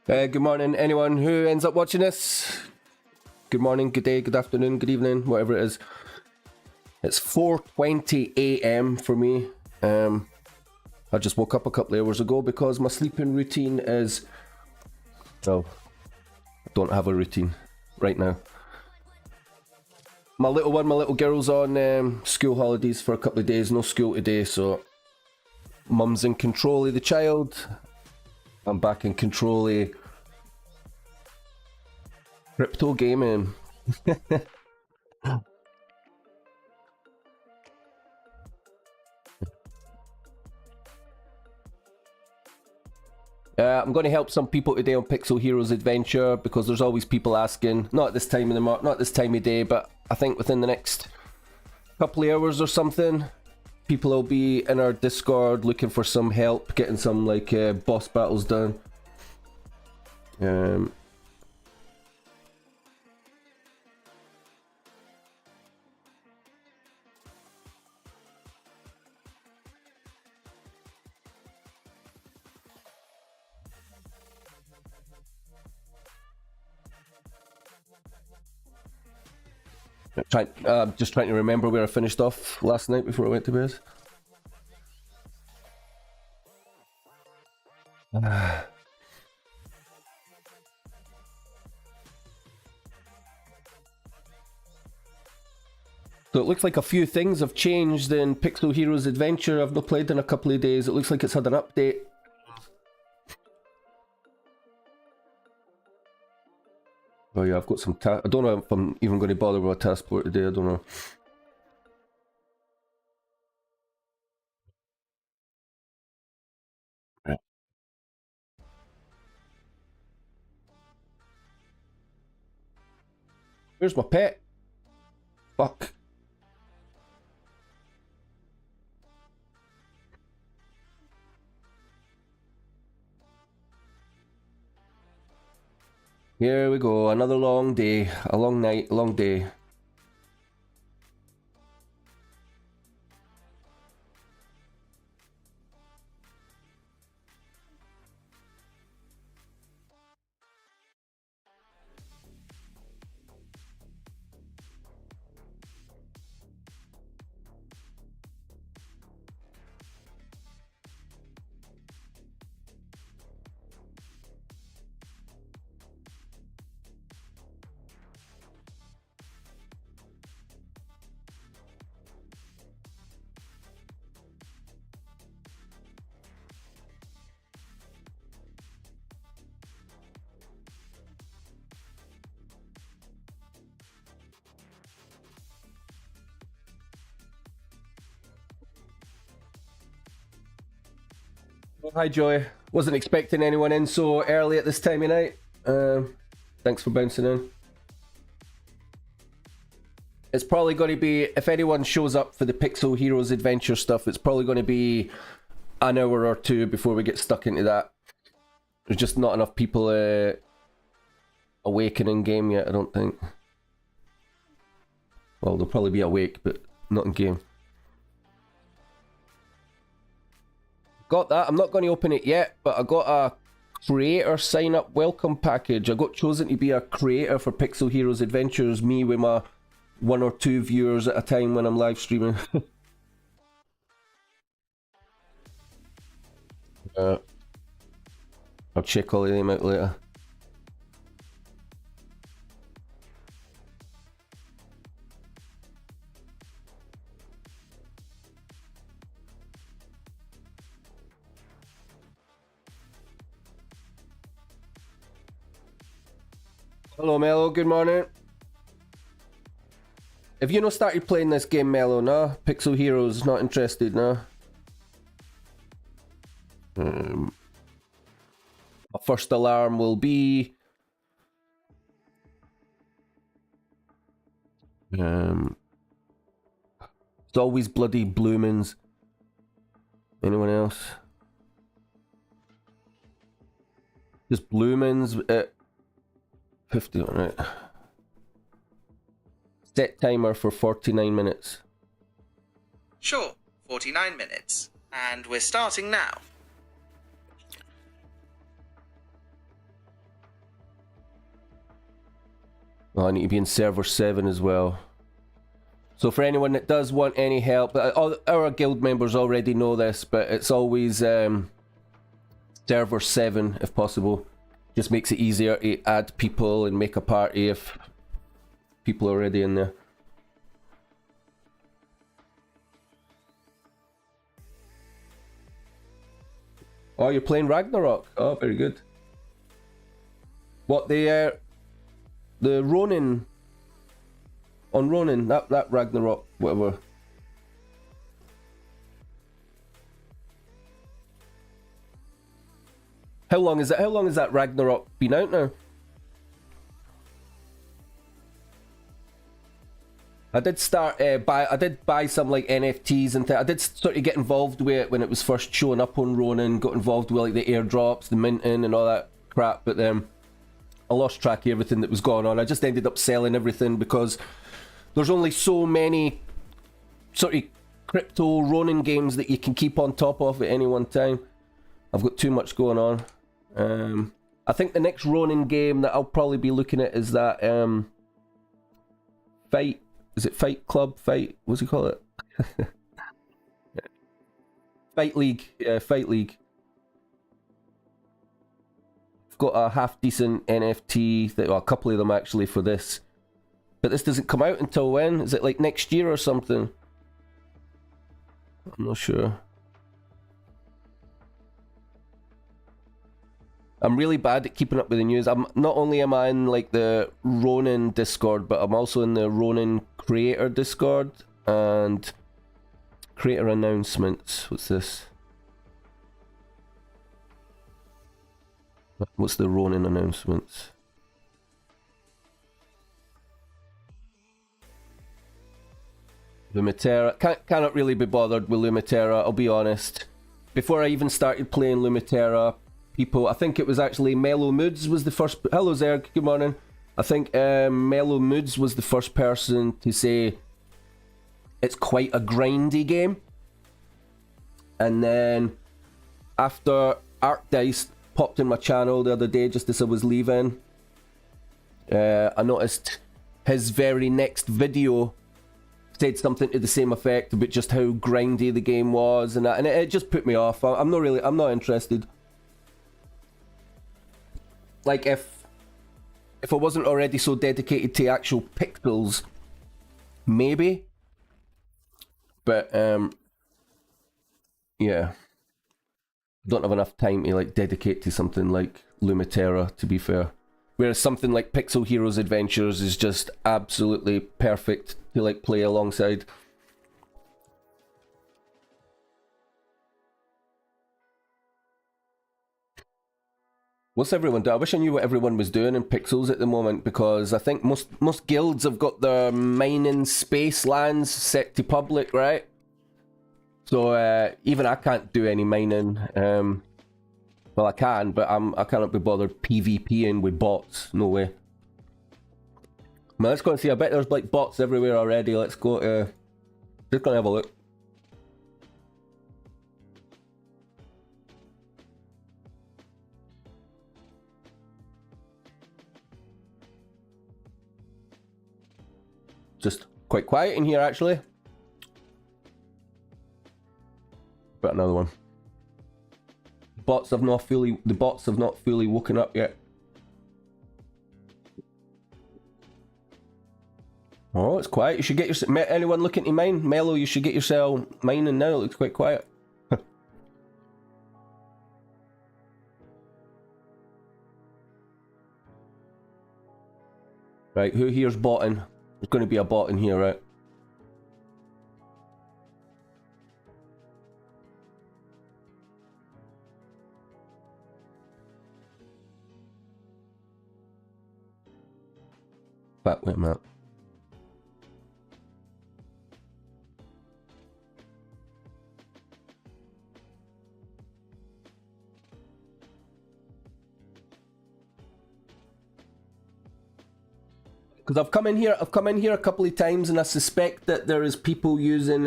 Good morning, anyone who ends up watching this. Good morning, good day, good afternoon, good evening, whatever it is. It's 4:20 a.m. for me. I just woke up a couple of hours ago because my sleeping routine is... Well, I don't have a routine right now. My little girl's on school holidays for a couple of days, no school today, so mum's in control of the child. I'm back in control of crypto gaming. I'm going to help some people today on Pixel Heroes Adventure because there's always people asking. Not at this time of the not this time of day, but I think within the next couple of hours or something, people will be in our Discord looking for some help getting some like boss battles done. Just trying to remember where I finished off last night before I went to bed. So it looks like a few things have changed in Pixel Heroes Adventure. I've not played in a couple of days. It looks like it's had an update. Oh yeah, I've got some I don't know if I'm even going to bother with a task board today, I don't know. Where's my pet? Fuck. Here we go, another long day, a long night, a long day. Oh, hi Joy, wasn't expecting anyone in so early at this time of night. Thanks for bouncing in. It's probably going to be, if anyone shows up for the Pixel Heroes Adventure stuff, it's probably going to be an hour or two before we get stuck into that. There's just not enough people awake and in game yet, I don't think. Well, they'll probably be awake, but not in game. Got that. I'm not going to open it yet, but I got a creator sign up welcome package. I got chosen to be a creator for Pixel Heroes Adventures, me with my 1 or 2 viewers at a time when I'm live streaming. I'll check all of them out later. Hello Mello, good morning. Have you not started playing this game, Mello, nah? Pixel Heroes, not interested, nah? My first alarm will be... It's always bloody Bloomins. Anyone else? Just Bloomins at 50, right? Set timer for 49 minutes. Sure, 49 minutes. And we're starting now. Oh, I need to be in server 7 as well. So for anyone that does want any help, our guild members already know this, but it's always server 7 if possible. Just makes it easier to add people and make a party if people are already in there. Oh, you're playing Ragnarok. Oh, very good. What, the Ronin? On Ronin, that Ragnarok, whatever. How long is that Ragnarok been out now? I did start I did buy some like NFTs and I did sort of get involved with it when it was first showing up on Ronin. Got involved with like the airdrops, the minting, and all that crap. But then I lost track of everything that was going on. I just ended up selling everything because there's only so many sort of crypto Ronin games that you can keep on top of at any one time. I've got too much going on. I think the next Ronin game that I'll probably be looking at is that Fight. Is it Fight Club? Fight? What's it called? Fight League. Yeah, Fight League. I've got a half decent NFT, well, a couple of them actually for this. But this doesn't come out until when? Is it like next year or something? I'm not sure. I'm really bad at keeping up with the news. Not only am I in like the Ronin Discord, but I'm also in the Ronin Creator Discord and Creator Announcements. What's this? What's the Ronin Announcements? Lumitera. Cannot really be bothered with Lumitera, I'll be honest. Before I even started playing Lumitera, people, I think it was actually Mellow Moods was the first. Hello Zerg, good morning. I think Mellow Moods was the first person to say it's quite a grindy game. And then after Arcdice popped in my channel the other day just as I was leaving, I noticed his very next video said something to the same effect about just how grindy the game was and that, and it just put me off. I'm not interested. Like if I wasn't already so dedicated to actual pixels, maybe. But yeah, don't have enough time to like dedicate to something like Lumitera, to be fair. Whereas something like Pixel Heroes Adventures is just absolutely perfect to like play alongside. What's everyone doing? I wish I knew what everyone was doing in Pixels at the moment, because I think most guilds have got their mining space lands set to public, right? So even I can't do any mining. Well, I can, but I cannot be bothered PvPing with bots. No way. Man, let's go and see. I bet there's like bots everywhere already. Let's go to... Just gonna have a look. Just quite quiet in here, actually. But another one. The bots have not fully woken up yet. Oh, it's quiet. You should get your... Anyone looking to mine? Mellow, you should get yourself mining now. It looks quite quiet. Right, who here's botting? There's going to be a bot in here, right? But wait a minute. Because I've come in here a couple of times, and I suspect that there is people using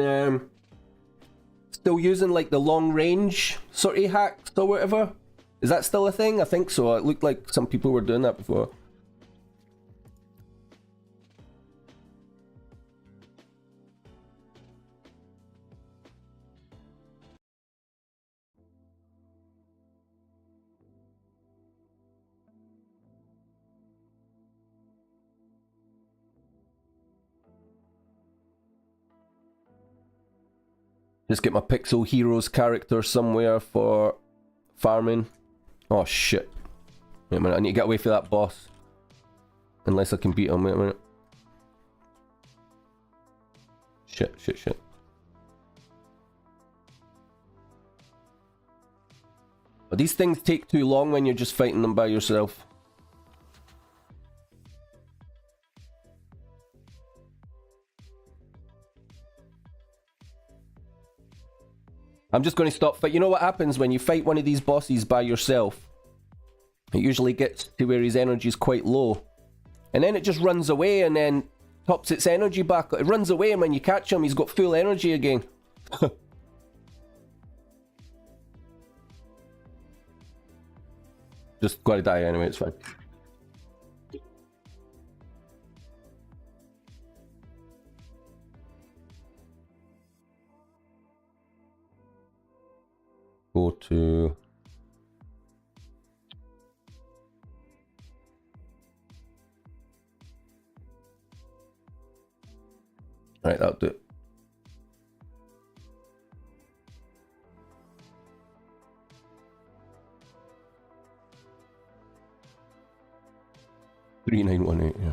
still using like the long range sort of hacks or whatever. Is that still a thing? I think so. It looked like some people were doing that before. Just get my Pixel Heroes character somewhere for farming. Oh shit. Wait a minute, I need to get away from that boss. Unless I can beat him, wait a minute. Shit. But these things take too long when you're just fighting them by yourself. I'm just going to stop fight. You know what happens when you fight one of these bosses by yourself? It usually gets to where his energy is quite low. And then it just runs away and then tops its energy back. It runs away and when you catch him, he's got full energy again. Just gotta die anyway, it's fine. Go to... Right, that'll do it. $3918, yeah.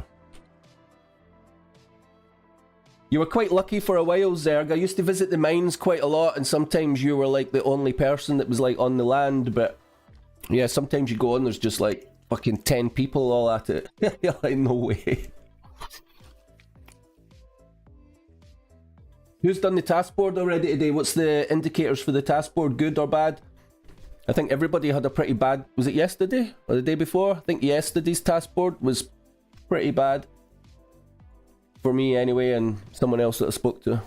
You were quite lucky for a while, Zerg. I used to visit the mines quite a lot, and sometimes you were like the only person that was like on the land, but yeah, sometimes you go on, there's just like fucking 10 people all at it. You're like, no way. Who's done the task board already today? What's the indicators for the task board? Good or bad? I think everybody had a pretty bad... Was it yesterday? Or the day before? I think yesterday's task board was pretty bad. For me anyway, and someone else that I spoke to.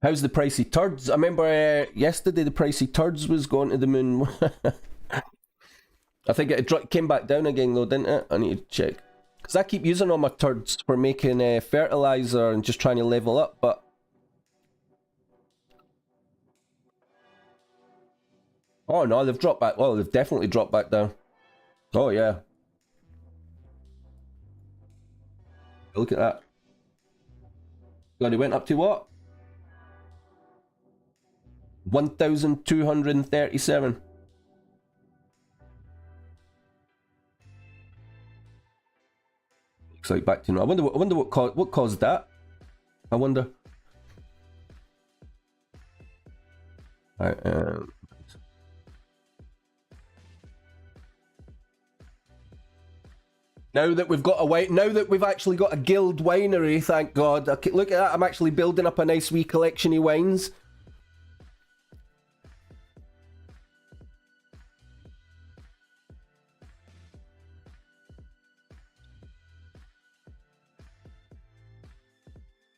How's the pricey turds? I remember yesterday the pricey turds was going to the moon. I think it came back down again though, didn't it? I need to check. Because I keep using all my turds for making fertilizer and just trying to level up, but... Oh no, they've dropped back. Well, they've definitely dropped back down. Oh yeah. Look at that. God, it went up to what? 1,237. Looks like back to no. I wonder what caused that. I wonder. Right, now that we've got now that we've actually got a guild winery, thank God. Okay, look at that. I'm actually building up a nice wee collection of wines.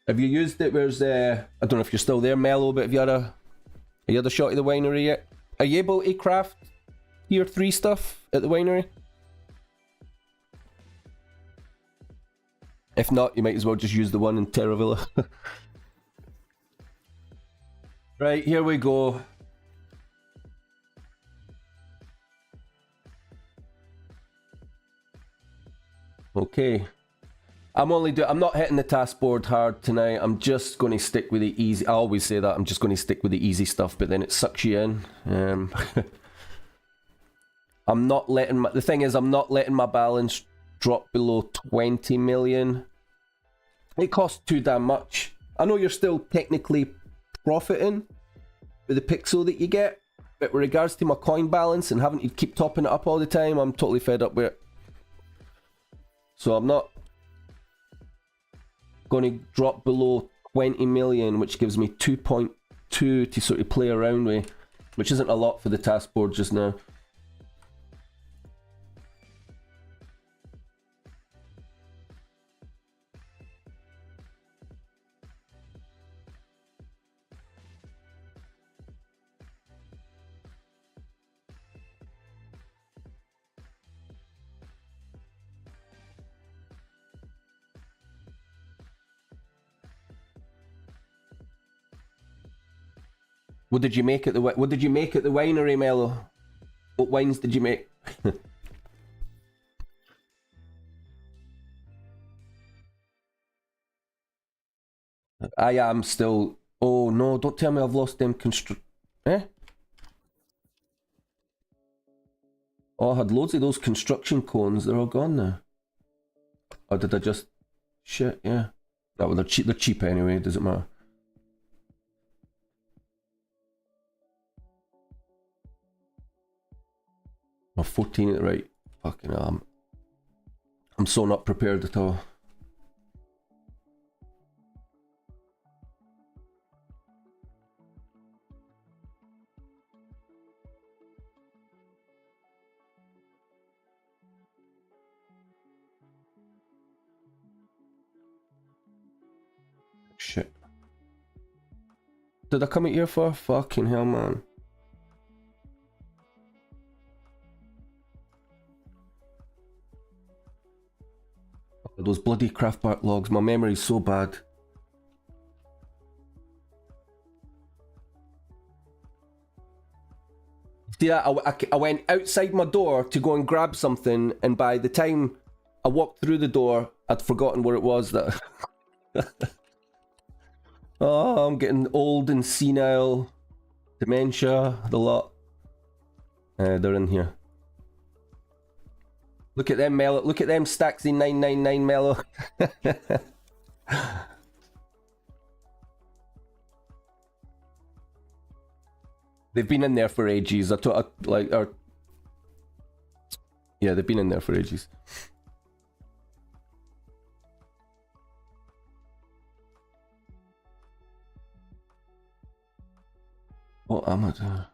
Have you used it? Where's I don't know if you're still there, Mellow, but have you had a shot at the winery yet? Are you able to craft tier 3 stuff at the winery? If not, you might as well just use the one in Terravilla. Right, here we go. Okay. I'm not hitting the task board hard tonight. I'm just going to stick with the easy. I always say that. I'm just going to stick with the easy stuff, but then it sucks you in. I'm not letting the thing is, I'm not letting my balance drop below 20 million. It costs too damn much. I know you're still technically profiting with the pixel that you get, but with regards to my coin balance and having to keep topping it up all the time, I'm totally fed up with it. So I'm not going to drop below 20 million, which gives me 2.2 to sort of play around with, which isn't a lot for the task board just now. What did you make at the what did you make at the winery, Mello? What wines did you make? I am still. Oh no! Don't tell me I've lost them Eh? Oh, I had loads of those construction cones. They're all gone now. Or did I just? Shit. Yeah. No, well, they're cheap. They're cheap anyway. Doesn't matter. Oh, 14 right. Fucking hell. I'm so not prepared at all. Shit. Did I come at here for? Fucking hell, man. Those bloody craft logs. My memory's so bad. See that? I went outside my door to go and grab something, and by the time I walked through the door, I'd forgotten where it was that... Oh, I'm getting old and senile. Dementia, the lot. They're in here. Look at them, Mello. Look at them stacks in 999, Mello. They've been in there for ages. Yeah, they've been in there for ages. What am I doing?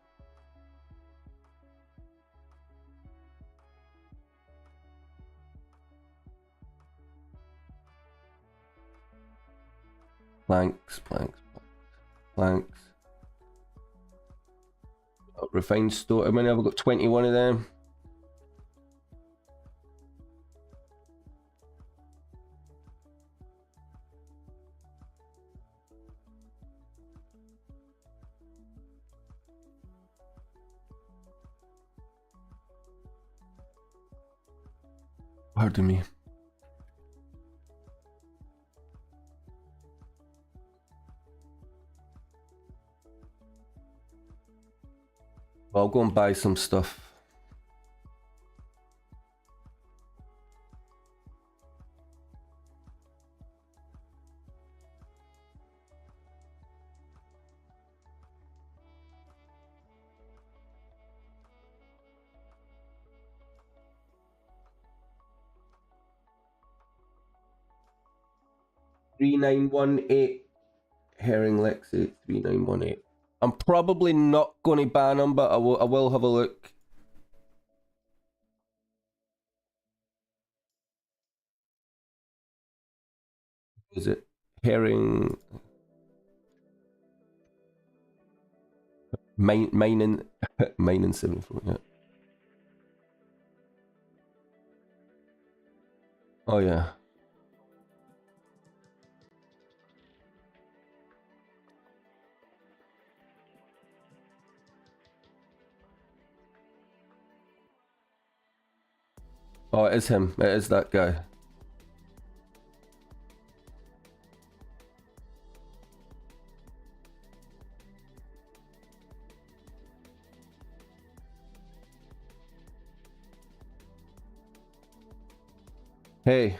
Planks. Refined stone. How many have I got? 21 of them. Pardon me. Well, I'll go and buy some stuff. $3918 Herring Lexi 3918. I'm probably not going to ban them, but I will have a look. Is it Herring? Mining 74, yeah. Oh yeah. Oh, it is him. It is that guy. Hey.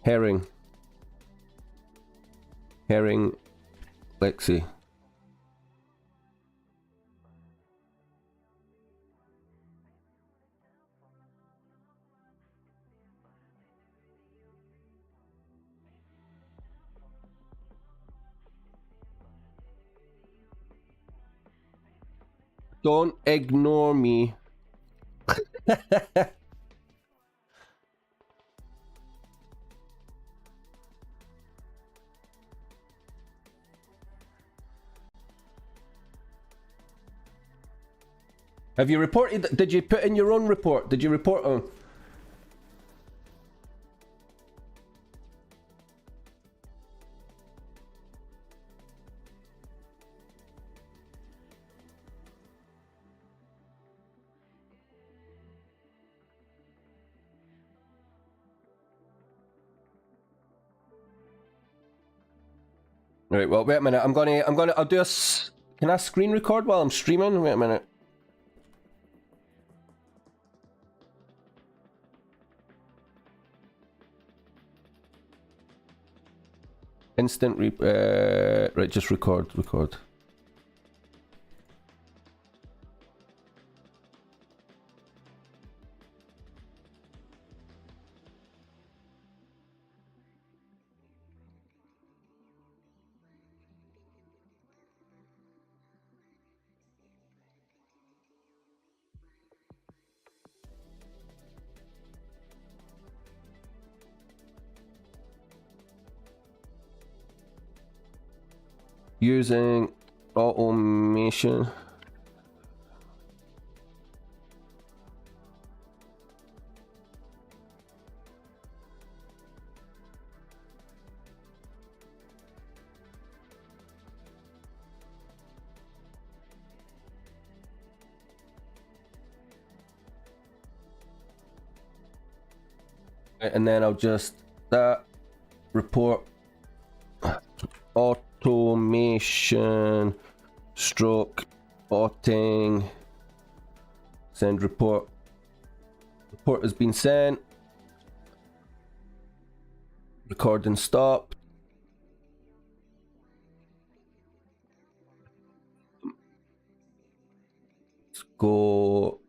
Herring Lexi. Don't ignore me. Have you reported? Did you put in your own report? Did you report on? Right, well, wait a minute. I'll do can I screen record while I'm streaming? Wait a minute. Right, just record. Using automation. And then I'll just report automation stroke botting, send report. Report has been sent. Recording stopped. Let's go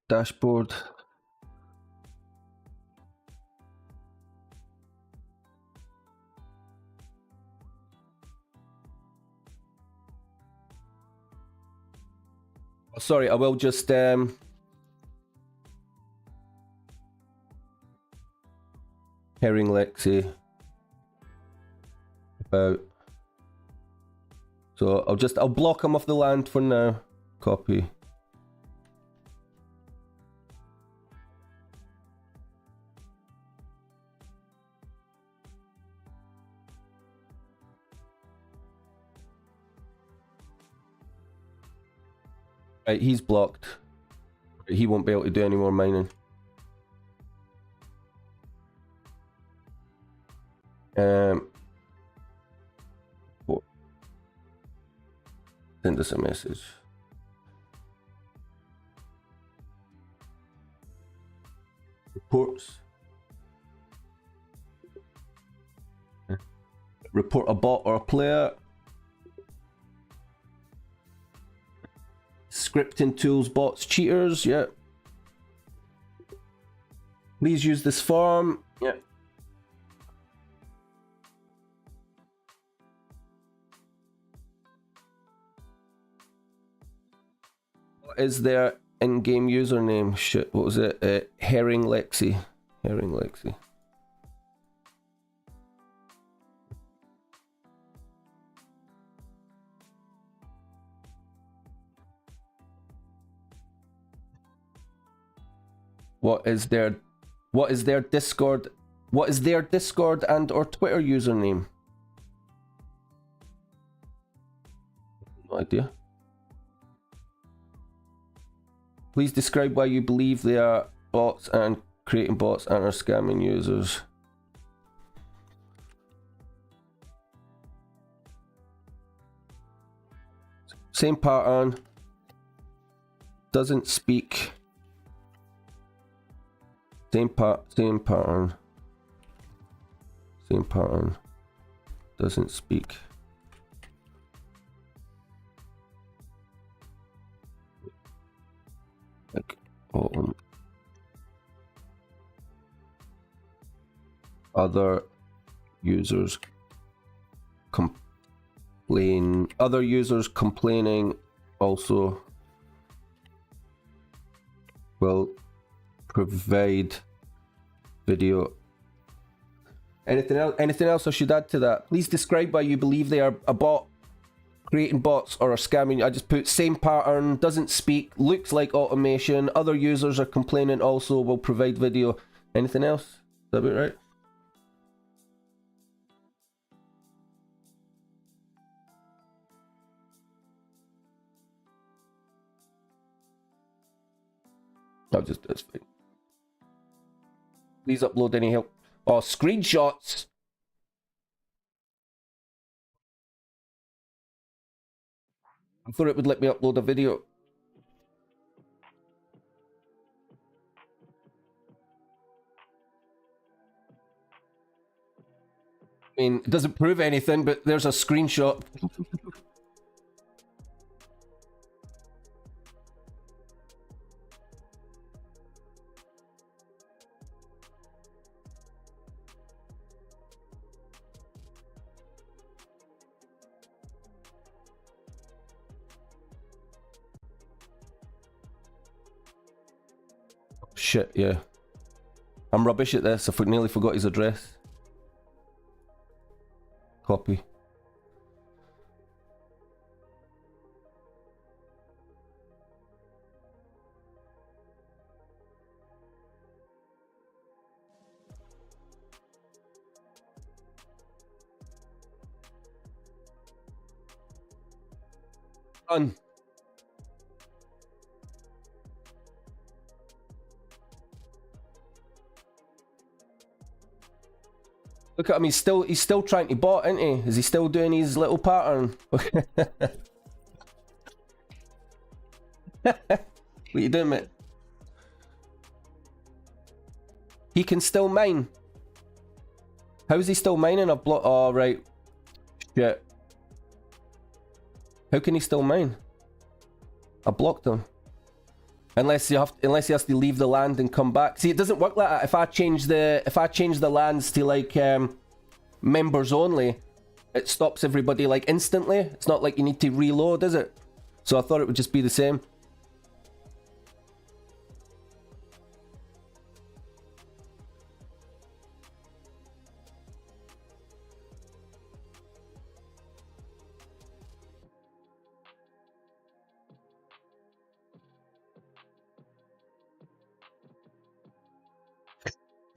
dashboard. Oh, sorry, I will just Herring Lexi about. So I'll block him off the land for now. Copy. Right, he's blocked. He won't be able to do any more mining. Send us a message. Reports. Report a bot or a player. Scripting tools, bots, cheaters. Yeah. Please use this form. Yeah. What is their in-game username? Shit, what was it? Herring Lexi. Herring Lexi. What is their Discord? What is their Discord and or Twitter username? No idea. Please describe why you believe they are bots and creating bots and are scamming users. Same pattern. Doesn't speak. Same pattern. Same pattern. Doesn't speak. Like, other users complain. Other users complaining also will provide video. Anything else I should add to that? Please describe why you believe they are a bot, creating bots, or are scamming. I just put same pattern, doesn't speak, looks like automation. Other users are complaining also, will provide video. Anything else? Is that about right? I'll just do this. Please upload any help. Oh, screenshots. I thought it would let me upload a video. I mean, it doesn't prove anything, but there's a screenshot. Shit, yeah. I'm rubbish at this. I nearly forgot his address. Copy. Done. Look at him, he's still trying to bot, isn't he? Is he still doing his little pattern? What you doing, mate? He can still mine. How's he still mining? I've blocked. Oh, right. Shit. How can he still mine? I blocked him. Unless he has to leave the land and come back. See, it doesn't work like that. If I change the lands to like members only, it stops everybody like instantly. It's not like you need to reload, is it? So I thought it would just be the same.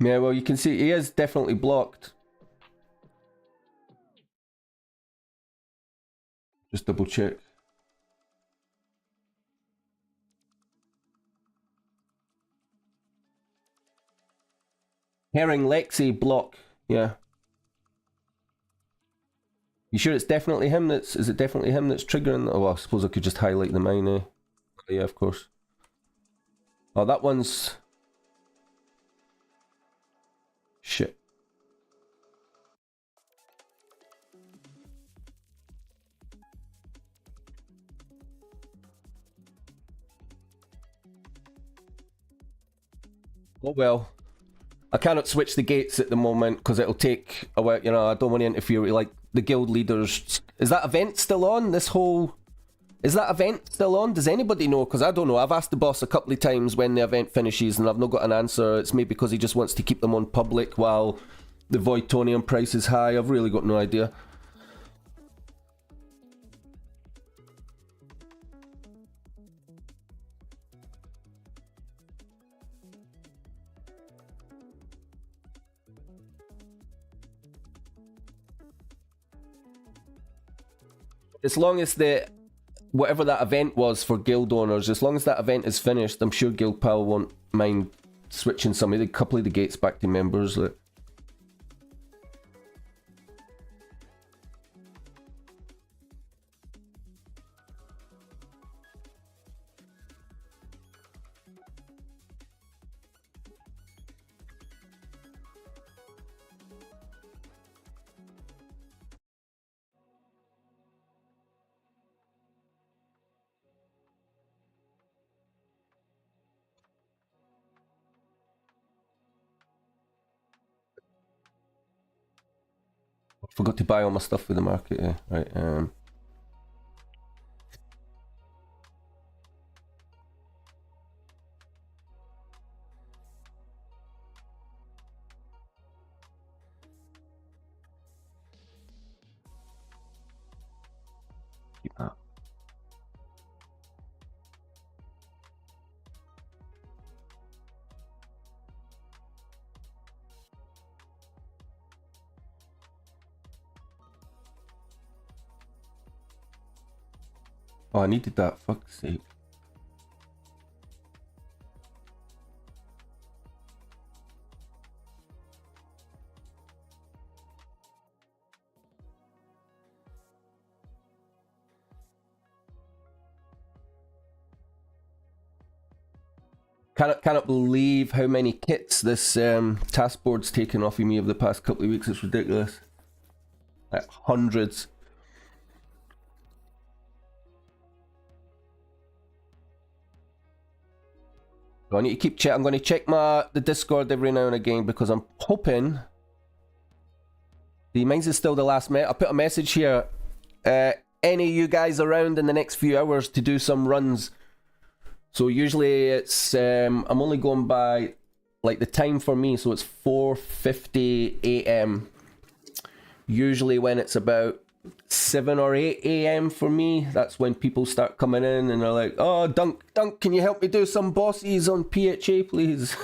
Yeah, well, you can see he is definitely blocked. Just double check. Herring Lexi block. Yeah. You sure it's definitely him that's... Is it definitely him that's triggering... Oh, well, I suppose I could just highlight the mine, eh? Yeah, of course. Oh, that one's... Shit. Oh well. I cannot switch the gates at the moment because it'll take a while, you know, I don't want to interfere with like the guild leaders. Is that event still on? This whole... Is that event still on? Does anybody know? Because I don't know. I've asked the boss a couple of times when the event finishes and I've not got an answer. It's maybe because he just wants to keep them on public while the Voidtonium price is high. I've really got no idea. As long as the... Whatever that event was for guild owners, as long as that event is finished, I'm sure Guild Pal won't mind switching a couple of the gates back to members. Like. Forgot to buy all my stuff with the market, yeah. Right, keep that. Oh, I needed that, fuck's sake. Cannot believe how many kits this task board's taken off of me over the past couple of weeks. It's ridiculous. Like hundreds. I need to keep check. I'm going to check the Discord every now and again because I'm hoping. The mine's is still the last minute. I put a message here. Any of you guys around in the next few hours to do some runs? So usually it's I'm only going by like the time for me, so it's 4:50 a.m. Usually when it's about 7 or 8 a.m. for me, that's when people start coming in and they're like, "Oh, Dunk, can you help me do some bosses on PHA, please?"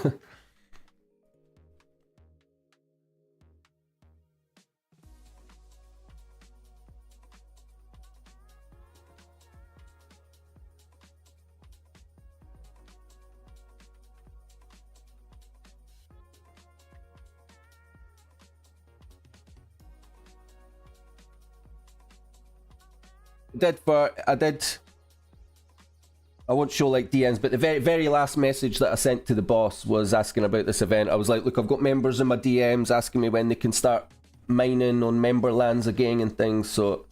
I won't show like DMs, but the very last message that I sent to the boss was asking about this event. I was like, look, I've got members in my DMs asking me when they can start mining on member lands again and things, so...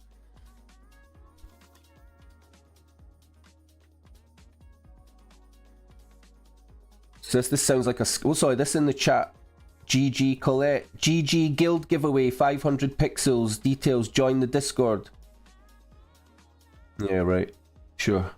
So this sounds like a... Oh, sorry, this in the chat. GG Colette. GG Guild giveaway, 500 pixels. Details, join the Discord. Yeah, right. Sure.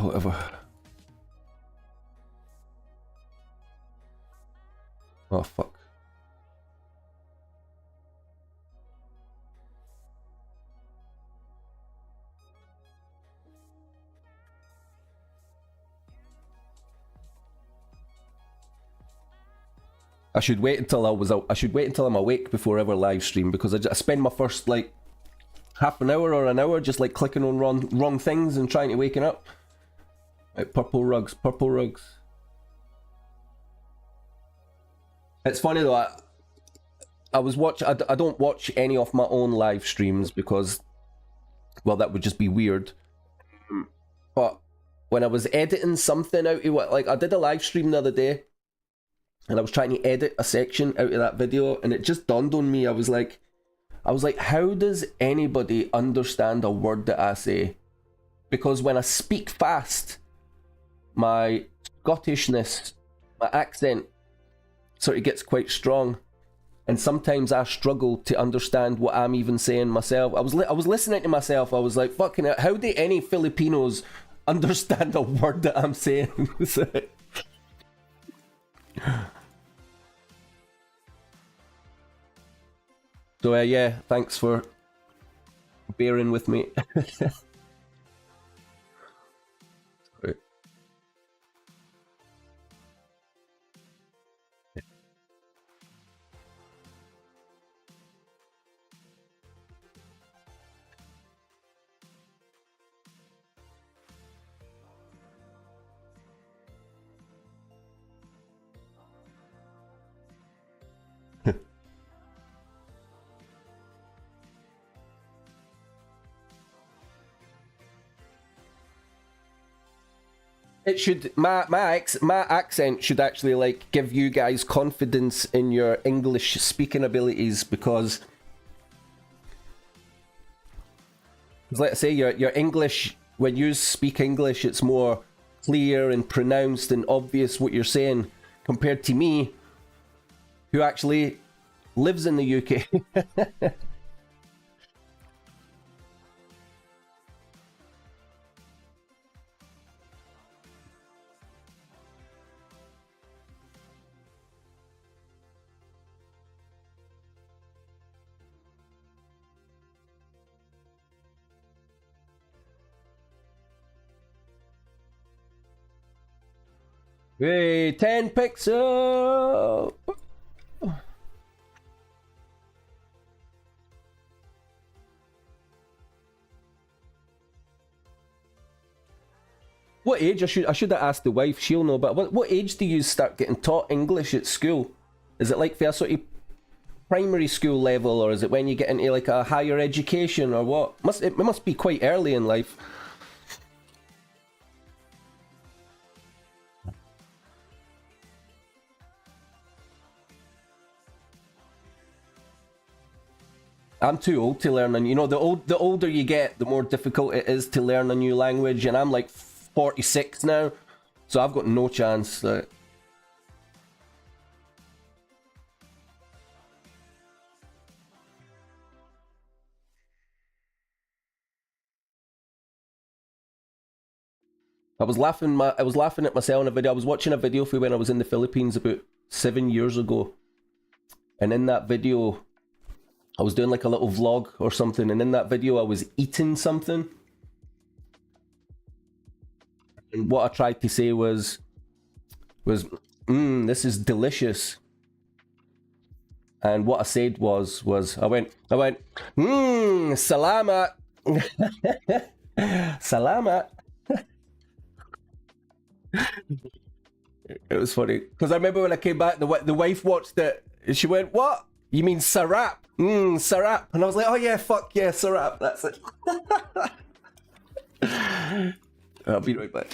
Whatever. Oh, fuck. I should wait until I'm awake before ever live stream, because I spend my first like half an hour or an hour just like clicking on wrong things and trying to waken up. Right, purple rugs. It's funny though, I don't watch any of my own live streams because, well, that would just be weird. But when I was editing something out of what, like, I did a live stream the other day and I was trying to edit a section out of that video, and it just dawned on me. I was like, how does anybody understand a word that I say? Because when I speak fast, my Scottishness, my accent sort of gets quite strong, and sometimes I struggle to understand what I'm even saying myself. I was listening to myself. I was like, fucking hell, how do any Filipinos understand a word that I'm saying? So yeah, thanks for bearing with me. Right. It should, my accent should actually like give you guys confidence in your English speaking abilities, because like I say, your English, when you speak English, it's more clear and pronounced and obvious what you're saying, compared to me, who actually lives in the UK. Hey, 10 picks up! What age? I should have asked the wife. She'll know. But what age do you start getting taught English at school? Is it like for a sort of primary school level, or is it when you get into like a higher education, or what? It must be quite early in life. I'm too old to learn, and you know, the older you get, the more difficult it is to learn a new language. And I'm like 46 now, so I've got no chance. I was laughing at myself in a video. I was watching a video for when I was in the Philippines about 7 years ago, and in that video, I was doing like a little vlog or something, and in that video, I was eating something. And what I tried to say was, this is delicious. And what I said was, I went, salamat. Salamat. It was funny because I remember when I came back, the wife watched it and she went, "What? You mean sarap? Sarap?" And I was like, "Oh yeah, fuck yeah, sarap. That's it." I'll be right back.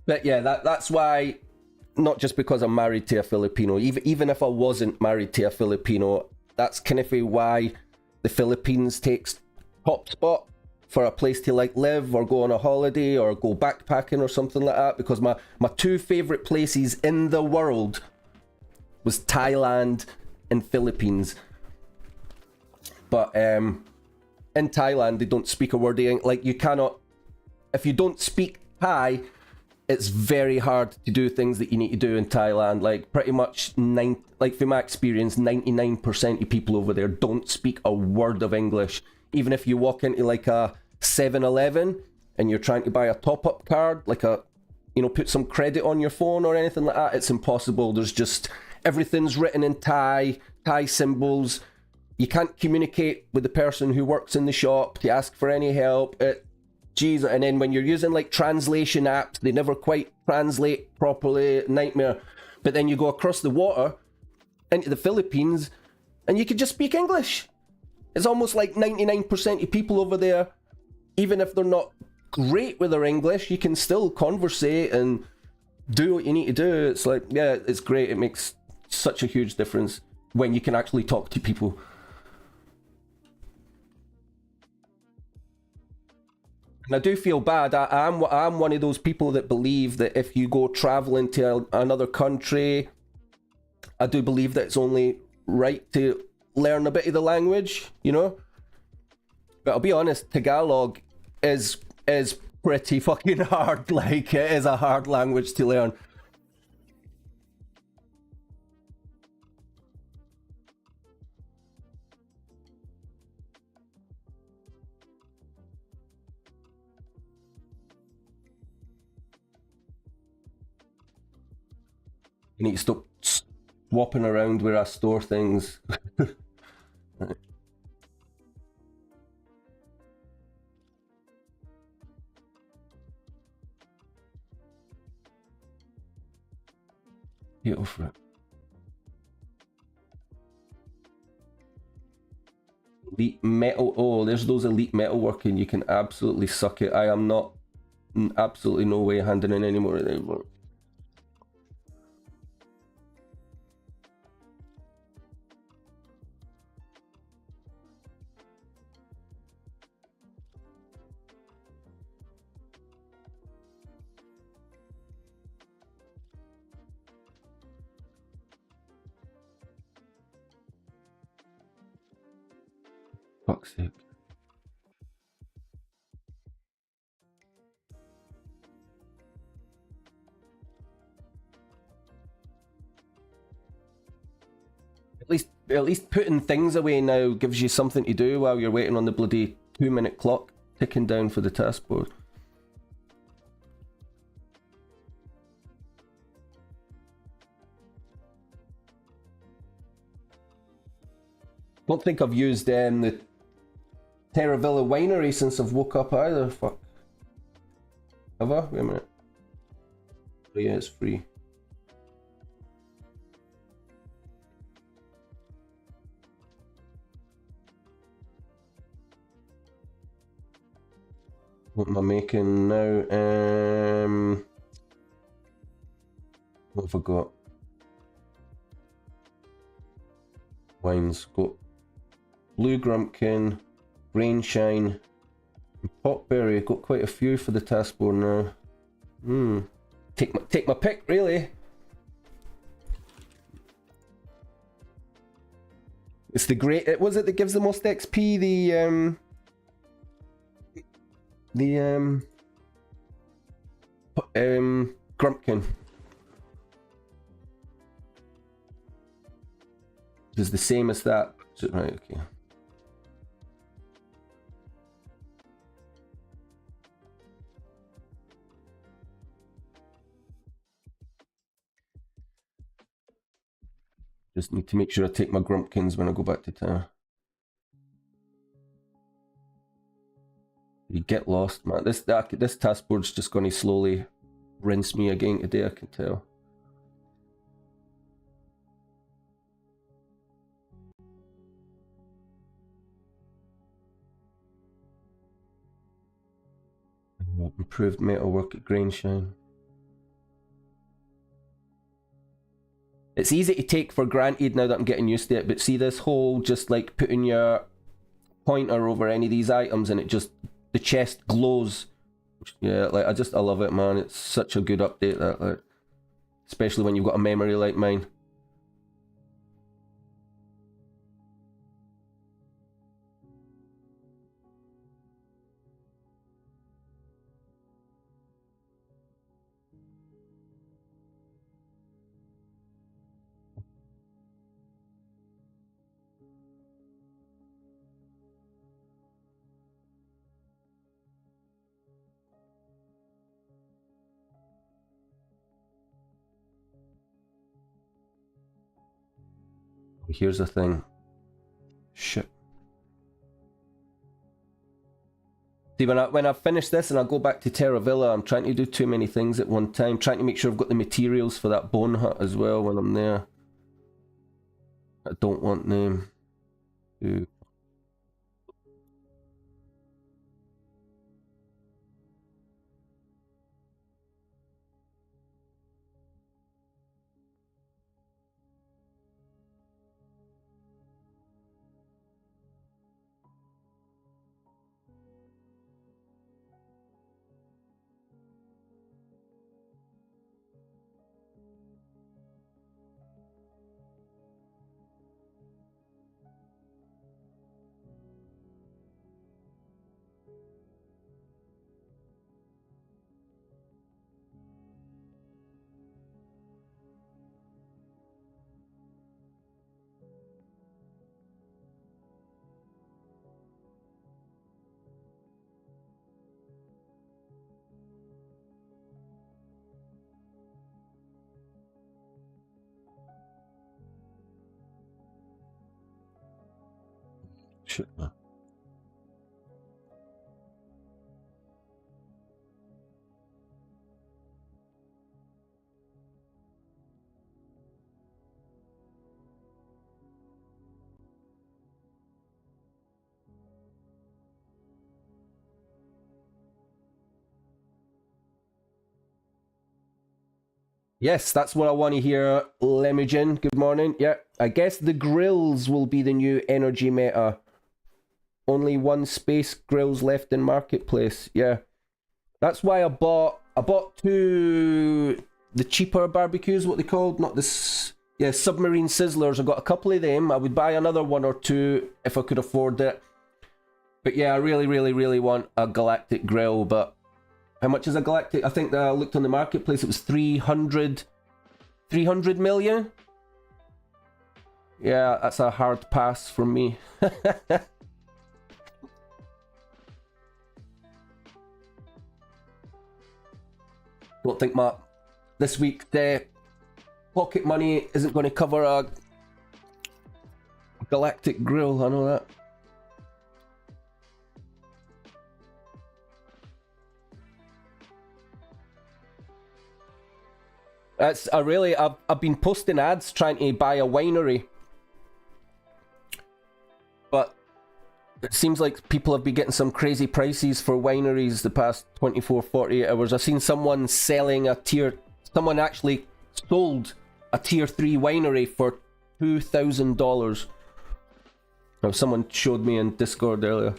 But yeah, that's why, not just because I'm married to a Filipino, even if I wasn't married to a Filipino, that's kind of why the Philippines takes top spot for a place to like live or go on a holiday or go backpacking or something like that. Because my two favorite places in the world was Thailand and Philippines. But in Thailand, they don't speak a word of English. Like, you cannot, if you don't speak Thai, it's very hard to do things that you need to do in Thailand. Like, pretty much, like from my experience, 99% of people over there don't speak a word of English. Even if you walk into like a 7-Eleven and you're trying to buy a top-up card, like put some credit on your phone or anything like that, it's impossible. There's just, everything's written in Thai symbols. You can't communicate with the person who works in the shop to ask for any help. Jeez, and then when you're using like translation apps, they never quite translate properly, nightmare. But then you go across the water into the Philippines and you can just speak English. It's almost like 99% of people over there, even if they're not great with their English, you can still conversate and do what you need to do. It's like, yeah, it's great. It makes such a huge difference when you can actually talk to people. And I do feel bad. I'm one of those people that believe that if you go traveling to another country, I do believe that it's only right to learn a bit of the language, you know? But I'll be honest, Tagalog is pretty fucking hard. Like, it is a hard language to learn. I need to stop swapping around where I store things. Get over it. Elite metal. Oh, there's those elite metal working. You can absolutely suck it. I am not, absolutely no way handing in any more anymore. Fuck's sake. At least putting things away now gives you something to do while you're waiting on the bloody 2-minute clock ticking down for the taskboard. Don't think I've used the Terravilla Winery since I've woke up either. Fuck. Have I? Wait a minute. Oh yeah, it's free. What am I making now? What have I got? Wines. Got Blue Grumpkin, Rainshine, and Potberry. Got quite a few for the taskboard now. Take my pick, really. It's the great. Was it that gives the most XP? The Grumpkin. It's the same as that. Right, okay. Just need to make sure I take my Grumpkins when I go back to town. You get lost, man. This taskboard's just going to slowly rinse me again today, I can tell. Improved metalwork at Grainshine. It's easy to take for granted now that I'm getting used to it, but see this whole just like putting your pointer over any of these items and it just, the chest glows. Yeah, like I love it, man. It's such a good update, that, like, especially when you've got a memory like mine. Here's the thing. Shit. See, when I finish this and I go back to Terravilla, I'm trying to do too many things at one time. Trying to make sure I've got the materials for that bone hut as well when I'm there. I don't want them to... Shit, man. Yes, that's what I want to hear, Lemujin. Good morning. Yeah, I guess the grills will be the new energy meta. Only one space grills left in marketplace. Yeah, that's why I bought two the cheaper barbecues. What they called? Not this. Yeah, submarine sizzlers. I got a couple of them. I would buy another one or two if I could afford it. But yeah, I really, really, really want a galactic grill. But how much is a galactic? I think that I looked on the marketplace. It was 300 million. Yeah, that's a hard pass for me. Don't think this week the pocket money isn't going to cover a galactic grill. I know that. I've been posting ads trying to buy a winery, but it seems like people have been getting some crazy prices for wineries the past 48 hours. I've seen someone selling someone actually sold a tier 3 winery for $2,000. Someone showed me in Discord earlier.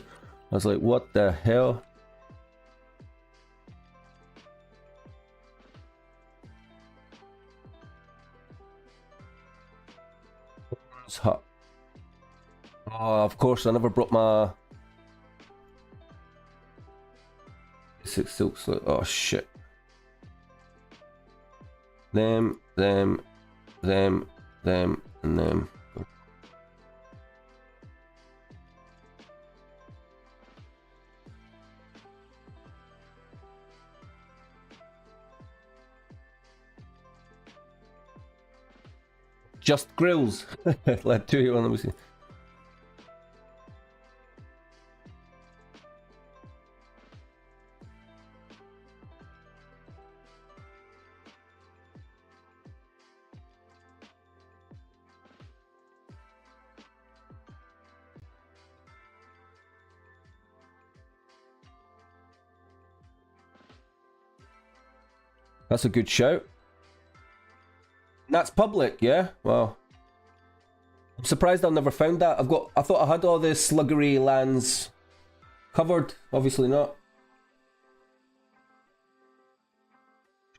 I was like, what the hell? Hut. Oh, of course, I never brought my basic silk slit. Oh shit. Them, and them. Just grills. Let do it. Let me see. That's a good shout. That's public, yeah? Wow. I'm surprised I've never found that. I thought I had all the sluggery lands covered. Obviously not.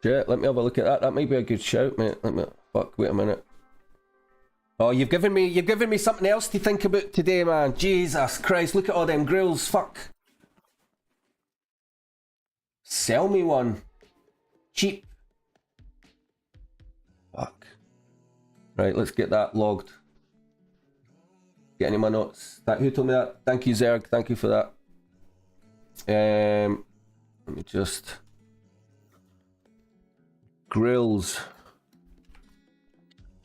Shit, let me have a look at that. That might be a good shout, mate. Wait a minute. Oh, you've given me something else to think about today, man. Jesus Christ, look at all them grills. Fuck. Sell me one. Cheap. Fuck. Right, let's get that logged. Get any of my notes. Who told me that? Thank you, Zerg. Thank you for that. Let me just... Grills.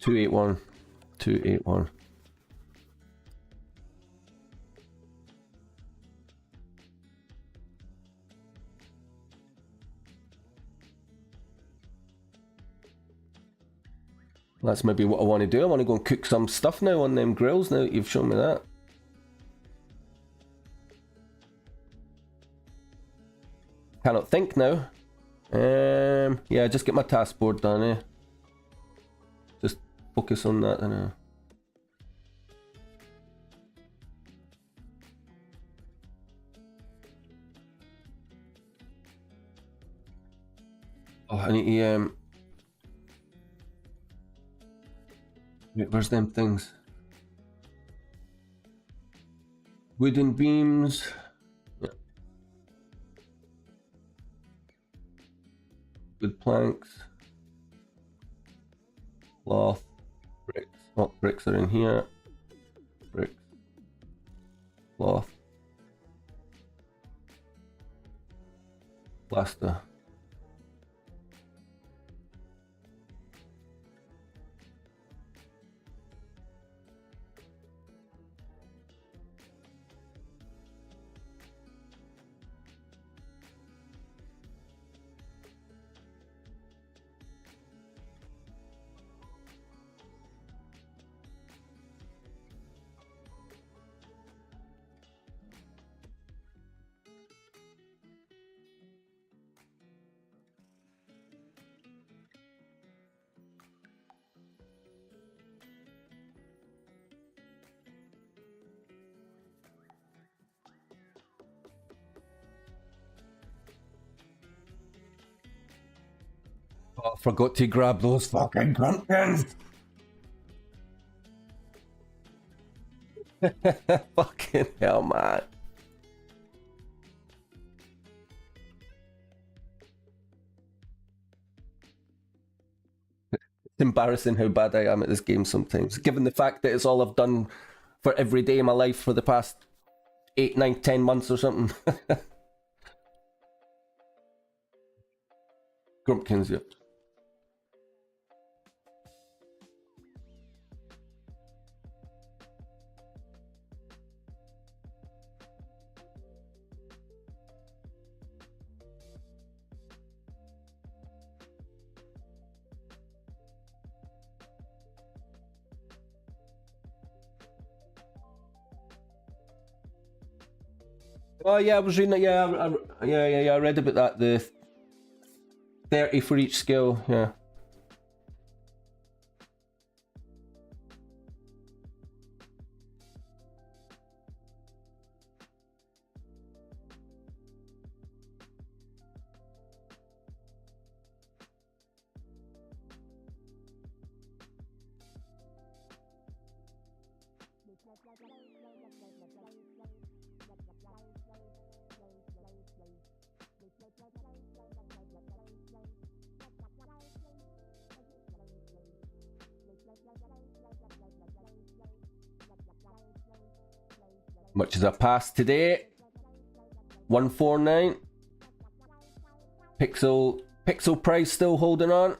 281. 281. That's maybe what I want to do. I want to go and cook some stuff now on them grills now that you've shown me that. Cannot think now. Yeah, just get my task board done, eh? Just focus on that and Oh, I need to wait, where's them things? Wooden beams. Yeah. Wood planks. Cloth. Bricks. Oh, bricks are in here. Bricks. Cloth. Plaster. Oh, I forgot to grab those fucking grumpkins. Fucking hell, man. It's embarrassing how bad I am at this game sometimes, given the fact that it's all I've done for every day of my life for the past 8, 9, 10 months or something. Grumpkins, yeah. Oh yeah, I was reading it. Yeah, I read about that. The 30 for each skill. Yeah. Much as I passed today. 149. Pixel price still holding on.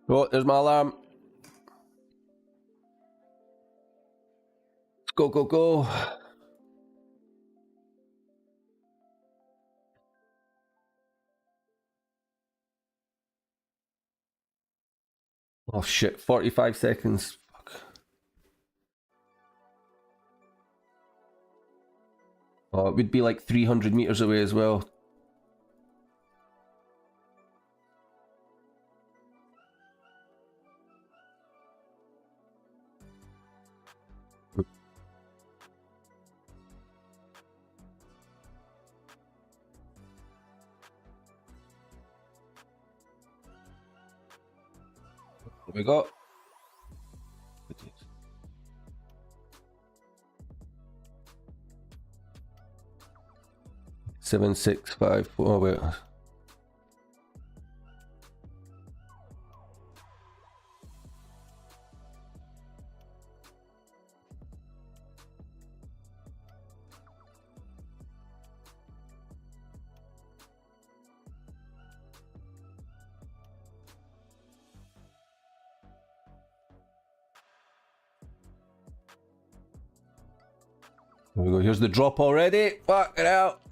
Oh, there's my alarm. Go, go, go. Oh shit, 45 seconds. Fuck. Oh, it would be like 300 meters away as well. There we go. Seven, 6, 5, 4. Oh, wait. There we go. Here's the drop already. Fuck it out.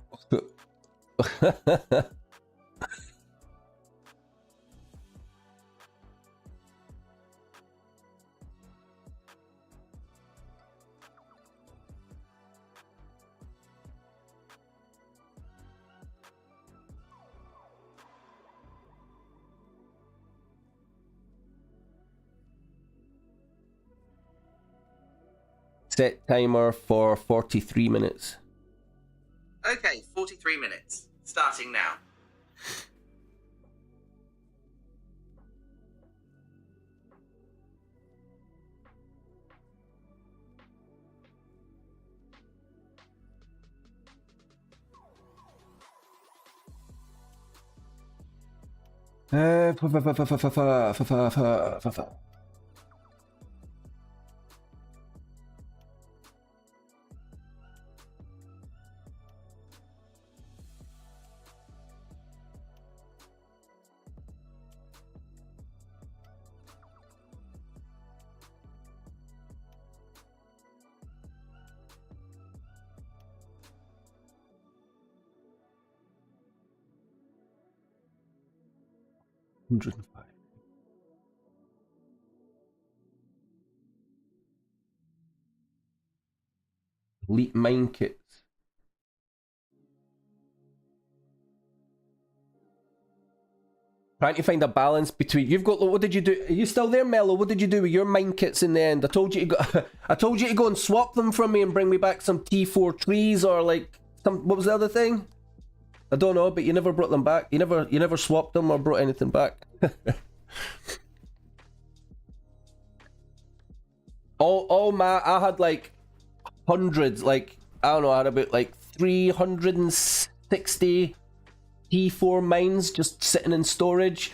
Set timer for 43 minutes. Okay, 43 minutes. Starting now. 105. Elite mine kits. Trying to find a balance between. You've got. What did you do? Are you still there, Mello? What did you do with your mine kits in the end? I told you to go. I told you to go and swap them from me and bring me back some T4 trees or like some. What was the other thing? I don't know, but you never brought them back. You never swapped them or brought anything back. I had like hundreds. Like I don't know. I had about like 360. T4 mines just sitting in storage,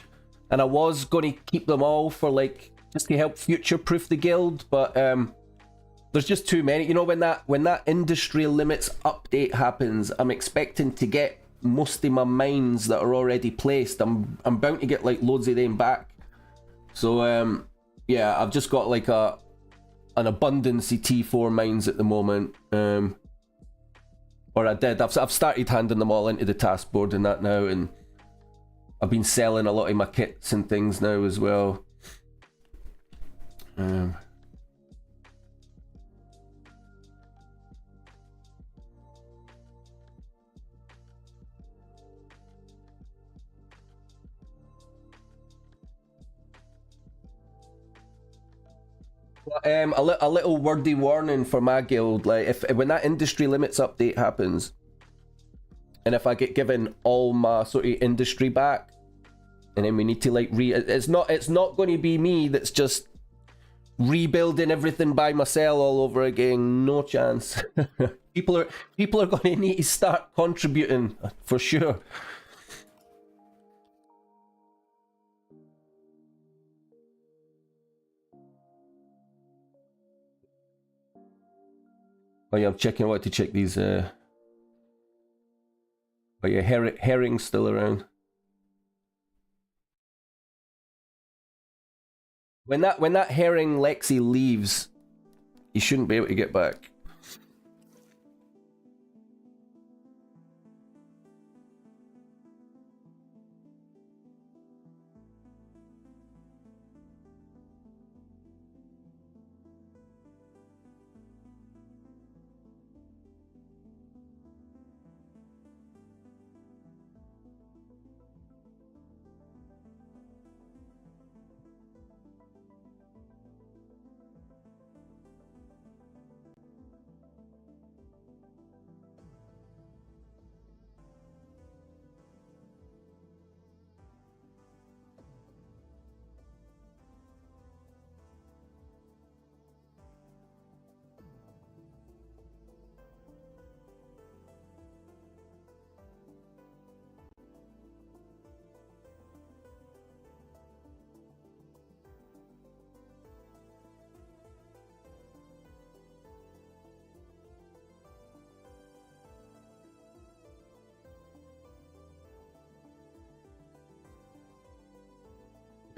and I was going to keep them all for like just to help future-proof the guild, but there's just too many. You know, when that industry limits update happens, I'm expecting to get most of my mines that are already placed. I'm bound to get like loads of them back. So yeah, I've just got like an abundance of T4 mines at the moment. Or I did. I've started handing them all into the task board and that now, and I've been selling a lot of my kits and things now as well. A little wordy warning for my guild, like if when that industry limits update happens, and if I get given all my sort of industry back, and then we need to like it's not going to be me that's just rebuilding everything by myself all over again. No chance. people are going to need to start contributing for sure. Oh yeah, I'm checking. I want to check these. Oh yeah, herring's still around. When that herring Lexi leaves, you shouldn't be able to get back.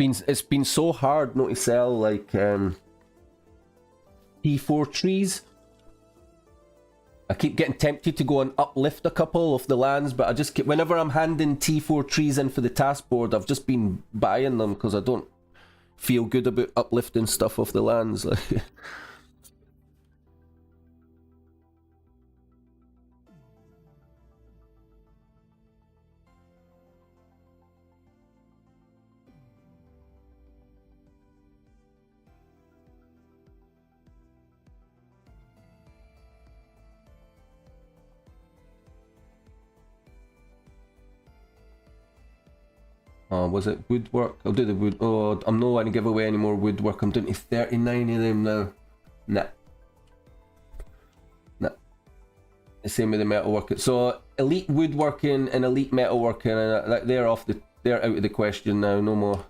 It's been so hard not to sell like T4 trees. I keep getting tempted to go and uplift a couple of the lands, but I just keep, whenever I'm handing T4 trees in for the task board, I've just been buying them because I don't feel good about uplifting stuff off the lands. Was it woodwork? I'll do the wood. Oh, I'm not going to give away any more woodwork. I'm doing to 39 of them now. Nah. The same with the metalworking. So elite woodworking and elite metalworking, and they're out of the question now. No more.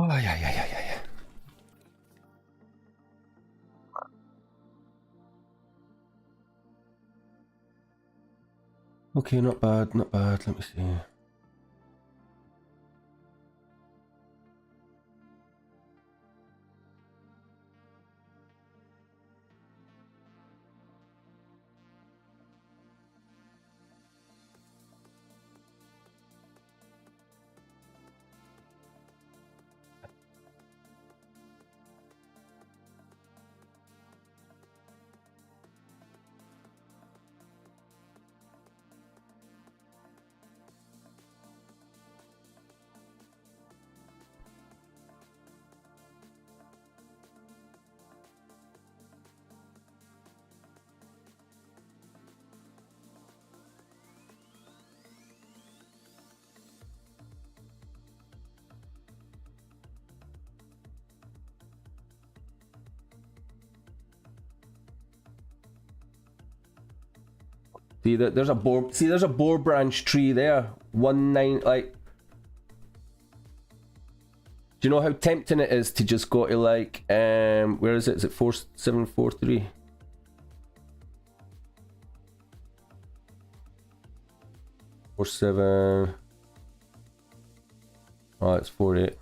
Oh, yeah. Okay, not bad, not bad. Let me see. See that there's a boar. See, there's a boar branch tree there. 19 like. Do you know how tempting it is to just go to like where is it? Is it 4743? Or 7. Oh, it's 48.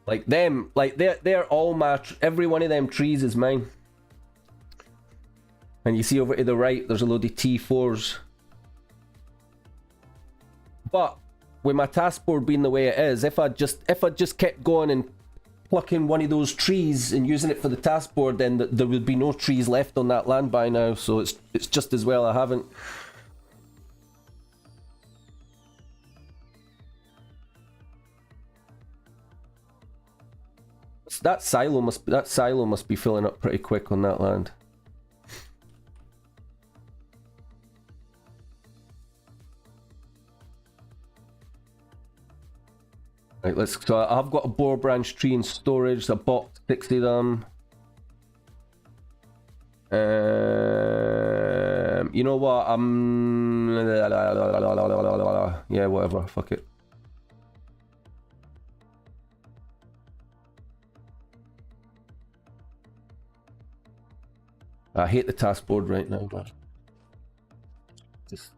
Like them, like they're all my. Every one of them trees is mine. And you see over to the right, there's a load of T4s. But with my task board being the way it is, if I just kept going and plucking one of those trees and using it for the task board, then there would be no trees left on that land by now. So it's just as well I haven't. That silo must be filling up pretty quick on that land. Right, so I've got a boar branch tree in storage. I bought 60 of them. You know what? Yeah, whatever. Fuck it. I hate the task board right now, but just.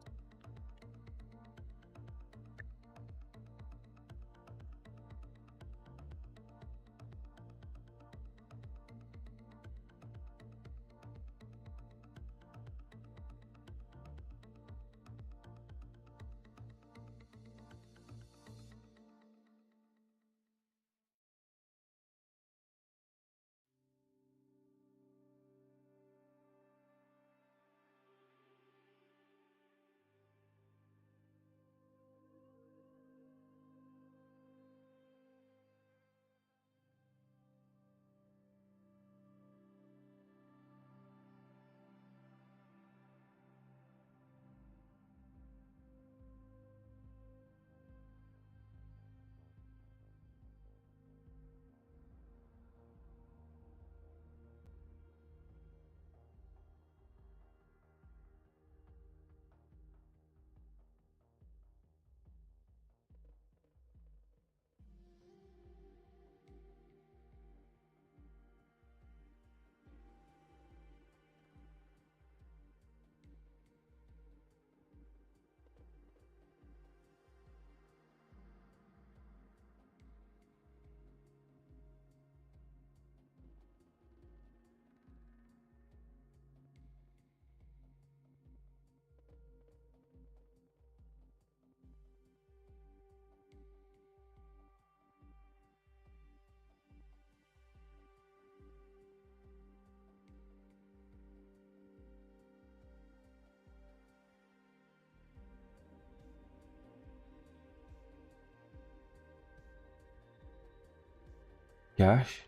Gosh.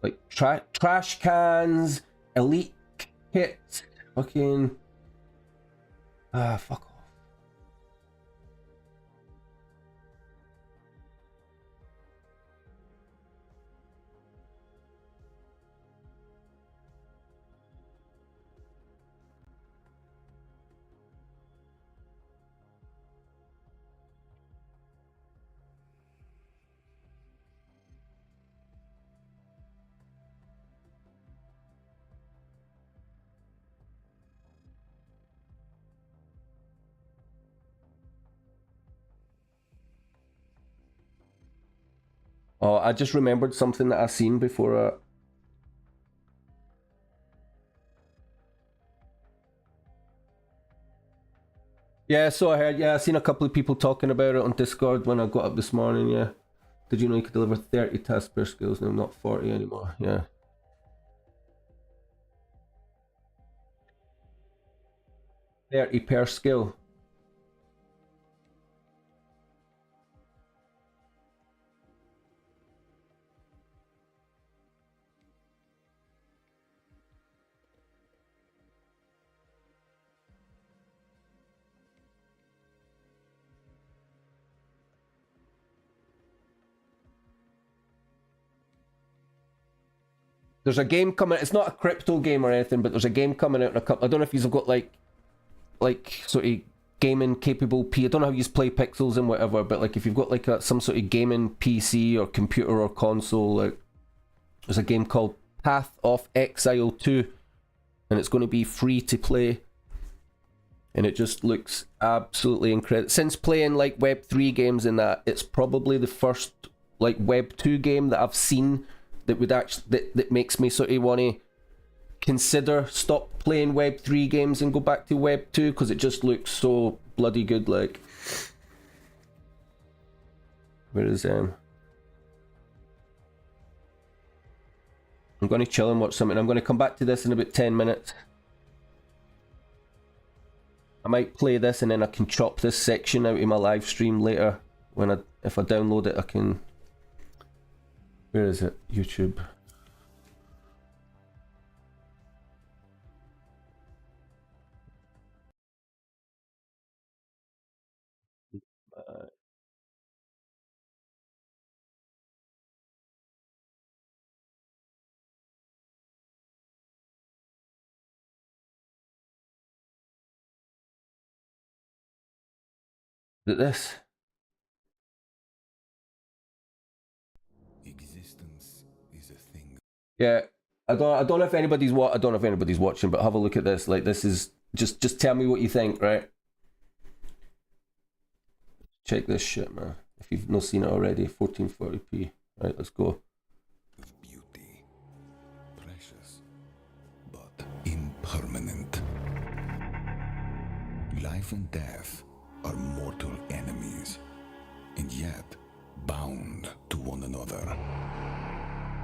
Like trash cans, elite kits, fucking fuck off. Oh, I just remembered something that I seen before. Yeah, so I heard. Yeah, I seen a couple of people talking about it on Discord when I got up this morning. Yeah, did you know you could deliver 30 tasks per skills now, not 40 anymore? Yeah. $30 per skill. There's a game coming. It's not a crypto game or anything, but there's a game coming out in a couple. I don't know if you've got like sort of gaming capable I don't know how you play Pixels and whatever, but like if you've got like some sort of gaming PC or computer or console, like there's a game called Path of Exile 2, and it's going to be free to play, and it just looks absolutely incredible. Since playing like Web3 games and that, it's probably the first like Web2 game that I've seen that would actually that makes me sort of want to consider stop playing Web3 games and go back to Web2, because it just looks so bloody good. Like, where is I'm going to chill and watch something. I'm going to come back to this in about 10 minutes. I might play this and then I can chop this section out of my live stream later. If I download it, I can. Where is it? YouTube. Is it this? Existence is a thing. Yeah, I don't know if anybody's watching, but have a look at this. Like, this is just tell me what you think, right? Check this shit, man. If you've not seen it already, 1440p. Right, let's go. Of beauty, precious, but impermanent. Life and death are mortal enemies, and yet bound to one another.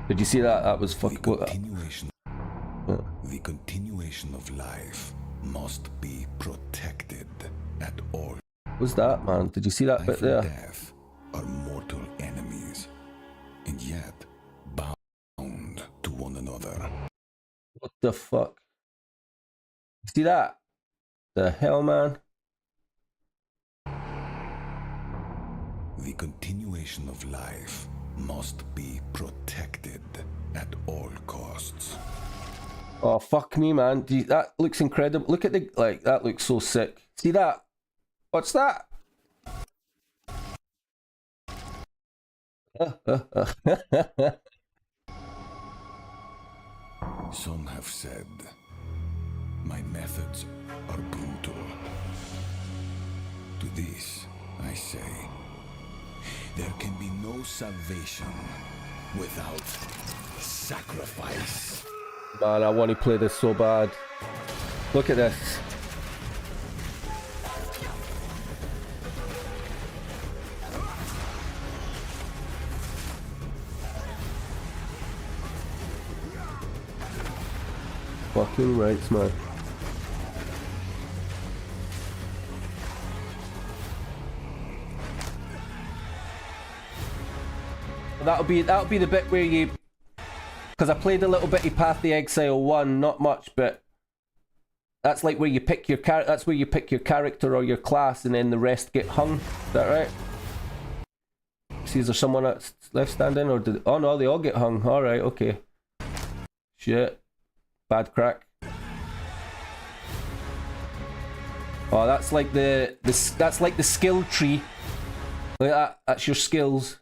Did you see that? That was fucking. The continuation of life must be protected at all. What's that, man? Did you see that bit Life and there? death are mortal enemies, and yet bound to one another. What the fuck? You see that? The hell, man? The continuation of life must be protected at all costs. Oh, fuck me, man. That looks incredible. Look at the, like, that looks so sick. See that? What's that? Some have said my methods are brutal. To this, I say, there can be no salvation without sacrifice. Man, I want to play this so bad. Look at this. Fucking rights, man. That'll be the bit where you because I played a little bit of Path of the Exile 1, not much, but that's like where you pick your that's where you pick your character or your class, and then the rest get hung. Is that right? See, is there someone that's left standing, or did? Oh no, they all get hung. All right, okay. Shit, bad crack. Oh, that's like that's like the skill tree. Look at that. That's your skills.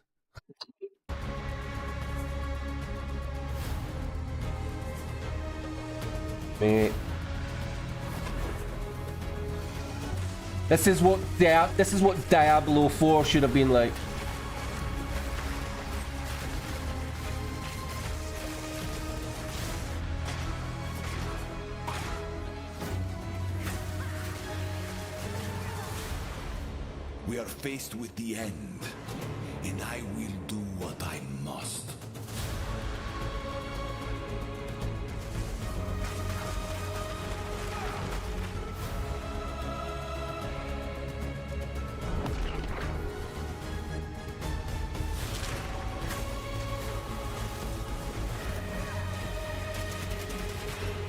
Mate. This is what Diablo 4 should have been like. We are faced with the end, and I will do what I must.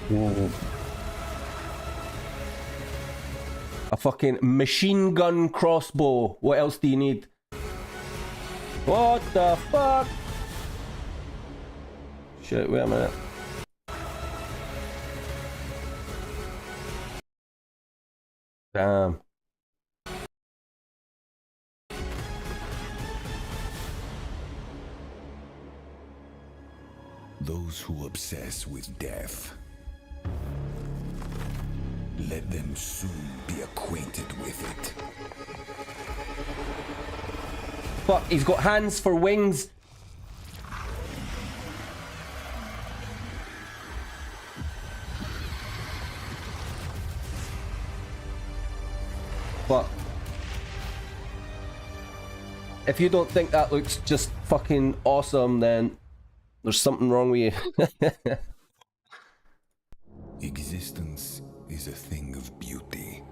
Whoa. A fucking machine gun crossbow. What else do you need? What the fuck? Shit, wait a minute. Damn. Those who obsess with death, let them soon be acquainted with it. Fuck, he's got hands for wings. But if you don't think that looks just fucking awesome, then there's something wrong with you. Existence is a thing of beauty.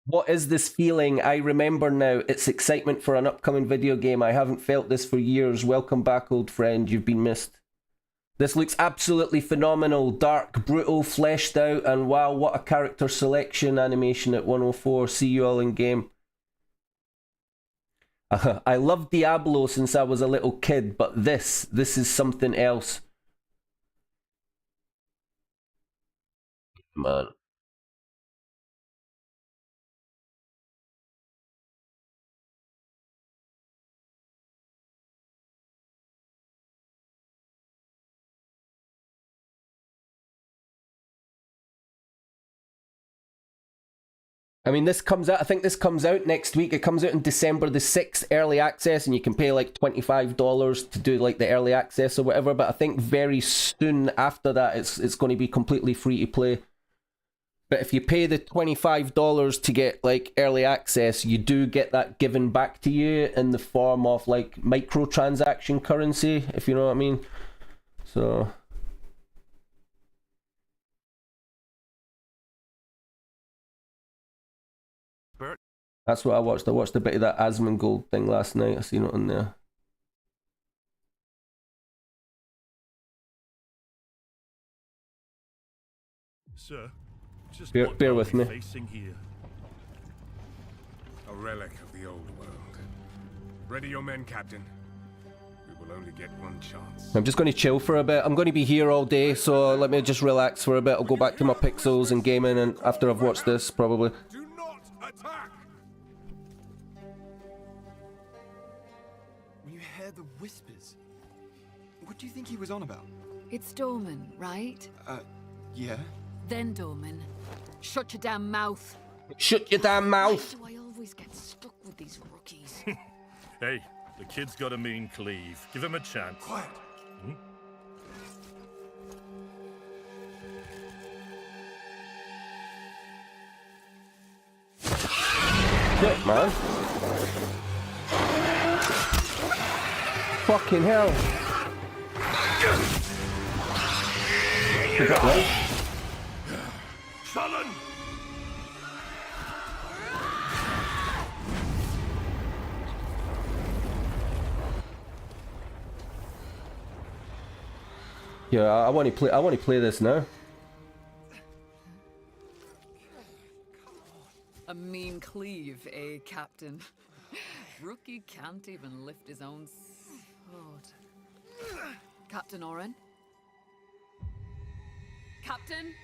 What is this feeling? I remember now. It's excitement for an upcoming video game. I haven't felt this for years. Welcome back, old friend. You've been missed. This looks absolutely phenomenal. Dark, brutal, fleshed out, and wow, what a character selection animation at 104. See you all in game. I loved Diablo since I was a little kid, but this is something else. Man. I mean, this comes out, I think this comes out next week. It comes out in December the 6th, early access, and you can pay like $25 to do like the early access or whatever, but I think very soon after that it's going to be completely free to play. But if you pay the $25 to get like early access, you do get that given back to you in the form of like microtransaction currency, if you know what I mean. So that's what I watched. I watched a bit of that Asmongold thing last night. I seen it on there. Sir, just bear with me. Here? A relic of the old world. Ready your men, Captain. We will only get one chance. I'm just going to chill for a bit. I'm going to be here all day, so let me just relax for a bit. I'll go back to my pixels and gaming, and after I've watched this, probably. Do not attack! You heard the whispers. What do you think he was on about? It's Dorman, right? Yeah. Then Dorman, shut your damn mouth. Shut your damn mouth! Why do I always get stuck with these rookies? Hey, the kid's got a mean cleave. Give him a chance. Quiet. Shit, man. Fucking hell. Is that right? Sullen! Yeah, I want to play. I want to play this now. A mean cleave, eh, Captain? Rookie can't even lift his own sword. Captain Oren? Captain?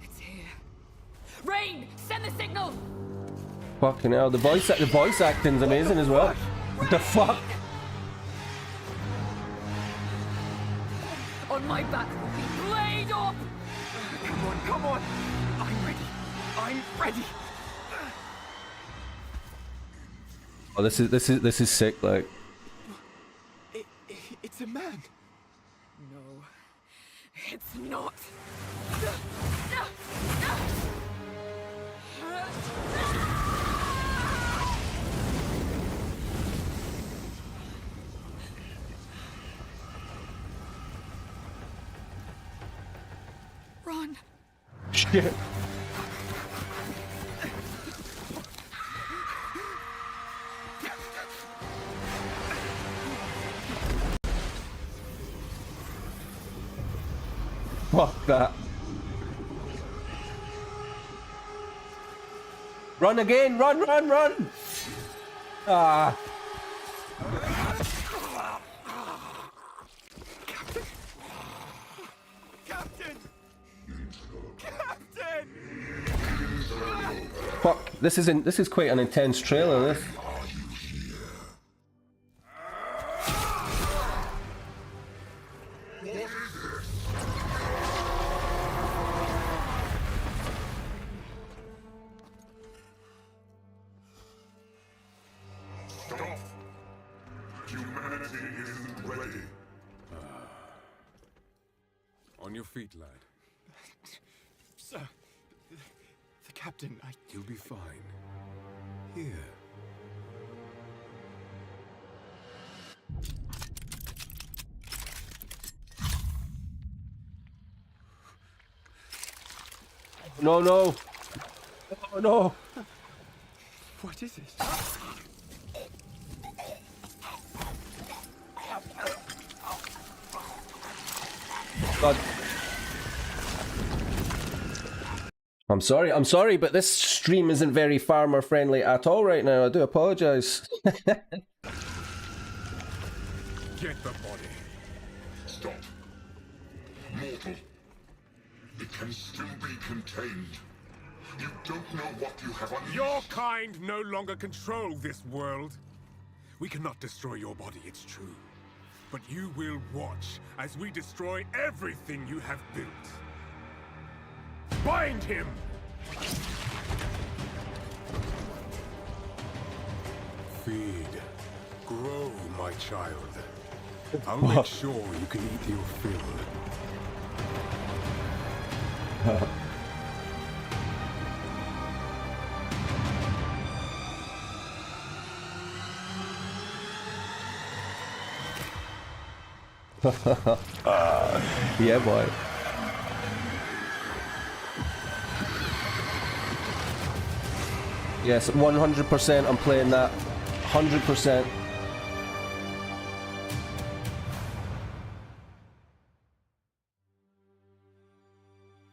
It's here. Rain! Send the signal! Fucking hell, the voice acting's amazing as well. What the fuck? On my back, Rookie! Blade up! Come on! I'm ready! I'm ready! Oh, this is sick. Like, It's a man! No, it's not. Run. shit. Fuck that. Run again, run! Ah. Captain! Captain! Fuck, this is quite an intense trailer, this. Stop! Humanity isn't ready. On your feet, lad. Sir, the captain, You'll be fine. Here. No. Oh no. What is it? God. I'm sorry, but this stream isn't very farmer friendly at all right now. I do apologize. Get the body. Stop. Mortal. It can still be contained. You don't know what you have unleashed. Your kind no longer control this world. We cannot destroy your body, it's true. But you will watch as we destroy everything you have built. Bind him! Feed. Grow, my child. I'll make sure you can eat your fill. Yeah, boy. Yes, 100% I'm playing that. 100%.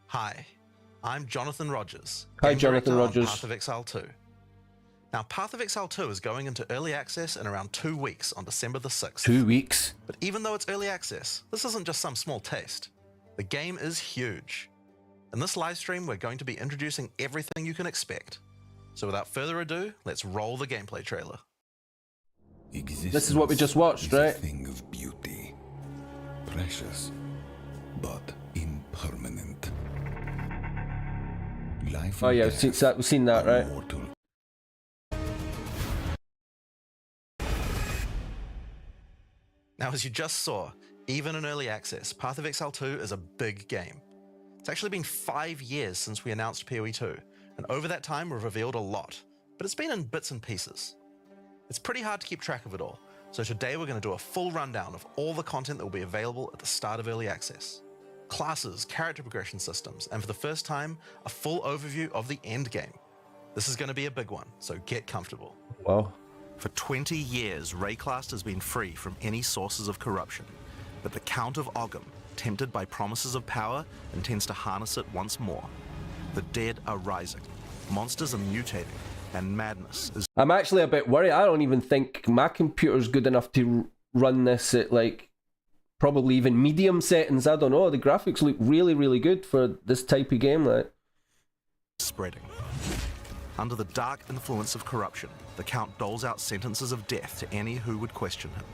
Hi, I'm Jonathan Rogers. Hi, game Jonathan director on Rogers. Path of Exile 2. Now, Path of Exile 2 is going into early access in around 2 weeks on December the 6th. 2 weeks. But even though it's early access, this isn't just some small taste. The game is huge. In this live stream, we're going to be introducing everything you can expect. So without further ado, let's roll the gameplay trailer. This is what we just watched, Existence right? is a thing of beauty. Precious, but impermanent. Life Oh and yeah, death we've seen that, are right? mortal. Now, as you just saw, even in early access, Path of Exile 2 is a big game. It's actually been 5 years since we announced PoE 2, and over that time we've revealed a lot, but it's been in bits and pieces. It's pretty hard to keep track of it all, so today we're going to do a full rundown of all the content that will be available at the start of early access. Classes, character progression systems, and for the first time, a full overview of the end game. This is going to be a big one, so get comfortable. Wow. For 20 years, Rayclast has been free from any sources of corruption, but the Count of Ogham, tempted by promises of power, intends to harness it once more. The dead are rising, monsters are mutating, and madness is I'm actually a bit worried. I don't even think my computer's good enough to run this at like probably even medium settings. I don't know. The graphics look really, really good for this type of game. Like, spreading. Under the dark influence of corruption, the Count doles out sentences of death to any who would question him.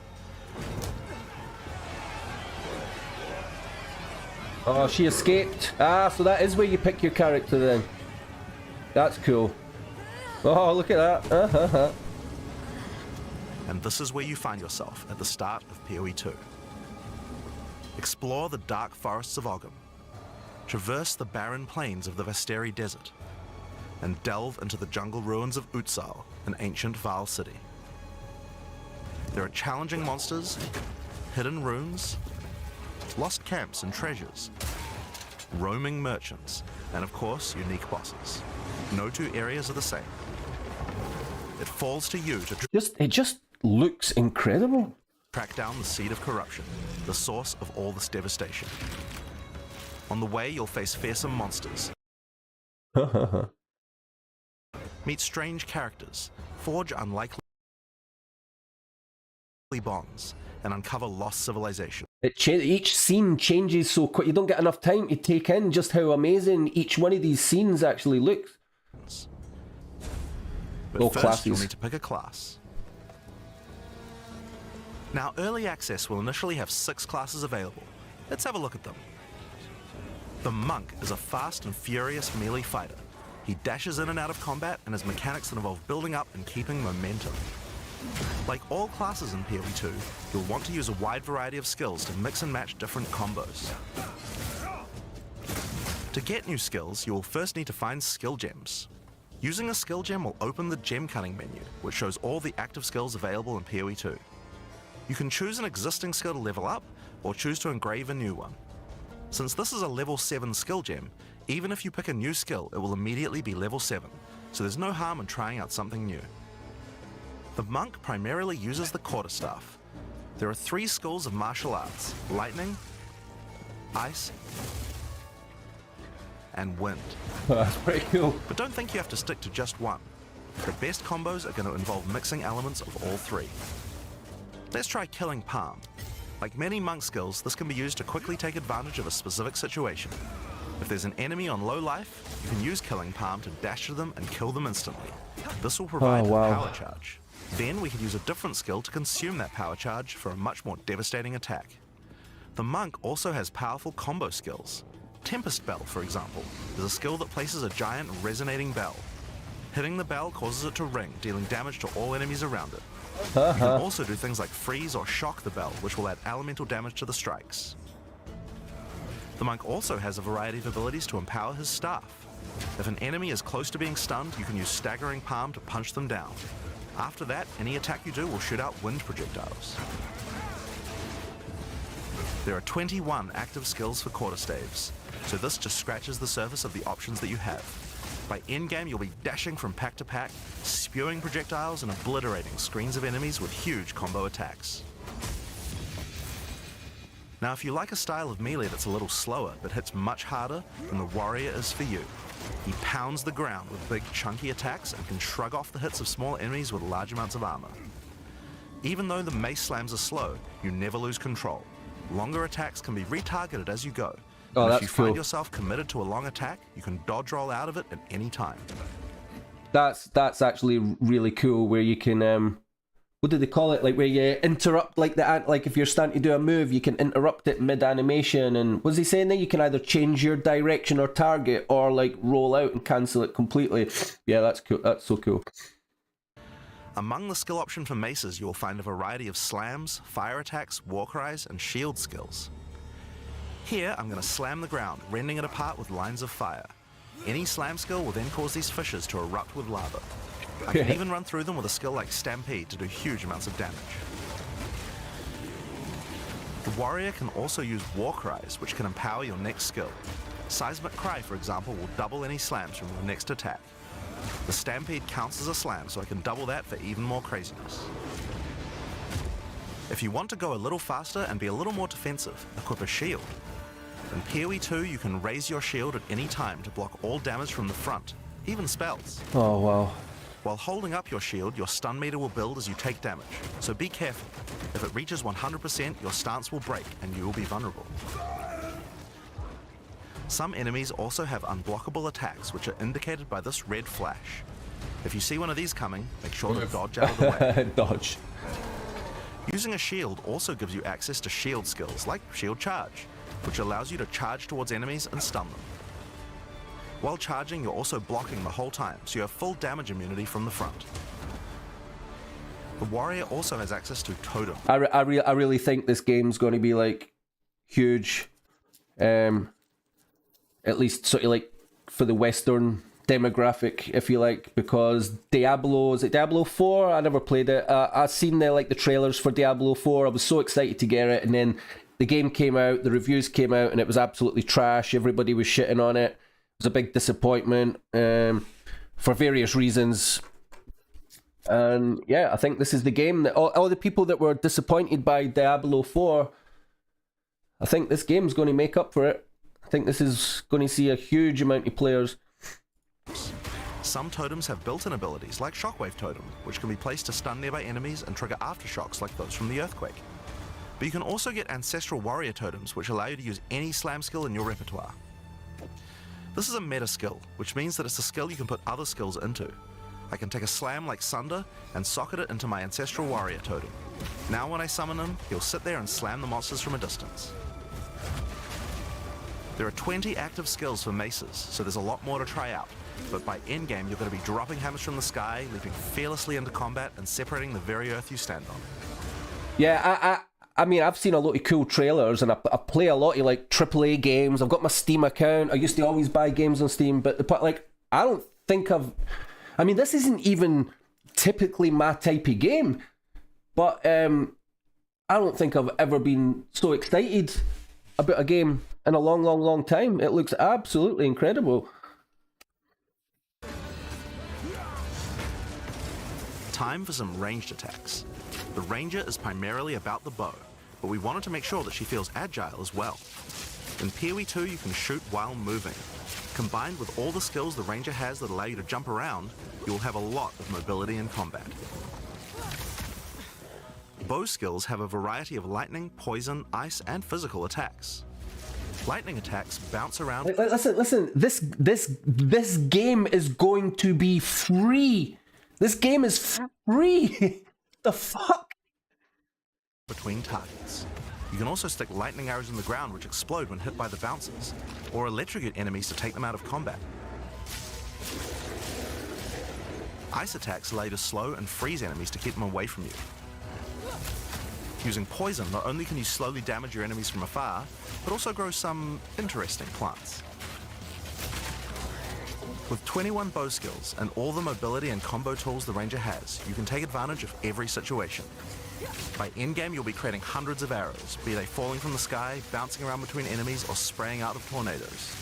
oh, she escaped. Ah, so that is where you pick your character then. That's cool. Oh, look at that. And this is where you find yourself at the start of PoE 2. Explore the dark forests of Ogham, traverse the barren plains of the Vasteri Desert, and delve into the jungle ruins of Utsal, an ancient Vaal city. There are challenging monsters, hidden runes, lost camps and treasures, roaming merchants, and of course, unique bosses. No two areas are the same. It falls to you to It just looks incredible. track down the seed of corruption, the source of all this devastation. On the way, you'll face fearsome monsters, meet strange characters, forge unlikely bonds, and uncover lost civilization. Each scene changes so quick. You don't get enough time to take in just how amazing each one of these scenes actually looks. But Oh, first, classes. you'll need to pick a class. Now, Early Access will initially have 6 classes available. Let's have a look at them. The Monk is a fast and furious melee fighter. He dashes in and out of combat and has mechanics that involve building up and keeping momentum. Like all classes in PoE 2, you'll want to use a wide variety of skills to mix and match different combos. To get new skills, you will first need to find skill gems. Using a skill gem will open the gem cutting menu, which shows all the active skills available in PoE 2. You can choose an existing skill to level up, or choose to engrave a new one. Since this is a level 7 skill gem, even if you pick a new skill, it will immediately be level 7, so there's no harm in trying out something new. The Monk primarily uses the quarterstaff. There are 3 schools of martial arts: lightning, ice, and wind. That's pretty cool. But don't think you have to stick to just one. The best combos are going to involve mixing elements of all 3. Let's try Killing Palm. Like many monk skills, this can be used to quickly take advantage of a specific situation. If there's an enemy on low life, you can use Killing Palm to dash to them and kill them instantly. This will provide wow. a power charge. Then we could use a different skill to consume that power charge for a much more devastating attack. The Monk also has powerful combo skills. Tempest Bell, for example, is a skill that places a giant resonating bell. Hitting the bell causes it to ring, dealing damage to all enemies around it. You can also do things like freeze or shock the bell, which will add elemental damage to the strikes. The Monk also has a variety of abilities to empower his staff. If an enemy is close to being stunned, you can use Staggering Palm to punch them down. After that, any attack you do will shoot out wind projectiles. There are 21 active skills for quarterstaves, so this just scratches the surface of the options that you have. By endgame, you'll be dashing from pack to pack, spewing projectiles and obliterating screens of enemies with huge combo attacks. Now, if you like a style of melee that's a little slower but hits much harder, then the Warrior is for you. He pounds the ground with big chunky attacks and can shrug off the hits of small enemies with large amounts of armor. Even though the mace slams are slow, you never lose control. Longer attacks can be retargeted as you go. Oh, And that's if you find cool. yourself committed to a long attack, you can dodge roll out of it at any time. That's actually really cool. Where you can what do they call it? Like where you interrupt like if you're starting to do a move, you can interrupt it mid animation. And was he saying that you can either change your direction or target, or like roll out and cancel it completely? Yeah, that's cool. That's so cool. Among the skill option for maces, you will find a variety of slams, fire attacks, war cries, and shield skills. Here, I'm going to slam the ground, rending it apart with lines of fire. Any slam skill will then cause these fissures to erupt with lava. I can even run through them with a skill like Stampede to do huge amounts of damage. The Warrior can also use war cries, which can empower your next skill. Seismic Cry, for example, will double any slams from your next attack. The Stampede counts as a slam, so I can double that for even more craziness. If you want to go a little faster and be a little more defensive, equip a shield. In PoE 2, you can raise your shield at any time to block all damage from the front, even spells. Oh, wow. While holding up your shield, your stun meter will build as you take damage, so be careful. If it reaches 100%, your stance will break and you will be vulnerable. Some enemies also have unblockable attacks, which are indicated by this red flash. If you see one of these coming, make sure to dodge out of the way. Dodge. Using a shield also gives you access to shield skills, like Shield Charge, which allows you to charge towards enemies and stun them. While charging, you're also blocking the whole time, so you have full damage immunity from the front. The warrior also has access to Totem. I really think this game's going to be like huge, at least sort of like for the Western demographic, if you like, because Diablo, is it Diablo 4? I never played it. I've seen the trailers for Diablo 4. I was so excited to get it, and then the game came out, the reviews came out, and it was absolutely trash. Everybody was shitting on it. It was a big disappointment for various reasons. And yeah, I think this is the game that all the people that were disappointed by Diablo 4, I think this game's going to make up for it. I think this is going to see a huge amount of players. Some totems have built-in abilities like Shockwave Totem, which can be placed to stun nearby enemies and trigger aftershocks like those from the Earthquake. But you can also get Ancestral Warrior Totems, which allow you to use any slam skill in your repertoire. This is a meta skill, which means that it's a skill you can put other skills into. I can take a slam like Sunder and socket it into my Ancestral Warrior Totem. Now when I summon him, he'll sit there and slam the monsters from a distance. There are 20 active skills for maces, so there's a lot more to try out. But by endgame, you're going to be dropping hammers from the sky, leaping fearlessly into combat, and separating the very earth you stand on. Yeah, I mean, I've seen a lot of cool trailers, and I play a lot of like AAA games. I've got my Steam account. I used to always buy games on Steam, but I don't think I mean, this isn't even typically my type of game, but I don't think I've ever been so excited about a game in a long time. It looks absolutely incredible. Time for some ranged attacks. The ranger is primarily about the bow, but we wanted to make sure that she feels agile as well. In PoE 2, you can shoot while moving. Combined with all the skills the ranger has that allow you to jump around, you will have a lot of mobility in combat. Bow skills have a variety of lightning, poison, ice, and physical attacks. Lightning attacks bounce around. Listen. This game is going to be free. This game is free. The fuck? Between targets. You can also stick lightning arrows in the ground which explode when hit by the bouncers, or electrocute enemies to take them out of combat. Ice attacks allow you to slow and freeze enemies to keep them away from you. Using poison, not only can you slowly damage your enemies from afar, but also grow some interesting plants. With 21 bow skills and all the mobility and combo tools the ranger has, you can take advantage of every situation. By endgame, you'll be creating hundreds of arrows, be they falling from the sky, bouncing around between enemies, or spraying out of tornadoes.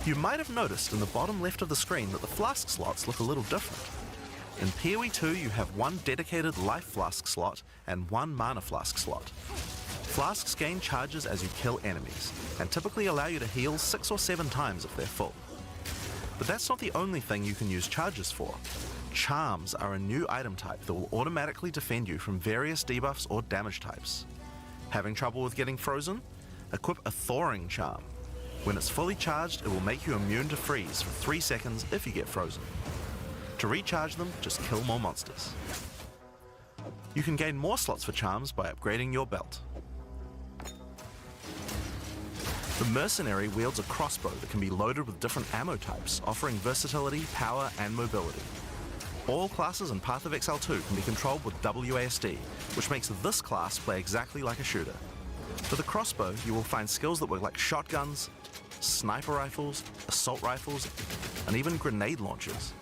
You might have noticed in the bottom left of the screen that the flask slots look a little different. In PoE 2, you have one dedicated life flask slot and one mana flask slot. Flasks gain charges as you kill enemies, and typically allow you to heal 6 or 7 times if they're full. But that's not the only thing you can use charges for. Charms are a new item type that will automatically defend you from various debuffs or damage types. Having trouble with getting frozen? Equip a Thawing Charm. When it's fully charged, it will make you immune to freeze for 3 seconds if you get frozen. To recharge them, just kill more monsters. You can gain more slots for charms by upgrading your belt. The Mercenary wields a crossbow that can be loaded with different ammo types, offering versatility, power, and mobility. All classes in Path of Exile 2 can be controlled with WASD, which makes this class play exactly like a shooter. For the crossbow, you will find skills that work like shotguns, sniper rifles, assault rifles, and even grenade launchers.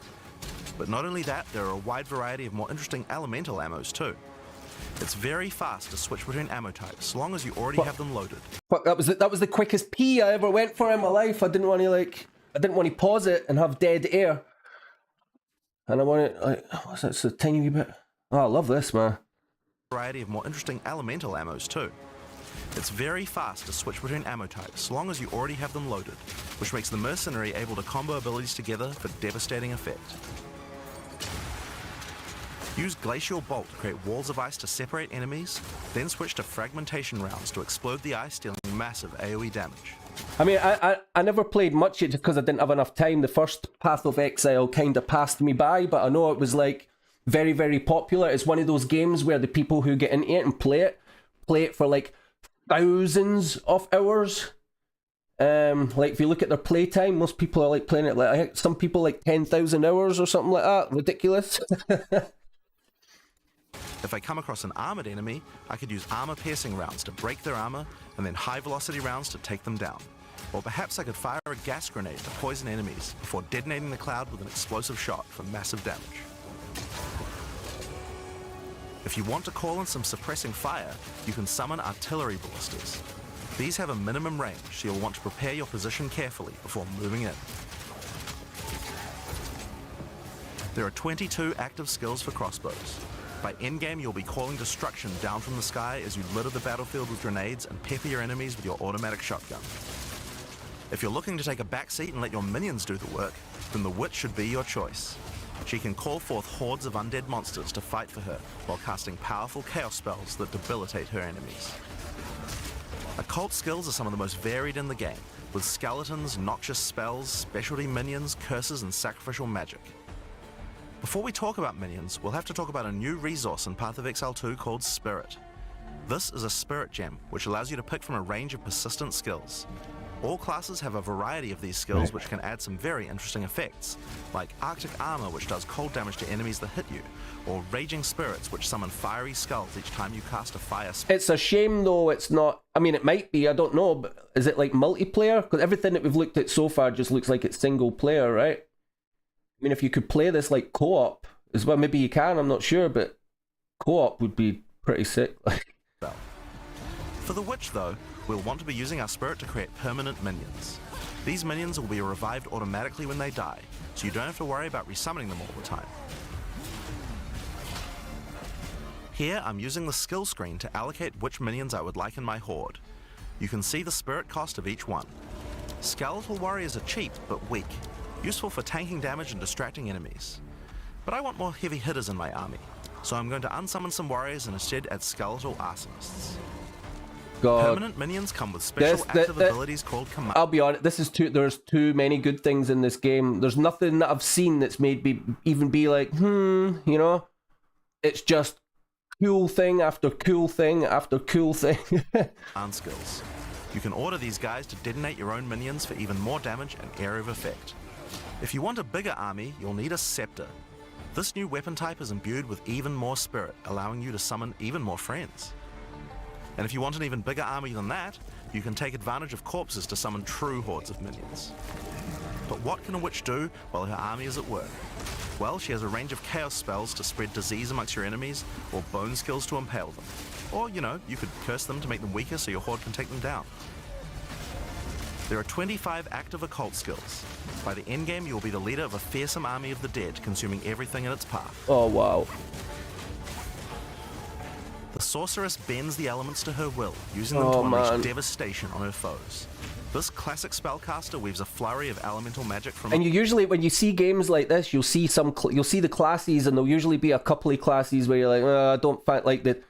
But not only that, there are a wide variety of more interesting elemental ammos too. It's very fast to switch between ammo types, so long as you already have them loaded. Fuck, that was the quickest pee I ever went for in my life. I didn't want to I didn't want to pause it and have dead air. And I wanted, like, what's that? It's a tiny wee bit. Oh, I love this, man. Variety of more interesting elemental ammos too. It's very fast to switch between ammo types, so long as you already have them loaded, which makes the mercenary able to combo abilities together for devastating effect. Use Glacial Bolt to create walls of ice to separate enemies, then switch to fragmentation rounds to explode the ice, dealing massive AoE damage. I mean, I never played much of it because I didn't have enough time. The first Path of Exile kind of passed me by, but I know it was like very, very popular. It's one of those games where the people who get into it and play it for like thousands of hours. Like if you look at their playtime, most people are like playing it like some people like 10,000 hours or something like that. Ridiculous. If I come across an armored enemy, I could use armor-piercing rounds to break their armor, and then high-velocity rounds to take them down. Or perhaps I could fire a gas grenade to poison enemies before detonating the cloud with an explosive shot for massive damage. If you want to call in some suppressing fire, you can summon artillery ballistas. These have a minimum range, so you'll want to prepare your position carefully before moving in. There are 22 active skills for crossbows. By endgame, you'll be calling destruction down from the sky as you litter the battlefield with grenades and pepper your enemies with your automatic shotgun. If you're looking to take a backseat and let your minions do the work, then the Witch should be your choice. She can call forth hordes of undead monsters to fight for her while casting powerful chaos spells that debilitate her enemies. Occult skills are some of the most varied in the game, with skeletons, noxious spells, specialty minions, curses, and sacrificial magic. Before we talk about minions, we'll have to talk about a new resource in Path of Exile 2 called Spirit. This is a Spirit Gem, which allows you to pick from a range of persistent skills. All classes have a variety of these skills which can add some very interesting effects, like Arctic Armor, which does cold damage to enemies that hit you, or Raging Spirits, which summon fiery skulls each time you cast a fire spell. It's a shame though it's not, I mean it might be, I don't know, but is it like multiplayer? Because everything that we've looked at so far just looks like it's single player, right? I mean if you could play this like co-op as well, maybe you can, I'm not sure, but co-op would be pretty sick. For the Witch though, we'll want to be using our Spirit to create permanent minions. These minions will be revived automatically when they die, so you don't have to worry about resummoning them all the time. Here I'm using the skill screen to allocate which minions I would like in my horde. You can see the Spirit cost of each one. Skeletal Warriors are cheap but weak, useful for tanking damage and distracting enemies. But I want more heavy hitters in my army, so I'm going to unsummon some warriors and instead add Skeletal Arsonists. God. Permanent minions come with special active abilities called command. I'll be honest, there's too many good things in this game. There's nothing that I've seen that's made me even be like, you know? It's just cool thing after cool thing after cool thing. And skills. You can order these guys to detonate your own minions for even more damage and area of effect. If you want a bigger army, you'll need a Scepter. This new weapon type is imbued with even more spirit, allowing you to summon even more friends. And if you want an even bigger army than that, you can take advantage of corpses to summon true hordes of minions. But what can a witch do while her army is at work? Well, she has a range of chaos spells to spread disease amongst your enemies, or bone skills to impale them. Or, you know, you could curse them to make them weaker so your horde can take them down. There are 25 active occult skills. By the endgame, you'll be the leader of a fearsome army of the dead, consuming everything in its path. Oh, wow. The sorceress bends the elements to her will, using them to unleash devastation on her foes. This classic spellcaster weaves a flurry of elemental magic from. And you usually, when you see games like this, you'll see you'll see the classes, and there'll usually be a couple of classes where you're like, I don't find like the.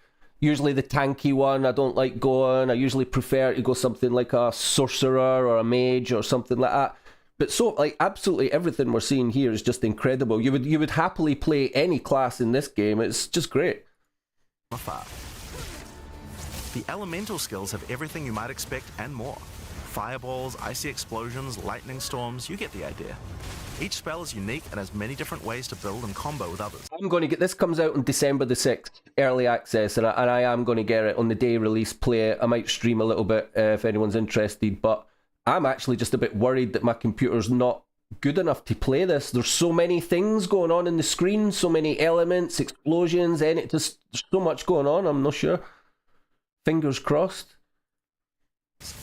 Usually the tanky one, I don't like going. I usually prefer to go something like a sorcerer or a mage or something like that. But so, like, absolutely everything we're seeing here is just incredible. You would happily play any class in this game. It's just great. The elemental skills have everything you might expect and more. Fireballs, icy explosions, lightning storms, you get the idea. Each spell is unique and has many different ways to build and combo with others. I'm going to get this. Comes out on December the 6th, early access, and I am going to get it on the day release, play it. I might stream a little bit if anyone's interested, but I'm actually just a bit worried that my computer's not good enough to play this. There's so many things going on in the screen, so many elements, explosions, and it just there's so much going on. I'm not sure. Fingers crossed.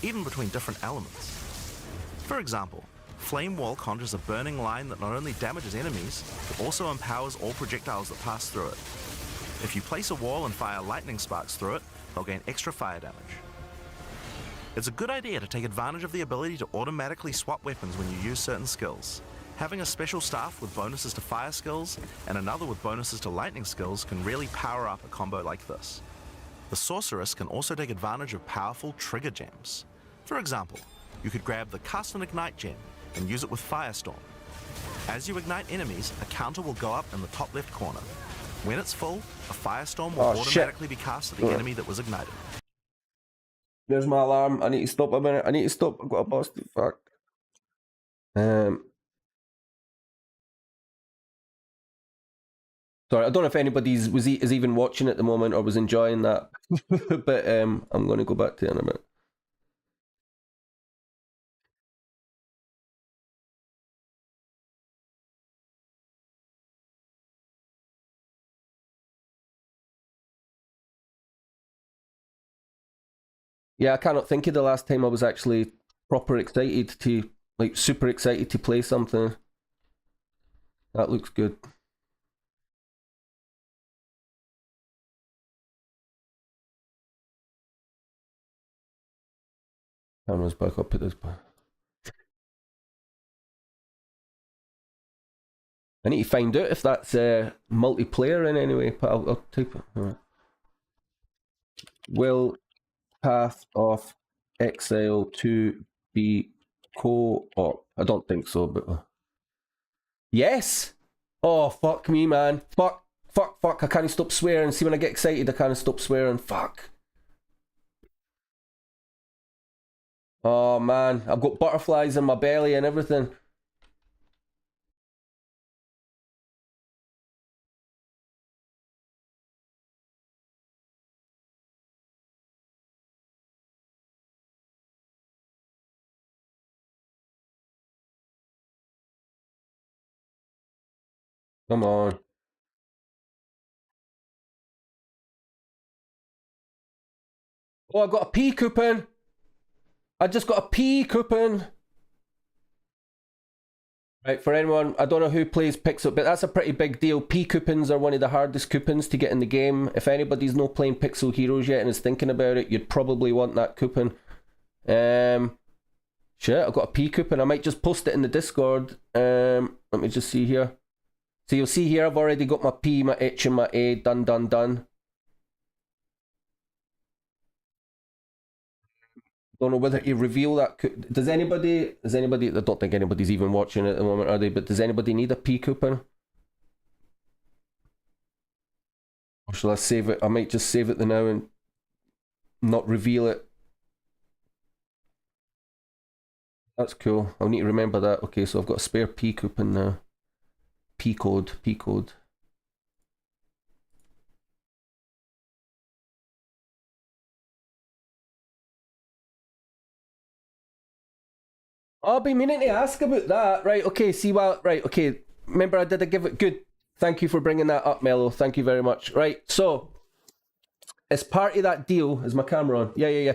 Even between different elements. For example, Flame Wall conjures a burning line that not only damages enemies, but also empowers all projectiles that pass through it. If you place a wall and fire lightning sparks through it, they'll gain extra fire damage. It's a good idea to take advantage of the ability to automatically swap weapons when you use certain skills. Having a special staff with bonuses to fire skills and another with bonuses to lightning skills can really power up a combo like this. The Sorceress can also take advantage of powerful trigger gems. For example, you could grab the Cast and Ignite gem and use it with Firestorm. As you ignite enemies, a counter will go up in the top left corner. When it's full, a Firestorm will automatically be cast at the enemy that was ignited. There's my alarm. I need to stop a minute. I need to stop. I've got a busted. Fuck. Sorry, I don't know if anybody's is even watching at the moment or was enjoying that, but I'm going to go back to it in a minute. Yeah, I cannot think of the last time I was actually proper excited to, like, super excited to play something. That looks good. Camera's back up at this point. I need to find out if that's multiplayer in any way, but I'll type it. All right. Will Path of Exile 2 be co-op? I don't think so, but... Yes! Oh, fuck me, man. Fuck. I can't stop swearing. See, when I get excited, I can't stop swearing. Fuck. Oh, man. I've got butterflies in my belly and everything. Come on. Oh, I got a P coupon. I just got a P coupon. Right, for anyone, I don't know who plays Pixel, but that's a pretty big deal. P coupons are one of the hardest coupons to get in the game. If anybody's not playing Pixel Heroes yet and is thinking about it, you'd probably want that coupon. Shit, I've got a P coupon. I might just post it in the Discord. Let me just see here. So you'll see here, I've already got my P, my H, and my A done. Don't know whether to reveal that. Does anybody? I don't think anybody's even watching at the moment, are they? But does anybody need a P coupon? Or shall I save it? I might just save it now and not reveal it. That's cool. I'll need to remember that. Okay, so I've got a spare P coupon now. P code. I'll be meaning to ask about that. Right, okay, see what... Right, okay. Remember I did a give it... Good. Thank you for bringing that up, Mello. Thank you very much. Right, so... As part of that deal... Is my camera on? Yeah.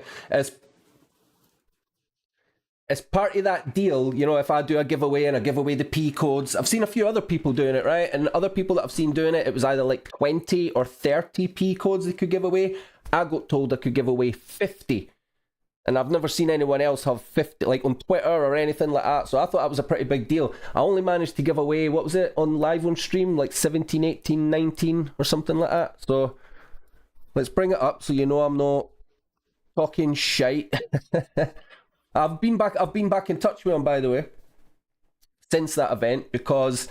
As part of that deal, you know, if I do a giveaway and I give away the P codes, I've seen a few other people doing it, right? And other people that I've seen doing it, it was either like 20 or 30 P codes they could give away. I got told I could give away 50. And I've never seen anyone else have 50, like on Twitter or anything like that. So I thought that was a pretty big deal. I only managed to give away, what was it, on live on stream, like 17, 18, 19 or something like that. So let's bring it up so you know I'm not talking shite. I've been back in touch with him, by the way, since that event, because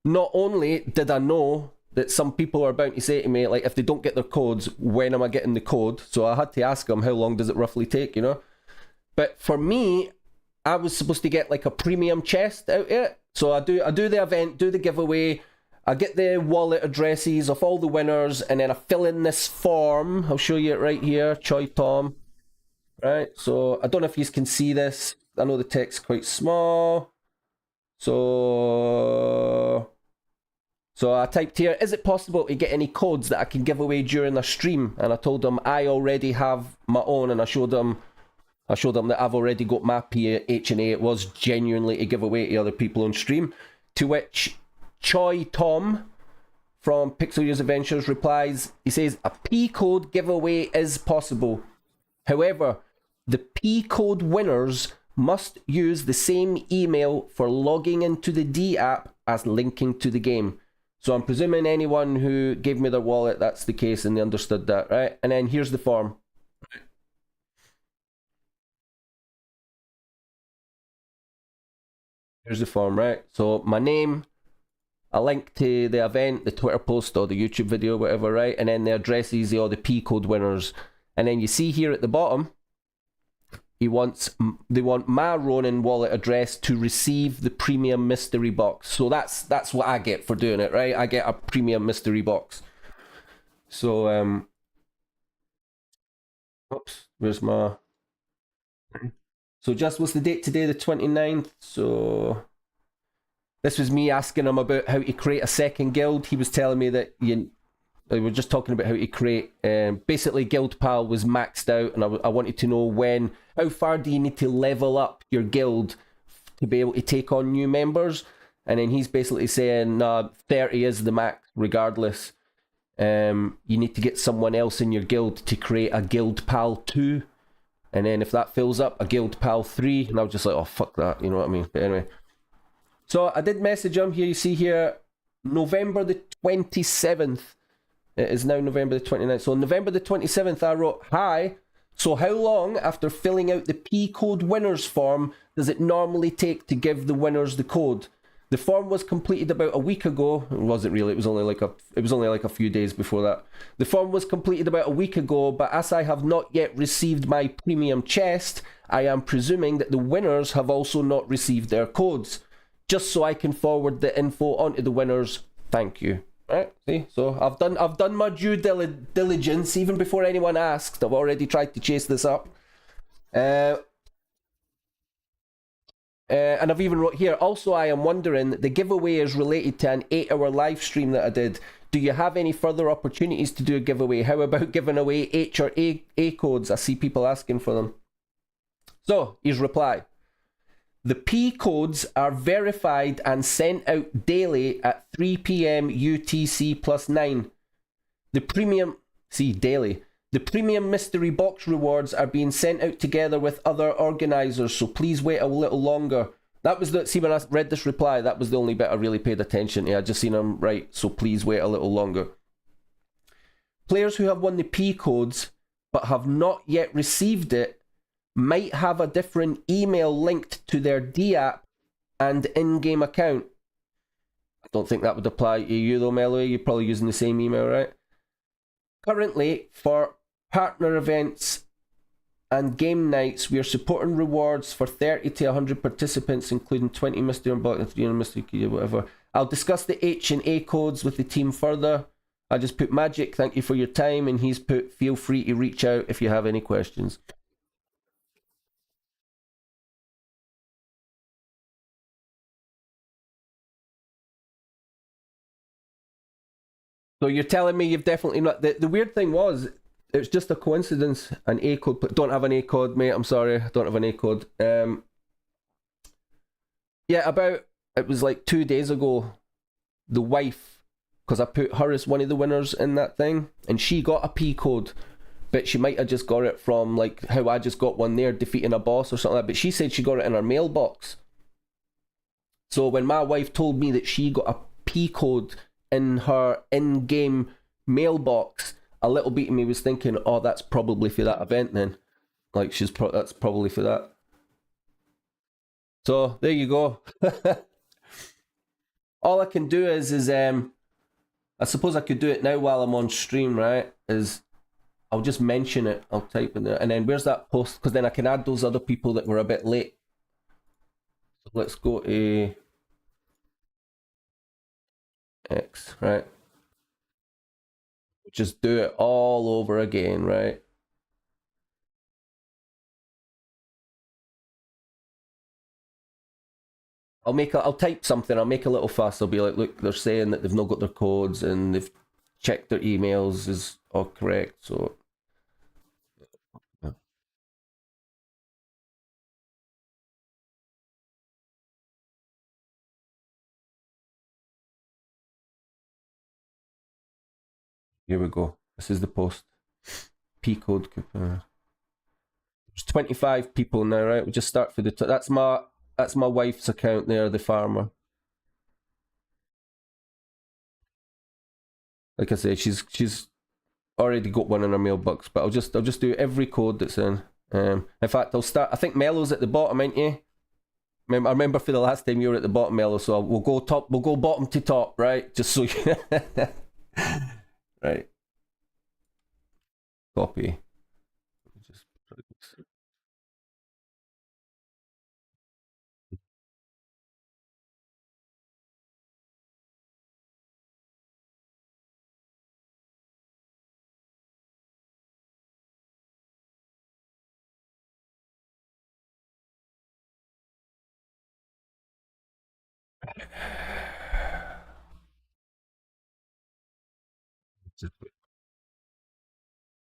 not only did I know that some people are about to say to me, like, if they don't get their codes, when am I getting the code? So I had to ask them, how long does it roughly take, you know? But for me, I was supposed to get like a premium chest out of it. So I do the event, do the giveaway, I get the wallet addresses of all the winners, and then I fill in this form. I'll show you it right here, Choi Tom. Right, so I don't know if you can see this. I know the text's quite small. So I typed here, is it possible to get any codes that I can give away during the stream? And I told them I already have my own, and I showed them I showed them that I've already got my PH&A. It was genuinely a giveaway to other people on stream. To which Choi Tom from Pixel Years Adventures replies, he says, a P-code giveaway is possible. However, the P-code winners must use the same email for logging into the D app as linking to the game. So I'm presuming anyone who gave me their wallet, that's the case, and they understood that, right? And then here's the form. Here's the form, right? So my name, a link to the event, the Twitter post or the YouTube video, whatever, right? And then the addresses of the P-code winners. And then you see here at the bottom, they want my Ronin wallet address to receive the premium mystery box. So that's what I get for doing it, right? I get a premium mystery box. So oops, where's my... So just what's the date today? The 29th. So this was me asking him about how to create a second guild. He was telling me that we were just talking about how to create. Basically, Guild Pal was maxed out, and I wanted to know how far do you need to level up your guild to be able to take on new members? And then he's basically saying, nah, 30 is the max, regardless. You need to get someone else in your guild to create a Guild Pal 2. And then if that fills up, a Guild Pal 3. And I was just like, oh, fuck that, you know what I mean? But anyway. So I did message him. Here you see here, November the 27th. It is now November the 29th. So on November the 27th, I wrote, hi. So how long after filling out the P-code winners form does it normally take to give the winners the code? The form was completed about a week ago. It wasn't really. It was only like a few days before that. The form was completed about a week ago, but as I have not yet received my premium chest, I am presuming that the winners have also not received their codes. Just so I can forward the info onto the winners. Thank you. Right, see, so I've done my due diligence even before anyone asked. I've already tried to chase this up, and I've even wrote here. Also, I am wondering, the giveaway is related to an 8-hour live stream that I did. Do you have any further opportunities to do a giveaway? How about giving away H or A codes? I see people asking for them. So his reply. The P codes are verified and sent out daily at 3 p.m. UTC +9. The premium mystery box rewards are being sent out together with other organisers, so please wait a little longer. That was when I read this reply, that was the only bit I really paid attention to. I just seen him write, so please wait a little longer. Players who have won the P codes but have not yet received it might have a different email linked to their D app and in-game account. I don't think that would apply to you though, Melloy. You're probably using the same email, right? Currently, for partner events and game nights, we are supporting rewards for 30 to 100 participants, including 20 mystery unboxing and 300 mystery key, whatever. I'll discuss the H and A codes with the team further. I just put Magic, thank you for your time, and he's put, feel free to reach out if you have any questions. So you're telling me you've definitely not... The weird thing was, it's just a coincidence. An A code... Don't have an A code, mate. I'm sorry. I don't have an A code. Yeah, it was like 2 days ago, the wife, because I put her as one of the winners in that thing, and she got a P code, but she might have just got it from like how I just got one there, defeating a boss or something like that. But she said she got it in her mailbox. So when my wife told me that she got a P code in her in-game mailbox, a little bit of me was thinking, oh, that's probably for that event then. Like, that's probably for that. So, there you go. All I can do is I suppose I could do it now while I'm on stream, right? I'll just mention it. I'll type in there. And then where's that post? Because then I can add those other people that were a bit late. So let's go to X, right? Just do it all over again, right? I'll type something, I'll make a little fuss, I'll be like, look, they're saying that they've not got their codes and they've checked their emails is all correct, so Here we go. This is the post. P code. There's 25 people now, right? We'll just start for the top. That's my wife's account there, the farmer. Like I say, she's already got one in her mailbox, but I'll just do every code that's in. In fact, I'll start. I think Mello's at the bottom, ain't you? I remember for the last time you were at the bottom, Mello. So we'll go top. We'll go bottom to top, right? Just so you. Right. Copy. Just.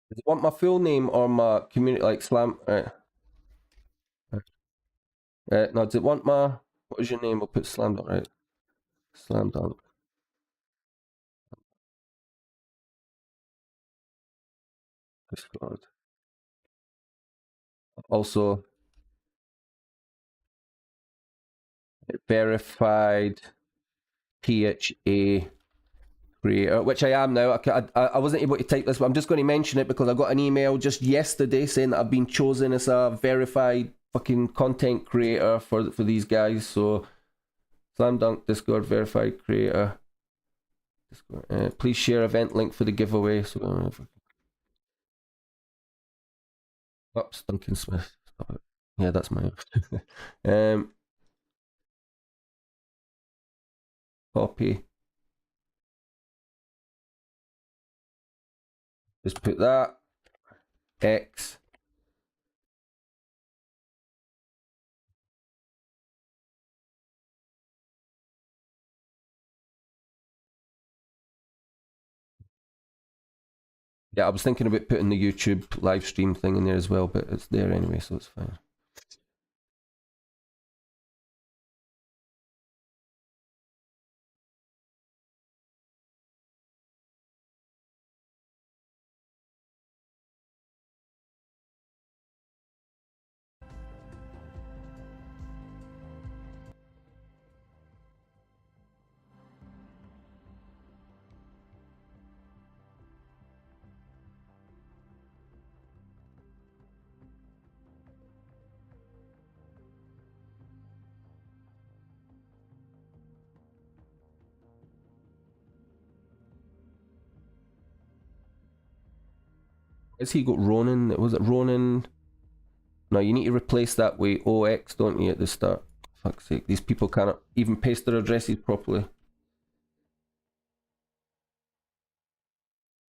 Does it want my full name or my community, like Slam? No, does it want my... What is your name? We'll put Slam Dunk, right? Slam Dunk. Discord. Also, verified PHA creator, which I am now. I wasn't able to type this, but I'm just going to mention it because I got an email just yesterday saying that I've been chosen as a verified fucking content creator for these guys. So, Slam Dunk Discord verified creator. Discord. Please share event link for the giveaway. So, oops, Duncan Smith. Stop it. Yeah, that's my. Copy. Just put that. X. Yeah, I was thinking about putting the YouTube live stream thing in there as well, but it's there anyway, so it's fine. Has he got Ronin? Was it Ronin? No, you need to replace that with OX, don't you, at the start? Fuck's sake, these people cannot even paste their addresses properly.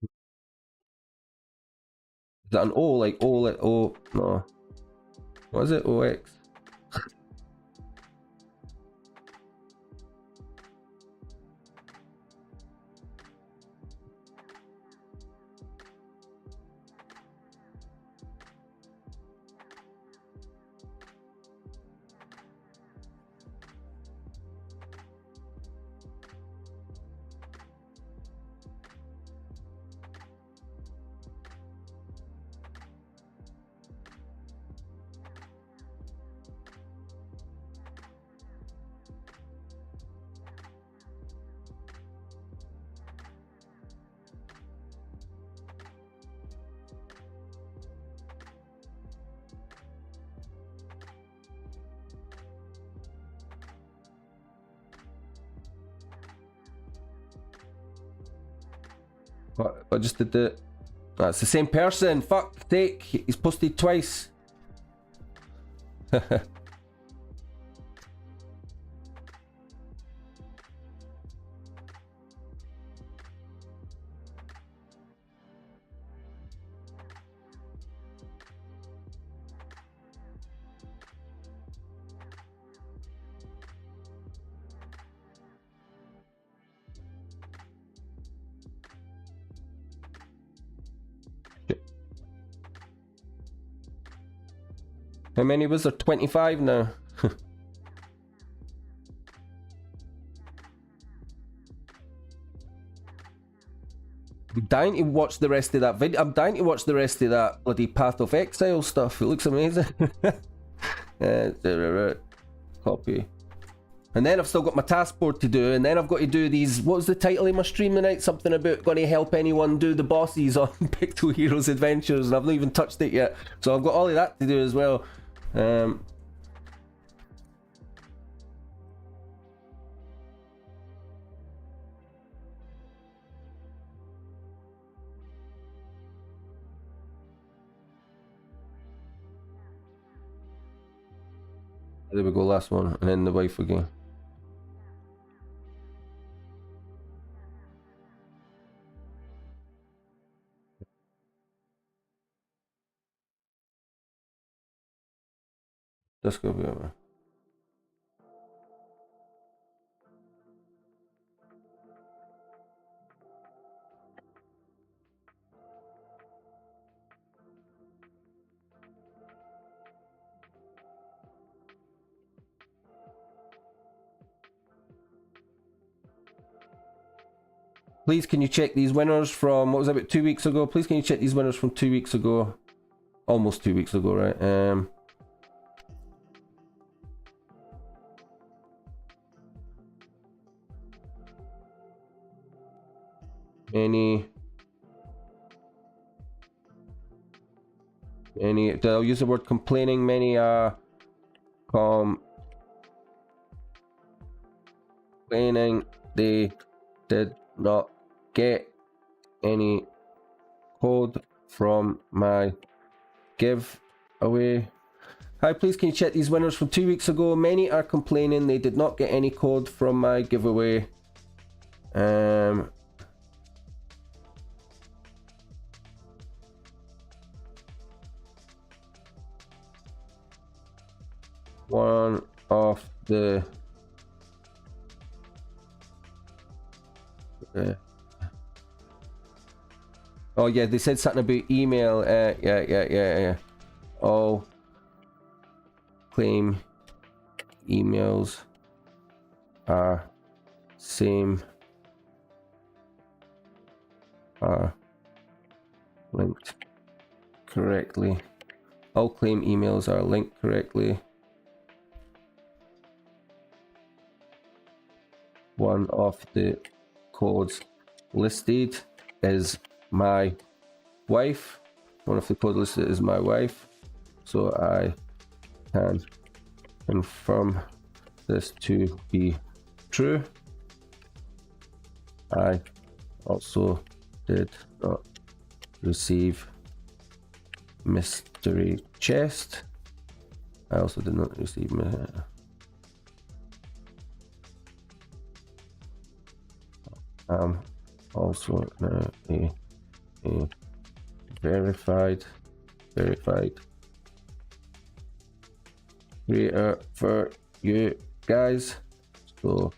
Is that an O, like O, like O? No. What is it? OX? What? I just did the... That's the same person. Fuck sake. He's posted twice. How many was there? 25 now. I'm dying to watch the rest of that video. I'm dying to watch the rest of that bloody Path of Exile stuff. It looks amazing. Copy. And then I've still got my task board to do, and then I've got to do these. What was the title of my stream tonight? Something about going to help anyone do the bosses on Pixel Heroes Adventures, and I've not even touched it yet. So I've got all of that to do as well. There we go, last one, and then the wife again. Let's go over. Please, can you check these winners from, what was that, about 2 weeks ago? Please, can you check these winners from 2 weeks ago? Almost 2 weeks ago, right? I'll use the word complaining. Many are complaining they did not get any code from my giveaway. Hi, please can you check these winners from 2 weeks ago? Many are complaining they did not get any code from my giveaway. One of the oh yeah, they said something about email. Yeah. All claim emails are same, are linked correctly. All claim emails are linked correctly. One of the codes listed is my wife. One of the codes listed is my wife. So I can confirm this to be true. I also did not receive mystery chest. I also did not receive also now a verified creator for you guys, so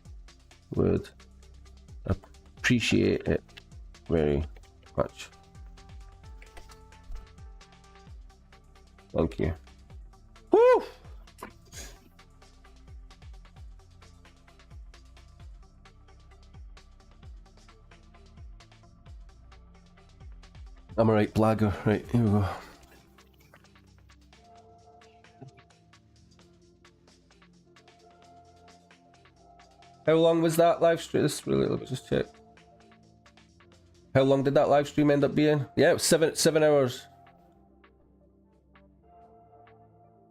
would appreciate it very much. Thank you. Woo! I'm a right blagger. Right, here we go. How long was that live stream? This is really, let me just check. How long did that live stream end up being? Yeah, it was 7 hours.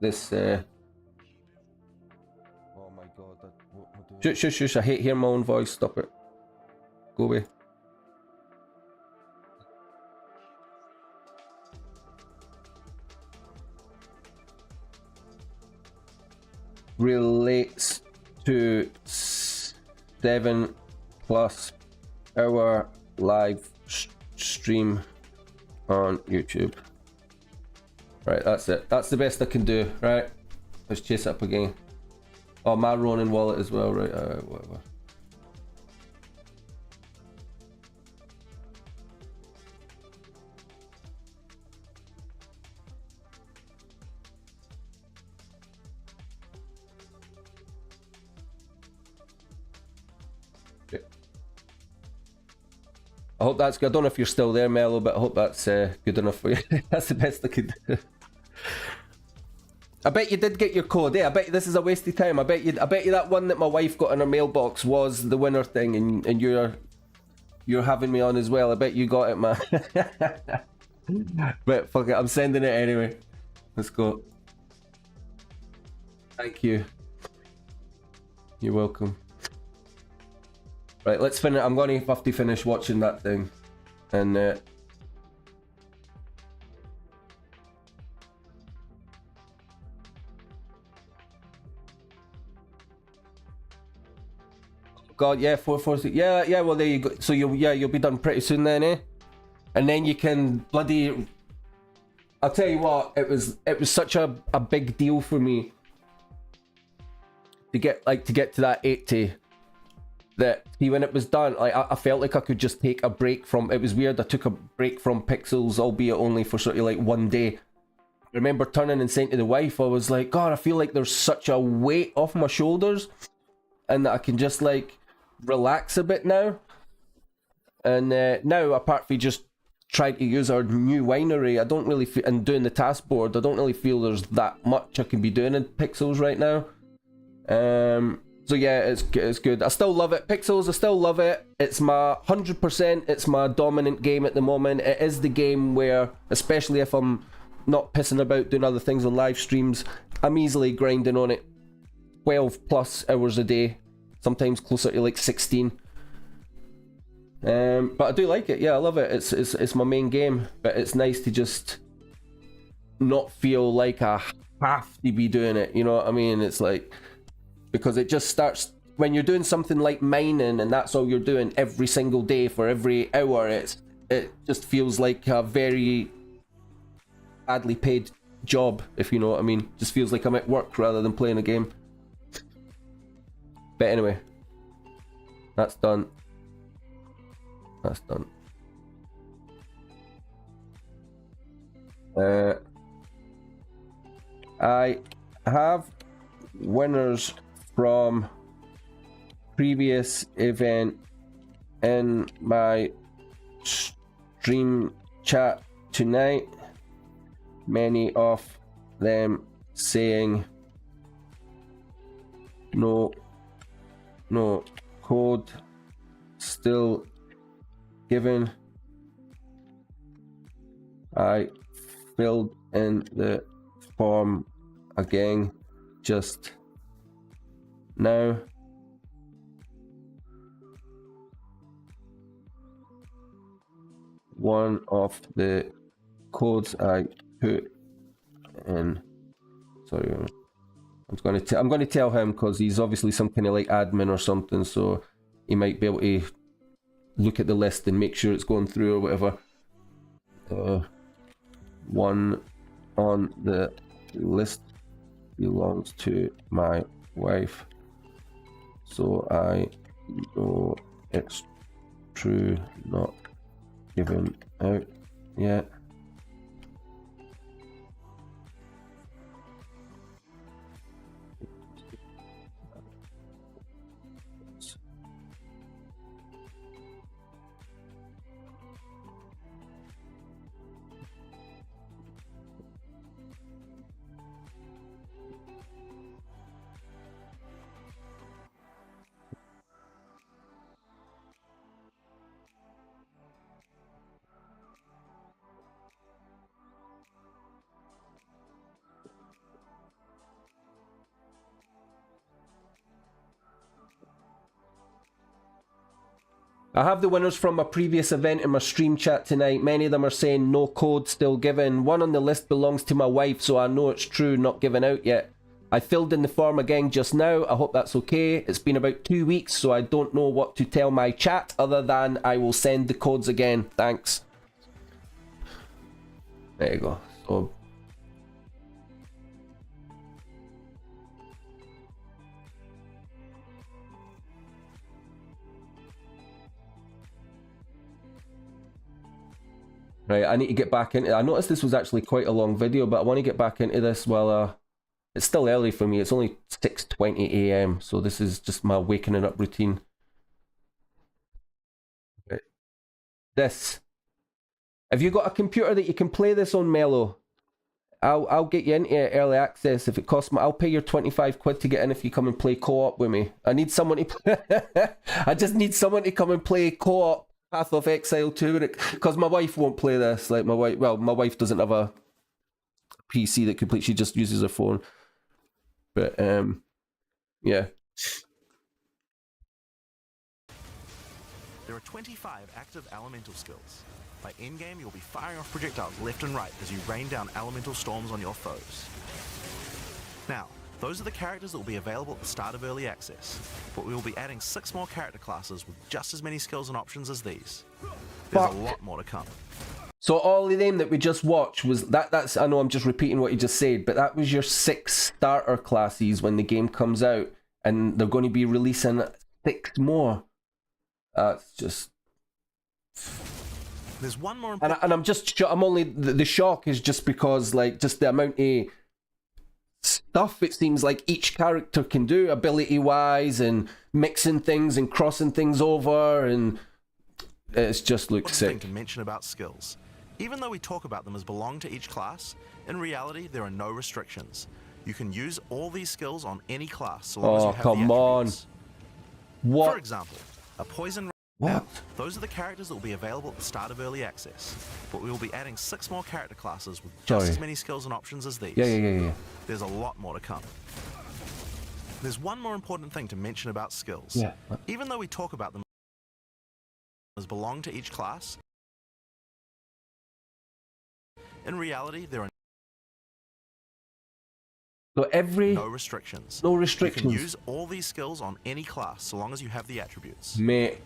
This oh my god, that, what am I doing? Shush, I hate hearing my own voice. Stop it. Go away. Relates to 7+ hour live stream on YouTube. Right, that's it. That's the best I can do. Right, let's chase up again. Oh, my Ronin wallet as well. Right, whatever. I hope that's good. I don't know if you're still there, Mello, but I hope that's good enough for you. That's the best I could do. I bet you did get your code, eh? I bet you this is a waste of time. I bet you that one that my wife got in her mailbox was the winner thing, and you're having me on as well. I bet you got it, man. But fuck it, I'm sending it anyway. Let's go. Thank you. You're welcome. Right, let's finish. I'm going to have to finish watching that thing, and God, yeah, 446. Yeah. Well, there you go. So you'll be done pretty soon then, eh? And then you can bloody. I'll tell you what. It was such a big deal for me to get to that 80. That see, when it was done, like I felt like I could just take a break from. It was weird. I took a break from Pixels, albeit only for sort of like one day. I remember turning and saying to the wife, I was like, God, I feel like there's such a weight off my shoulders, and that I can just like relax a bit now. And now, apart from just trying to use our new winery, I don't really feel, and doing the task board, I don't really feel there's that much I can be doing in Pixels right now. So yeah, it's good. I still love it. Pixels, I still love it. It's my 100%, it's my dominant game at the moment. It is the game where, especially if I'm not pissing about doing other things on live streams, I'm easily grinding on it 12 plus hours a day. Sometimes closer to like 16. But I do like it. Yeah, I love it. It's my main game. But it's nice to just not feel like I have to be doing it. You know what I mean? It's like, because it just starts when you're doing something like mining and that's all you're doing every single day for every hour. It just feels like a very badly paid job, if you know what I mean. Just feels like I'm at work rather than playing a game. But anyway, that's done. That's done. I have winners from previous event in my stream chat tonight. Many of them saying no code still given. I filled in the form again just now. One of the codes I put in. Sorry, I'm going to tell him because he's obviously some kind of like admin or something, so he might be able to look at the list and make sure it's going through or whatever. One on the list belongs to my wife, so I know it's true, not given out yet. I have the winners from a previous event in my stream chat tonight. Many of them are saying no code still given. One on the list belongs to my wife, so I know it's true, not given out yet. I filled in the form again just now. I hope that's okay. It's been about 2 weeks, so I don't know what to tell my chat other than I will send the codes again. Thanks. There you go. So right, I need to get back into. I noticed this was actually quite a long video, but I want to get back into this while it's still early for me. It's only 6:20 AM, so this is just my waking up routine. Right. This. Have you got a computer that you can play this on, Mello? I'll get you into early access if it costs me. I'll pay your 25 quid to get in if you come and play co-op with me. I need someone to. I just need someone to come and play co-op Path of Exile 2 because my wife won't play this. Like my wife doesn't have a PC that complete. She just uses her phone. But yeah. There are 25 active elemental skills. By endgame, you'll be firing off projectiles left and right as you rain down elemental storms on your foes. Now, those are the characters that will be available at the start of early access, but we will be adding 6 more character classes with just as many skills and options as these. There's a lot more to come. So all of them that we just watched was that's I know I'm just repeating what you just said, but that was your 6 starter classes when the game comes out, and they're going to be releasing 6 more. It's just. There's one more and I'm only the shock is just because like just the amount of stuff it seems like each character can do ability wise and mixing things and crossing things over, and it just looks sick. Thing to mention about skills. Even though we talk about them as belong to each class, in reality there are no restrictions. You can use all these skills on any class so long as you have the attributes. What? For example, a poison. What? Now, those are the characters that will be available at the start of early access, but we will be adding 6 more character classes with just as many skills and options as these. Yeah. There's a lot more to come. There's one more important thing to mention about skills. Yeah. Even though we talk about them as belong to each class, in reality there are no restrictions. No restrictions. You can use all these skills on any class so long as you have the attributes. Mate.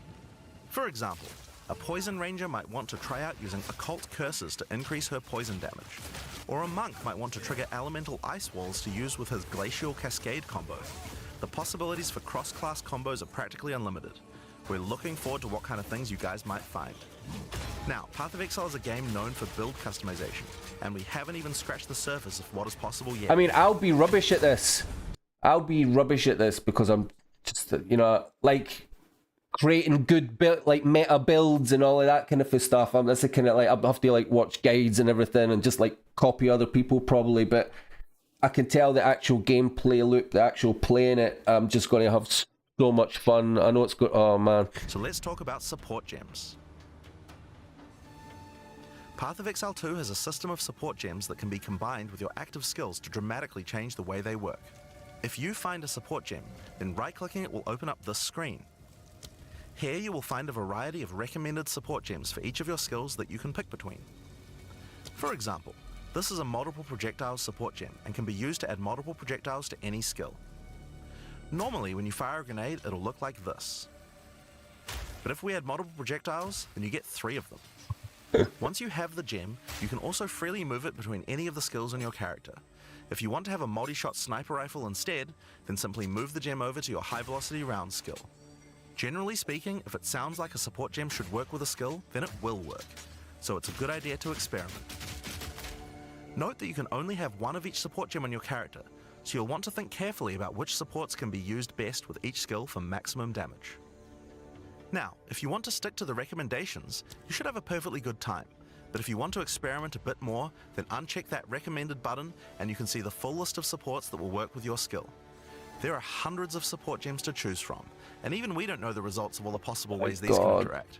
For example, a poison ranger might want to try out using occult curses to increase her poison damage, or a monk might want to trigger elemental ice walls to use with his glacial cascade combo. The possibilities for cross-class combos are practically unlimited. We're looking forward to what kind of things you guys might find. Now, Path of Exile is a game known for build customization, and we haven't even scratched the surface of what is possible yet. I mean, I'll be rubbish at this. Because I'm just, like creating good like meta builds and all of that kind of stuff. That's the kind of like I have to like watch guides and everything and just like copy other people probably, but I can tell the actual gameplay loop, the actual playing it, I'm just going to have so much fun. I know it's good. Oh man. So let's talk about support gems. Path of Exile 2 has a system of support gems that can be combined with your active skills to dramatically change the way they work. If you find a support gem, then right-clicking it will open up this screen. Here you will find a variety of recommended support gems for each of your skills that you can pick between. For example, this is a multiple projectiles support gem and can be used to add multiple projectiles to any skill. Normally when you fire a grenade it'll look like this. But if we add multiple projectiles, then you get 3 of them. Once you have the gem, you can also freely move it between any of the skills on your character. If you want to have a multi-shot sniper rifle instead, then simply move the gem over to your high velocity round skill. Generally speaking, if it sounds like a support gem should work with a skill, then it will work. So it's a good idea to experiment. Note that you can only have one of each support gem on your character, so you'll want to think carefully about which supports can be used best with each skill for maximum damage. Now, if you want to stick to the recommendations, you should have a perfectly good time. But if you want to experiment a bit more, then uncheck that recommended button and you can see the full list of supports that will work with your skill. There are hundreds of support gems to choose from, and even we don't know the results of all the possible ways these can interact.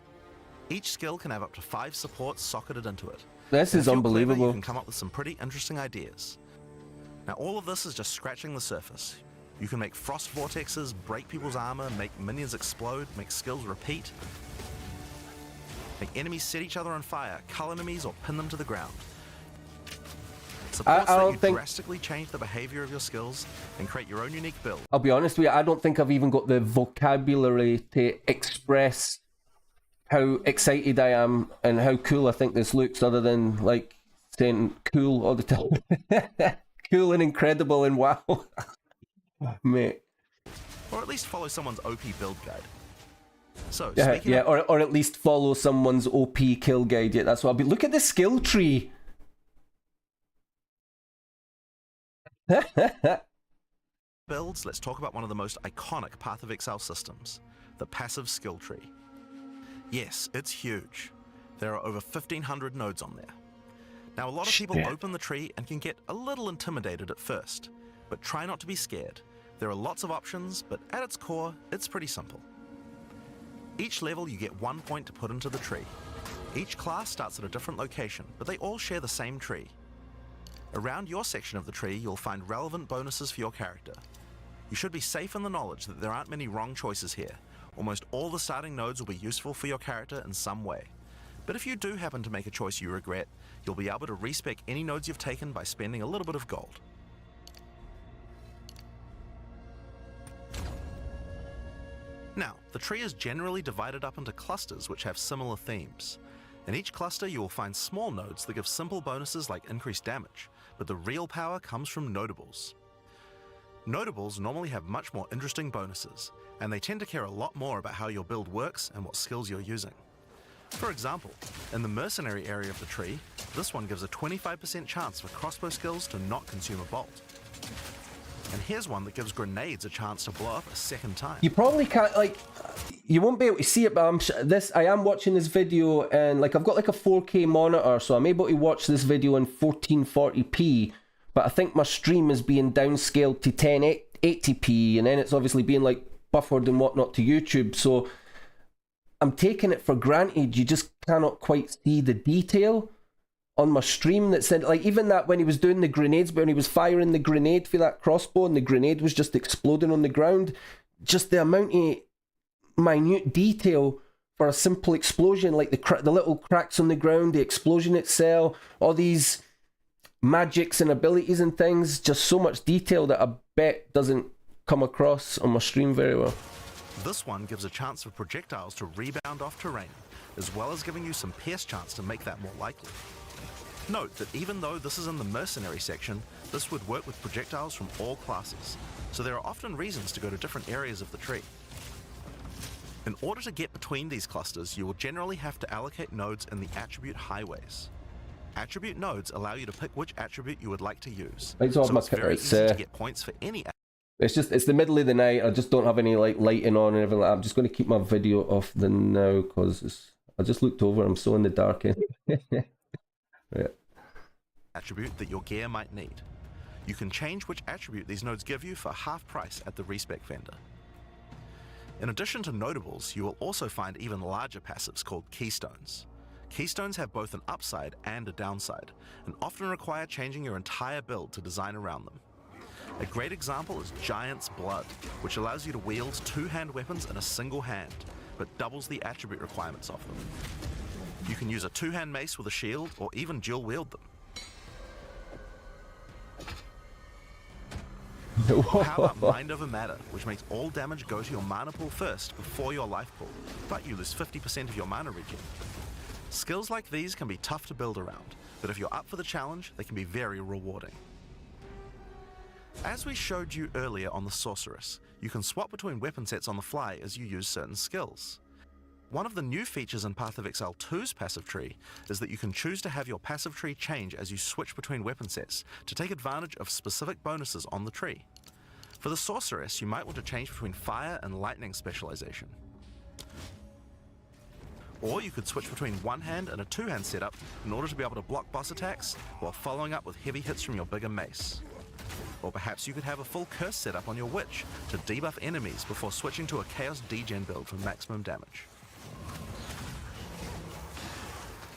Each skill can have up to 5 supports socketed into it. This is unbelievable. Clever, you can come up with some pretty interesting ideas. Now all of this is just scratching the surface. You can make frost vortexes, break people's armor, make minions explode, make skills repeat, make enemies set each other on fire, cull enemies or pin them to the ground. Supports that you drastically change the behavior of your skills and create your own unique build. I'll be honest with you, I don't think I've even got the vocabulary to express how excited I am and how cool I think this looks, other than like saying cool all the time. Cool and incredible and wow. Mate. Or at least follow someone's OP build guide. So, yeah, or at least follow someone's OP kill guide. Yeah, that's what I'll be. Look at the skill tree. Builds, let's talk about one of the most iconic Path of Exile systems, the passive skill tree. Yes, it's huge. There are over 1,500 nodes on there. Now, a lot of people Shit. open the tree and can get a little intimidated at first, but try not to be scared. There are lots of options, but at its core, it's pretty simple. Each level you get 1 point to put into the tree. Each class starts at a different location, but they all share the same tree. Around your section of the tree, you'll find relevant bonuses for your character. You should be safe in the knowledge that there aren't many wrong choices here. Almost all the starting nodes will be useful for your character in some way. But if you do happen to make a choice you regret, you'll be able to respec any nodes you've taken by spending a little bit of gold. Now, the tree is generally divided up into clusters which have similar themes. In each cluster you will find small nodes that give simple bonuses like increased damage, but the real power comes from notables. Notables normally have much more interesting bonuses, and they tend to care a lot more about how your build works and what skills you're using. For example, in the mercenary area of the tree, this one gives a 25% chance for crossbow skills to not consume a bolt. And here's one that gives grenades a chance to blow up a second time. You probably can't, like, you won't be able to see it, but I am watching this video, and like I've got like a 4K monitor, so I'm able to watch this video in 1440p, but I think my stream is being downscaled to 1080p, and then it's obviously being like buffered and whatnot to YouTube, so I'm taking it for granted you just cannot quite see the detail on my stream that said, like, even that when he was doing the grenades, when he was firing the grenade for that crossbow and the grenade was just exploding on the ground, just the amount of minute detail for a simple explosion, like the little cracks on the ground, the explosion itself, all these magics and abilities and things, just so much detail that I bet doesn't come across on my stream very well. This one gives a chance for projectiles to rebound off terrain, as well as giving you some pierce chance to make that more likely. Note that even though this is in the mercenary section, this would work with projectiles from all classes, so there are often reasons to go to different areas of the tree. In order to get between these clusters, you will generally have to allocate nodes in the attribute highways. Attribute nodes allow you to pick which attribute you would like to use, so it's very easy to get points for any attribute. It's the middle of the night. I just don't have any like lighting on and everything like that. I'm just going to keep my video off the now because I just looked over. I'm so in the dark. Yeah. Attribute that your gear might need. You can change which attribute these nodes give you for half price at the respec vendor. In addition to notables, you will also find even larger passives called keystones. Keystones have both an upside and a downside, and often require changing your entire build to design around them. A great example is Giant's Blood, which allows you to wield two-hand weapons in a single hand, but doubles the attribute requirements of them. You can use a two-hand mace with a shield, or even dual wield them. How about Mind Over Matter, which makes all damage go to your mana pool first before your life pool, but you lose 50% of your mana regen. Skills like these can be tough to build around, but if you're up for the challenge, they can be very rewarding. As we showed you earlier on the Sorceress, you can swap between weapon sets on the fly as you use certain skills. One of the new features in Path of Exile 2's passive tree is that you can choose to have your passive tree change as you switch between weapon sets to take advantage of specific bonuses on the tree. For the Sorceress, you might want to change between fire and lightning specialization. Or you could switch between one hand and a two-hand setup in order to be able to block boss attacks while following up with heavy hits from your bigger mace. Or perhaps you could have a full curse setup on your witch to debuff enemies before switching to a chaos degen build for maximum damage.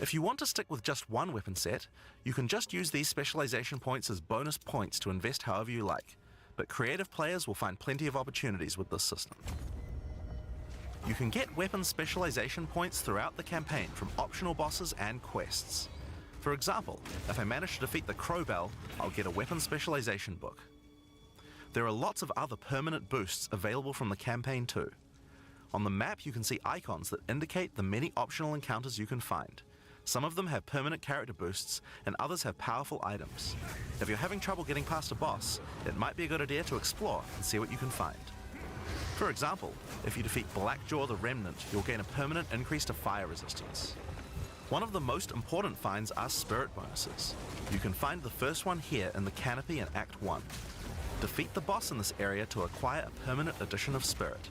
If you want to stick with just one weapon set, you can just use these specialization points as bonus points to invest however you like, but creative players will find plenty of opportunities with this system. You can get weapon specialization points throughout the campaign from optional bosses and quests. For example, if I manage to defeat the Crowbell, I'll get a weapon specialization book. There are lots of other permanent boosts available from the campaign too. On the map you can see icons that indicate the many optional encounters you can find. Some of them have permanent character boosts, and others have powerful items. If you're having trouble getting past a boss, it might be a good idea to explore and see what you can find. For example, if you defeat Blackjaw the Remnant, you'll gain a permanent increase to fire resistance. One of the most important finds are spirit bonuses. You can find the first one here in the Canopy in Act 1. Defeat the boss in this area to acquire a permanent addition of spirit.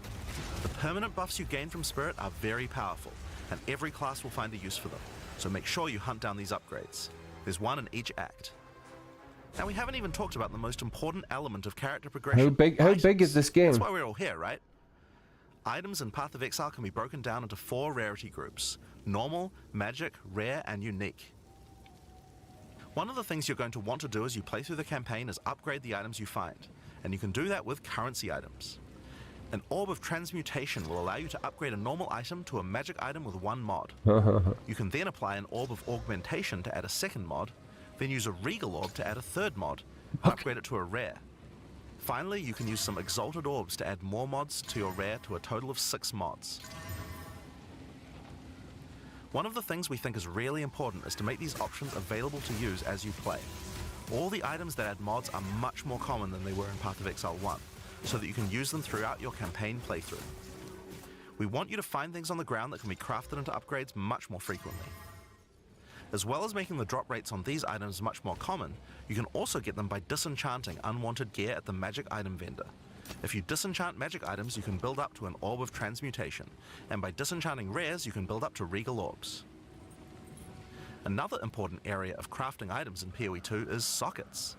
The permanent buffs you gain from spirit are very powerful, and every class will find a use for them, so make sure you hunt down these upgrades. There's one in each act. Now, we haven't even talked about the most important element of character progression. How big is this game? That's why we're all here, right? Items in Path of Exile can be broken down into 4 rarity groups: normal, magic, rare, and unique. One of the things you're going to want to do as you play through the campaign is upgrade the items you find, and you can do that with currency items. An Orb of Transmutation will allow you to upgrade a normal item to a magic item with 1 mod. You can then apply an Orb of Augmentation to add a second mod, then use a Regal Orb to add a 3rd mod, and upgrade it to a rare. Finally, you can use some Exalted Orbs to add more mods to your rare to a total of 6 mods. One of the things we think is really important is to make these options available to use as you play. All the items that add mods are much more common than they were in Path of Exile 1, so that you can use them throughout your campaign playthrough. We want you to find things on the ground that can be crafted into upgrades much more frequently. As well as making the drop rates on these items much more common, you can also get them by disenchanting unwanted gear at the magic item vendor. If you disenchant magic items, you can build up to an Orb of Transmutation, and by disenchanting rares, you can build up to Regal Orbs. Another important area of crafting items in PoE 2 is sockets.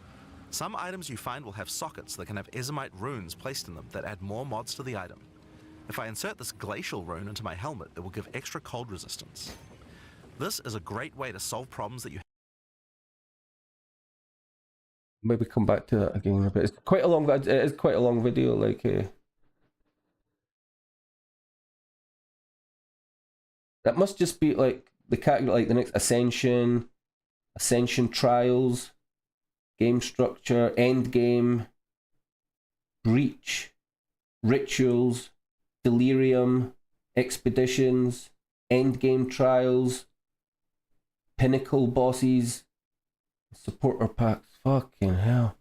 Some items you find will have sockets that can have Ezomite runes placed in them that add more mods to the item. If I insert this glacial rune into my helmet, it will give extra cold resistance. This is a great way to solve problems that you Maybe come back to that again a bit. It's quite a long. It is quite a long video. Like, that must just be like the category, like the next Ascension Trials, game structure, end game, Breach, Rituals, Delirium, Expeditions, end game trials, Pinnacle bosses, supporter packs. Fucking hell.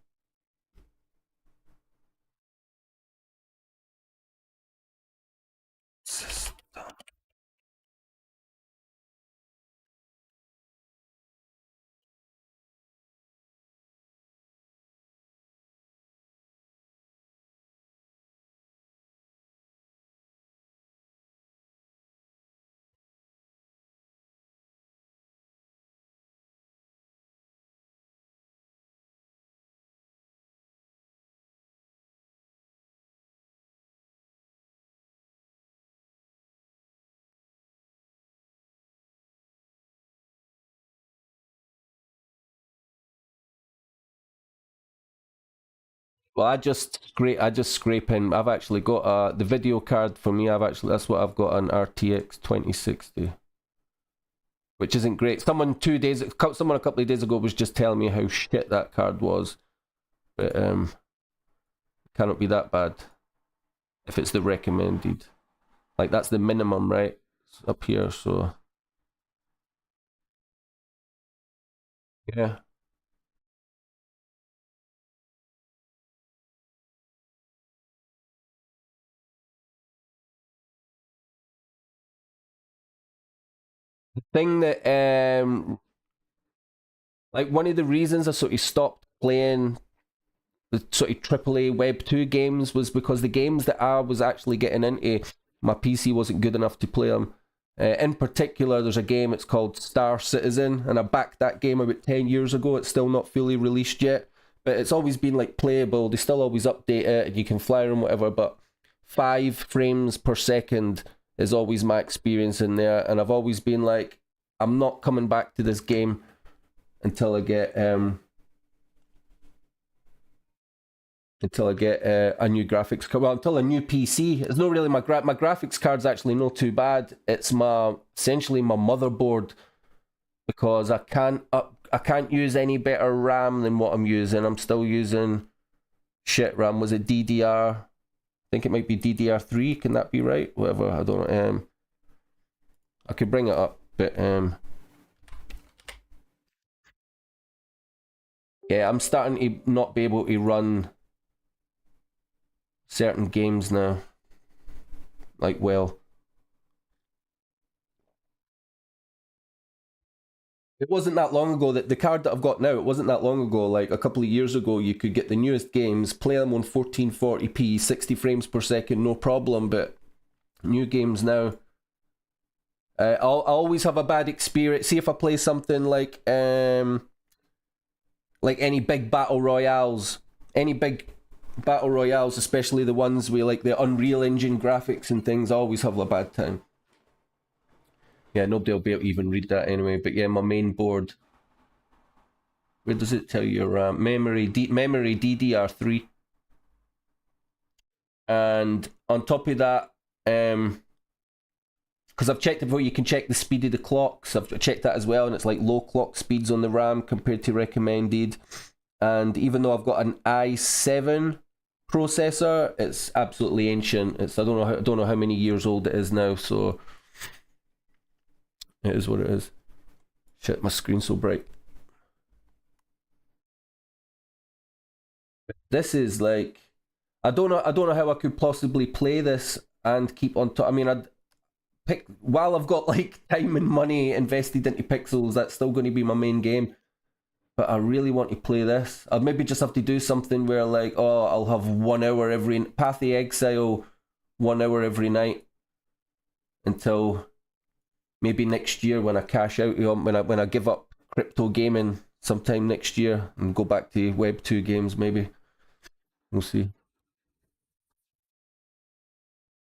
Well, I just scrape in. I've actually got the video card for me. That's what I've got, an RTX 2060, which isn't great. Someone a couple of days ago was just telling me how shit that card was, but cannot be that bad if it's the recommended. Like, that's the minimum, right? It's up here, so yeah. Thing that like, one of the reasons I sort of stopped playing the sort of AAA Web 2 games was because the games that I was actually getting into, my PC wasn't good enough to play them. In particular, there's a game, it's called Star Citizen, and I backed that game about 10 years ago. It's still not fully released yet, but it's always been like playable. They still always update it, and you can fly around, whatever, but 5 frames per second is always my experience in there, and I've always been like, I'm not coming back to this game until I get a new graphics card. Well, until a new PC. It's not really my graphics card's actually not too bad. It's essentially my motherboard, because I can't use any better RAM than what I'm using. I'm still using shit RAM. Was it DDR? I think it might be DDR3. Can that be right? Whatever. I don't know. I could bring it up, but yeah, I'm starting to not be able to run certain games now. Like, well, it wasn't that long ago that the card that I've got now, it wasn't that long ago, like a couple of years ago, you could get the newest games, play them on 1440p, 60 frames per second, no problem, but new games now, I always have a bad experience. See if I play something like any big battle royales, especially the ones with like the Unreal Engine graphics and things, I always have a bad time. Yeah, nobody will be able to even read that anyway. But yeah, my main board. Where does it tell you? Memory DDR3. And on top of that, because I've checked before, you can check the speed of the clocks. I've checked that as well, and it's like low clock speeds on the RAM compared to recommended. And even though I've got an i7 processor, it's absolutely ancient. I don't know how many years old it is now, so it is what it is. Shit, my screen's so bright. This is like, I don't know how I could possibly play this and keep on top. I mean, while I've got like time and money invested into Pixels, that's still going to be my main game. But I really want to play this. I'll maybe just have to do something where like, I'll have 1 hour every Path of Exile, 1 hour every night until maybe next year when I cash out, when I give up crypto gaming sometime next year and go back to Web 2 games maybe. We'll see.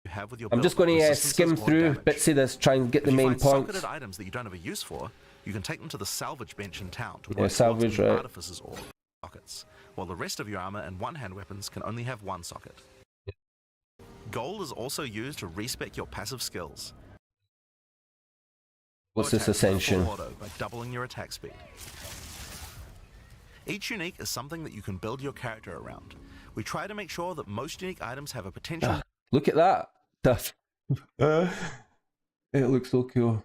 Have with your I'm just going to skim through bits of this, try and get the main points. Socketed items that you don't have a use for, you can take them to the salvage bench in town to Yeah, salvage, right. artificers or sockets, while the rest of your armor and one-hand weapons can only have one socket. Gold is also used to respec your passive skills. What's this Ascension? Auto by doubling your attack speed. Each unique is something that you can build your character around. We try to make sure that most unique items have a potential. Look at that. It looks so cool.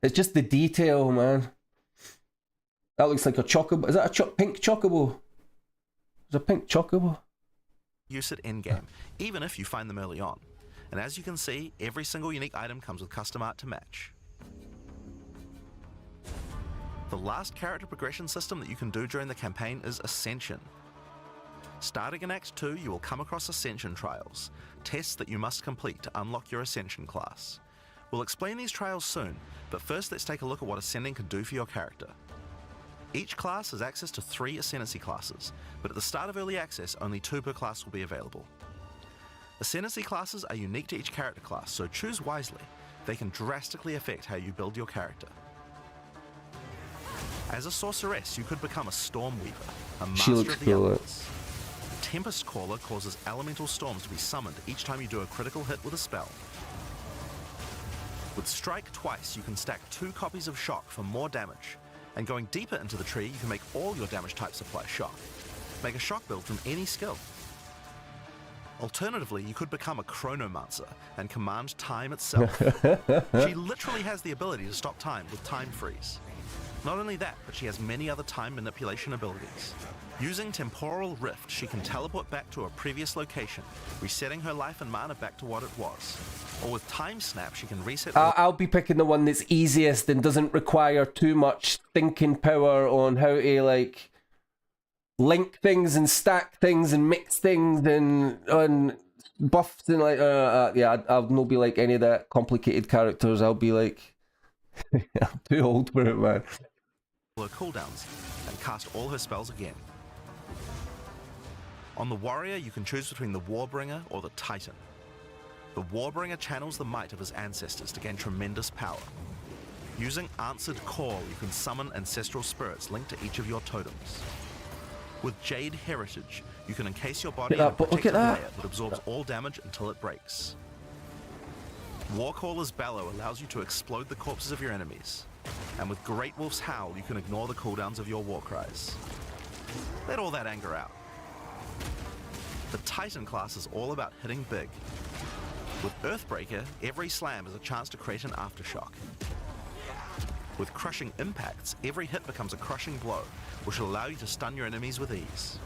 It's just the detail, man. That looks like a chocobo. Is that a pink chocobo? There's a pink chocobo. Use it in-game, even if you find them early on. And as you can see, every single unique item comes with custom art to match. The last character progression system that you can do during the campaign is Ascension. Starting in Act 2, you will come across Ascension trials, tests that you must complete to unlock your Ascension class. We'll explain these trials soon, but first let's take a look at what Ascending can do for your character. Each class has access to 3 Ascendancy classes, but at the start of Early Access, only 2 per class will be available. Ascendancy classes are unique to each character class, so choose wisely. They can drastically affect how you build your character. As a sorceress, you could become a Stormweaver, a master of the elements. Tempest Caller causes elemental storms to be summoned each time you do a critical hit with a spell. With Strike twice, you can stack 2 copies of Shock for more damage, and going deeper into the tree, you can make all your damage types apply Shock. Make a Shock build from any skill. Alternatively, you could become a Chronomancer and command time itself. She literally has the ability to stop time with Time Freeze. Not only that, but she has many other time manipulation abilities. Using Temporal Rift, she can teleport back to a previous location, resetting her life and mana back to what it was. Or with Time Snap, she can reset... I'll be picking the one that's easiest and doesn't require too much thinking power on how to, like, link things and stack things and mix things and buffs and, like, yeah, I'll not be like any of that complicated characters. I'll be like... I'm too old for it, man. Her cooldowns and cast all her spells again. On the warrior, you can choose between the Warbringer or the Titan. The Warbringer channels the might of his ancestors to gain tremendous power. Using Answered Call, you can summon ancestral spirits linked to each of your totems. With Jade Heritage, you can encase your body in a protective layer that absorbs all damage until it breaks. Warcaller's Bellow allows you to explode the corpses of your enemies. And with Great Wolf's Howl, you can ignore the cooldowns of your war cries. Let all that anger out. The Titan class is all about hitting big. With Earthbreaker, every slam is a chance to create an aftershock. With Crushing Impacts, every hit becomes a crushing blow, which will allow you to stun your enemies with ease.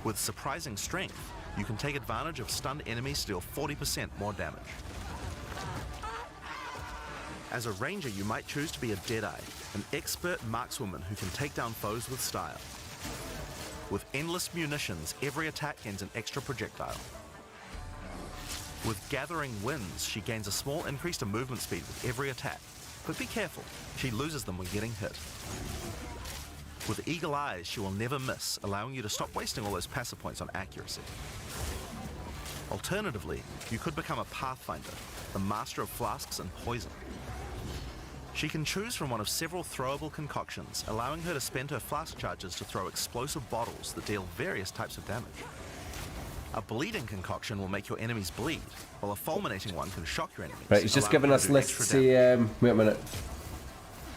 With Surprising Strength, you can take advantage of stunned enemies to deal 40% more damage. As a ranger, you might choose to be a Deadeye, an expert markswoman who can take down foes with style. With Endless Munitions, every attack gains an extra projectile. With Gathering Winds, she gains a small increase to movement speed with every attack, but be careful, she loses them when getting hit. With Eagle Eyes, she will never miss, allowing you to stop wasting all those passive points on accuracy. Alternatively, you could become a Pathfinder, the master of flasks and poison. She can choose from one of several throwable concoctions, allowing her to spend her flask charges to throw explosive bottles that deal various types of damage. A bleeding concoction will make your enemies bleed, while a fulminating one can shock your enemies. Right, he's just allowing giving you us to do lists. extra Say, damage. wait a minute.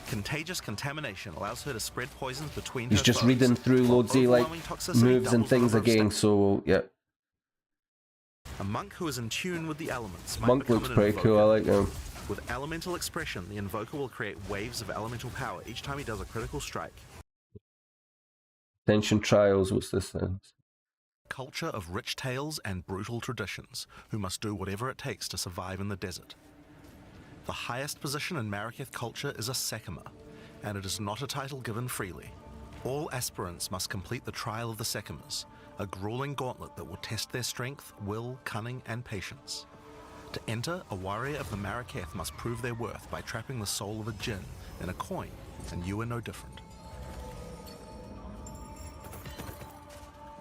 Contagious Contamination allows her to spread poisons between He's her just foes, reading through while loads of like overwhelming toxicity moves and doubles the things number of again. stats. So yeah, A monk who is in tune with the elements might monk become looks an pretty cool. I invoker. like him. With Elemental Expression, the Invoker will create waves of elemental power each time he does a critical strike. Tension Trials. What's this then? Culture of rich tales and brutal traditions, who must do whatever it takes to survive in the desert. The highest position in Mariketh culture is a Sekima, and it is not a title given freely. All aspirants must complete the Trial of the Sekimas, a grueling gauntlet that will test their strength, will, cunning, and patience. To enter, a warrior of the Mariketh must prove their worth by trapping the soul of a djinn in a coin, and you are no different.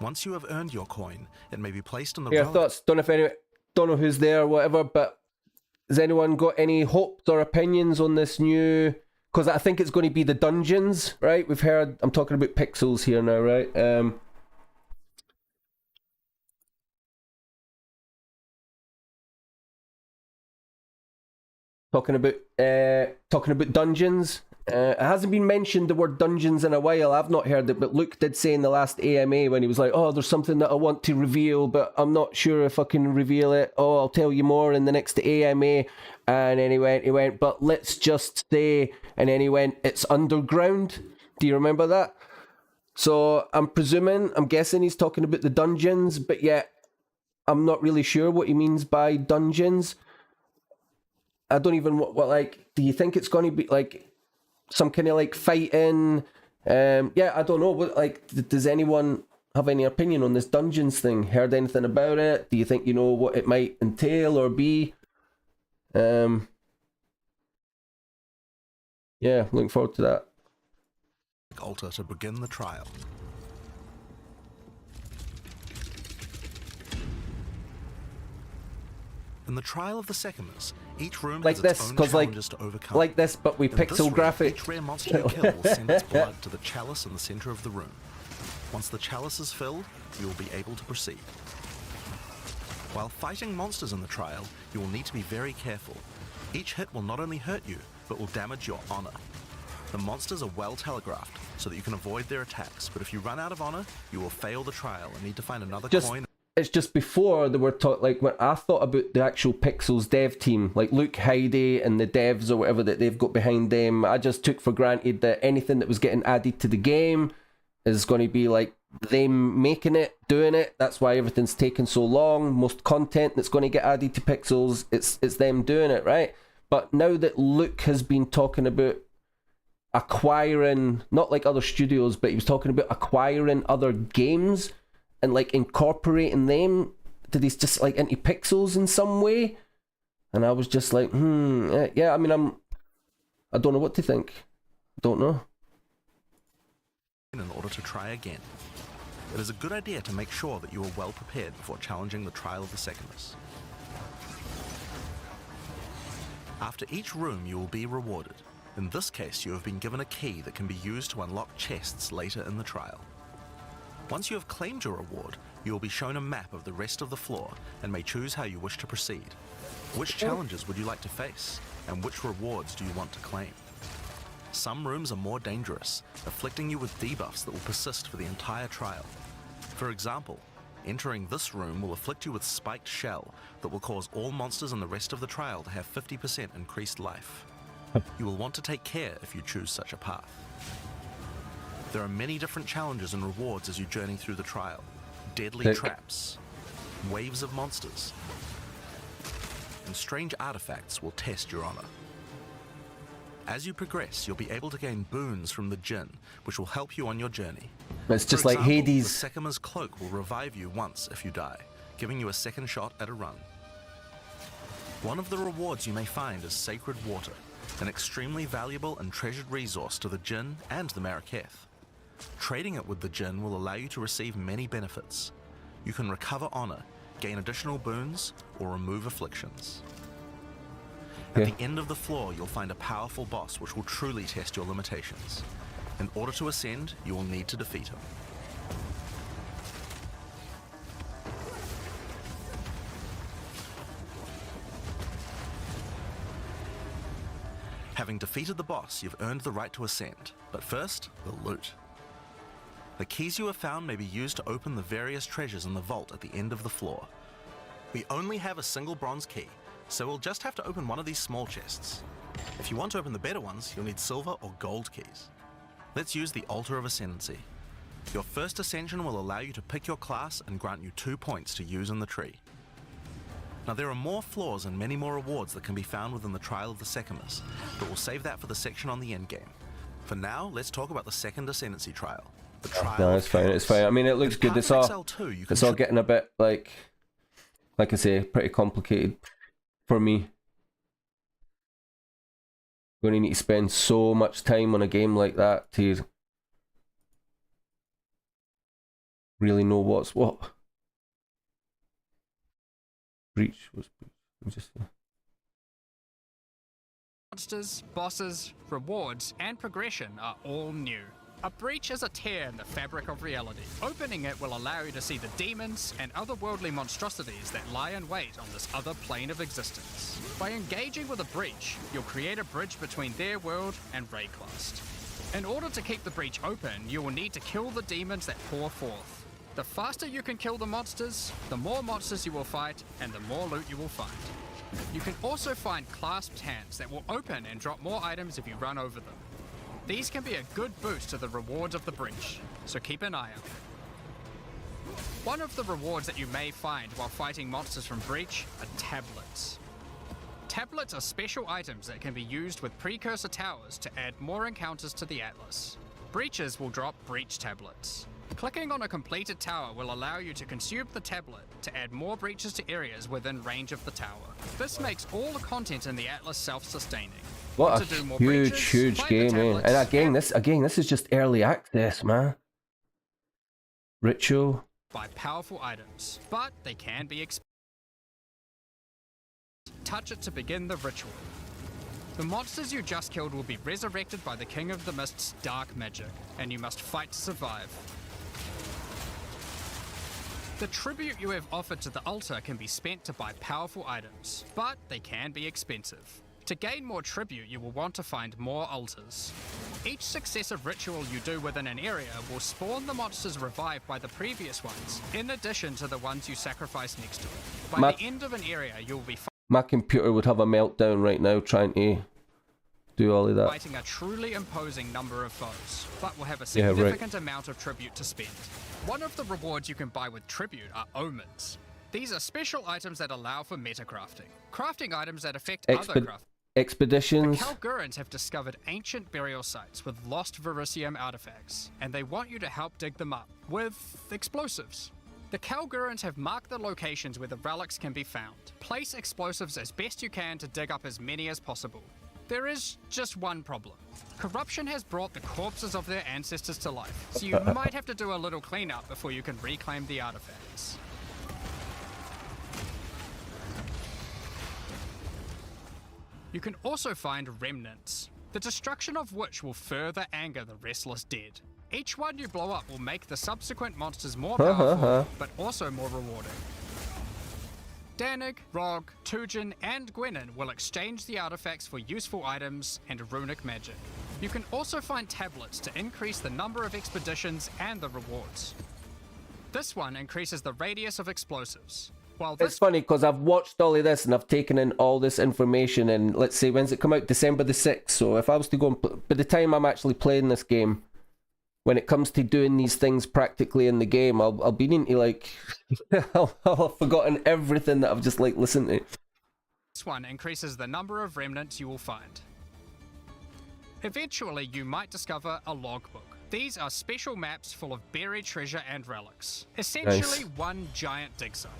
Once you have earned your coin, it may be placed in the Yeah, relic- thoughts. Don't know who's there or whatever, but has anyone got any hopes or opinions on this new? Because I think it's going to be the dungeons, right? We've heard. I'm talking about pixels here now, right? Talking about dungeons. It hasn't been mentioned the word dungeons in a while. I've not heard it, but Luke did say in the last AMA when he was like, "Oh, there's something that I want to reveal, but I'm not sure if I can reveal it. Oh, I'll tell you more in the next AMA." And then he went, "But let's just say," and then he went, "It's underground." Do you remember that? So I'm guessing he's talking about the dungeons, but yet I'm not really sure what he means by dungeons. I don't even what like. Do you think it's going to be like some kind of like fighting? Yeah, I don't know. What like? Does anyone have any opinion on this dungeons thing? Heard anything about it? Do you think you know what it might entail or be? Yeah, looking forward to that. altar to begin the trial. In the Trial of the Sekimas, each room Like has this, its own 'cause, like- challenges to overcome. Like this, but with In this pixel room, graphic. each rare monster you kill will send its blood to the chalice in the center of the room. Once the chalice is filled, you will be able to proceed. While fighting monsters in the trial, you will need to be very careful. Each hit will not only hurt you, but will damage your honor. The monsters are well telegraphed, so that you can avoid their attacks, but if you run out of honor, you will fail the trial and need to find another coin. It's just before they were like when I thought about the actual Pixels dev team, like Luke, Heidi, and the devs or whatever that they've got behind them. I just took for granted that anything that was getting added to the game is going to be like them making it, doing it. That's why everything's taking so long. Most content that's going to get added to Pixels, it's them doing it, right? But now that Luke has been talking about acquiring, not like other studios, but he was talking about acquiring other games and like incorporating them, did he just like into Pixels in some way? And I was just like, yeah, I mean, I don't know what to think. Don't know. In order to try again. It is a good idea to make sure that you are well prepared before challenging the Trial of the Sekimas. After each room, you will be rewarded. In this case, you have been given a key that can be used to unlock chests later in the trial. Once you have claimed your reward, you will be shown a map of the rest of the floor and may choose how you wish to proceed. Which challenges would you like to face, and which rewards do you want to claim? Some rooms are more dangerous, afflicting you with debuffs that will persist for the entire trial. For example, entering this room will afflict you with Spiked Shell that will cause all monsters in the rest of the trial to have 50% increased life. You will want to take care if you choose such a path. There are many different challenges and rewards as you journey through the trial. Deadly Thick. traps, waves of monsters, and strange artifacts will test your honor. As you progress, you'll be able to gain boons from the Djinn, which will help you on your journey. It's just For like example, Hades. The Sekima's cloak will revive you once if you die, giving you a second shot at a run. One of the rewards you may find is Sacred Water, an extremely valuable and treasured resource to the Jinn and the Maraketh. Trading it with the Jinn will allow you to receive many benefits. You can recover honor, gain additional boons, or remove afflictions. At the end of the floor, you'll find a powerful boss which will truly test your limitations. In order to ascend, you will need to defeat him. Having defeated the boss, you've earned the right to ascend. But first, the loot. The keys you have found may be used to open the various treasures in the vault at the end of the floor. We only have a single bronze key, so we'll just have to open one of these small chests. If you want to open the better ones, you'll need silver or gold keys. Let's use the Altar of Ascendancy. Your first ascension will allow you to pick your class and grant you 2 points to use in the tree. Now there are more floors and many more rewards that can be found within the Trial of the Sekimus, but we'll save that for the section on the endgame. For now, let's talk about the second Ascendancy trial. The trial No, of it's fine. It's Chaos. fine. I mean, it looks In good. Path It's of all Exile 2, you can it's all getting a bit like I say, pretty complicated for me. Going to need to spend so much time on a game like that to really know what's what. Breach was just. Monsters, bosses, rewards, and progression are all new. A breach is a tear in the fabric of reality. Opening it will allow you to see the demons and otherworldly monstrosities that lie in wait on this other plane of existence. By engaging with a breach, you'll create a bridge between their world and Rayclast. In order to keep the breach open, you will need to kill the demons that pour forth. The faster you can kill the monsters, the more monsters you will fight, and the more loot you will find. You can also find clasped hands that will open and drop more items if you run over them. These can be a good boost to the rewards of the breach, so keep an eye out. One of the rewards that you may find while fighting monsters from Breach are tablets. Tablets are special items that can be used with precursor towers to add more encounters to the Atlas. Breaches will drop breach tablets. Clicking on a completed tower will allow you to consume the tablet to add more breaches to areas within range of the tower. This makes all the content in the Atlas self-sustaining. What To do a more huge, breaches, huge find the game, eh? tablets And again, this is just early access, man. Ritual. By powerful items, but they can be expensive. Touch it to begin the ritual. The monsters you just killed will be resurrected by the King of the Mist's dark magic, and you must fight to survive. The tribute you have offered to the altar can be spent to buy powerful items, but they can be expensive. To gain more tribute, you will want to find more altars. Each successive ritual you do within an area will spawn the monsters revived by the previous ones, in addition to the ones you sacrifice next to it. By the end of an area, you'll be My computer would have a meltdown right now trying to do all of that. fighting a truly imposing number of foes, but will have a Yeah, right. significant amount of tribute to spend. One of the rewards you can buy with tribute are omens. These are special items that allow for metacrafting. Crafting items that affect other crafting. Expeditions. The Kalgurans have discovered ancient burial sites with lost Verisium artifacts, and they want you to help dig them up with explosives. The Kalgurans have marked the locations where the relics can be found. Place explosives as best you can to dig up as many as possible. There is just one problem. Corruption has brought the corpses of their ancestors to life, so you might have to do a little cleanup before you can reclaim the artifacts. You can also find remnants, the destruction of which will further anger the restless dead. Each one you blow up will make the subsequent monsters more powerful, but also more rewarding. Danig, Rog, Tujin, and Gwenin will exchange the artifacts for useful items and runic magic. You can also find tablets to increase the number of expeditions and the rewards. This one increases the radius of explosives. While this It's funny because I've watched all of this and I've taken in all this information, and let's say, when's it come out? December the 6th. So if I was to go and by the time I'm actually playing this game, when it comes to doing these things practically in the game, I'll be needing to like I'll have forgotten everything that I've just like listened to. This one increases the number of remnants you will find. Eventually, you might discover a logbook. These are special maps full of buried treasure and relics. Essentially, one giant dig site.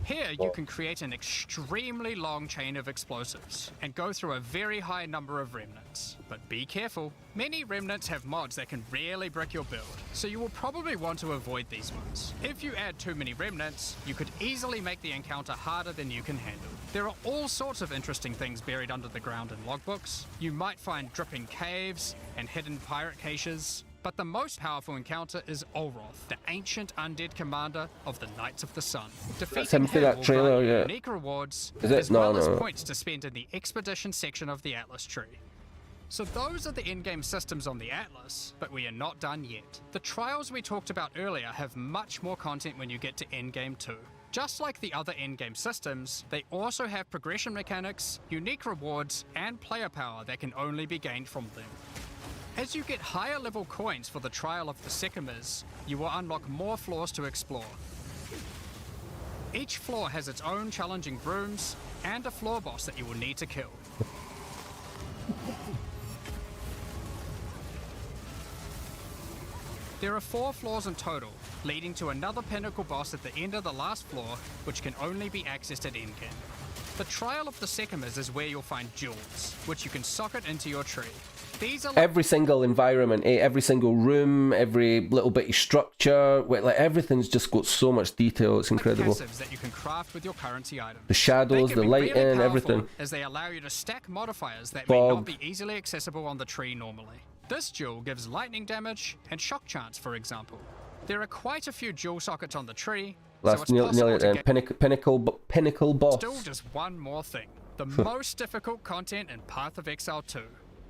Here, you can create an extremely long chain of explosives and go through a very high number of remnants. But be careful, many remnants have mods that can really brick your build, so you will probably want to avoid these ones. If you add too many remnants, you could easily make the encounter harder than you can handle. There are all sorts of interesting things buried under the ground in logbooks. You might find dripping caves and hidden pirate caches. But the most powerful encounter is Olroth, the ancient undead commander of the Knights of the Sun. Defeating him that will trailer, grant you yeah. unique rewards, Is it? as well No, as no. points to spend in the expedition section of the Atlas tree. So those are the in-game systems on the Atlas, but we are not done yet. The trials we talked about earlier have much more content when you get to endgame too. Just like the other endgame systems, they also have progression mechanics, unique rewards, and player power that can only be gained from them. As you get higher level coins for the Trial of the Sycamores, you will unlock more floors to explore. Each floor has its own challenging rooms and a floor boss that you will need to kill. There are 4 floors in total, leading to another pinnacle boss at the end of the last floor, which can only be accessed at endgame. The Trial of the Sycamores is where you'll find jewels, which you can socket into your tree. These are Every single environment, every single room, every little bitty structure, like everything's just got so much detail. It's incredible. passives that you can craft with your currency items. The shadows, They the can be lighting, really powerful, everything. as they allow you to stack modifiers that may Fog. not be easily accessible on the tree normally. This jewel gives lightning damage and shock chance, for example. There are quite a few jewel sockets on the tree, so Last it's nearly possible at to the get pinnacle boss. Still just one more thing. The most difficult content in Path of Exile 2.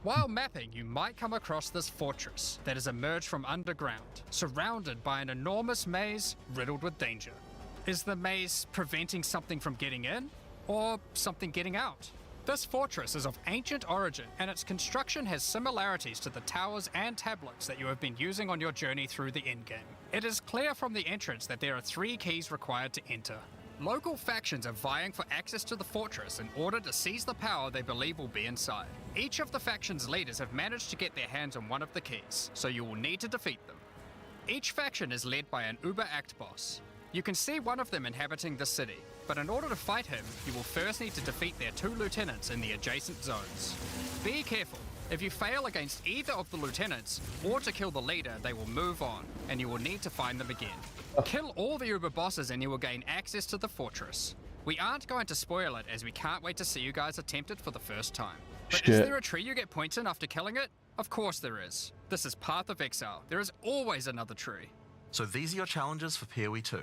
While mapping, you might come across this fortress that has emerged from underground, surrounded by an enormous maze riddled with danger. Is the maze preventing something from getting in, or something getting out? This fortress is of ancient origin, and its construction has similarities to the towers and tablets that you have been using on your journey through the endgame. It is clear from the entrance that there are 3 keys required to enter. Local factions are vying for access to the fortress in order to seize the power they believe will be inside. Each of the faction's leaders have managed to get their hands on one of the keys, so you will need to defeat them. Each faction is led by an Uber Act boss. You can see one of them inhabiting the city, but in order to fight him, you will first need to defeat their 2 lieutenants in the adjacent zones. Be careful. If you fail against either of the lieutenants, or to kill the leader, they will move on, and you will need to find them again. Kill all the Uber bosses and you will gain access to the fortress. We aren't going to spoil it, as we can't wait to see you guys attempt it for the first time. But is Shit. there a tree you get points in after killing it? Of course there is. This is Path of Exile. There is always another tree. So these are your challenges for PoE 2.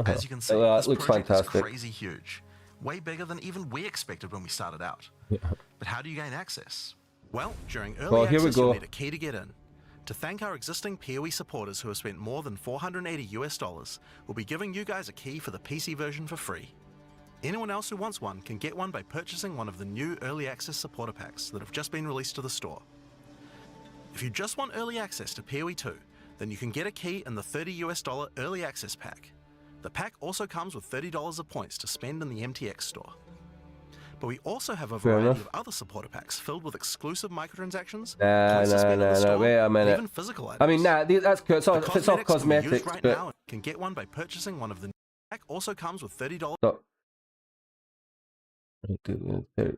As you can see, That this looks project fantastic. is crazy huge. Way bigger than even we expected when we started out. But how do you gain access? Well, during early Well, here we access, you'll go. need a key to get in. To thank our existing PoE supporters who have spent more than $480 US, we'll be giving you guys a key for the PC version for free. Anyone else who wants one can get one by purchasing one of the new early access supporter packs that have just been released to the store. If you just want early access to PoE 2, then you can get a key in the $30 US early access pack. The pack also comes with $30 of points to spend in the MTX store. But we also have a Fair variety enough. of other supporter packs filled with exclusive microtransactions, Nah, points to nah, spend in the nah, store, wait a and minute. even physical items. I mean, nah, that's good. It's all, The if it's all cosmetics can be used cosmetics, right but now and can get one by purchasing one of the pack. Also comes with $30. no.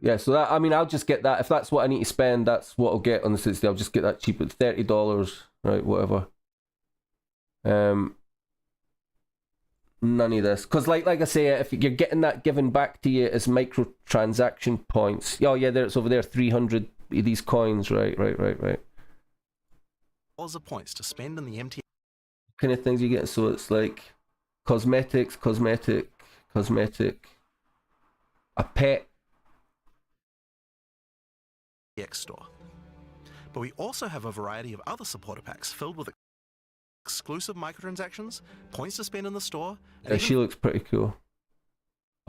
Yeah, so that, I mean, I'll just get that. If that's what I need to spend, that's what I'll get on the 60. I'll just get that cheap at $30, right? Whatever. None of this, because like I say, if you're getting that given back to you as microtransaction points. Oh yeah, there it's over there. 300 of these coins. Right. Of points to spend in the MTX Kind of things you get. So it's like cosmetics, a pet. store. But we also have a variety of other supporter packs filled with exclusive microtransactions, points to spend in the store, and Yeah, even she looks pretty cool.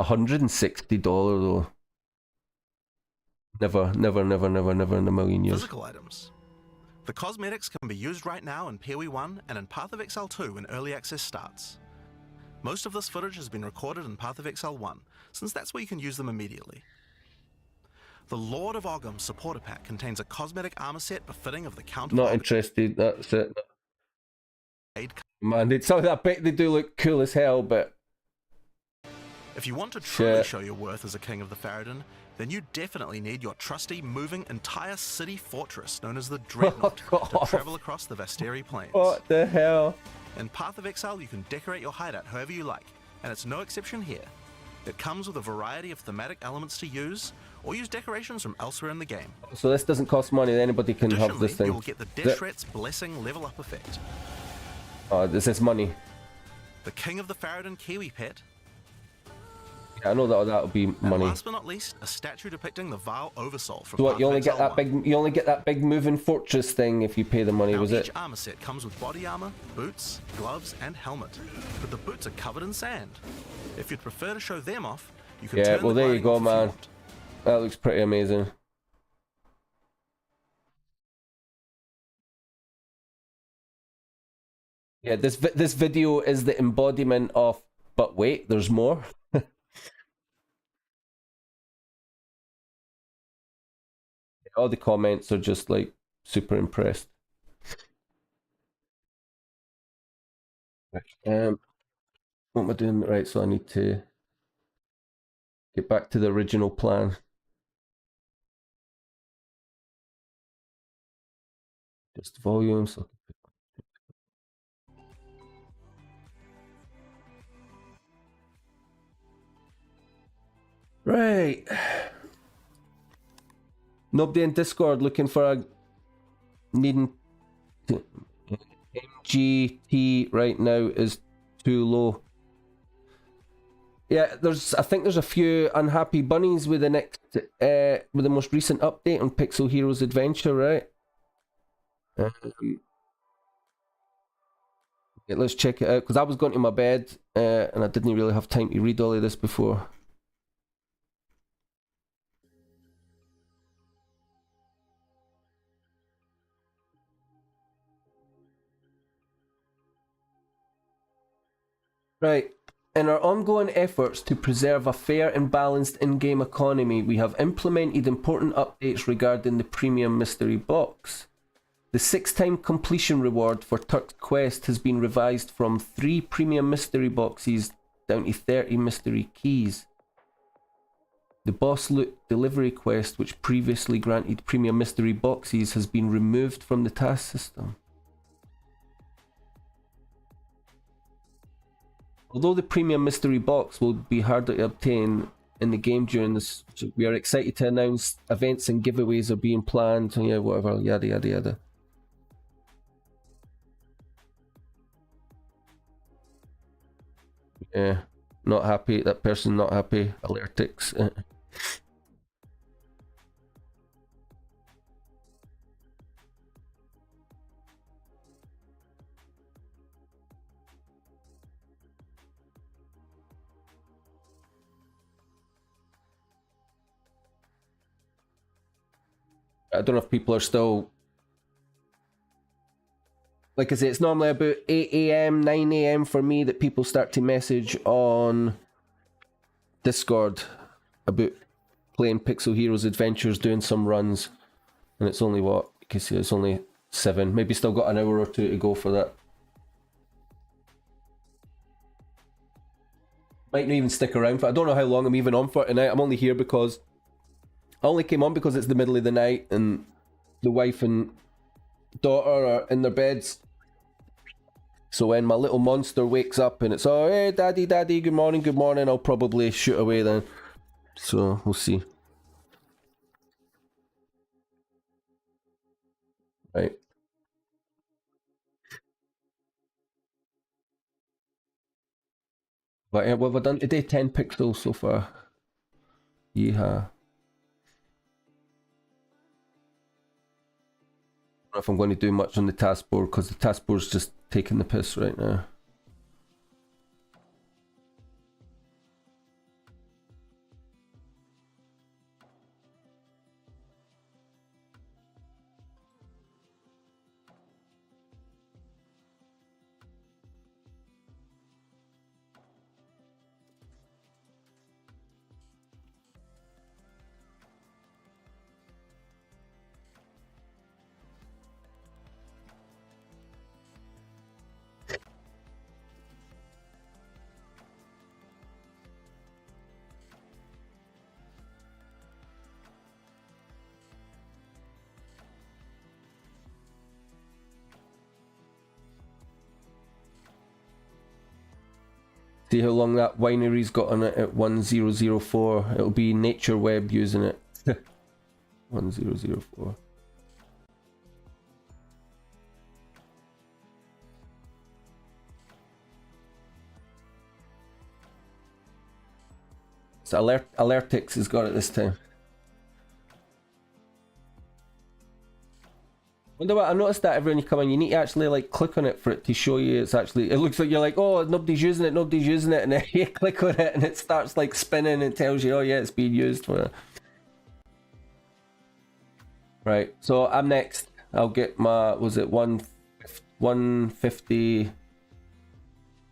$160 though. Never in a million years. physical items. The cosmetics can be used right now in PoE 1 and in Path of Exile 2 when early access starts. Most of this footage has been recorded in Path of Exile 1, since that's where you can use them immediately. The Lord of Ogham supporter pack contains a cosmetic armor set befitting of the Count of Not Ogham. interested. That's it. Man, I bet they do look cool as hell, but If you want to truly Shit. show your worth as a king of the Farad'n, then you definitely need your trusty moving entire city fortress known as the Dreadnought to off. travel across the Vasteri Plains. What the hell? In Path of Exile, you can decorate your hideout however you like, and it's no exception here. It comes with a variety of thematic elements to use, or use decorations from elsewhere in the game. So this doesn't cost money, anybody can have Additionally, this thing. you'll get the Deshret's Blessing level up effect. Oh, this is money. The King of the Farad'n Kiwi pet. Yeah, I know that'll be And money. last but not least, a statue depicting the Val Oversoul from So what, Path you of only get Exile that 1. big, you only get that big moving fortress thing if you pay the money, Now, was each it? armor set comes with body armor, boots, gloves, and helmet, but the boots are covered in sand. If you'd prefer to show them off, you can Yeah, turn well the there you gliding go, off if you man. want. That looks pretty amazing. Yeah, this video is the embodiment of, but wait, there's more. All the comments are just like super impressed. What am I doing? Right, so I need to get back to the original plan. Just volume. So right. Nobody in Discord looking for a needing to, MGT right now is too low. Yeah, I think there's a few unhappy bunnies with the next with the most recent update on Pixel Heroes Adventure, right? Yeah, let's check it out, because I was going to my bed and I didn't really have time to read all of this before. Right. In our ongoing efforts to preserve a fair and balanced in-game economy, we have implemented important updates regarding the Premium Mystery Box. The 6-time completion reward for Turk's Quest has been revised from 3 Premium Mystery Boxes down to 30 Mystery Keys. The Boss Loot Delivery Quest, which previously granted Premium Mystery Boxes, has been removed from the task system. Although the Premium Mystery Box will be harder to obtain in the game during this, we are excited to announce events and giveaways are being planned. Yeah, whatever, yada yada yada. Yeah, not happy. That person not happy. Alertics. I don't know if people are still... Like I say, it's normally about 8 AM, 9 AM for me that people start to message on Discord about playing Pixel Heroes Adventures, doing some runs. And it's only what? You can see it's only 7. Maybe still got an hour or 2 to go for that. Might not even stick around for... I don't know how long I'm even on for tonight. I'm only here because... I only came on because it's the middle of the night and the wife and daughter are in their beds. So when my little monster wakes up and it's, oh, hey, daddy, daddy, good morning, I'll probably shoot away then. So we'll see. Right. But what have I done today? 10 pixels so far. Yeehaw. I don't know if I'm going to do much on the taskboard because the taskboard's just taking the piss right now. See how long that winery's got on it at 1004. It'll be Nature Web using it. 1004. So Alertix has got it this time. Wonder what I noticed that every when you come in, you need to actually like click on it for it to show you it's actually. It looks like you're like, oh, nobody's using it, and then you click on it and it starts like spinning and tells you, oh yeah, it's being used for. Right, so I'm next. I'll get my, was it 150,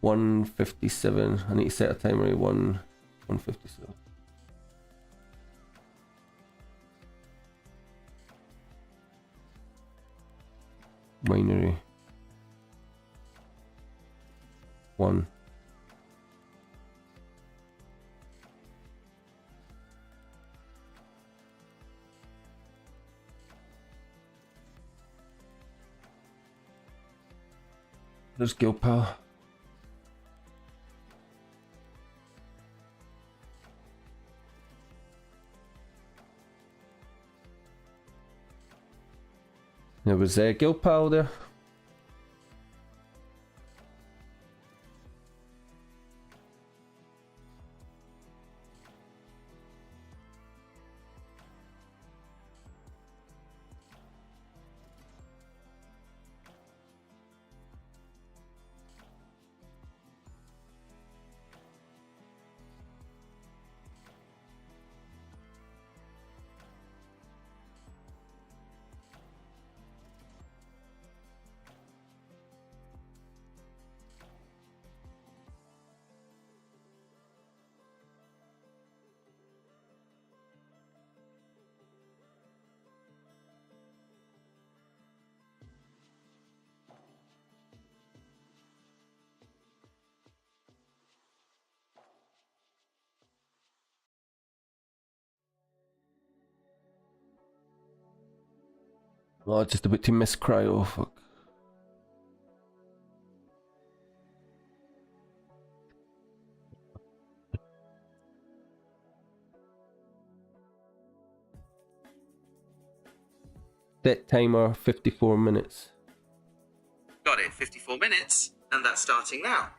157. I need to set a timer at 157. Winery 1. There's Gilpal. There was Gilpal there. Oh, just about to miss Cryo, fuck. Set timer 54 minutes. Got it, 54 minutes, and that's starting now.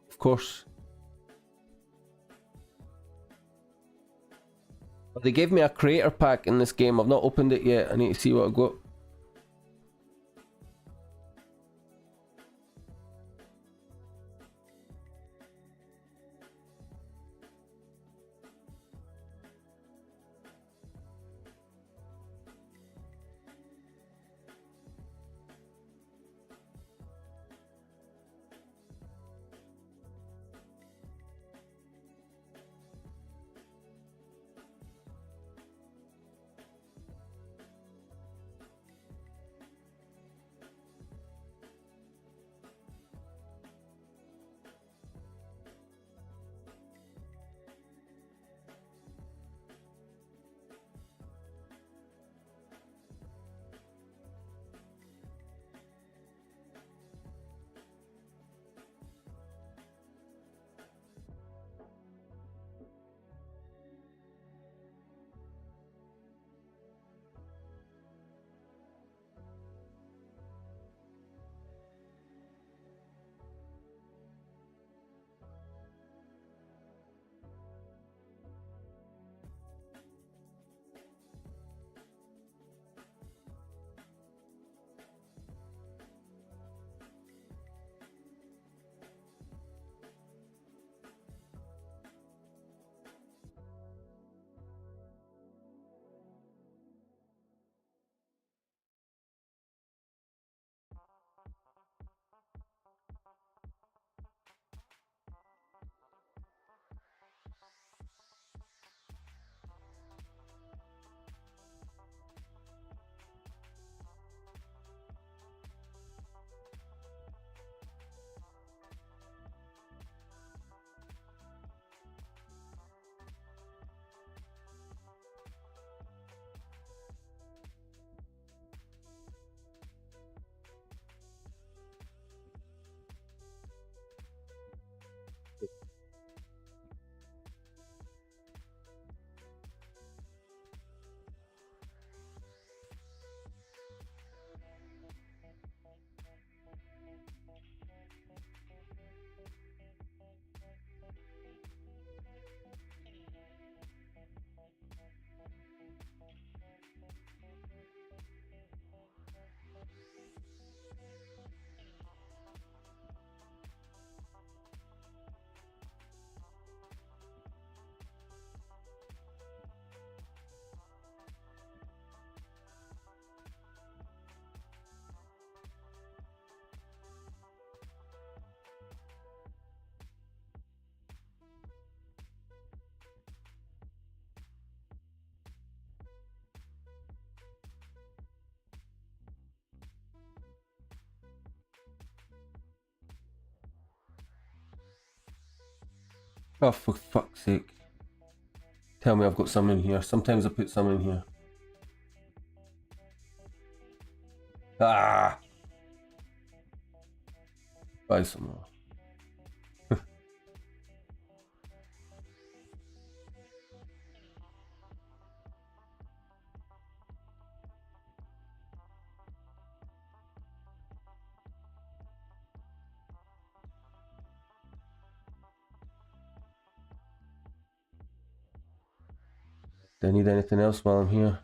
Of course. But they gave me a creator pack in this game. I've not opened it yet. I need to see what I got. Oh, for fuck's sake. Tell me I've got some in here. Sometimes I put some in here. Ah! Buy some more. Do I need anything else while I'm here?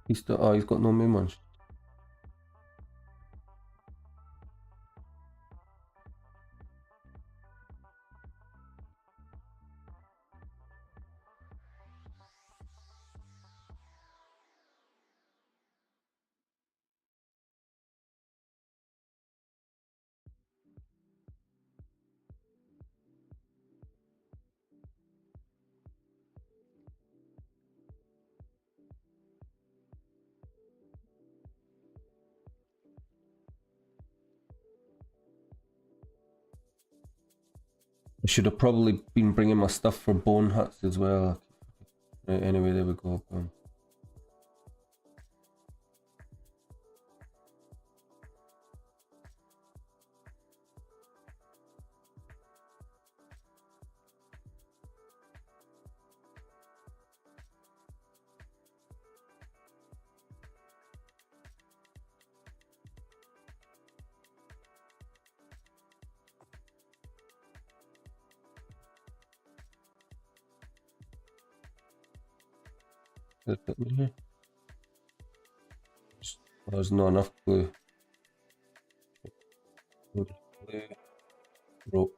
He's still, oh, he's got no moon ones. I should have probably been bringing my stuff for bone huts as well. Right, anyway, there we go. Let's put me here. There's not enough glue. Rope.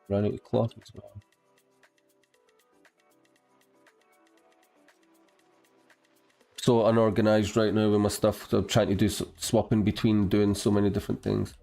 Ran out of cloth as well. So unorganized right now with my stuff. So I'm trying to do swapping between doing so many different things.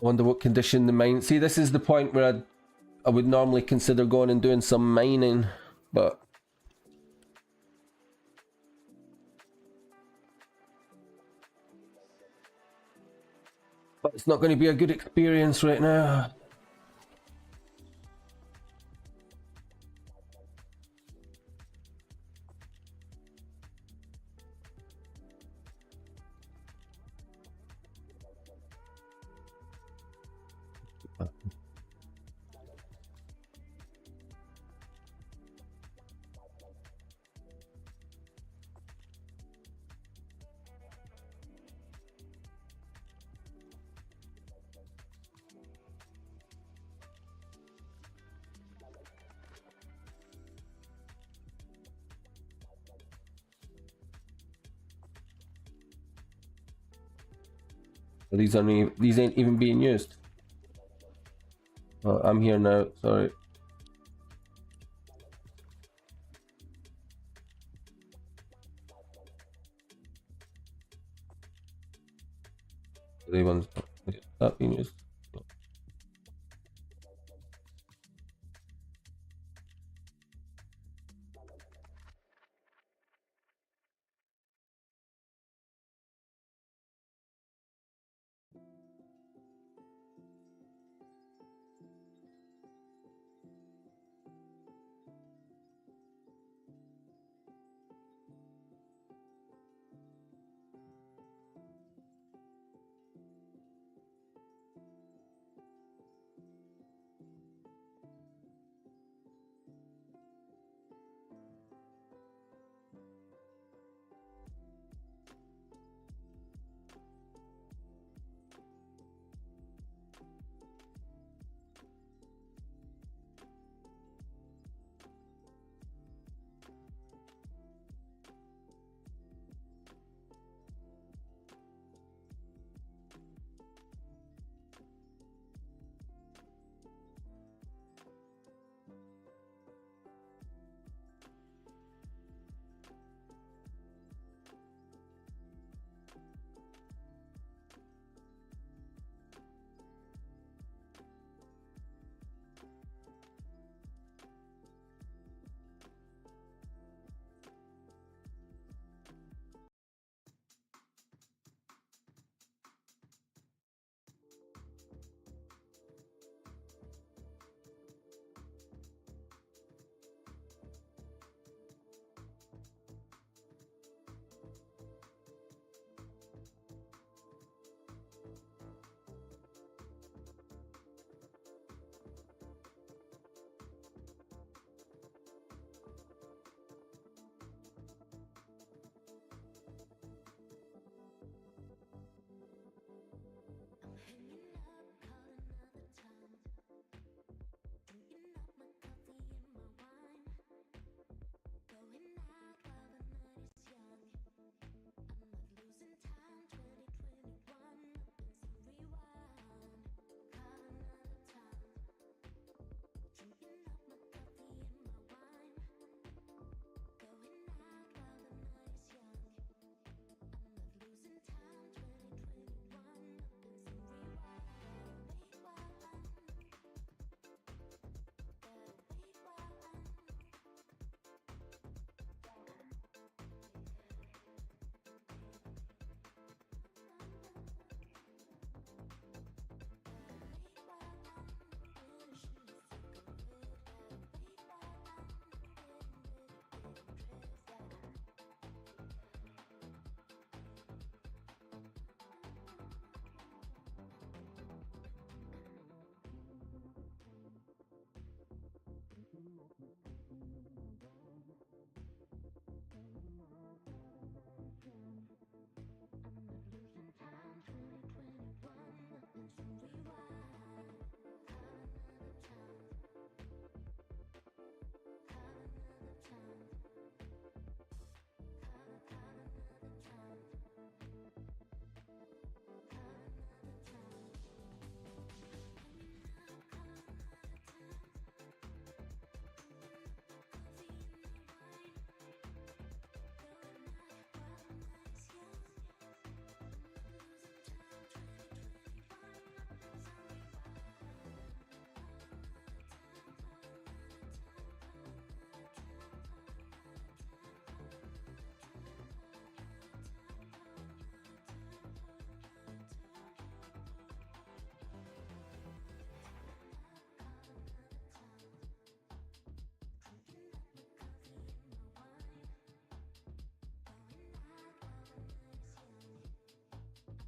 I wonder what condition the mine... See, this is the point where I would normally consider going and doing some mining, but... But it's not going to be a good experience right now. These ain't even being used. Oh, I'm here now, sorry. the ones that being used.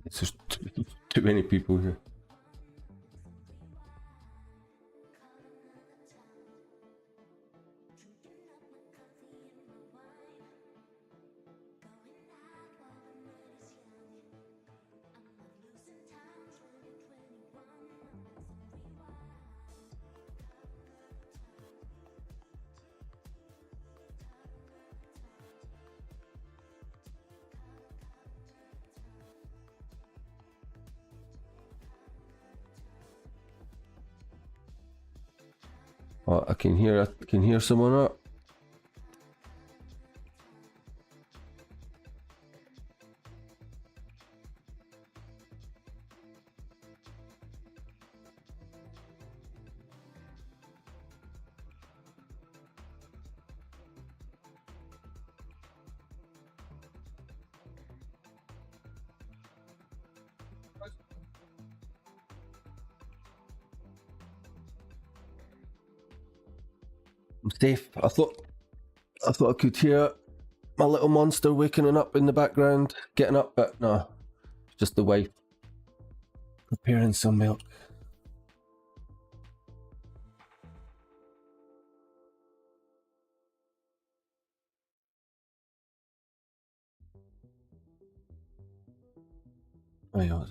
It's just too many people here. Oh, I can hear someone up. I'm safe. I thought I could hear my little monster waking up in the background, getting up, but no, it's just the wife preparing some milk. Oh yeah.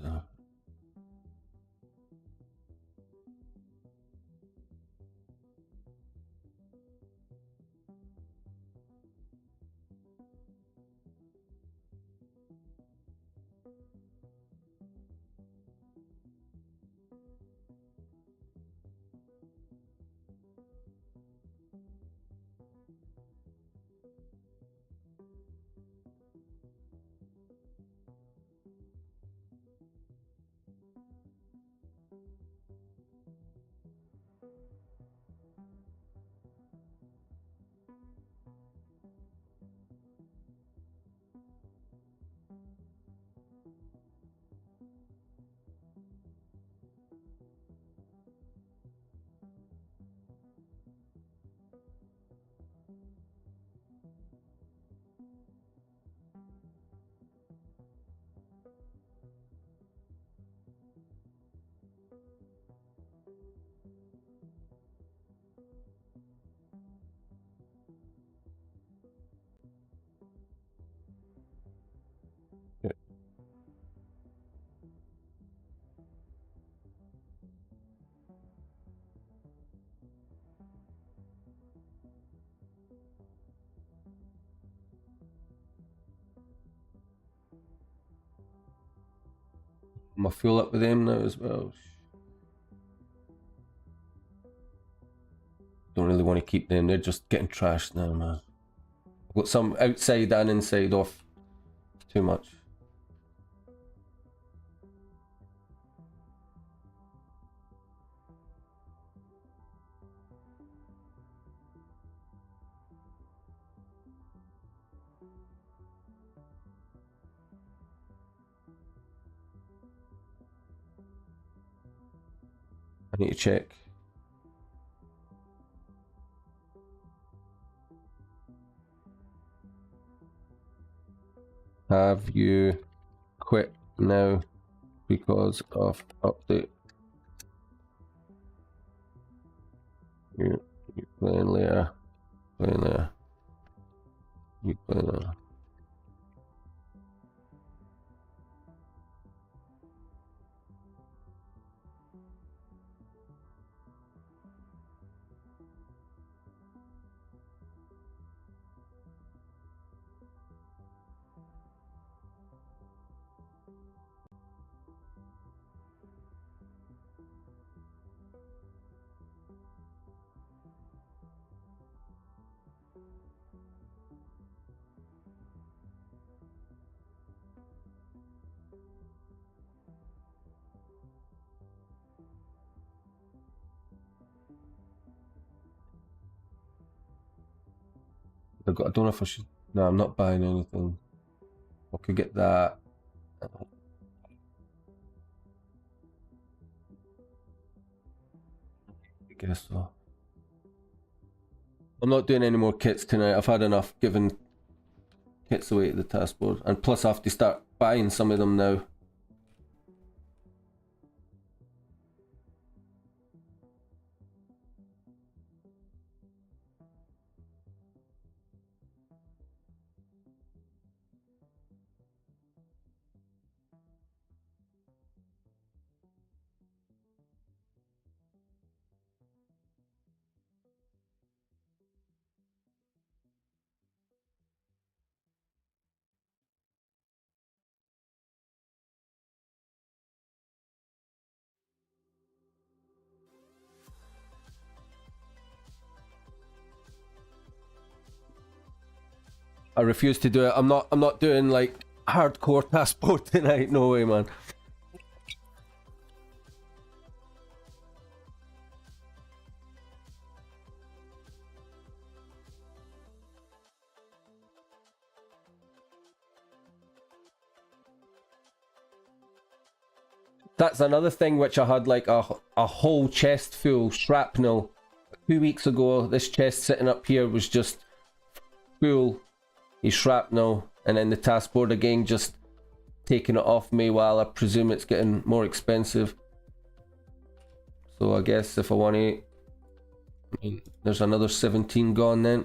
Am I full up with them now as well? Don't really want to keep them, they're just getting trashed now, man. I've got some outside and inside off. Too much. I need to check. Have you quit now because of update? You playing later. Playing there. You playing there. I don't know if I should. No, I'm not buying anything. I could get that. I guess so. I'm not doing any more kits tonight. I've had enough giving kits away to the task board. And plus I have to start buying some of them now. I refuse to do it. I'm not doing like hardcore task board tonight. No way, man. That's another thing which I had like a whole chest full shrapnel 2 weeks ago, this chest sitting up here was just full of shrapnel, and then the taskboard again just taking it off me while I presume it's getting more expensive. So I guess if I want to, I mean, there's another 17 gone then.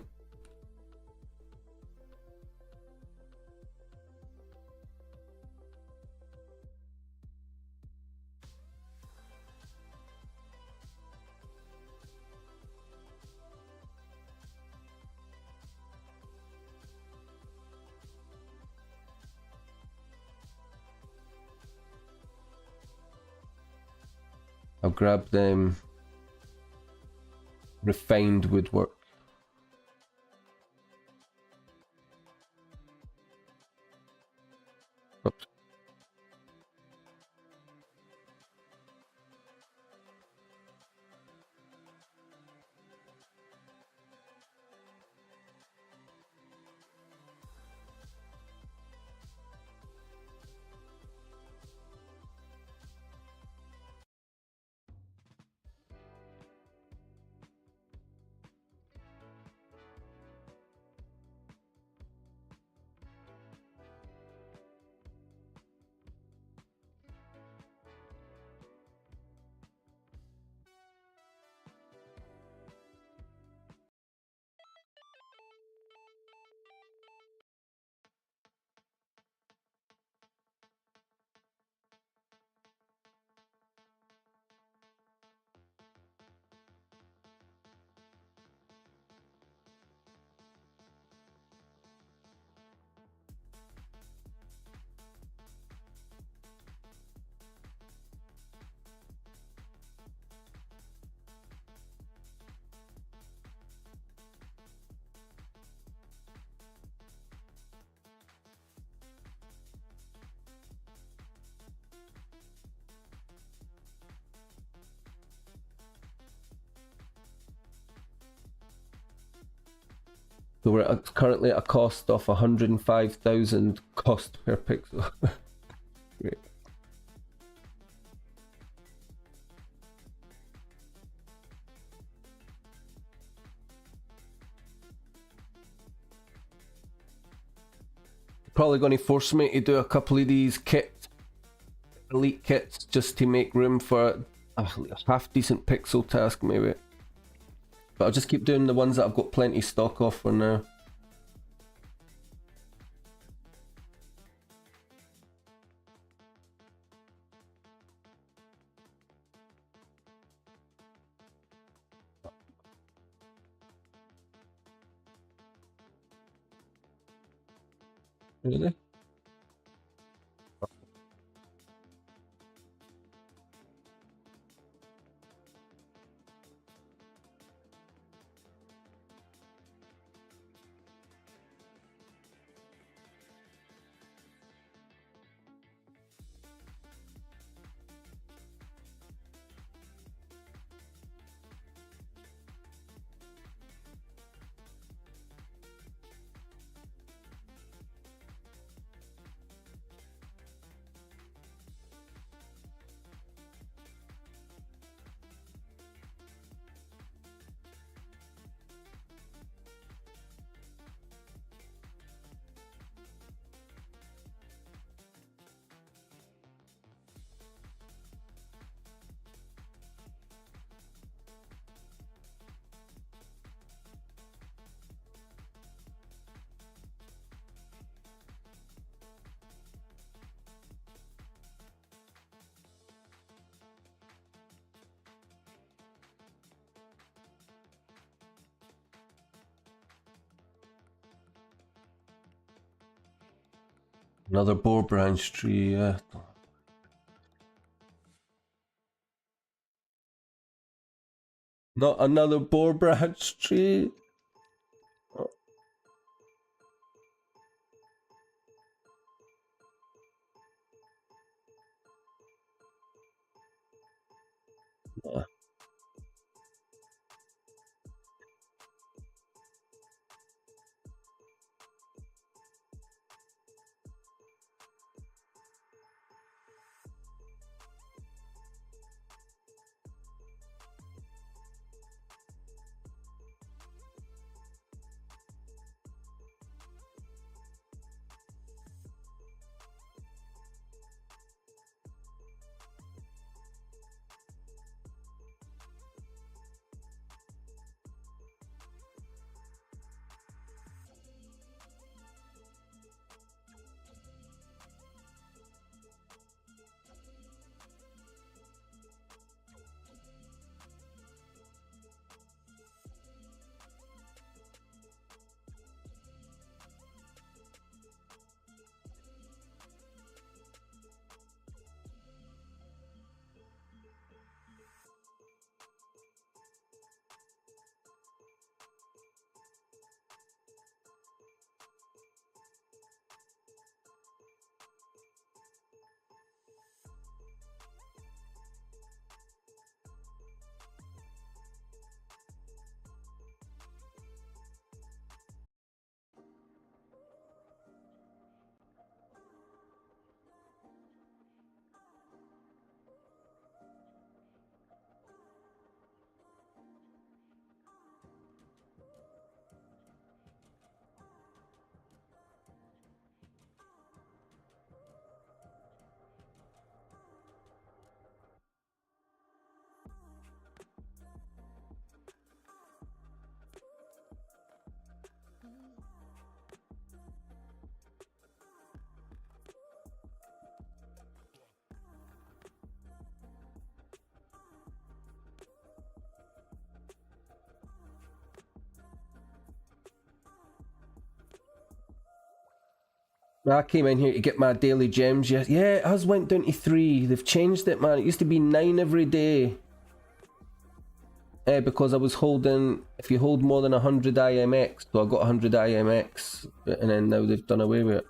I'll grab them refined woodwork. Oops. So we're currently at a cost of 105,000 cost per pixel. Great. Probably going to force me to do a couple of these elite kits just to make room for a half decent pixel task maybe. But I'll just keep doing the ones that I've got plenty stock of for now. Really? Another boar branch tree, yeah. Not another boar branch tree. Oh. Yeah. I came in here to get my daily gems. Yeah, ours went down to 3. They've changed it, man. It used to be 9 every day. Because I was holding, if you hold more than 100 IMX, so I got 100 IMX, and then now they've done away with it.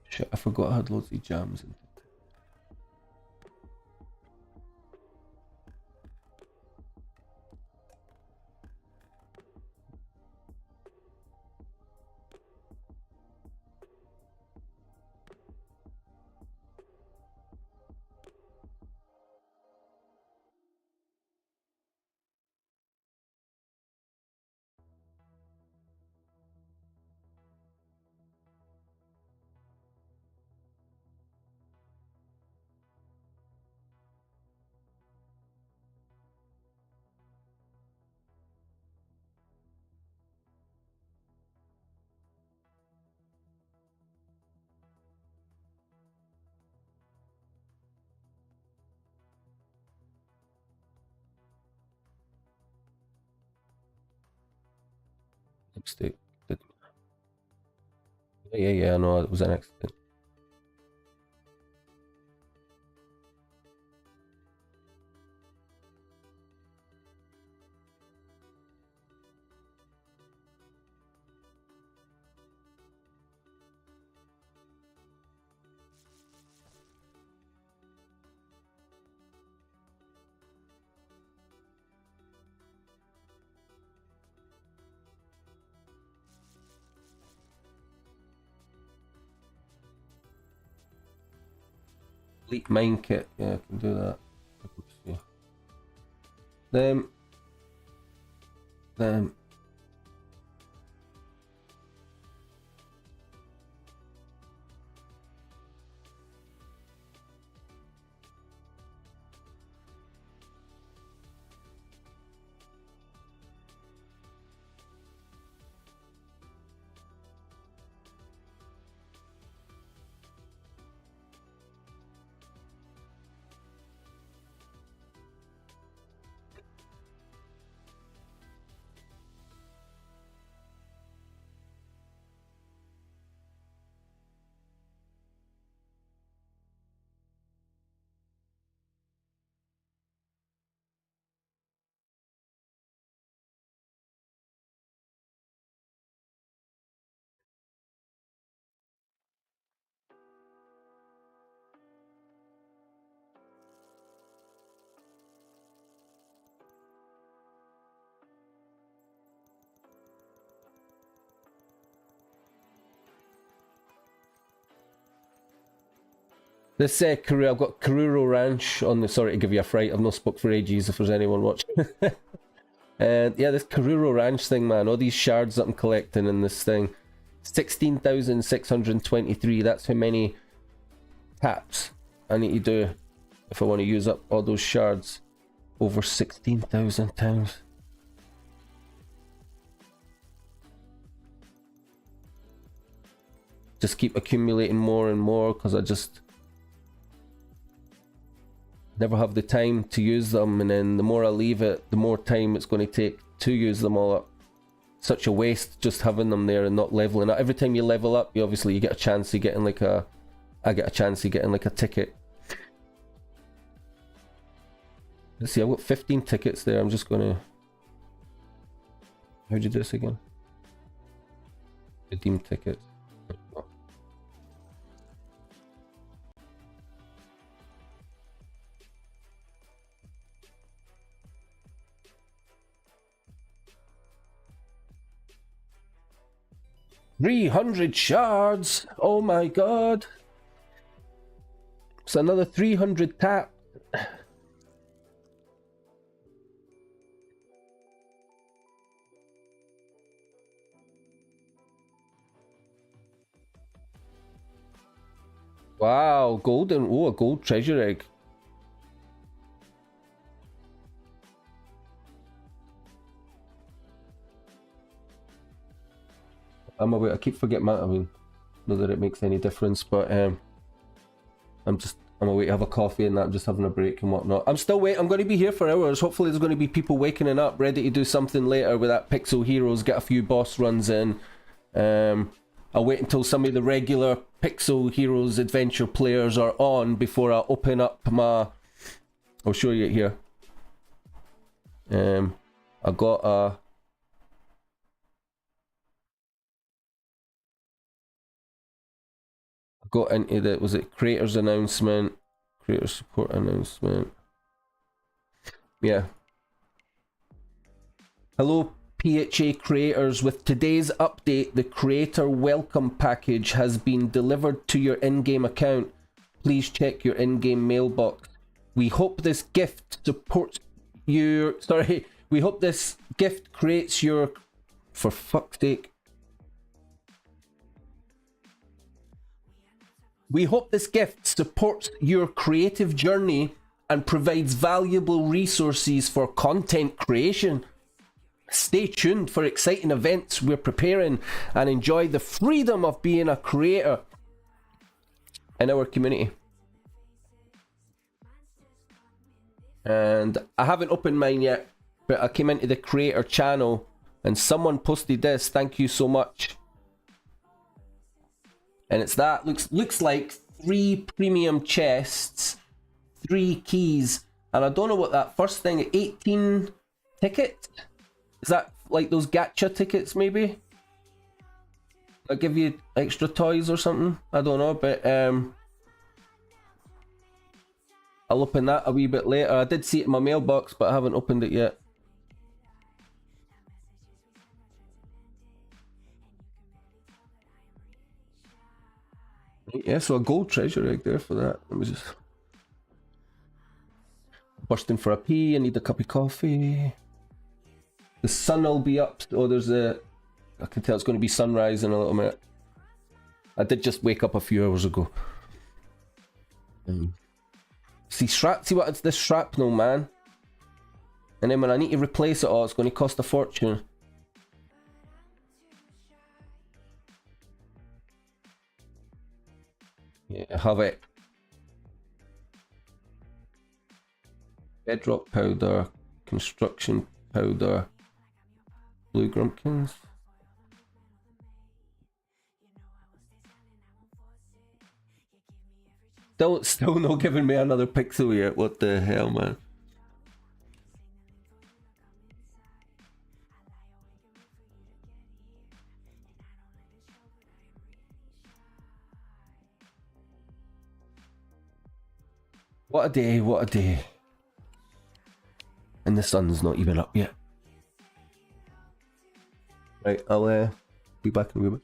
Shit, I forgot I had loads of jams in. Mistake. Yeah, I know it was an accident. Elite mine kit, yeah, I can do that. Them. This Karoo, I've got Karuro Ranch on the. Sorry to give you a fright. I've not spoke for ages. If there's anyone watching, and yeah, this Karuro Ranch thing, man. All these shards that I'm collecting in this thing, 16,623. That's how many taps I need to do if I want to use up all those shards. Over 16,000 times. Just keep accumulating more and more because I just. never have the time to use them, and then the more I leave it, the more time it's going to take to use them all up. Such a waste just having them there and not leveling up. Every time you level up, you get a chance of getting like a... I get a chance of getting like a ticket. Let's see, I've got 15 tickets there. I'm just gonna... How'd you do this again? Redeem tickets. 300 shards! Oh my god! It's another 300 tap. Wow, golden. Oh, a gold treasure egg. I'm away. I keep forgetting that. I mean, not that it makes any difference, but I'm away to have a coffee and that. I'm just having a break and whatnot. I'm still waiting. I'm going to be here for hours. Hopefully, there's going to be people waking up, ready to do something later with that Pixel Heroes. Get a few boss runs in. I'll wait until some of the regular Pixel Heroes adventure players are on before I open up my... I'll show you it here. I got a... Got into the... Was it creators announcement? Creator support announcement. Yeah. Hello, PHA creators. With today's update, the creator welcome package has been delivered to your in-game account. Please check your in-game mailbox. We hope this gift supports your... Sorry. We hope this gift creates your... For fuck's sake. We hope this gift supports your creative journey and provides valuable resources for content creation. Stay tuned for exciting events we're preparing and enjoy the freedom of being a creator in our community. And I haven't opened mine yet, but I came into the creator channel and someone posted this. Thank you so much. And it's that. Looks like 3 premium chests, 3 keys, and I don't know what that first thing, 18 tickets? Is that like those gacha tickets maybe? I'll give you extra toys or something? I don't know, but I'll open that a wee bit later. I did see it in my mailbox, but I haven't opened it yet. Yeah, so a gold treasure egg there for that. Let me just... Bursting for a pee, I need a cup of coffee. The sun will be up. Oh, there's a... I can tell it's going to be sunrise in a little minute. I did just wake up a few hours ago. See what it's this shrapnel, man. And then when I need to replace it all, it's going to cost a fortune. Yeah, I have it. Bedrock powder, construction powder, blue grumpkins. Still not giving me another pixel yet. What the hell, man? What a day, what a day. And the sun's not even up yet. Right, I'll be back in a wee bit.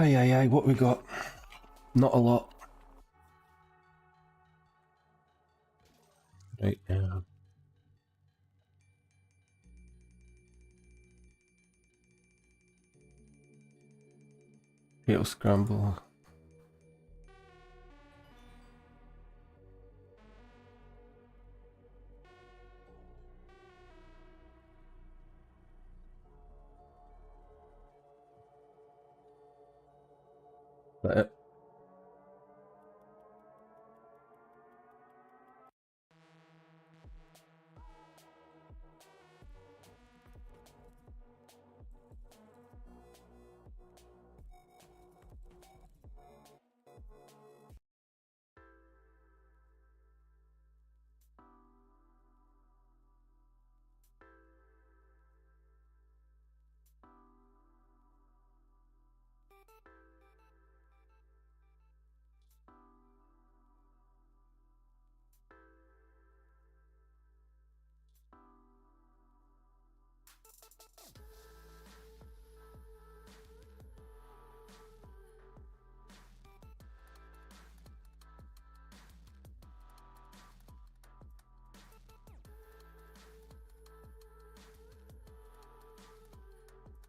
Aye, what we got? Not a lot. Right, potato scramble. That it?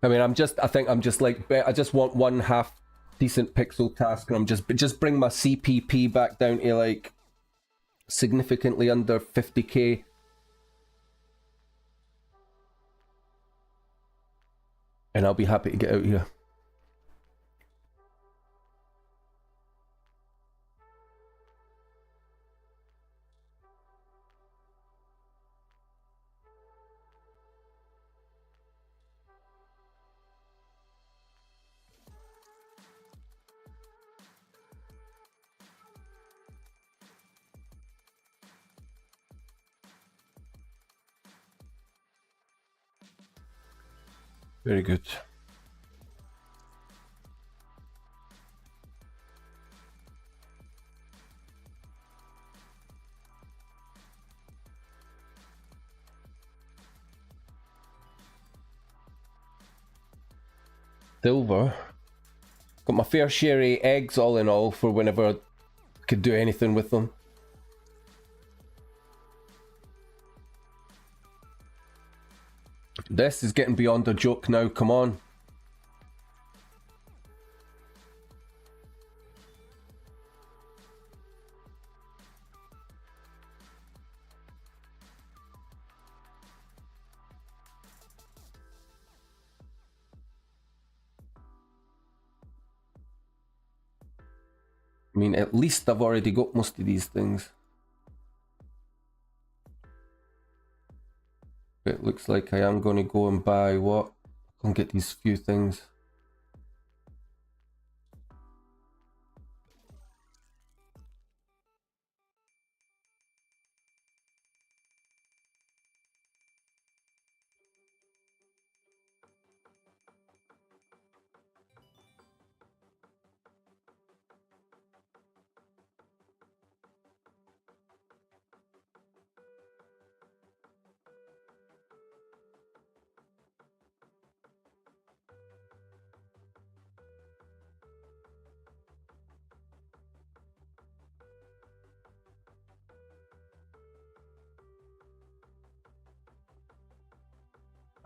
I mean, I think I'm just like, I just want one half decent pixel task, and I'm just bring my CPP back down to like significantly under 50k. And I'll be happy to get out here. Very good. Silver. Got my fair share of eggs all in all for whenever I could do anything with them. This is getting beyond a joke now, come on. I mean, at least I've already got most of these things. It looks like I am going to go and buy what? I can get these few things.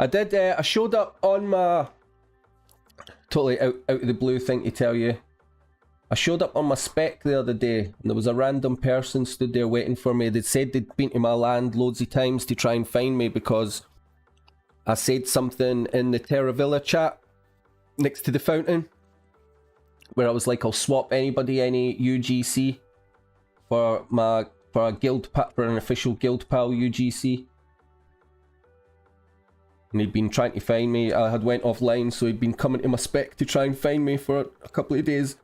I did, I showed up on my, totally out of the blue thing to tell you. I showed up on my spec the other day, and there was a random person stood there waiting for me. They said they'd been to my land loads of times to try and find me because I said something in the Terravilla chat next to the fountain, where I was like, I'll swap anybody any UGC for a guild for an official guild pal UGC. And he'd been trying to find me. I had went offline, so he'd been coming to my spec to try and find me for a couple of days.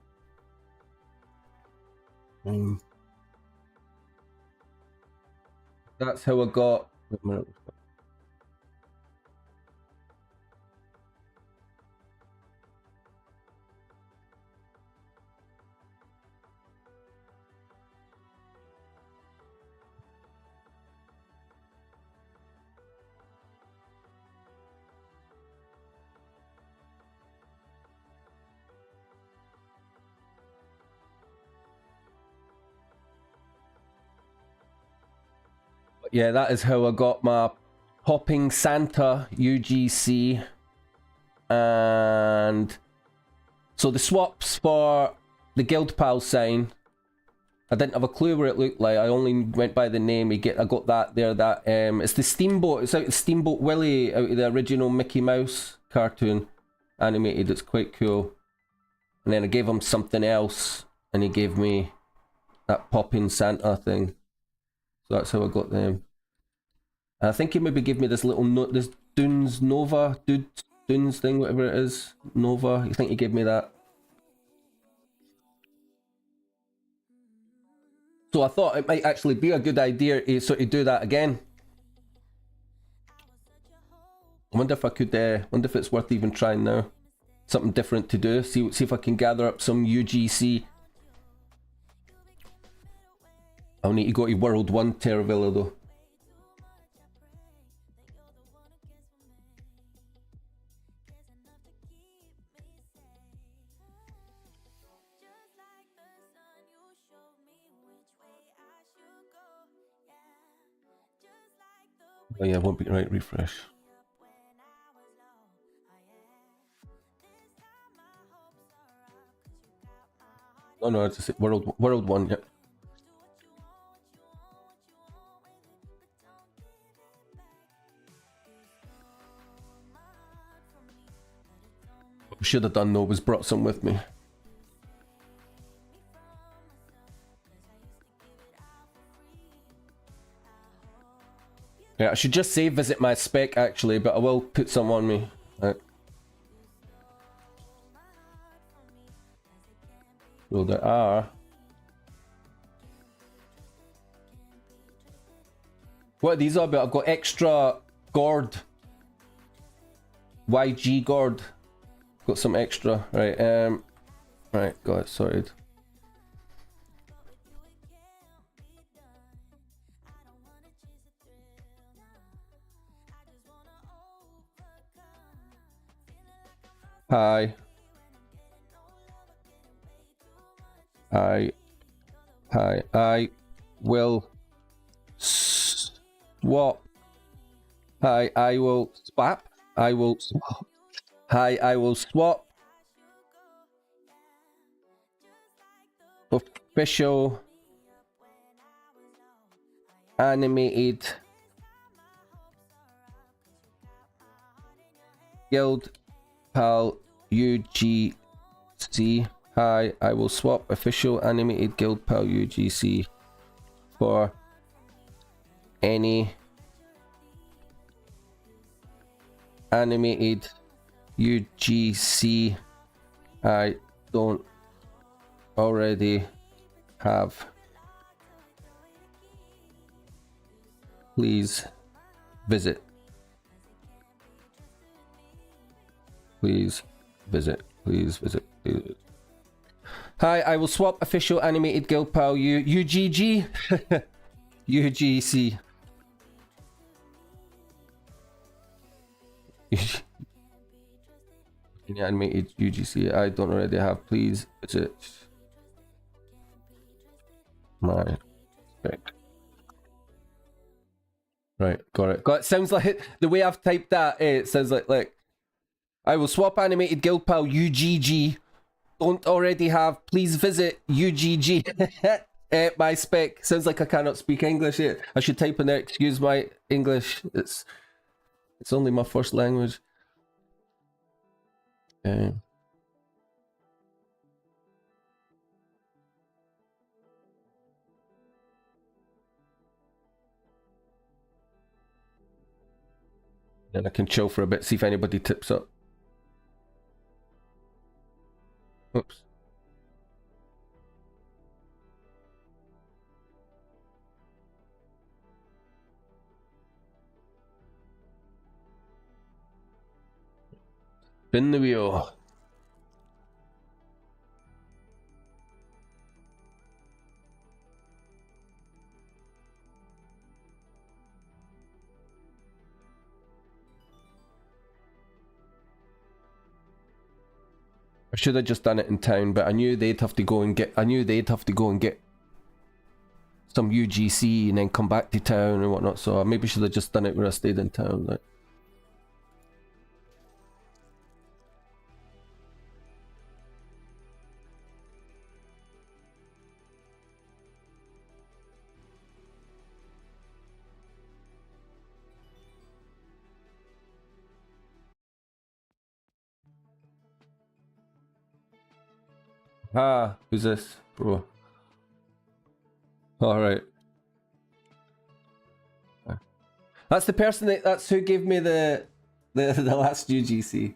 That's how I got... Wait a minute. Yeah, that is how I got my Popping Santa UGC. And so the swaps for the Guild Pal sign, I didn't have a clue what it looked like. I only went by the name. I got that there. That it's the Steamboat. It's out of Steamboat Willie out of the original Mickey Mouse cartoon, animated. It's quite cool. And then I gave him something else, and he gave me that Popping Santa thing. So that's how I got them. And I think he maybe gave me this little note, this Dunes Nova, Dunes thing, whatever it is, Nova. I think he gave me that. So I thought it might actually be a good idea to sort of do that again. I wonder if I could, wonder if it's worth even trying now. Something different to do. See if I can gather up some UGC. I'll need to go to World 1 Terravilla though. Oh yeah, won't be right, refresh. Oh no, it's just World 1, yeah. Should have done though was brought some with me. Yeah, I should just say visit my spec actually, but I will put some on me. Right. So there are. What are these all about? I've got extra gourd. YG gourd. Got some extra. Right, right, got it sorted. Hi. I will swap. Hi, I will swap. I will swap. Hi, I will swap. Official animated Guild Pal UGC. Hi, I will swap official animated Guild Pal UGC for any animated UGC I don't already have. Please visit. Please visit. Please visit. Please visit. Hi, I will swap official animated Guild Pal UGG UGC. Any animated UGC I don't already have. Please visit my spec. Right, got it. Got it. Sounds like the way I've typed that. It sounds like I will swap animated Guild Pal UGG. Don't already have. Please visit UGG. My spec. Sounds like I cannot speak English yet. I should type in there. Excuse my English. It's only my first language. Then I can chill for a bit, see if anybody tips up. Oops. Spin the wheel. I should have just done it in town, but I knew they'd have to go and get. some UGC and then come back to town and whatnot. So I maybe should have just done it when I stayed in town. Like. Ah, who's this, bro? All right. That's the person that's who gave me the last UGC.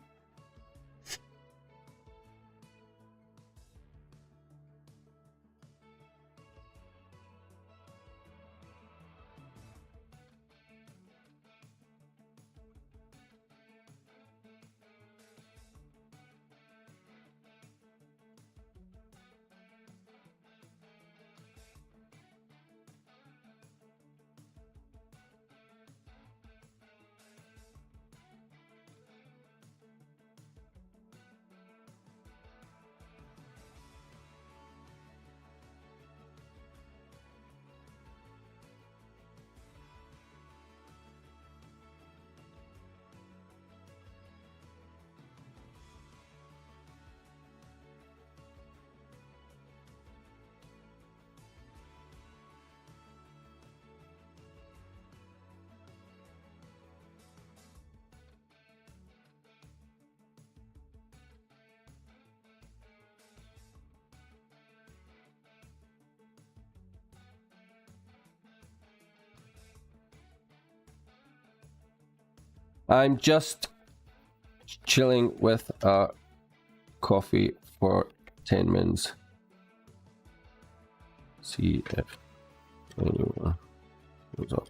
I'm just chilling with a coffee for 10 minutes. See if anyone goes up.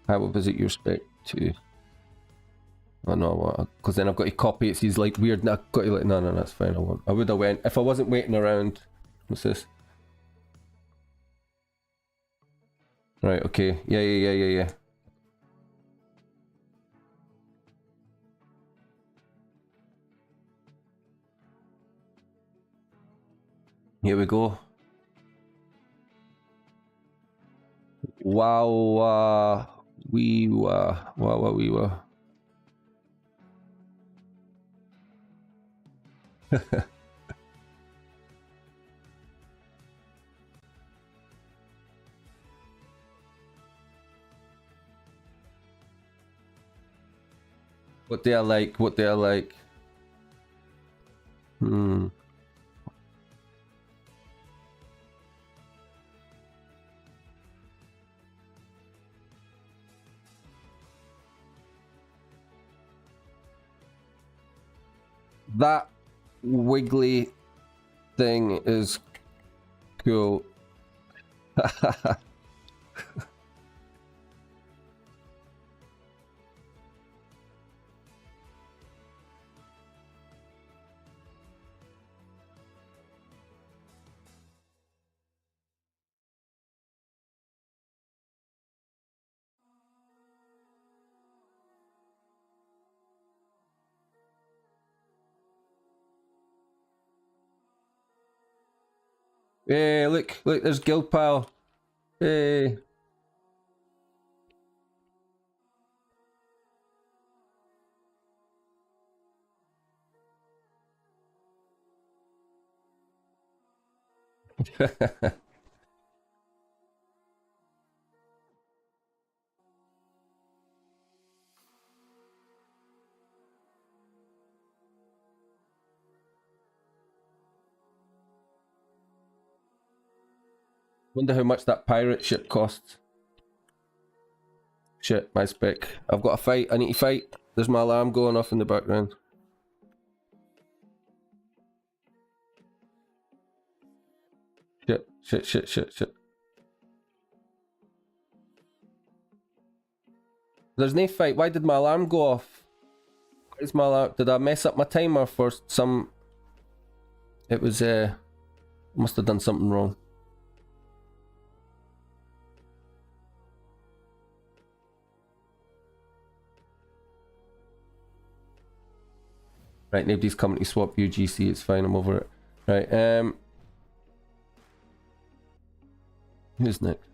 I will visit your spec too. Oh no, because then I've got to copy it. So he's like weird. I've got to like no, that's fine. I won't. I would have went if I wasn't waiting around. What's this? Right. Okay. Yeah. Here we go. Wow. We were. What they are like. That wiggly thing is cool. Hey, look, there's Guild Pal. Hey. Wonder how much that pirate ship costs. Shit, my spec. I've got a fight. I need to fight. There's my alarm going off in the background. Shit. There's no fight. Why did my alarm go off? Where's my alarm? Did I mess up my timer for some... It was, must have done something wrong. Right, nobody's coming to swap UGC, it's fine, I'm over it. Right, who's next?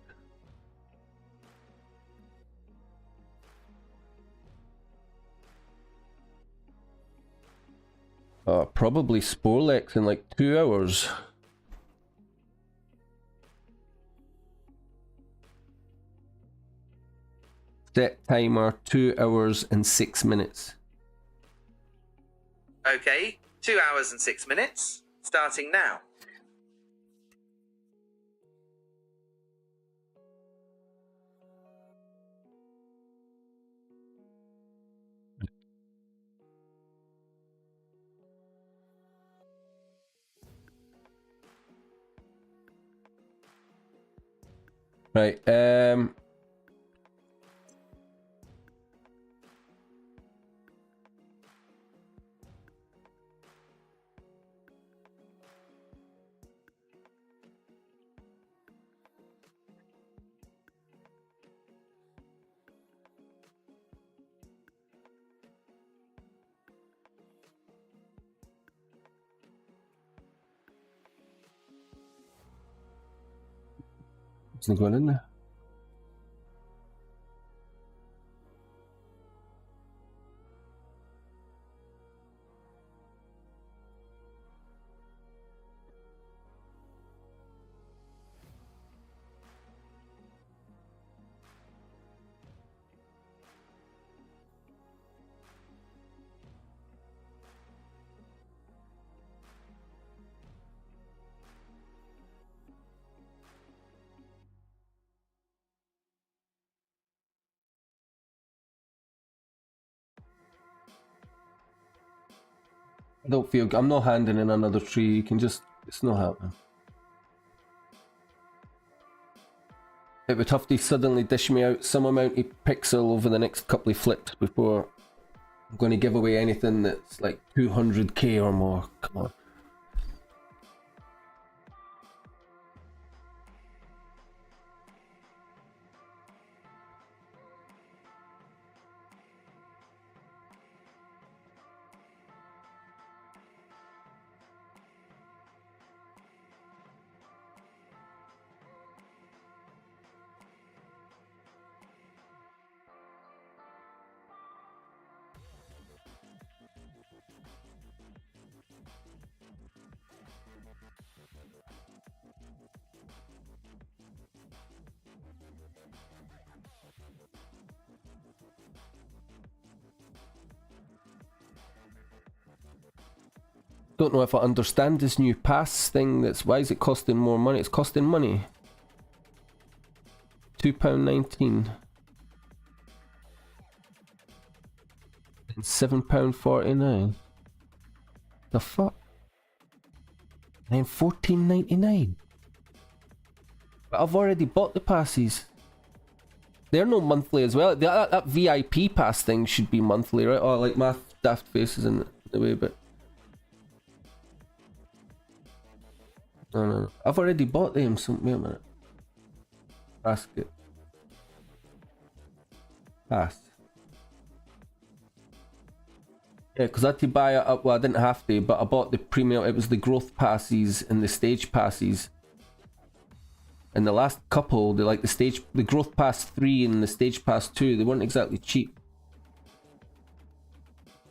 Probably Sporelex in like 2 hours. Set timer 2 hours and 6 minutes. Okay, 2 hours and 6 minutes, starting now. Right, isn't going in there. I don't feel... I'm not handing in another tree, you can just... It's not happening. It would have to suddenly dish me out some amount of pixel over the next couple of flips before I'm going to give away anything that's like 200k or more. Come on. Don't know if I understand this new pass thing. That's why is it costing more money? It's costing money. £2.19 and £7.49. The fuck? And then £14.99. But I've already bought the passes. They're no monthly as well. That VIP pass thing should be monthly, right? Oh, like my daft faces in the way, but. No. I've already bought them, so wait a minute. Basket. Pass. Yeah, because I had to buy it up. Well, I didn't have to, but I bought the premium. It was the growth passes and the stage passes. And the last couple, they like the growth pass 3 and the stage pass 2, they weren't exactly cheap.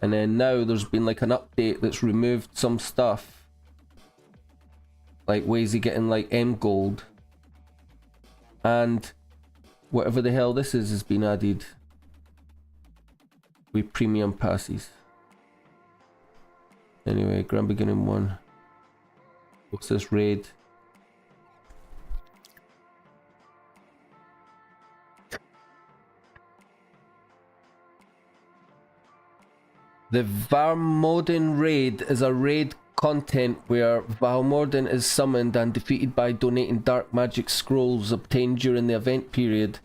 And then now there's been like an update that's removed some stuff. Like ways of getting like M gold. And whatever the hell this is has been added with premium passes. Anyway, Grand Beginning 1. What's this raid? The Varmodin raid is a raid content where Valmorden is summoned and defeated by donating dark magic scrolls obtained during the event period.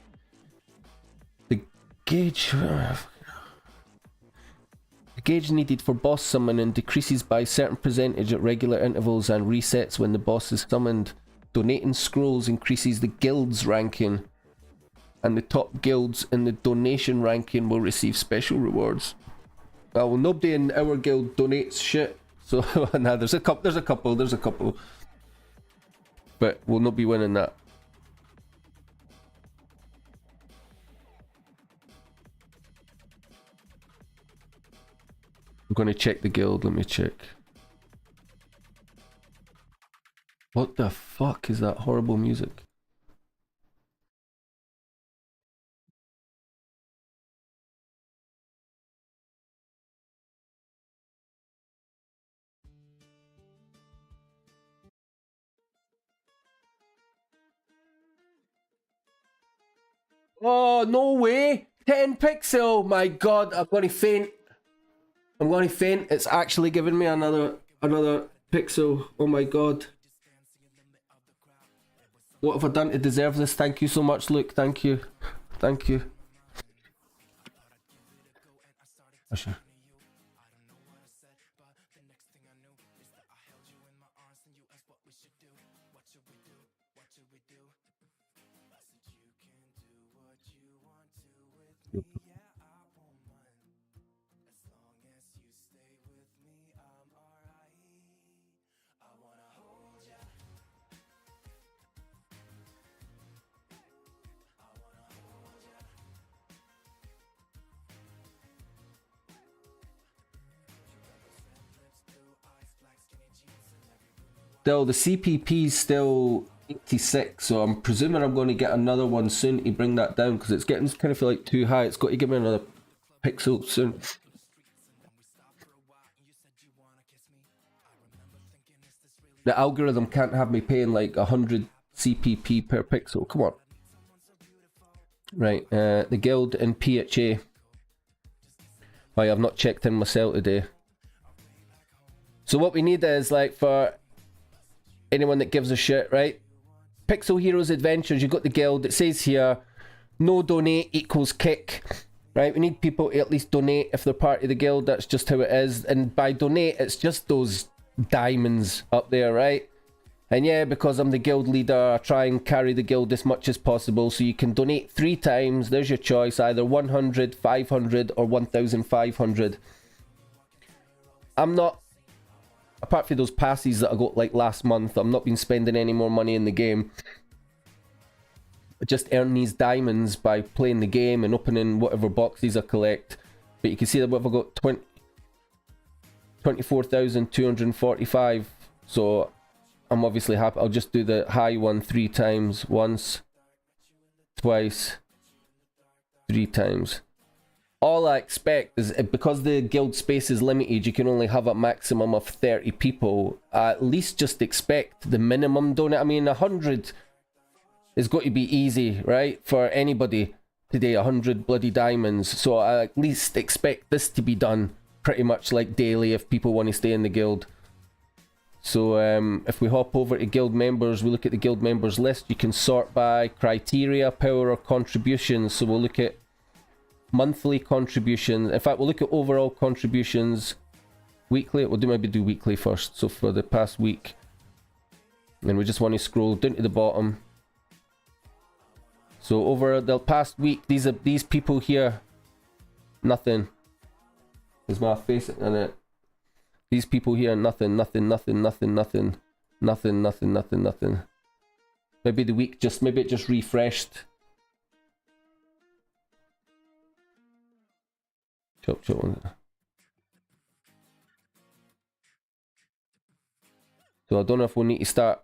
The gauge... The gauge needed for boss summoning decreases by a certain percentage at regular intervals and resets when the boss is summoned. Donating scrolls increases the guild's ranking, and the top guilds in the donation ranking will receive special rewards. Well, nobody in our guild donates shit, so nah, there's a couple, but we'll not be winning that. I'm gonna check the guild. Let me check. What the fuck is that horrible music? Oh, no way! 10 pixel! My god, I'm gonna faint. I'm gonna faint. It's actually giving me another pixel. Oh my god. What have I done to deserve this? Thank you so much, Luke. Thank you. Thank you. Usher. Still, the CPP is still 86, so I'm presuming I'm going to get another one soon to bring that down, because it's getting kind of feel like too high. It's got to give me another pixel soon. The algorithm can't have me paying like 100 CPP per pixel. Come on. Right, the guild in PHA. I have not checked in myself today. So what we need is, like, for anyone that gives a shit, right? Pixel Heroes Adventures, you've got the guild. It says here, no donate equals kick. Right, we need people to at least donate if they're part of the guild. That's just how it is. And by donate, it's just those diamonds up there, right? And yeah, because I'm the guild leader, I try and carry the guild as much as possible. So you can donate 3 times. There's your choice, either 100, 500, or 1,500. I'm not, apart from those passes that I got like last month, I've not been spending any more money in the game. I just earn these diamonds by playing the game and opening whatever boxes I collect. But you can see that I've got 24,245. So I'm obviously happy. I'll just do the high one 3 times. Once, twice, 3 times. All I expect is, because the guild space is limited, you can only have a maximum of 30 people. I at least just expect the minimum donate. I mean, 100 is got to be easy, right? For anybody today, 100 bloody diamonds. So I at least expect this to be done pretty much like daily if people want to stay in the guild. So if we hop over to guild members, we look at the guild members list. You can sort by criteria, power, or contributions. So we'll look at monthly contributions. In fact, we'll look at overall contributions weekly. We'll maybe do weekly first. So for the past week, and we just want to scroll down to the bottom. So over the past week, these people here, nothing. There's my face in it. These people here, nothing. Maybe the week maybe it just refreshed. Chop. So I don't know if we'll need to start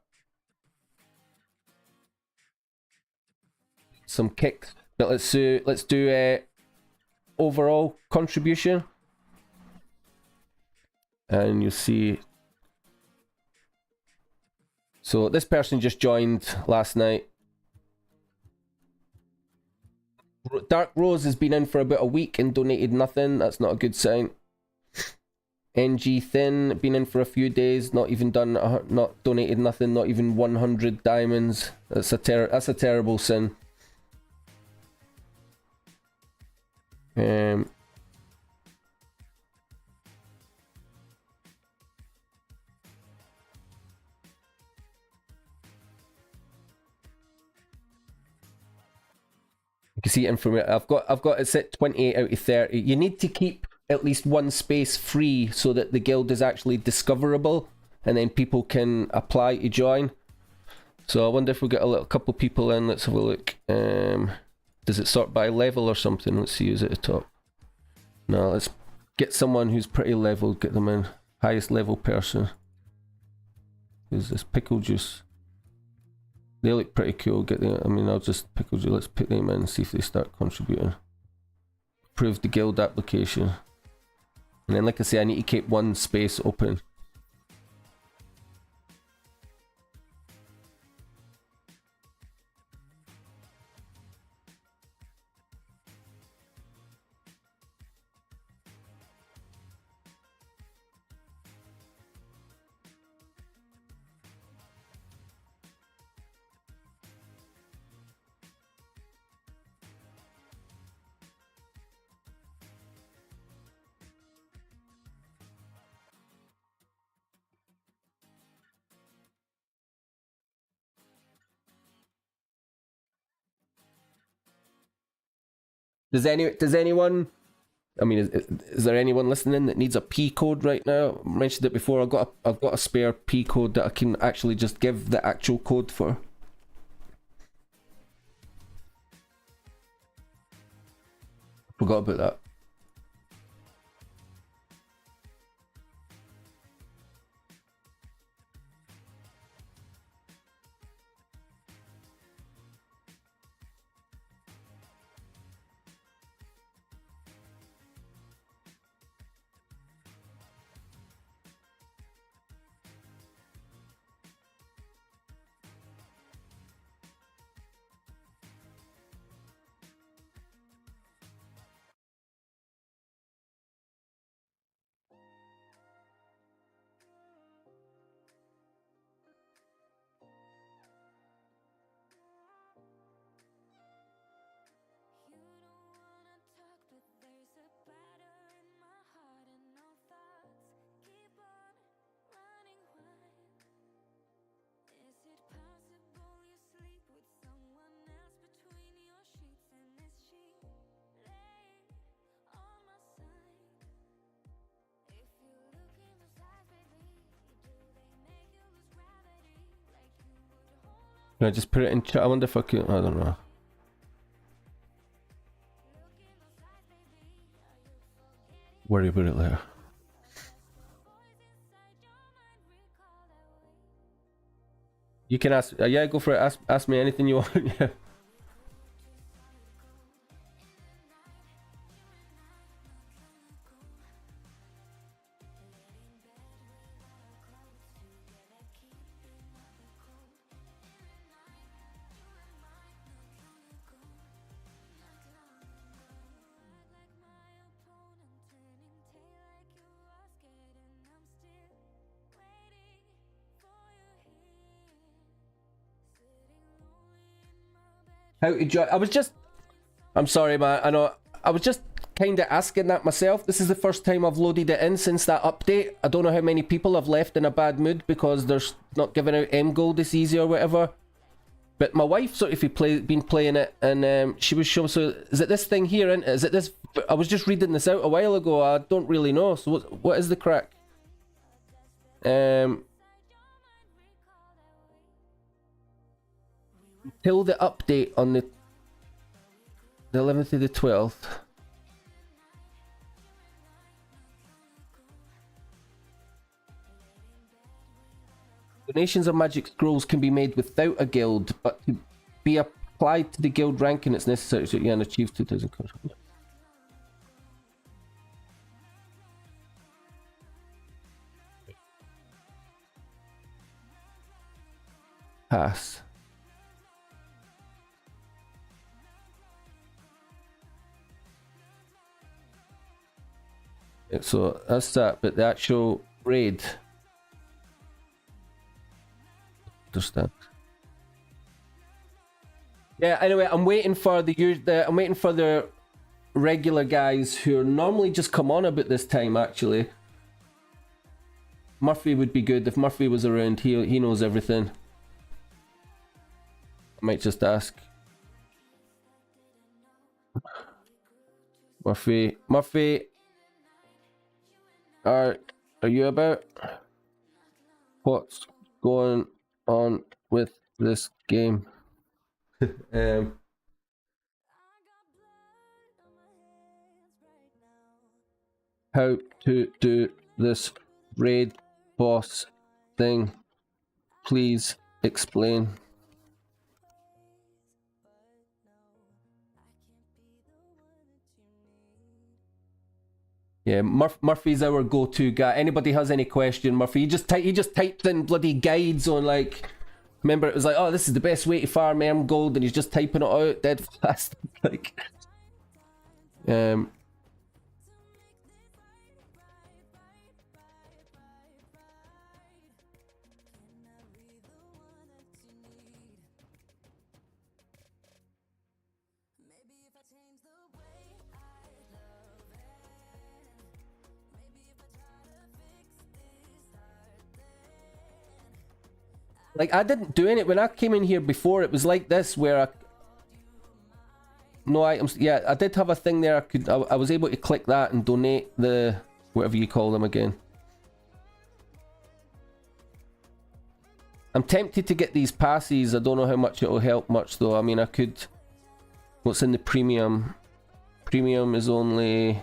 some kicks, but let's do overall contribution, and you'll see. So this person just joined last night. Dark Rose has been in for about a week and donated nothing. That's not a good sign. NG Thin, been in for a few days, not even done, not donated nothing, not even 100 diamonds. That's a terrible sin. You can see information. I've got it set 28 out of 30. You need to keep at least one space free so that the guild is actually discoverable, and then people can apply to join. So I wonder if we get a couple people in. Let's have a look. Does it sort by level or something? Let's see who's at the top. No, let's get someone who's pretty level. Get them in. Highest level person. Who's this? Pickle Juice. They look pretty cool. Get the. I mean, I'll just Pickle Juice. Let's put them in and see if they start contributing. Approve the guild application. And then, like I say, I need to keep one space open. Does anyone? I mean, is there anyone listening that needs a P code right now? I mentioned it before. I've got a spare P code that I can actually just give the actual code for. Forgot about that. Can I just put it in chat? I wonder if I can. I don't know. Worry about it later. You can ask. Yeah, go for it. Ask me anything you want. Yeah. How to join? I'm sorry, man. I know. I was just kind of asking that myself. This is the first time I've loaded it in since that update. I don't know how many people I've left in a bad mood because they're not giving out M Gold this easy or whatever. But my wife sort of been playing it, and she was showing. So is it this thing here? Is it this? I was just reading this out a while ago. I don't really know. So what is the crack? Till the update on the 11th to the 12th. Donations of magic scrolls can be made without a guild, but to be applied to the guild ranking, it's necessary to achieve 2,000 coins. Pass. So that's that, but the actual raid. Understand. Yeah, anyway, I'm waiting for the regular guys who are normally just come on about this time, actually. Murphy would be good. If Murphy was around, he knows everything. I might just ask. Murphy, are you about? What's going on with this game? How to do this raid boss thing? Please explain. Yeah, Murphy's our go-to guy. Anybody has any question, Murphy, he just typed in bloody guides on, like, remember it was like, oh, this is the best way to farm Erm Gold, and he's just typing it out dead fast. Like, like, I didn't do any when I came in here before. It was like this, where no items. Yeah, I did have a thing there. I was able to click that and donate the whatever you call them again. I'm tempted to get these passes. I don't know how much it'll help much though. I mean, I could. What's in the premium? Premium is only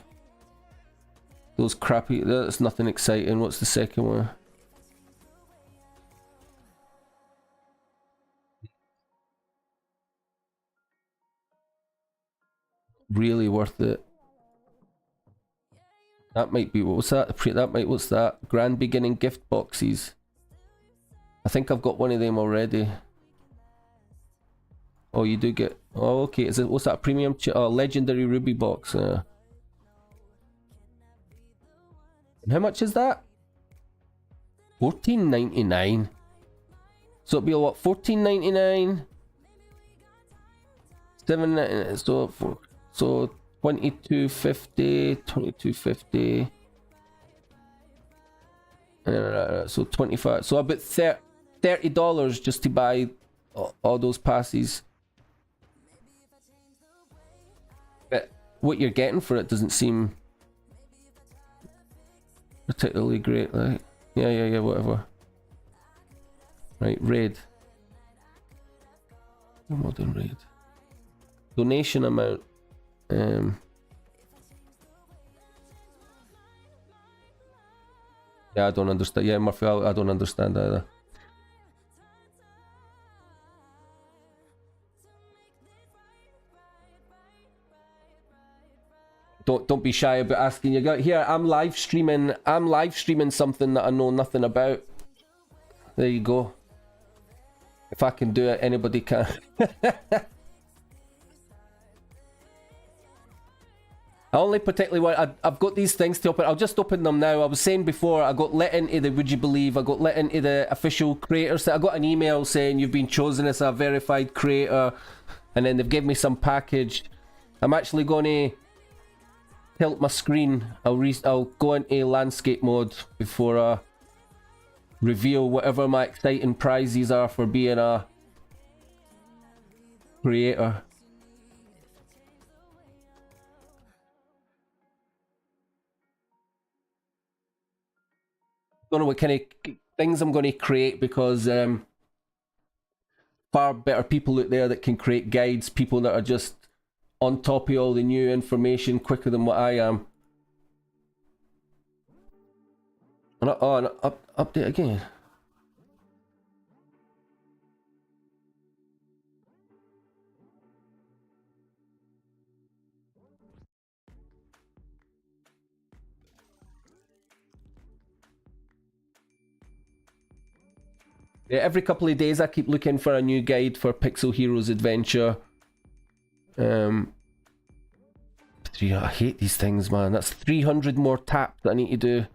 those crappy. That's nothing exciting. What's the second one? Really worth it. That might be, what's that? What's that? Grand beginning gift boxes. I think I've got one of them already. Oh, you do get, oh, okay. Is it, what's that? Premium, legendary ruby box. And how much is that? $14.99. So it'll be a what? $14.99. $7.99. So $22.50. So 25. So about $30 just to buy all those passes. But what you're getting for it doesn't seem particularly great. Like, yeah, whatever. Right, raid. Modern raid. Donation amount. Yeah, I don't understand. Yeah, Murphy, I don't understand either. Don't be shy about asking. You got here. I'm live streaming something that I know nothing about. There you go. If I can do it, anybody can. I only particularly want, I've got these things to open. I'll just open them now. I was saying before, I got let into the Would You Believe, I got let into the official creators. I got an email saying you've been chosen as a verified creator, and then they've given me some package. I'm actually going to tilt my screen. I'll go into landscape mode before I reveal whatever my exciting prizes are for being a creator. Don't know what kind of things I'm going to create, because far better people out there that can create guides, people that are just on top of all the new information quicker than what I am. Oh, an update again. Yeah, every couple of days I keep looking for a new guide for Pixel Heroes Adventure. I hate these things, man. That's 300 more tap that I need to do.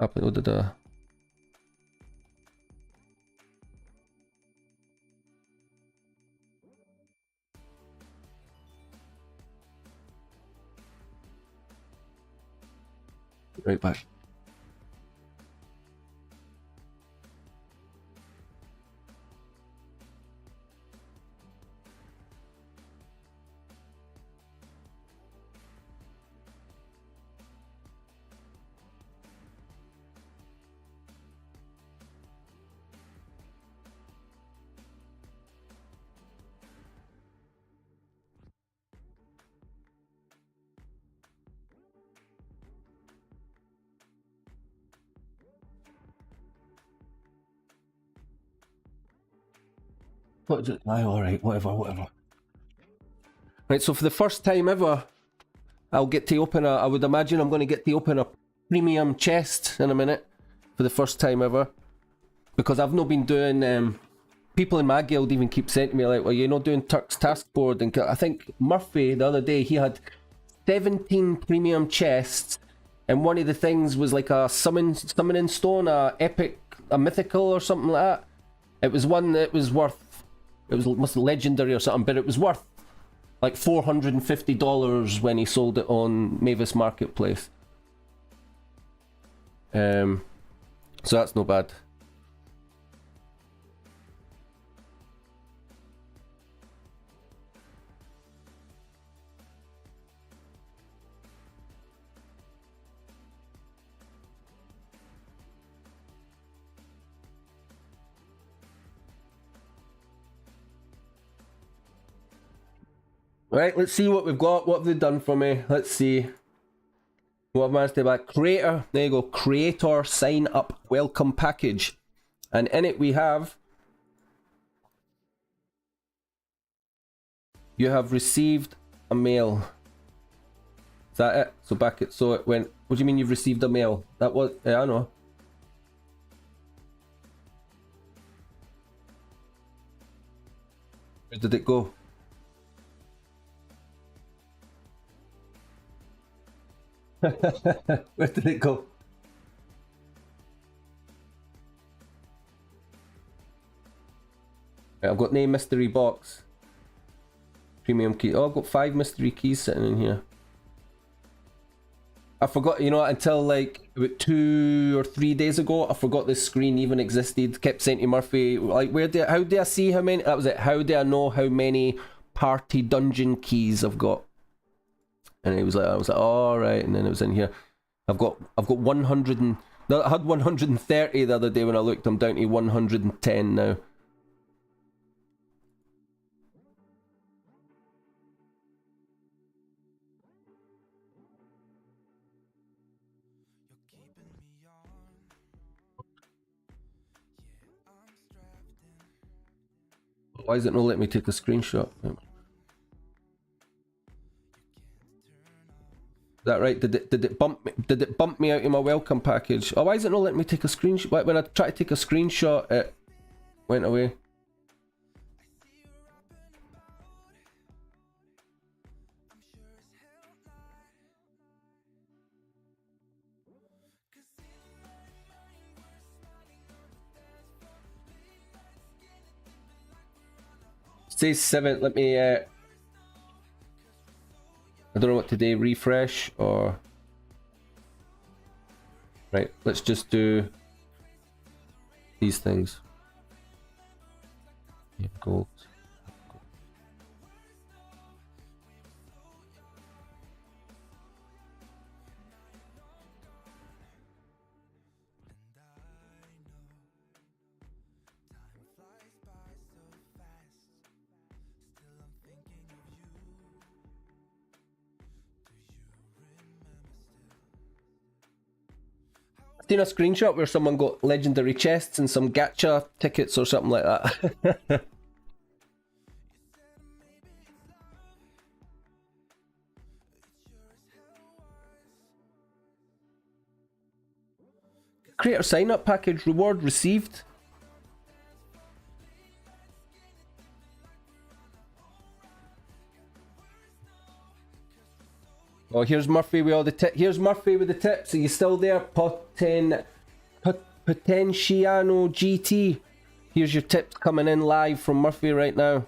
Uploaded a... Right back. What is it? Aye, alright, whatever. Right, so for the first time ever, I'll get to open I would imagine I'm going to get to open a premium chest in a minute. For the first time ever. Because I've not been doing, people in my guild even keep saying to me like, well, you're not doing Turk's task board. And I think Murphy, the other day, he had 17 premium chests. And one of the things was like a summoning stone, a epic, a mythical or something like that. It was one that was worth... It was must be legendary or something, but it was worth like $450 when he sold it on Mavis Marketplace. So that's no bad. Right, let's see what we've got. What have they done for me? Let's see. What I've managed to buy. Creator. There you go. Creator sign up welcome package. And in it we have... You have received a mail. Is that it? So back it. So it went... What do you mean you've received a mail? That was... Yeah, I know. Where did it go? Where did it go? Right, I've got no mystery box. Premium key. Oh, I've got 5 mystery keys sitting in here. I forgot, you know, until like about 2 or 3 days ago, I forgot this screen even existed. Kept saying to Murphy, like, how do I see how many? That was it. How do I know how many party dungeon keys I've got? And it was like, I was like, all right, and then it was in here. I've got 100 and I had 130 the other day when I looked. I'm down to 110 now. Why is it not letting me take a screenshot? Is that right? Did it bump me out in my welcome package? Oh, why is it not letting me take a screenshot? When I tried to take a screenshot, it went away. Say 7. Let me. I don't know what to do, refresh or... Right, let's just do these things. Yeah, gold. Seen a screenshot where someone got legendary chests and some gacha tickets or something like that. Creator sign up package reward received. Oh, here's Murphy with all the tips. Here's Murphy with the tips. Are you still there? Potentiano GT. Here's your tips coming in live from Murphy right now.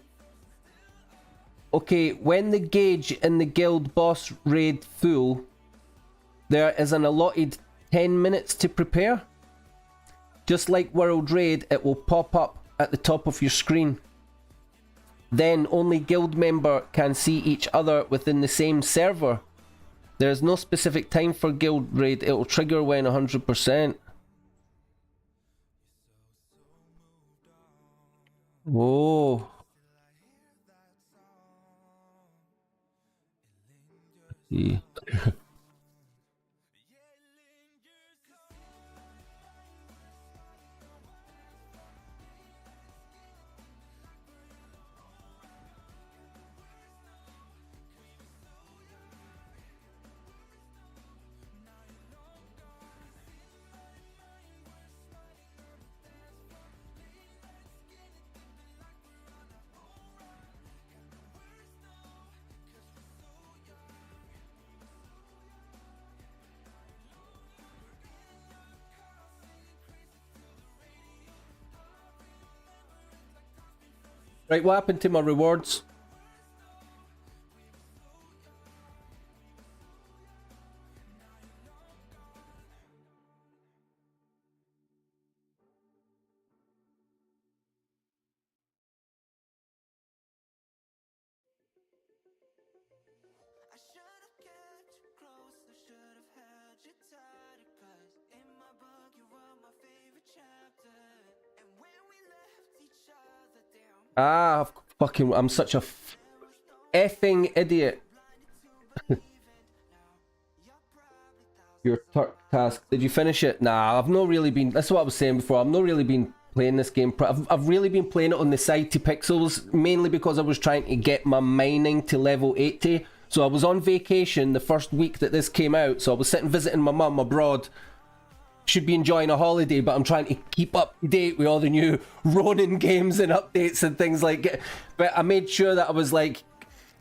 Okay, when the gauge in the guild boss raid full, there is an allotted 10 minutes to prepare. Just like World Raid, it will pop up at the top of your screen. Then only guild member can see each other within the same server. There is no specific time for guild raid. It will trigger when 100%. Whoa. Yeah. Right, what happened to my rewards? Ah, fucking, I'm such a effing idiot. Your Turk task, did you finish it? Nah, I've not really been, that's what I was saying before, I've not really been playing this game. I've really been playing it on the side to Pixels, mainly because I was trying to get my mining to level 80. So I was on vacation the first week that this came out, so I was sitting visiting my mum abroad. Should be enjoying a holiday, but I'm trying to keep up to date with all the new Ronin games and updates and things like it. But I made sure that I was like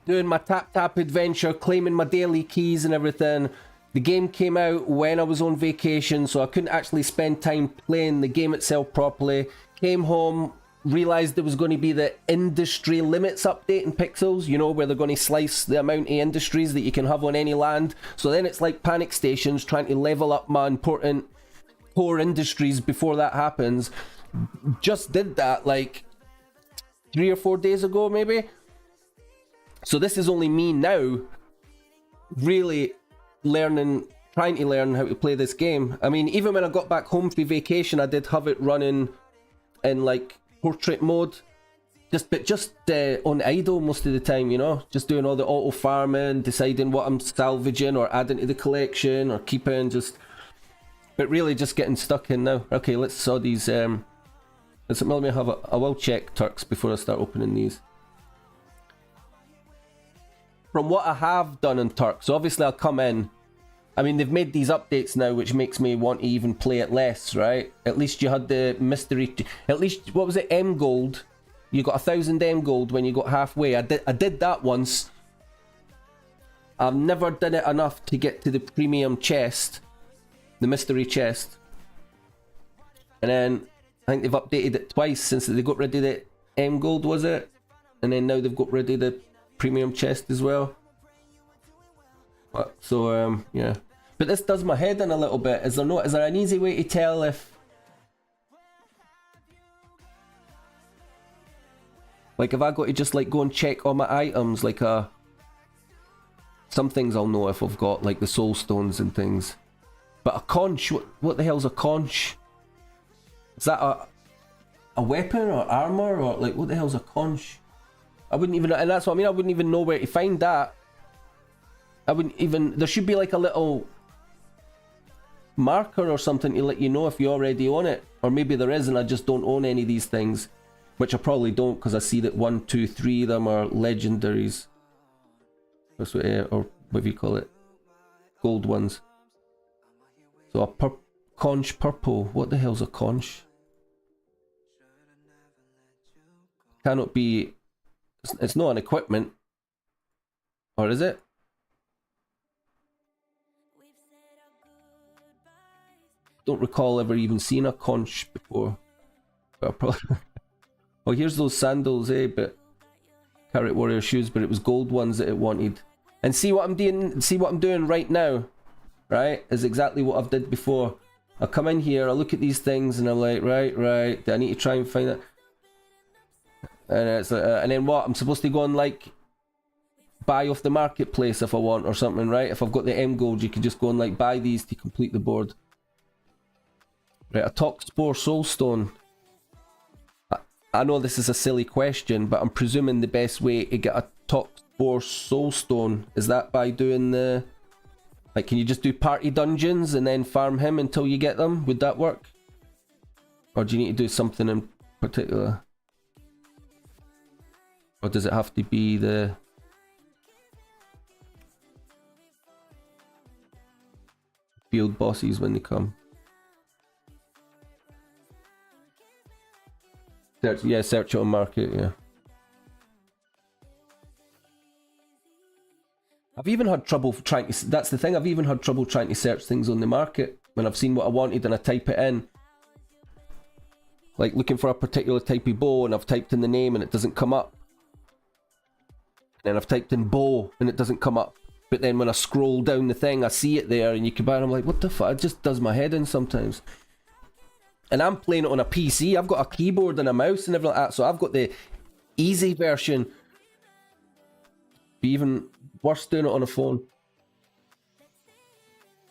doing my tap adventure, claiming my daily keys and everything. The game came out when I was on vacation, so I couldn't actually spend time playing the game itself properly. Came home, realised there was going to be the industry limits update in Pixels, you know, where they're going to slice the amount of industries that you can have on any land. So then it's like panic stations, trying to level up my important core industries before that happens. Just did that like 3 or 4 days ago maybe. So this is only me now really trying to learn how to play this game. I mean, even when I got back home for vacation, I did have it running in like portrait mode, just on idle most of the time, you know, just doing all the auto farming, deciding what I'm salvaging or adding to the collection or keeping, but really just getting stuck in now. Okay, let's saw these. Let me have I will check Turks before I start opening these. From what I have done in Turks, so obviously I'll come in. I mean, they've made these updates now, which makes me want to even play it less, right? At least you had the mystery. At least, what was it, M Gold? You got 1,000 M Gold when you got halfway. I did that once. I've never done it enough to get to the premium chest. The mystery chest. And then I think they've updated it twice since they got rid of the M Gold, was it? And then now they've got rid of the premium chest as well. So yeah. But this does my head in a little bit. Is there an easy way to tell if, like, if I got to just like go and check all my items, like some things I'll know if I've got like the soul stones and things. But a conch, what the hell's a conch? Is that a weapon or armor, or like what the hell's a conch? I wouldn't even, and that's what I mean, I wouldn't even know where to find that. I wouldn't even, there should be like a little marker or something to let you know if you already own it. Or maybe there is and I just don't own any of these things. Which I probably don't, because I see that 1, 2, 3 of them are legendaries. Or whatever you call it. Gold ones. So a conch purple. What the hell's a conch? Cannot be... It's not an equipment. Or is it? don't recall ever even seeing a conch before. But I probably... Oh, here's those sandals, but Carrot Warrior shoes, but it was gold ones that it wanted. And see what I'm doing. See what I'm doing right now, right? Is exactly what I've did before. I come in here, I look at these things, and I'm like, right. Do I need to try and find it? And it's like, and then what? I'm supposed to go and like buy off the marketplace if I want or something, right? If I've got the M gold, you can just go and like buy these to complete the board. Right, a Toxspore Soulstone. I know this is a silly question, but I'm presuming the best way to get a Toxspore Soulstone is that by doing the... Like, can you just do party dungeons and then farm him until you get them? Would that work? Or do you need to do something in particular? Or does it have to be the... field bosses when they come? Search it on market, yeah. I've even had trouble trying to... That's the thing, I've even had trouble trying to search things on the market when I've seen what I wanted and I type it in. Like looking for a particular type of bow and I've typed in the name and it doesn't come up. And I've typed in bow and it doesn't come up. But then when I scroll down the thing, I see it there and you can buy it. I'm like, what the fuck? It just does my head in sometimes. And I'm playing it on a PC. I've got a keyboard and a mouse and everything like that. So I've got the easy version. Be even worse doing it on a phone.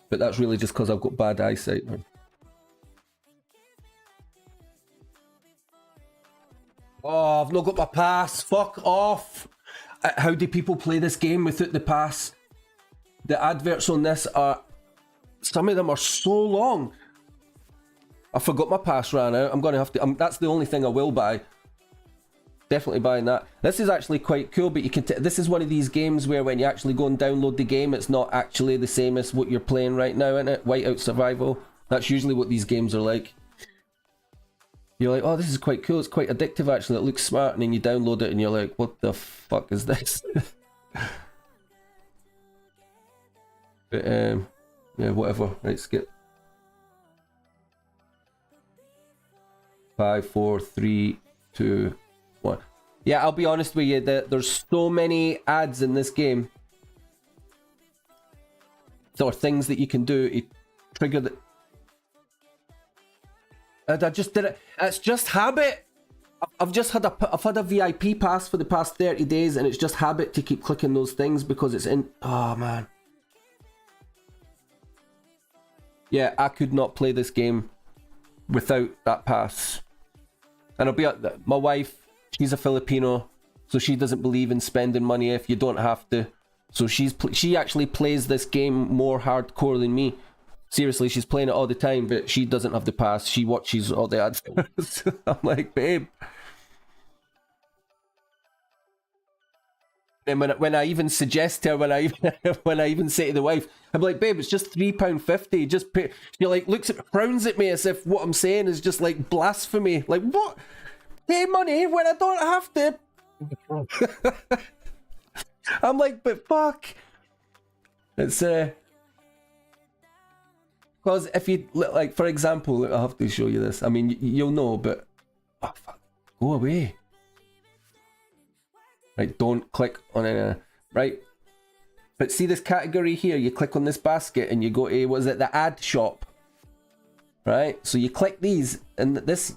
But that's really just because I've got bad eyesight, man. Oh, I've not got my pass. Fuck off. How do people play this game without the pass? The adverts on this are... Some of them are so long. I forgot my pass ran out. I'm going to have to... that's the only thing I will buy. Definitely buying that. This is actually quite cool, but you can... This is one of these games where when you actually go and download the game, it's not actually the same as what you're playing right now, isn't it? Whiteout Survival. That's usually what these games are like. You're like, oh, this is quite cool. It's quite addictive, actually. It looks smart. And then you download it and you're like, what the fuck is this? But, yeah, whatever. Right, skip. 5, 4, 3, 2, 1. Yeah, I'll be honest with you. There's so many ads in this game. There are things that you can do to trigger the... And I just did it. It's just habit. I've had a VIP pass for the past 30 days, and it's just habit to keep clicking those things because it's in. Oh man. Yeah, I could not play this game without that pass. And I'll be my wife. She's a Filipino, so she doesn't believe in spending money if you don't have to. So she actually plays this game more hardcore than me. Seriously, she's playing it all the time, but she doesn't have the pass. She watches all the ads. I'm like, babe. And when I even suggest to her, when I even say to the wife, I'm like, babe, it's just £3.50. Just pay. She like frowns at me as if what I'm saying is just like blasphemy. Like, what? Pay money when I don't have to. I'm like, but fuck. It's because if you, like, for example, I have to show you this. I mean, you'll know, but... Oh, fuck. Go away. Right, don't click on any... Right. But see this category here? You click on this basket and you go to, what is it, the ad shop. Right? So you click these, and this...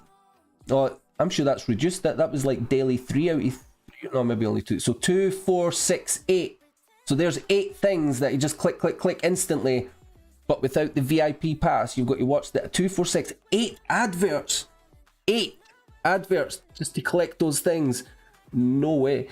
Oh, I'm sure that's reduced. That was like daily 3 out of 3. No, maybe only 2. So 2, 4, 6, 8. So there's 8 things that you just click instantly. But without the VIP pass, you've got to watch the 2, 4, 6, 8 adverts. 8 adverts just to collect those things. No way.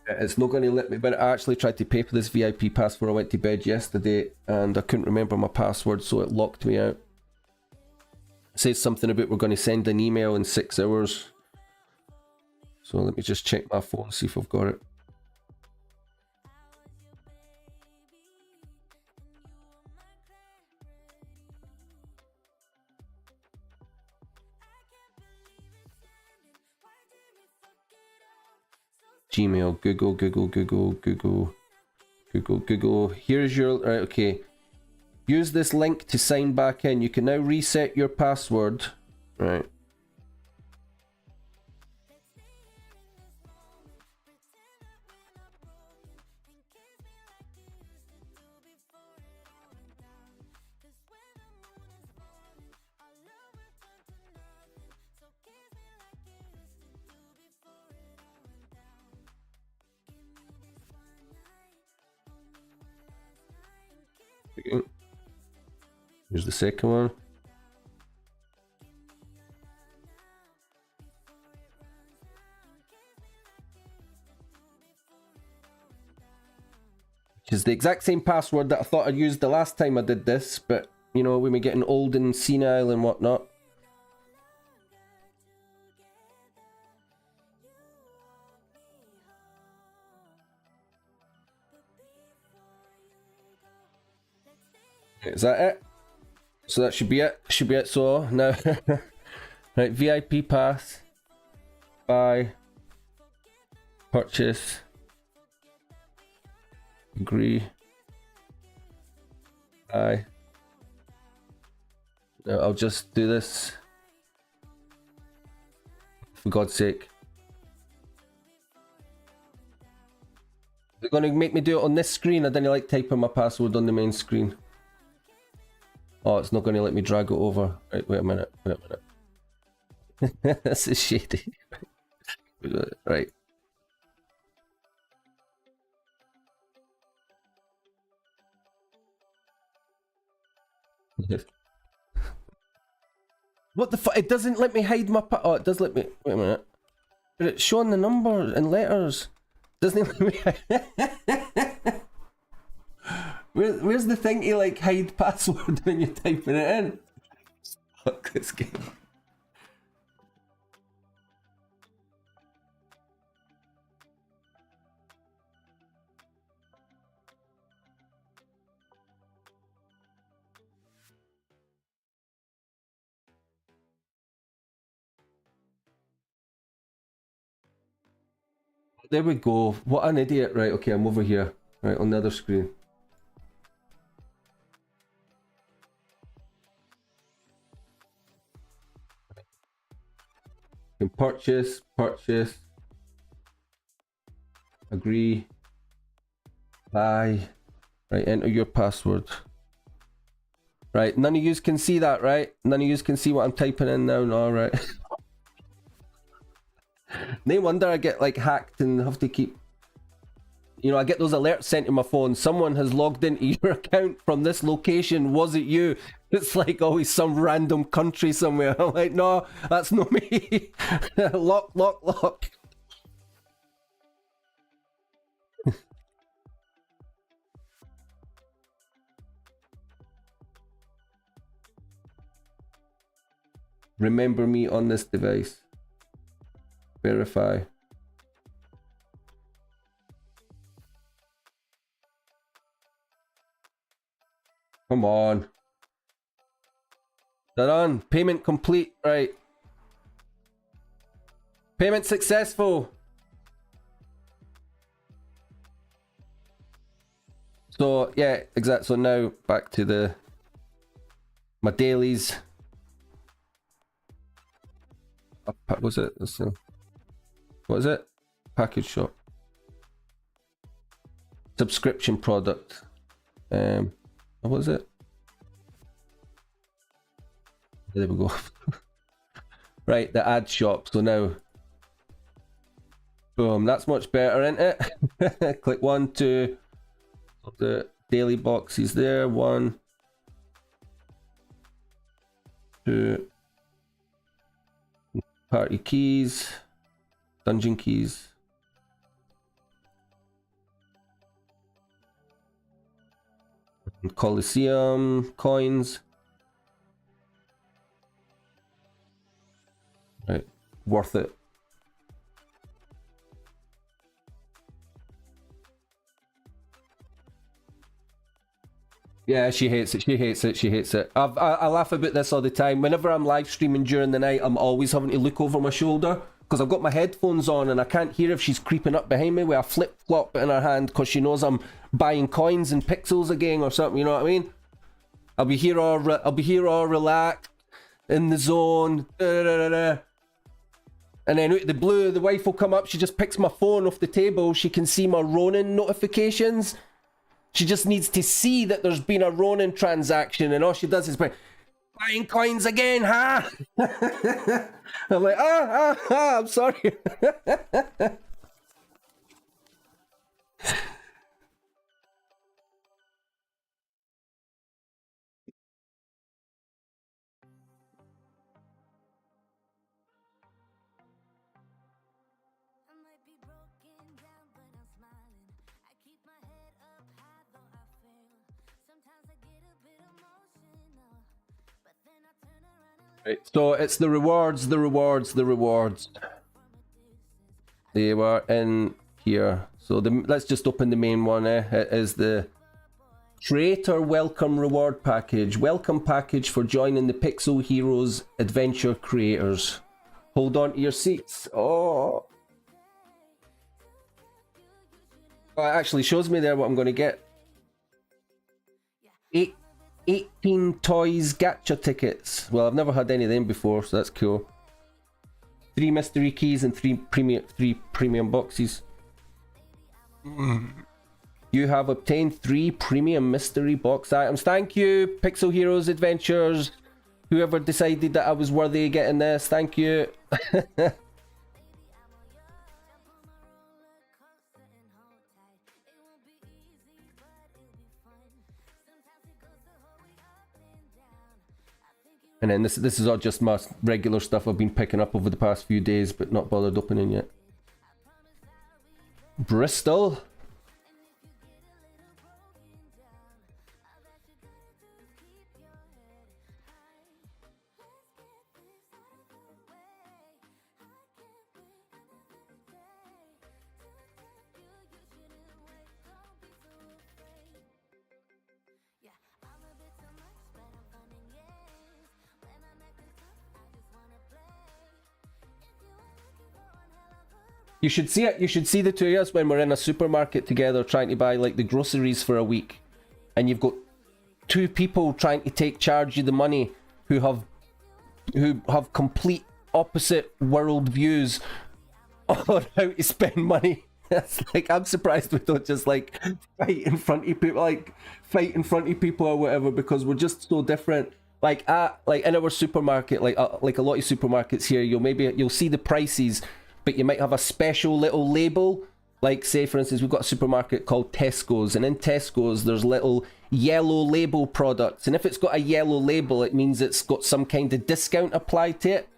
It's not going to let me, but I actually tried to pay for this VIP pass before I went to bed yesterday, and I couldn't remember my password, so it locked me out. Says something about we're going to send an email in 6 hours. So let me just check my phone, see if I've got it. Gmail, Google. Here's your, right, okay. Use this link to sign back in. You can now reset your password. Right. Okay. Here's the second one. Which is the exact same password that I thought I'd used the last time I did this, but you know, when we're getting old and senile and whatnot. Is that it? So that should be it. Should be it. So now, right, VIP pass, buy, purchase, agree, buy. Now I'll just do this. For God's sake. Is it going to make me do it on this screen? I didn't like typing my password on the main screen. Oh, it's not going to let me drag it over. Right, wait a minute. This is shady. Right. What the fuck? It doesn't let me hide my oh, it does let me. Wait a minute. But it's showing the number and letters. Doesn't let me hide. Where's the thing to like hide password when you're typing it in? Fuck this game. There we go. What an idiot. Right, okay, I'm over here. Right, on the other screen. Can purchase, agree, buy, right, enter your password. Right, none of yous can see that, right? None of yous can see what I'm typing in now, no, right? No wonder I get like hacked and have to keep, you know, I get those alerts sent to my phone. Someone has logged into your account from this location. Was it you? It's like always some random country somewhere. I'm like, no, that's not me. Lock. Remember me on this device. Verify. Come on. Done. Payment complete. Right. Payment successful. So yeah, exactly. So now back to my dailies. What was it? What is it? Package shop. Subscription product. What was it? There we go. Right, the ad shop. So now, boom, that's much better, isn't it? Click 1, 2. The daily boxes there. 1, 2. Party keys. Dungeon keys. Coliseum coins. Right, worth it. Yeah, she hates it. She hates it. She hates it. I laugh about this all the time. Whenever I'm live streaming during the night, I'm always having to look over my shoulder because I've got my headphones on and I can't hear if she's creeping up behind me with a flip-flop in her hand because she knows I'm buying coins and pixels again or something, you know what I mean? I'll be here all relaxed, in the zone, and then out the blue, the wife will come up, she just picks my phone off the table, she can see my Ronin notifications. She just needs to see that there's been a Ronin transaction, and all she does is buying coins again, huh? I'm like, I'm sorry. Right, so it's the rewards. They were in here. So let's just open the main one. It is the Creator Welcome Reward Package. Welcome package for joining the Pixel Heroes Adventure Creators. Hold on to your seats. Oh, it actually shows me there what I'm going to get. 18 toys gacha tickets. Well, I've never had any of them before, so that's cool. 3 mystery keys and 3 premium boxes. You have obtained 3 premium mystery box items. Thank you, Pixel Heroes Adventures. Whoever decided that I was worthy of getting this, thank you. And then this is all just my regular stuff I've been picking up over the past few days, but not bothered opening yet. Bristol. You should see it. You should see the two of us when we're in a supermarket together trying to buy like the groceries for a week, and you've got 2 people trying to take charge of the money who have complete opposite world views on how to spend money. It's like, I'm surprised we don't just like fight in front of people or whatever, because we're just so different. Like in our supermarket, like a lot of supermarkets here, you'll see the prices, but you might have a special little label. Like, say for instance, we've got a supermarket called Tesco's, and in Tesco's there's little yellow label products, and if it's got a yellow label, it means it's got some kind of discount applied to it.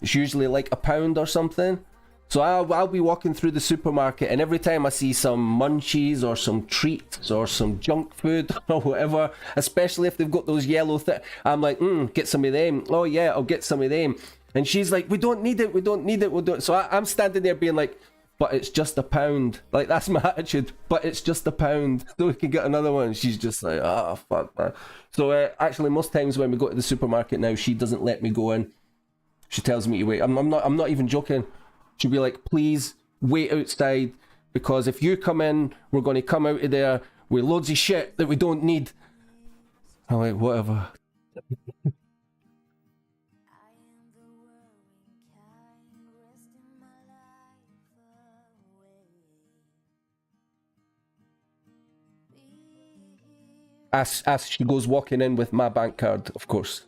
It's usually like £1 or something. So I'll be walking through the supermarket, and every time I see some munchies or some treats or some junk food or whatever, especially if they've got those yellow I'm like, get some of them. Oh yeah, I'll get some of them. And she's like, we don't need it. So I'm standing there being like, but it's just £1. Like, that's my attitude. But it's just £1, so we can get another one. And she's just like, oh fuck, man. So actually, most times when we go to the supermarket now, she doesn't let me go in. She tells me to wait. I'm not even joking. She'll be like, please wait outside, because if you come in, we're going to come out of there with loads of shit that we don't need. I'm like, whatever. As she goes walking in with my bank card, of course.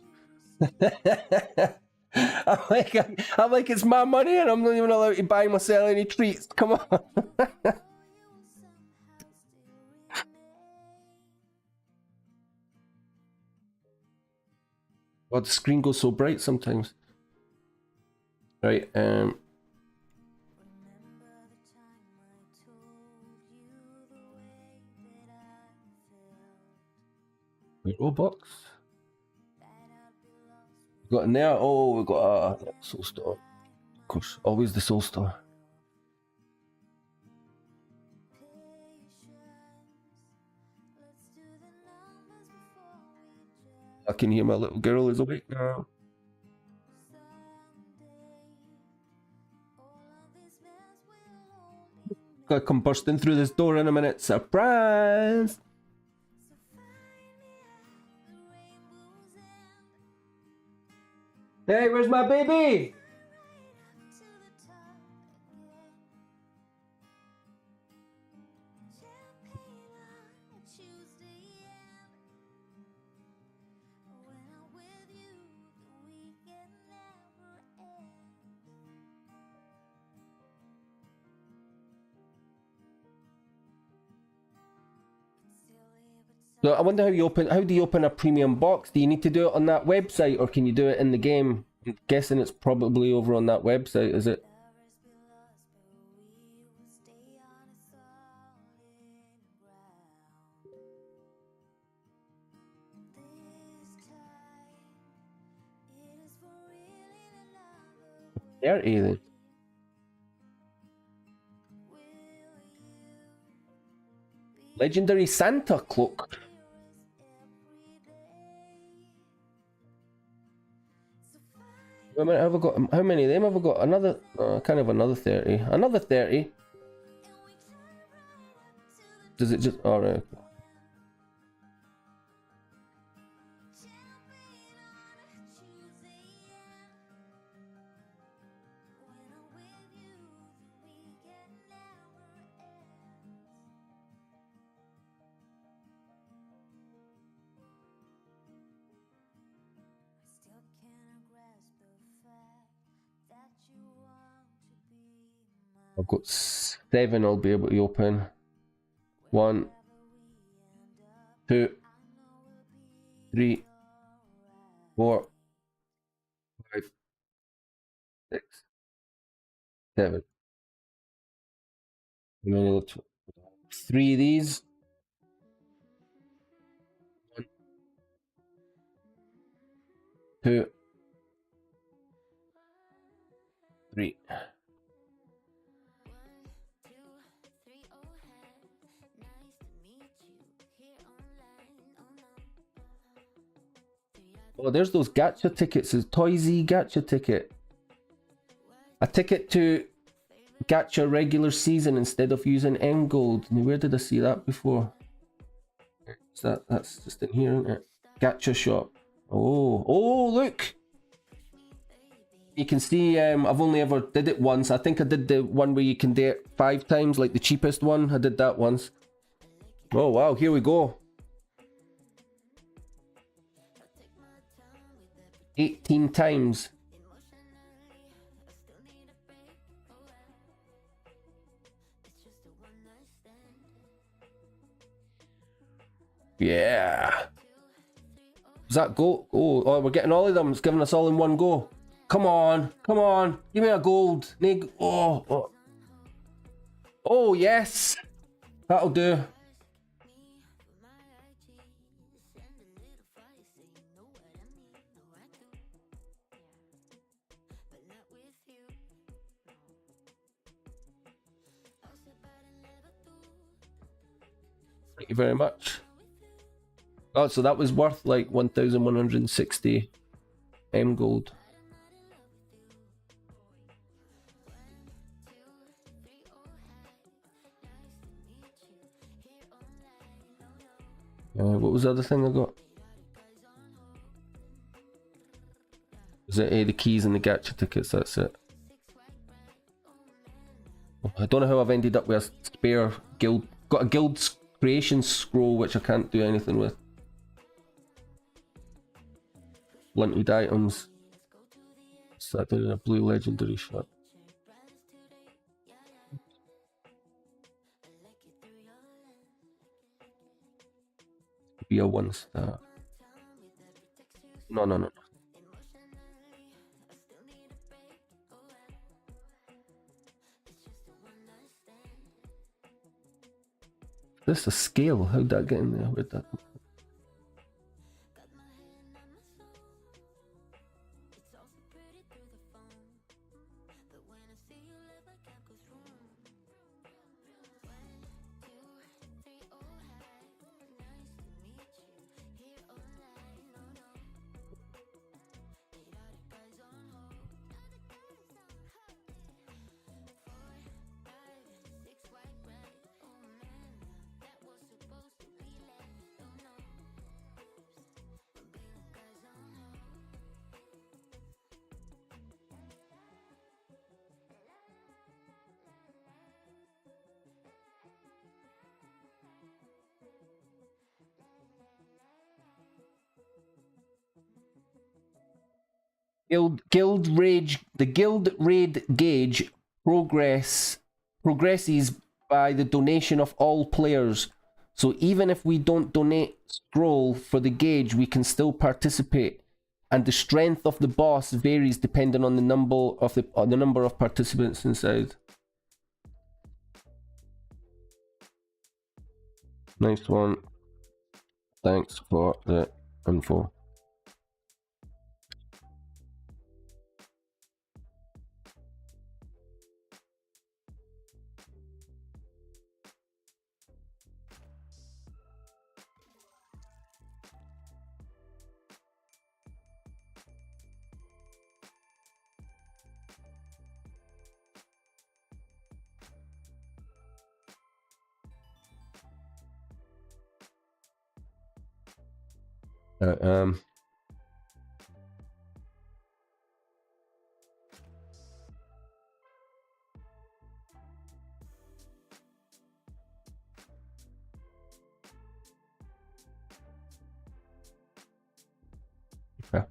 I'm like, it's my money and I'm not even allowed to buy myself any treats. Come on. God, the screen goes so bright sometimes. Right, Robux. We got in there. Oh, we got a Soul Star. Of course, always the Soul Star. I can hear my little girl is awake now. Gotta come bursting through this door in a minute. Surprise! Hey, where's my baby? So I wonder how do you open a premium box? Do you need to do it on that website or can you do it in the game? I'm guessing it's probably over on that website, is it? Dirty then. Legendary Santa cloak. How many have I got? How many of them have I got? Another, kind of another 30. Another 30. Does it just? All right. I've got 7 I'll be able to open. 1, 2, 3, 4, 5, 6, 7. And then I've got 3 of these. 1, 2, 3. Oh, there's those gacha tickets. It's Toysy gacha ticket. A ticket to gacha regular season instead of using M Gold. Now, where did I see that before? That's just in here, isn't it? Gacha shop. Oh, look! You can see I've only ever did it once. I think I did the one where you can do it 5 times, like the cheapest one. I did that once. Oh wow, here we go. 18 times. Yeah. Does that go? Oh, we're getting all of them. It's giving us all in one go. Come on. Give me a gold. Oh, yes. That'll do. Thank you very much. Oh, so that was worth like 1,160 M gold. What was the other thing I got? Is it the keys and the gacha tickets? That's it. I don't know how I've ended up with a spare guild. Got a guild creation scroll which I can't do anything with. Limited items. So I did a blue legendary shot. Be a 1-star. No. This is a scale. How'd that get in there? Where'd that? The guild raid gauge progresses by the donation of all players. So even if we don't donate scroll for the gauge, we can still participate. And the strength of the boss varies depending on the number of participants inside. Nice one. Thanks for the info. Uh, okay.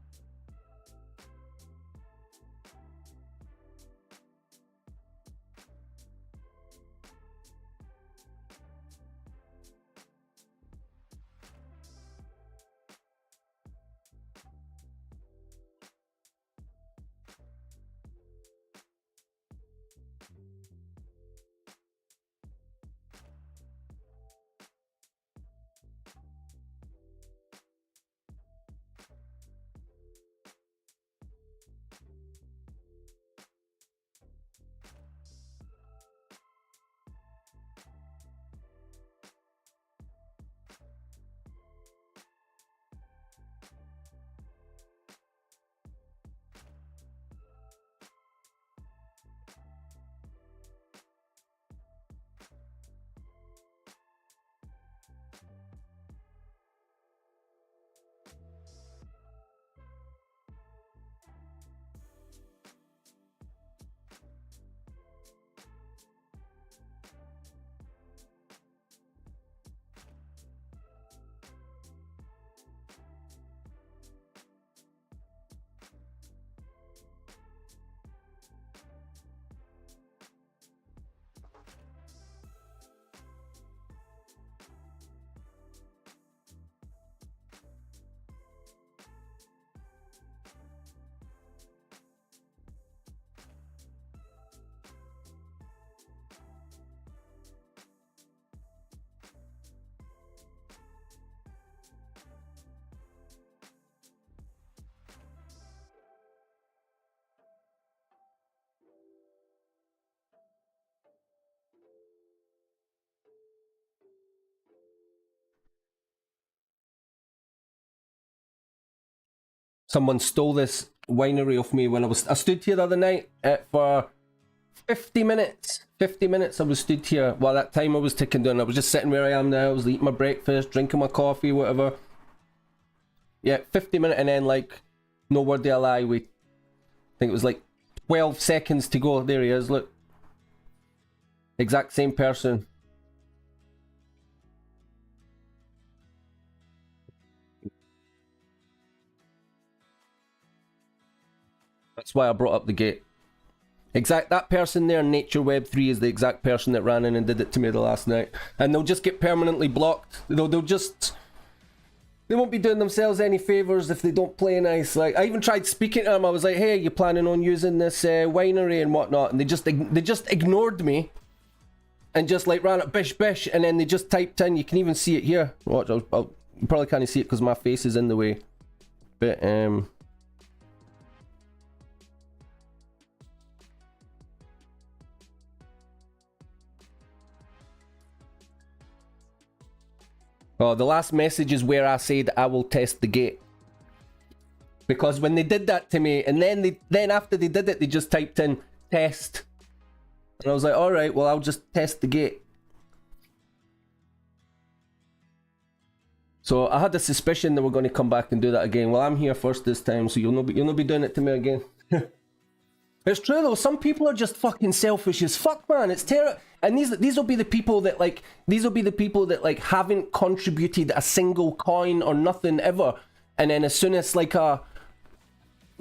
Someone stole this winery off me when I stood here the other night for 50 minutes. 50 minutes I was stood here while that timer was ticking down. I was just sitting where I am now. I was eating my breakfast, drinking my coffee, whatever. Yeah, 50 minutes, and then like, no word of a lie, I think it was like 12 seconds to go. There he is, look. Exact same person. That's why I brought up the gate. That person there, Nature Web 3, is the exact person that ran in and did it to me the last night. And they'll just get permanently blocked. They won't be doing themselves any favours if they don't play nice. Like, I even tried speaking to them. I was like, hey, you planning on using this winery and whatnot? And they just ignored me. And just like ran at bish bish. And then they just typed in, you can even see it here. Watch, you probably can't see it because my face is in the way. But, oh, the last message is where I said I will test the gate. Because when they did that to me, and then after they did it, they just typed in test. And I was like, alright, well, I'll just test the gate. So I had a suspicion they were going to come back and do that again. Well, I'm here first this time, so you'll not be doing it to me again. It's true though, some people are just fucking selfish as fuck, man. It's terrible. And these will be the people that like haven't contributed a single coin or nothing ever. And then as soon as like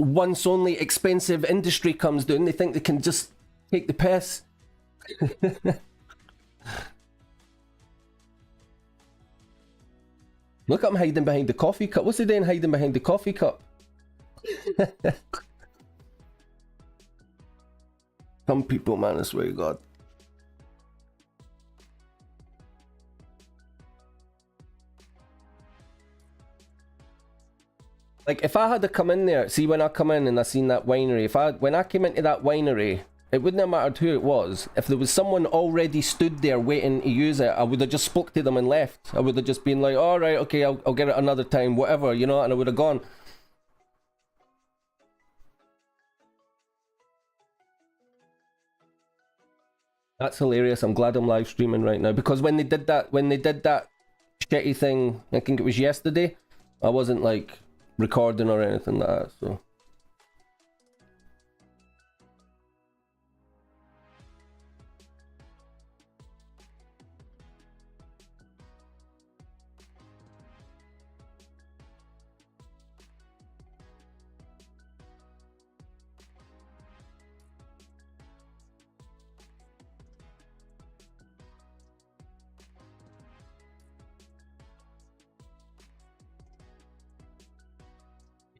once only expensive industry comes down, they think they can just take the piss. Look at him hiding behind the coffee cup. What's he doing hiding behind the coffee cup? Some people, man, I swear to God. Like, if I had to come in there, see, when I come in and I seen that winery, when I came into that winery, it wouldn't have mattered who it was. If there was someone already stood there waiting to use it, I would have just spoke to them and left. I would have just been like, all right, okay, I'll get it another time, whatever, you know, and I would have gone. That's hilarious. I'm glad I'm live streaming right now, because when they did that shitty thing, I think it was yesterday, I wasn't like recording or anything like that, so.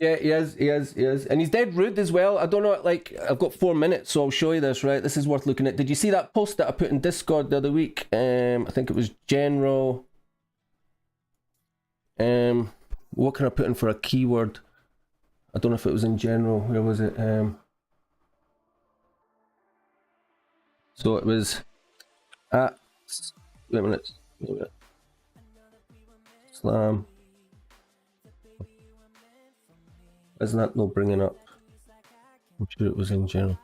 Yeah, he is. And he's dead rude as well. I don't know, like, I've got 4 minutes, so I'll show you this, right? This is worth looking at. Did you see that post that I put in Discord the other week? I think it was general. What can I put in for a keyword? I don't know if it was in general. Where was it? So it was at... Wait a minute. Slam. Isn't that no bringing up? I'm sure it was in general.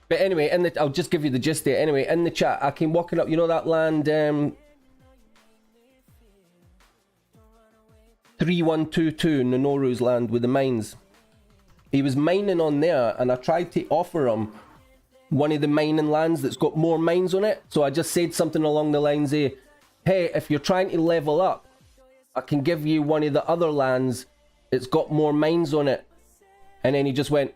But anyway, I'll just give you the gist there. Anyway, in the chat, I came walking up, you know that land, 3122, Nonoru's land with the mines. He was mining on there, and I tried to offer him one of the mining lands that's got more mines on it. So I just said something along the lines of, hey, if you're trying to level up, I can give you one of the other lands. It's got more mines on it. And then he just went,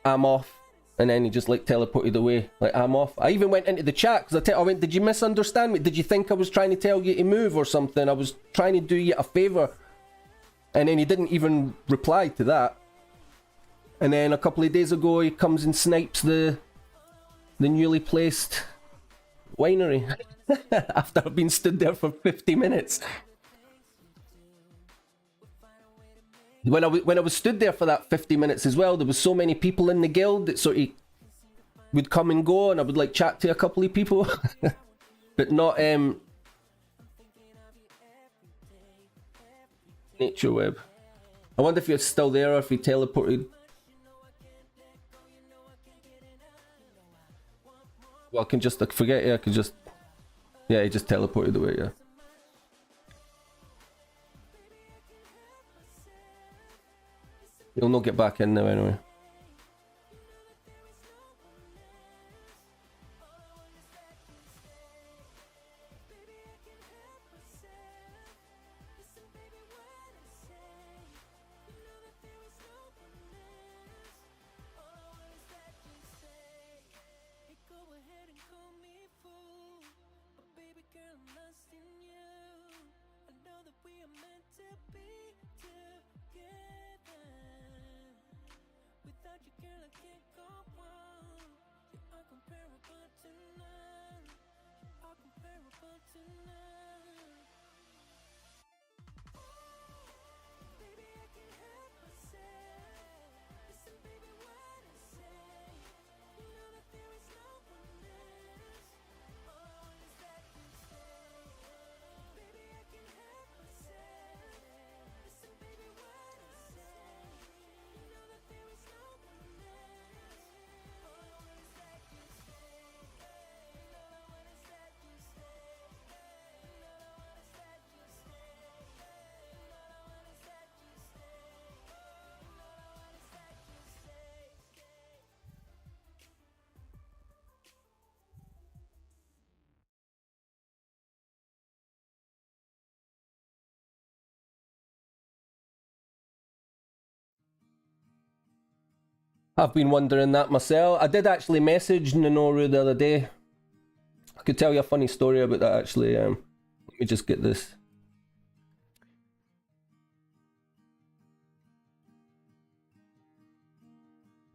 I'm off. And then he just like teleported away. Like, I'm off. I even went into the chat because I went, did you misunderstand me? Did you think I was trying to tell you to move or something? I was trying to do you a favour. And then he didn't even reply to that. And then a couple of days ago he comes and snipes the newly placed winery. After I've been stood there for 50 minutes. When I was stood there for that 50 minutes as well, there was so many people in the guild that sort of would come and go, and I would like chat to a couple of people, but not Nature Web. I wonder if you're still there or if he teleported. Well, I can just forget. Yeah, I could just. Yeah, he just teleported away. Yeah. He'll not get back in now anyway. I've been wondering that myself. I did actually message Minoru the other day. I could tell you a funny story about that actually. Let me just get this.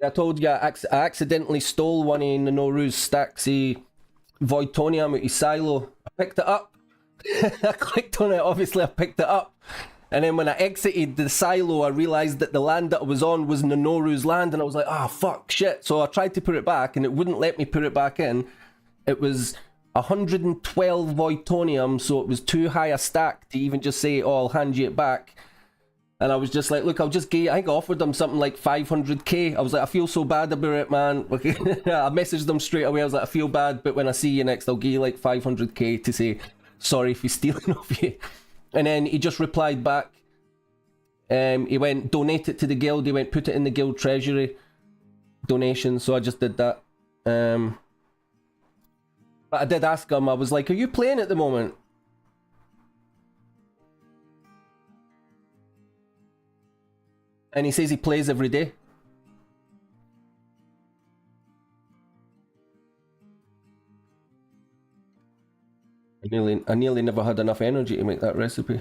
I told you I accidentally stole one of Minoru's stacks of Voidtonium out his silo. I picked it up. I clicked on it, obviously I picked it up. And then when I exited the silo, I realised that the land that I was on was Minoru's land, and I was like, ah, fuck, shit. So I tried to put it back, and it wouldn't let me put it back in. It was 112 Voidtonium, so it was too high a stack to even just say, oh, I'll hand you it back. And I was just like, look, I'll just give, I think I offered them something like 500k. I was like, I feel so bad about it, man. I messaged them straight away. I was like, I feel bad, but when I see you next, I'll give you like 500k to say, sorry for stealing off you. And then he just replied back. He went, donate it to the guild. He went, put it in the guild treasury donation. So I just did that. But I did ask him, I was like, are you playing at the moment? And he says he plays every day. I nearly never had enough energy to make that recipe.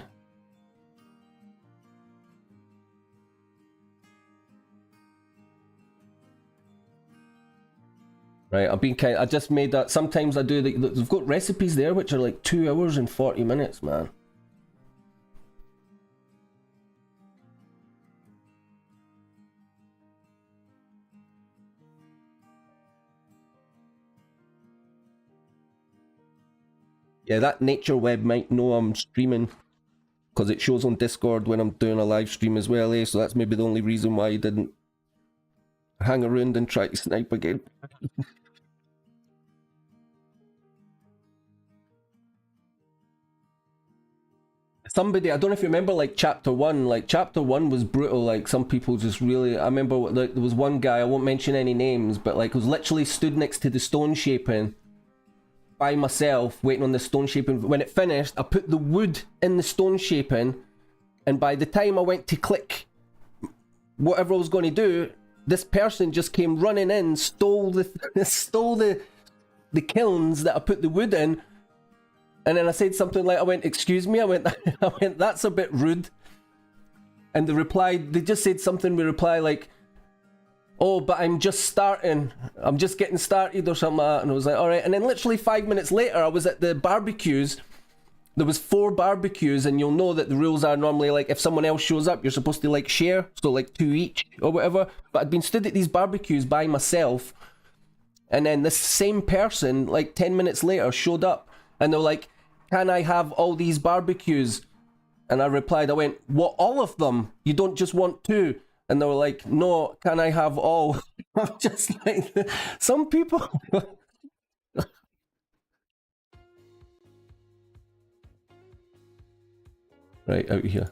Right, I just made that. Sometimes I do they've got recipes there which are like 2 hours and 40 minutes, man. Yeah, that nature web might know I'm streaming because it shows on Discord when I'm doing a live stream as well, eh? So that's maybe the only reason why he didn't hang around and try to snipe again. Somebody, I don't know if you remember, like chapter 1, like chapter 1 was brutal. Like some people just really, I remember like there was one guy, I won't mention any names, but like was literally stood next to the stone shaping by myself waiting on the stone shaping. When it finished, I put the wood in the stone shaping, and by the time I went to click whatever I was going to do, this person just came running in, stole the kilns that I put the wood in, and then I said something like, I went, excuse me, I went that's a bit rude. And they just said something, we reply like, oh, but I'm just starting. I'm just getting started or something like that. And I was like, all right. And then literally 5 minutes later, I was at the barbecues. There was 4 barbecues, and you'll know that the rules are normally like if someone else shows up, you're supposed to like share. So like 2 each or whatever. But I'd been stood at these barbecues by myself. And then this same person, like 10 minutes later, showed up. And they're like, can I have all these barbecues? And I replied, I went, what, all of them? You don't just want 2? And they were like, no, can I have all? I'm just like, some people. Right, out here.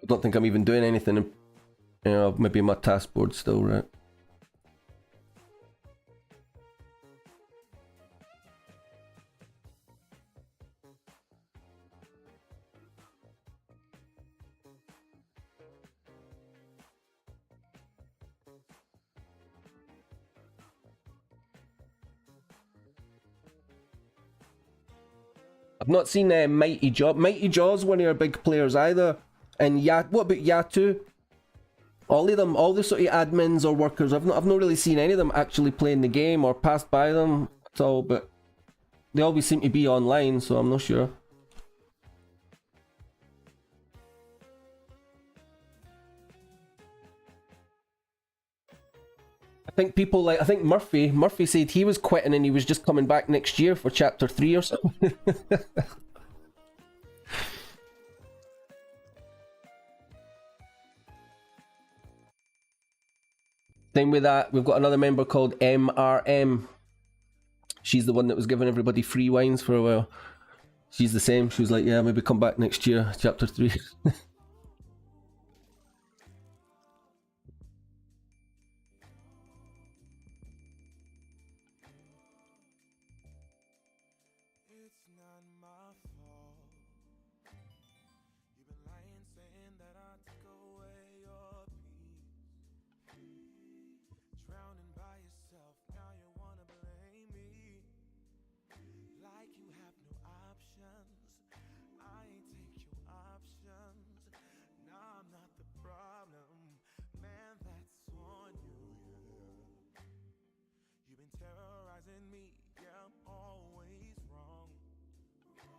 I don't think I'm even doing anything. You know, maybe my task board still, right? I've not seen Mighty Jaw. Mighty Jaw's one of your big players either. And what about Yatu? All of them, all the sort of admins or workers, I've not really seen any of them actually playing the game or passed by them at all, but they always seem to be online, so I'm not sure. I think Murphy said he was quitting and he was just coming back next year for chapter 3 or something. Same with that, we've got another member called MRM. She's the one that was giving everybody free wines for a while. She's the same. She was like, yeah, maybe come back next year, chapter 3. It's not my fault.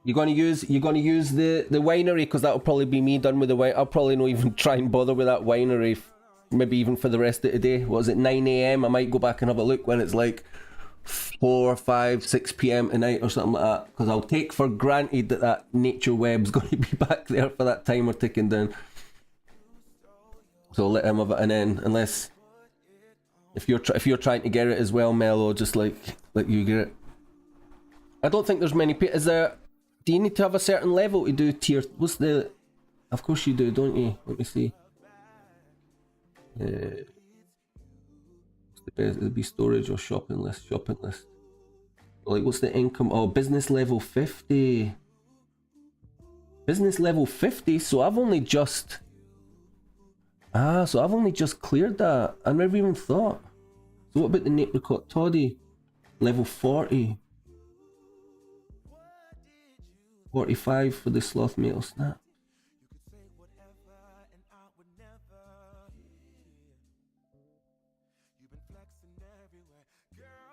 You're gonna use the winery, because that'll probably be me done with the wine. I'll probably not even try and bother with that winery, maybe even for the rest of the day. What was it, 9 AM? I might go back and have a look when it's like 4, 5, 6 PM tonight or something like that, because I'll take for granted that nature web's going to be back there for that timer ticking down. So I'll let him have it, and then unless if you're trying to get it as well, Mello, just like let you get it. I don't think there's many people. Is there? Do you need to have a certain level to do tier? What's the? Of course you do, don't you? Let me see. What's the best? It'd be storage or shopping list. Shopping list. Like, what's the income? Oh, business level 50. Business level 50. So I've only just. So I've only just cleared that. I never even thought. So what about the apricot toddy? Level 40. 45 for the sloth meal snap.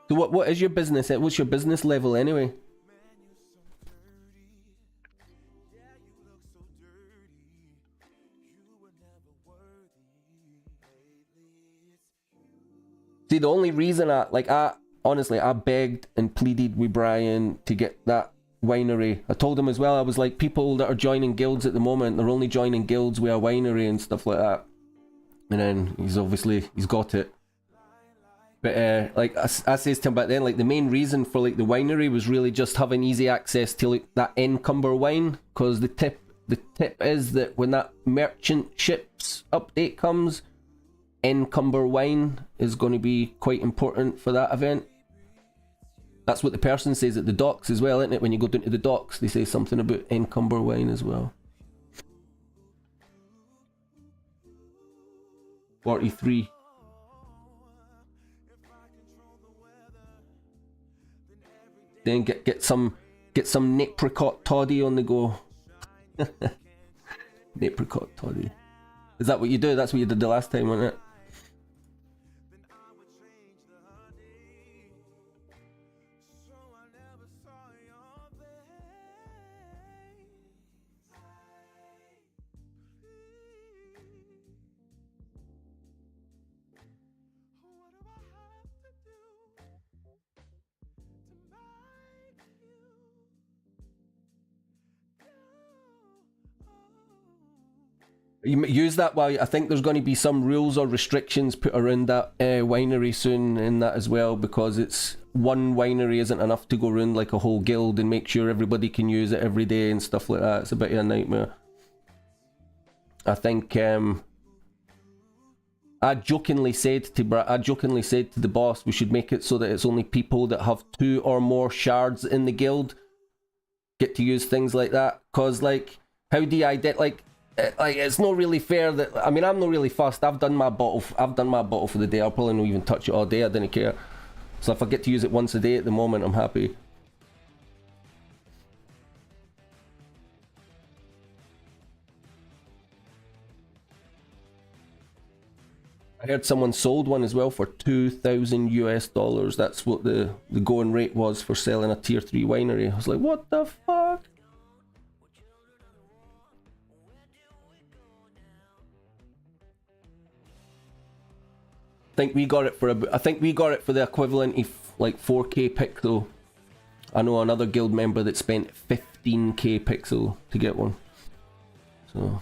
So what is your business? What's your business level anyway? See, the only reason I honestly begged and pleaded with Brian to get that winery. I told him as well, I was like, people that are joining guilds at the moment, they're only joining guilds with a winery and stuff like that. And then he's got it. But like I says to him back then, like the main reason for like the winery was really just having easy access to like that Encumber wine, because the tip is that when that merchant ships update comes, Encumber wine is going to be quite important for that event. That's what the person says at the docks as well, isn't it? When you go down to the docks, they say something about Encumber wine as well. 43. Then get some apricot toddy on the go. Apricot toddy. Is that what you do? That's what you did the last time, wasn't it? You use that while I think there's going to be some rules or restrictions put around that winery soon in that as well, because it's one winery isn't enough to go around like a whole guild and make sure everybody can use it every day and stuff like that. It's a bit of a nightmare. I think I jokingly said to the boss we should make it so that it's only people that have 2 or more shards in the guild get to use things like that, because like how do you like it's not really fair that, I mean, I'm not really fussed. I've done my bottle for the day. I'll probably not even touch it all day. I didn't care. So if I get to use it once a day at the moment, I'm happy. I heard someone sold one as well for $2,000 US. That's what the going rate was for selling a tier 3 winery. I was like, what the fuck? I think we got it for the equivalent of like 4k pixel. I know another guild member that spent 15k pixel to get one. So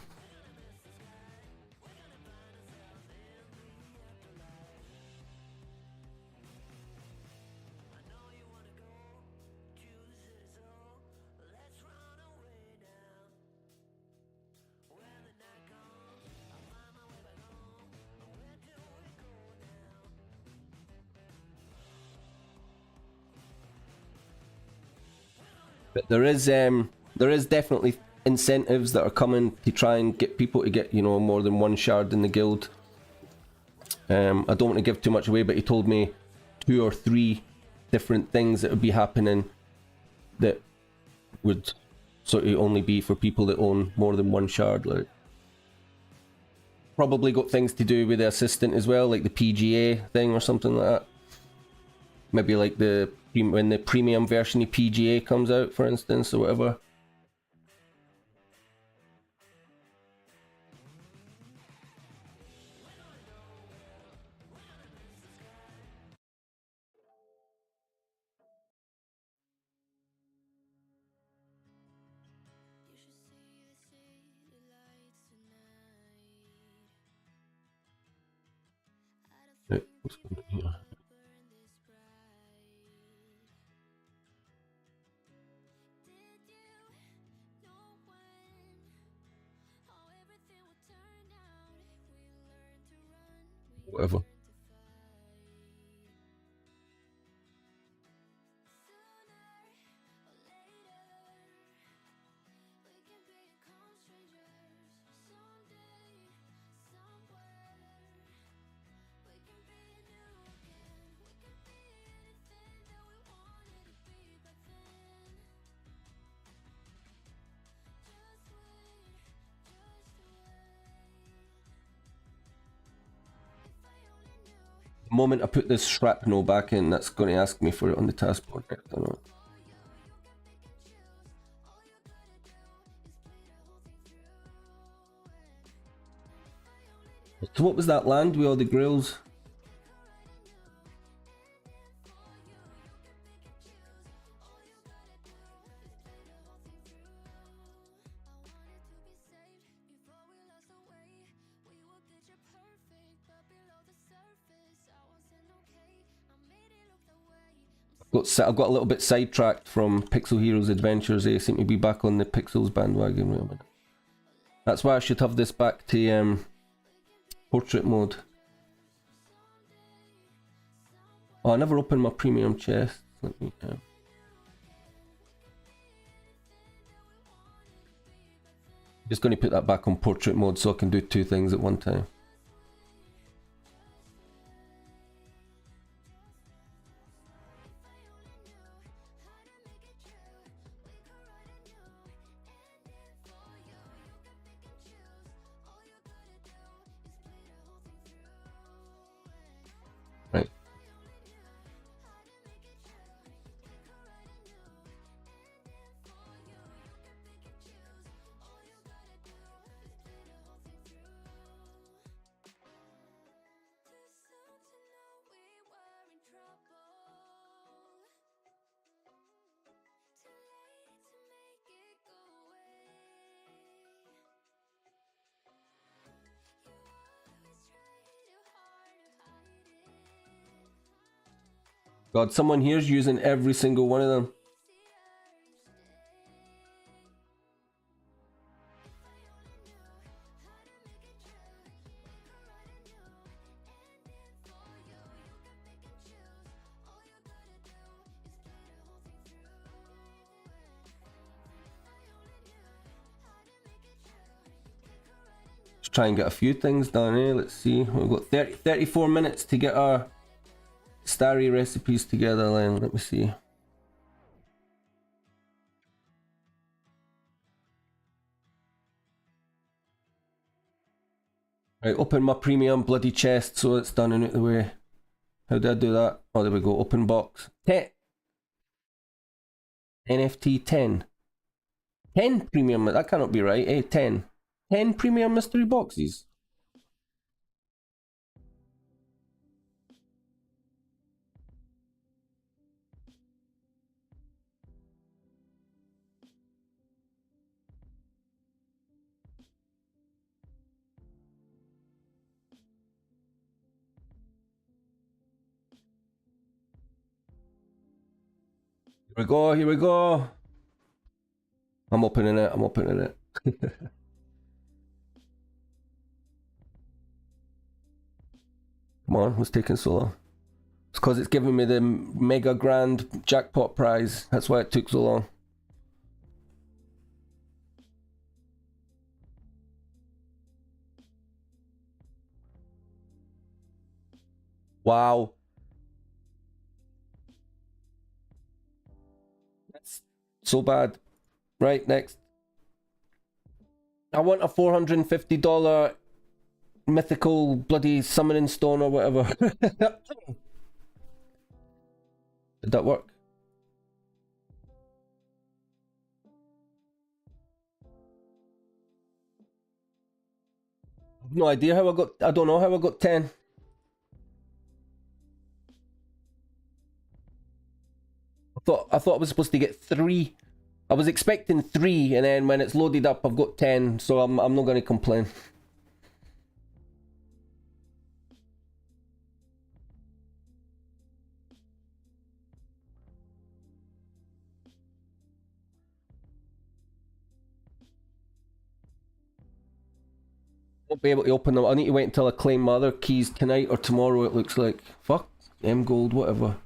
but there is definitely incentives that are coming to try and get people to get, you know, more than one shard in the guild. I don't want to give too much away, but he told me 2 or 3 different things that would be happening that would sort of only be for people that own more than one shard. Like, probably got things to do with the assistant as well, like the PGA thing or something like that. Maybe like when the premium version of PGA comes out, for instance, or whatever. What's going on here? Whatever. The moment I put this shrapnel back in, that's going to ask me for it on the taskboard. I don't know. So what was that land with all the grills? I've got a little bit sidetracked from Pixel Heroes Adventures. They seem to be back on the Pixels bandwagon. That's why I should have this back to portrait mode. Oh, I never opened my premium chest. Let me. Just going to put that back on portrait mode so I can do two things at one time. Right. God, someone here's using every single one of them. Let's try and get a few things done here. Let's see. We've got 34 minutes to get our Starry recipes together, then. Let me see. Right, open my premium bloody chest so it's done and out the way. How did I do that? Oh, there we go. Open box. 10. NFT 10. 10 premium. That cannot be right, eh? 10. 10 premium mystery boxes. Here we go, here we go. I'm opening it, I'm opening it. Come on, what's taking so long? It's because it's giving me the mega grand jackpot prize. That's why it took so long. Wow. That's so bad. Right, next. I want a $450 mythical bloody summoning stone or whatever. Did that work? No idea how I got. I don't know how I got 10. I thought I was supposed to get 3. I was expecting 3, and then when it's loaded up, I've got 10. So I'm not going to complain. Won't be able to open them. I need to wait until I claim my other keys tonight or tomorrow, it looks like. Fuck. M Gold, whatever.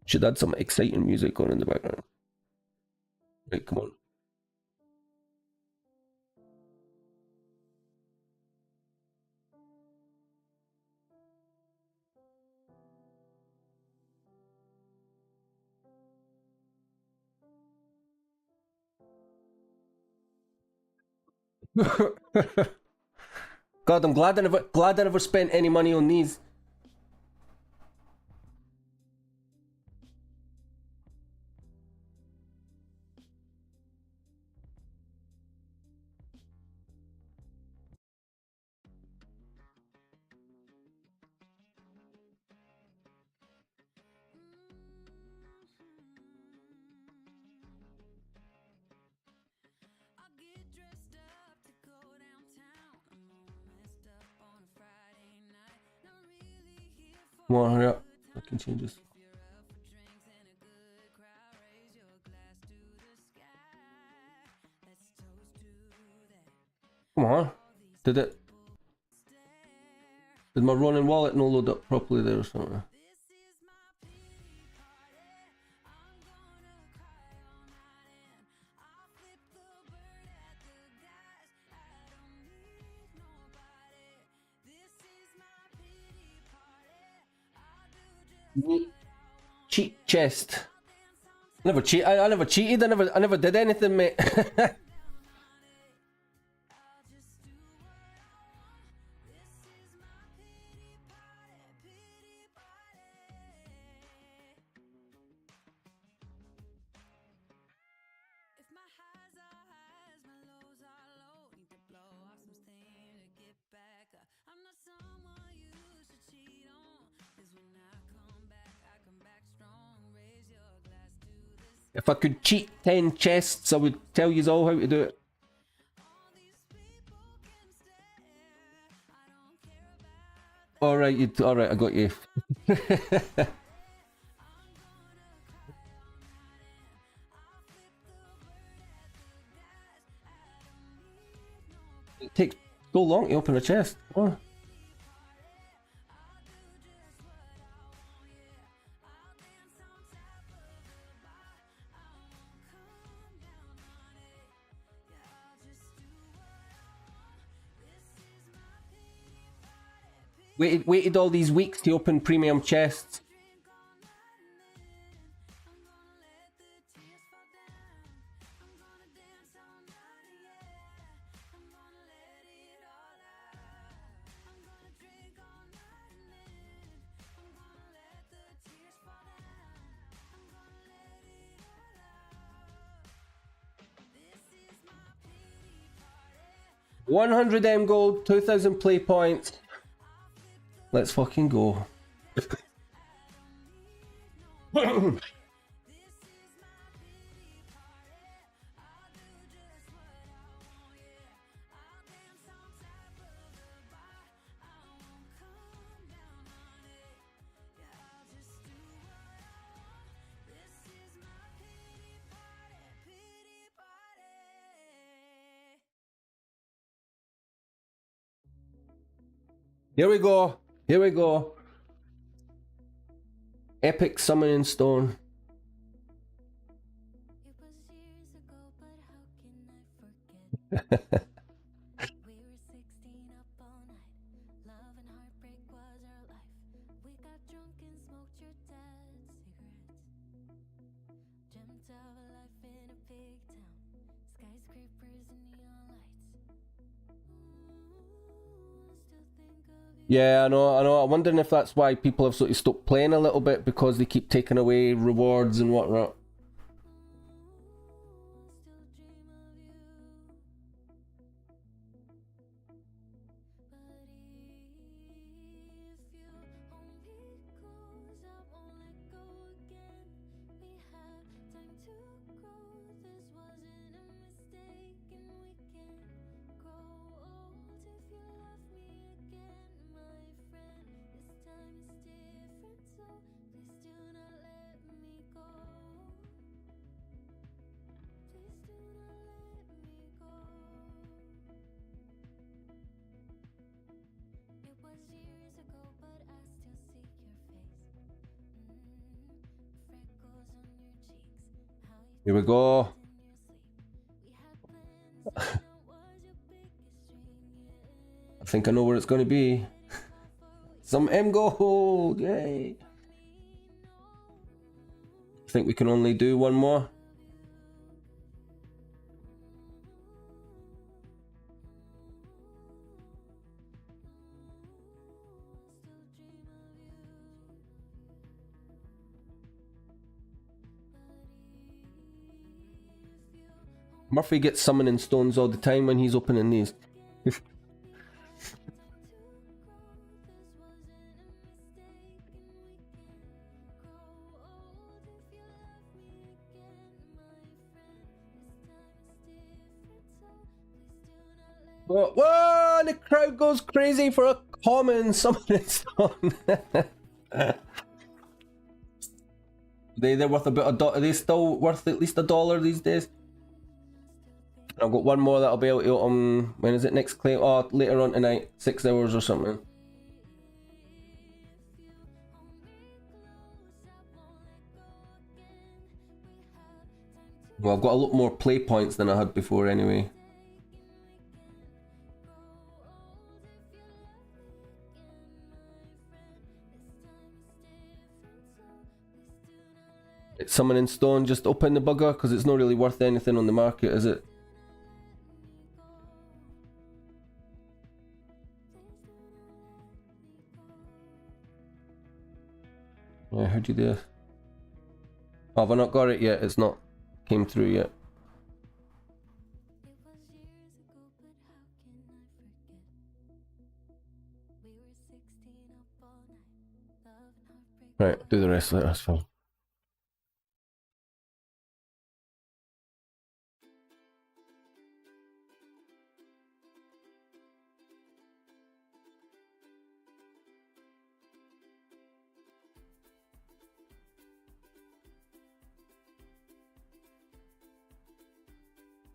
Should add some exciting music on in the background. Right, come on. God, I'm glad I never spent any money on these. Come on, hurry up. I can change this. Come on. Did my Ronin wallet not load up properly there or something? Cheat chest. I never cheated. I never did anything, mate. If I could cheat 10 chests, I would tell you all how to do it. Alright, alright, I got you. It takes so long to open a chest. Oh. Waited all these weeks to open premium chests. $100 M gold, 2,000 play points. Let's fucking go. Here we go. Here we go. Epic summoning stone. Yeah, I know. I'm wondering if that's why people have sort of stopped playing a little bit, because they keep taking away rewards and whatnot. Here we go. I think I know where it's going to be. Some M gold! Yay! I think we can only do one more. Murphy gets summoning stones all the time when he's opening these. Whoa! The crowd goes crazy for a common summoning stone. They're worth about $1. Are they still worth at least $1 these days? I've got one more that I'll be able to when is it next claim? Oh, later on tonight, 6 hours or something. Well, I've got a lot more play points than I had before anyway. It's summoning stone, just open the bugger because it's not really worth anything on the market, is it? Yeah, how'd you do? Oh, have I not got it yet? It's not came through yet. Right, do the rest later, that's fine.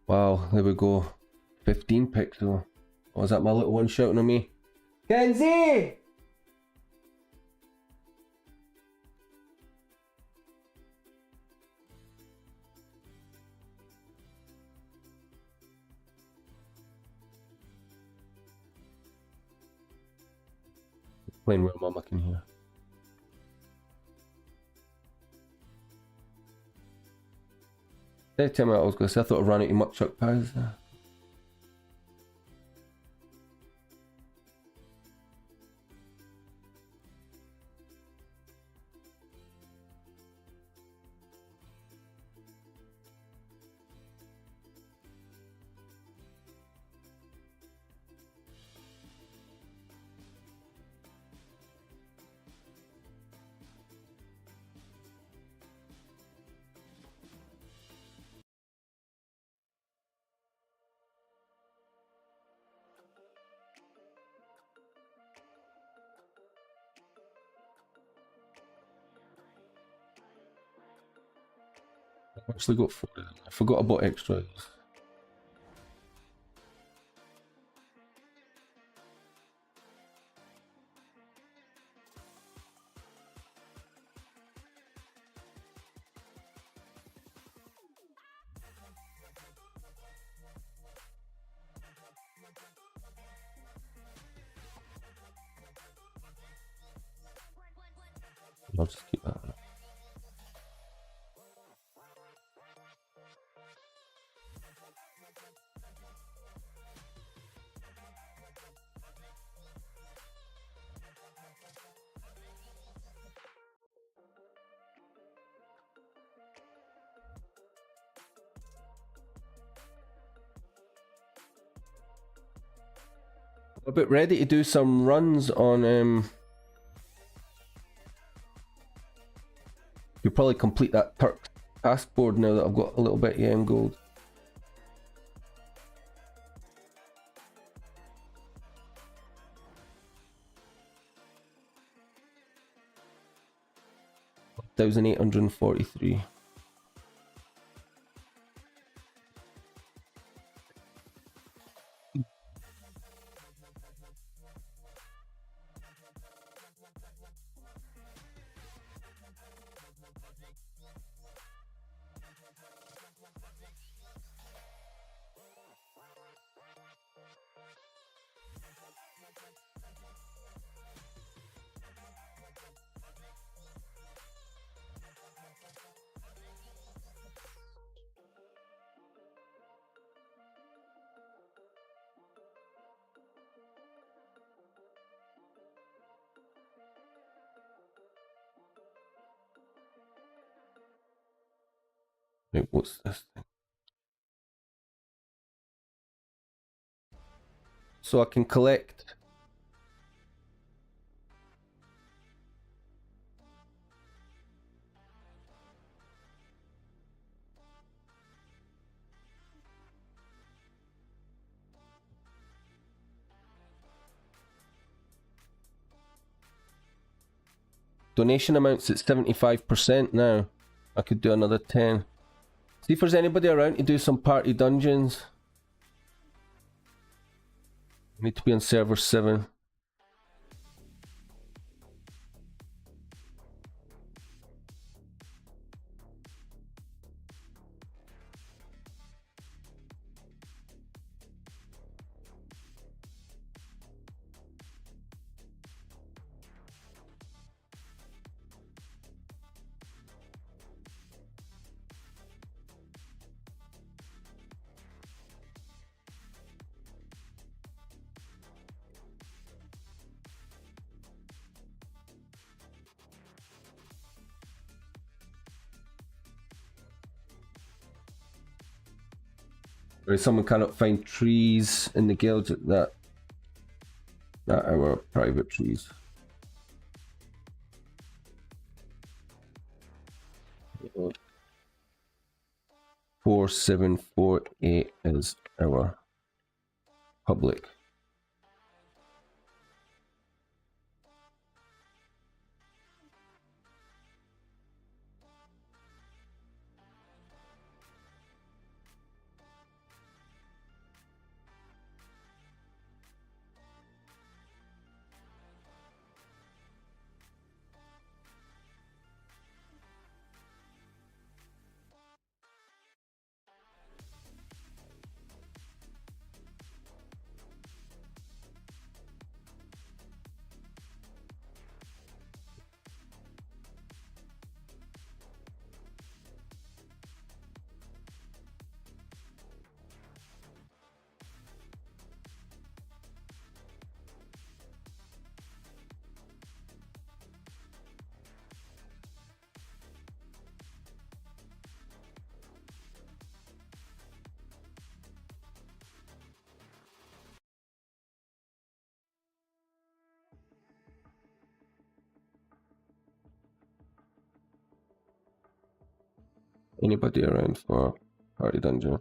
Wow, there we go. 15 pixel. Oh, is that my little one shouting at me? Kenzie! Playing where Mama can hear. Did I tell me what I was going to say? I thought I ran out of muck chuck pies there. I've actually got 4 of them. I forgot about extras. I'll just keep that. A bit ready to do some runs on you'll probably complete that Turk passport now that I've got a little bit of EM gold. $1,843. Wait, what's this thing? So I can collect. Donation amounts at 75% now. I could do another 10. See if there's anybody around to do some party dungeons. Need to be on server 7. Or someone cannot find trees in the guild that are private trees. Oh. 4748 is our public. Anybody around for party dungeon?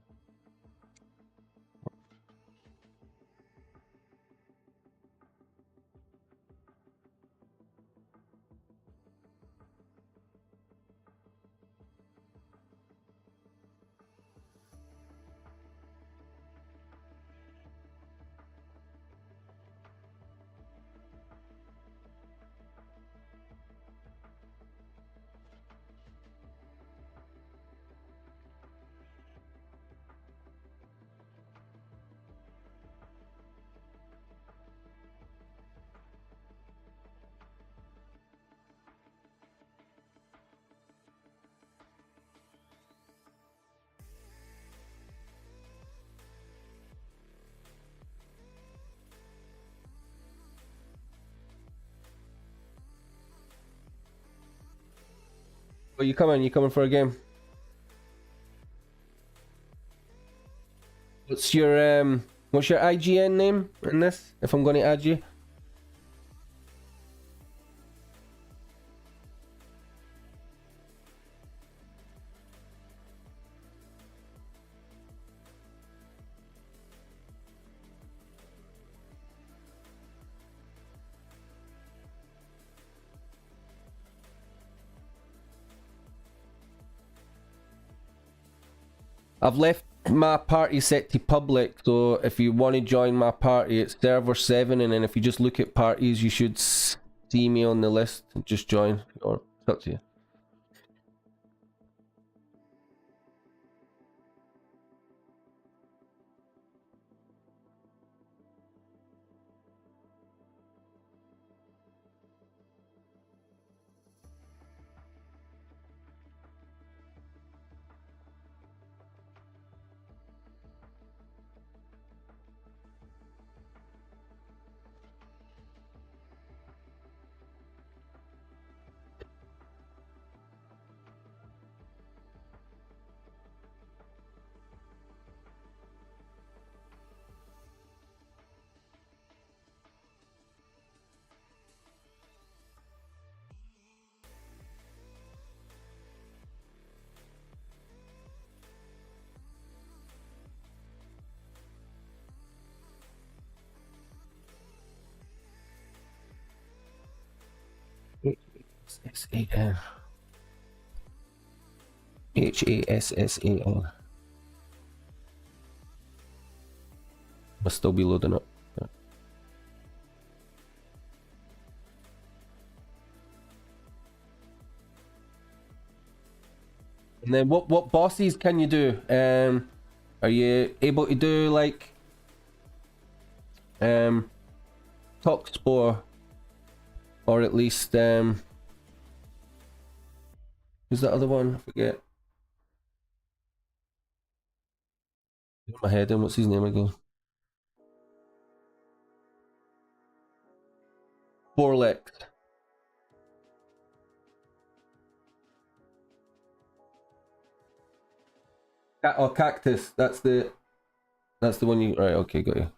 Oh, you coming? You coming for a game? What's your IGN name in this? If I'm going to add you. I've left my party set to public, so if you want to join my party, it's server 7, and then if you just look at parties, you should see me on the list and just join, or it's up to you. Hassan. Hassan. Must still be loading up. And then what bosses can you do? Are you able to do like Toxspore, or at least who's the other one? I forget. In my head, and what's his name again? Borlex. Oh, Cactus. That's the one you. Right. Okay, got you.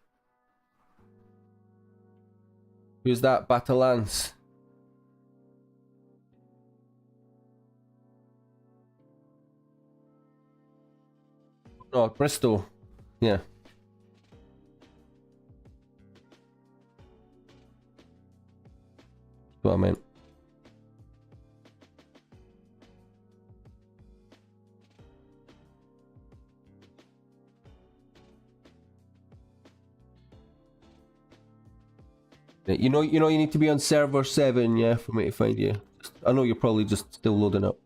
Who's that? Batalance. Oh, Bristol. Yeah. That's what I meant. You know, you need to be on server 7, yeah, for me to find you. I know you're probably just still loading up.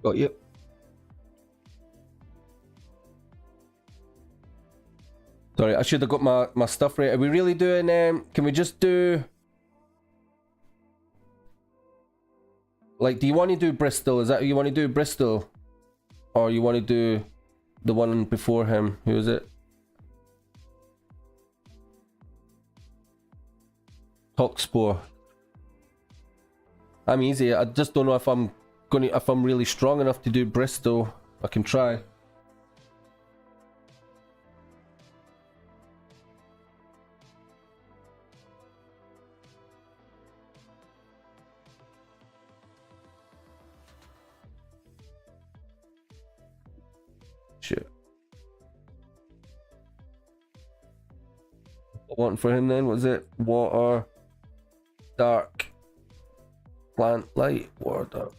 Got you. Sorry, I should have got my stuff right. Are we really doing, can we just do... Like, do you want to do Bristol? Is that you want to do Bristol? Or you want to do the one before him? Who is it? Toxspore. I'm easy. I just don't know if I'm really strong enough to do Bristol. I can try. Shit. What for him then? Was it water, dark, plant, light, water, dark.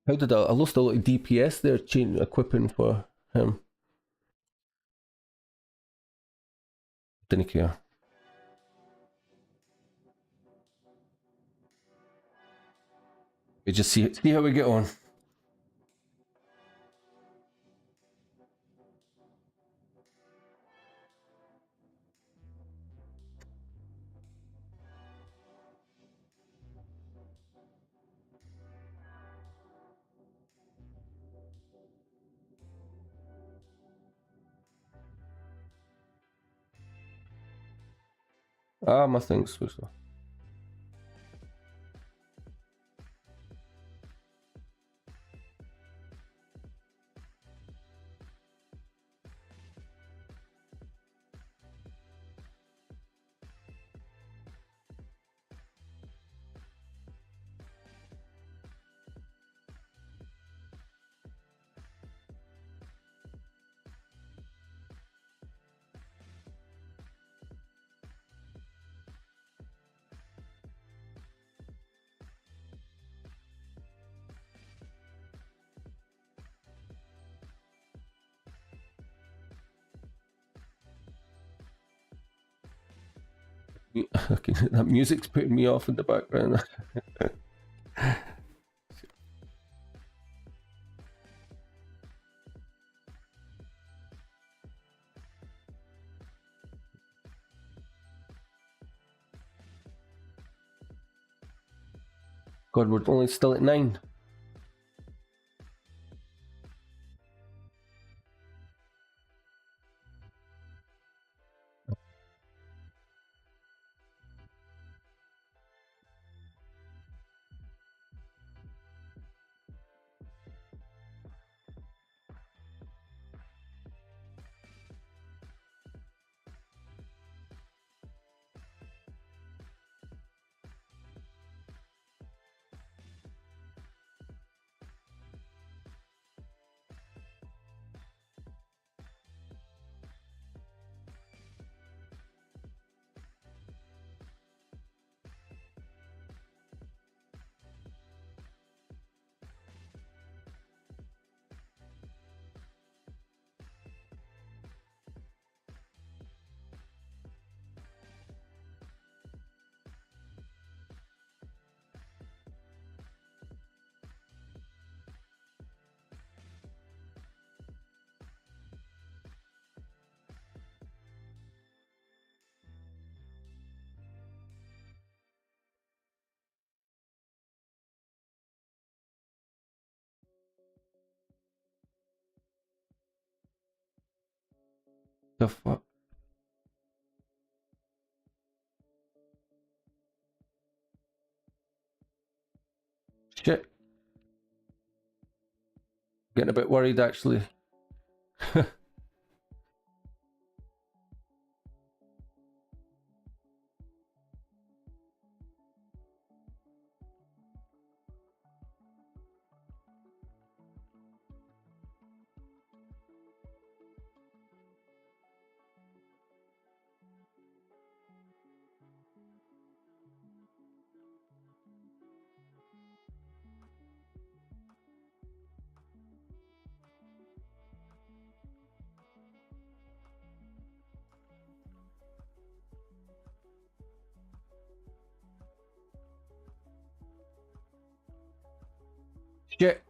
How did I lost a lot of DPS there, equipping for him. Didn't care. We just see how we get on. Ah, my thing's supposed to. Okay, that music's putting me off in the background. God, we're only still at 9. The fuck? Shit. Getting a bit worried actually. Shit.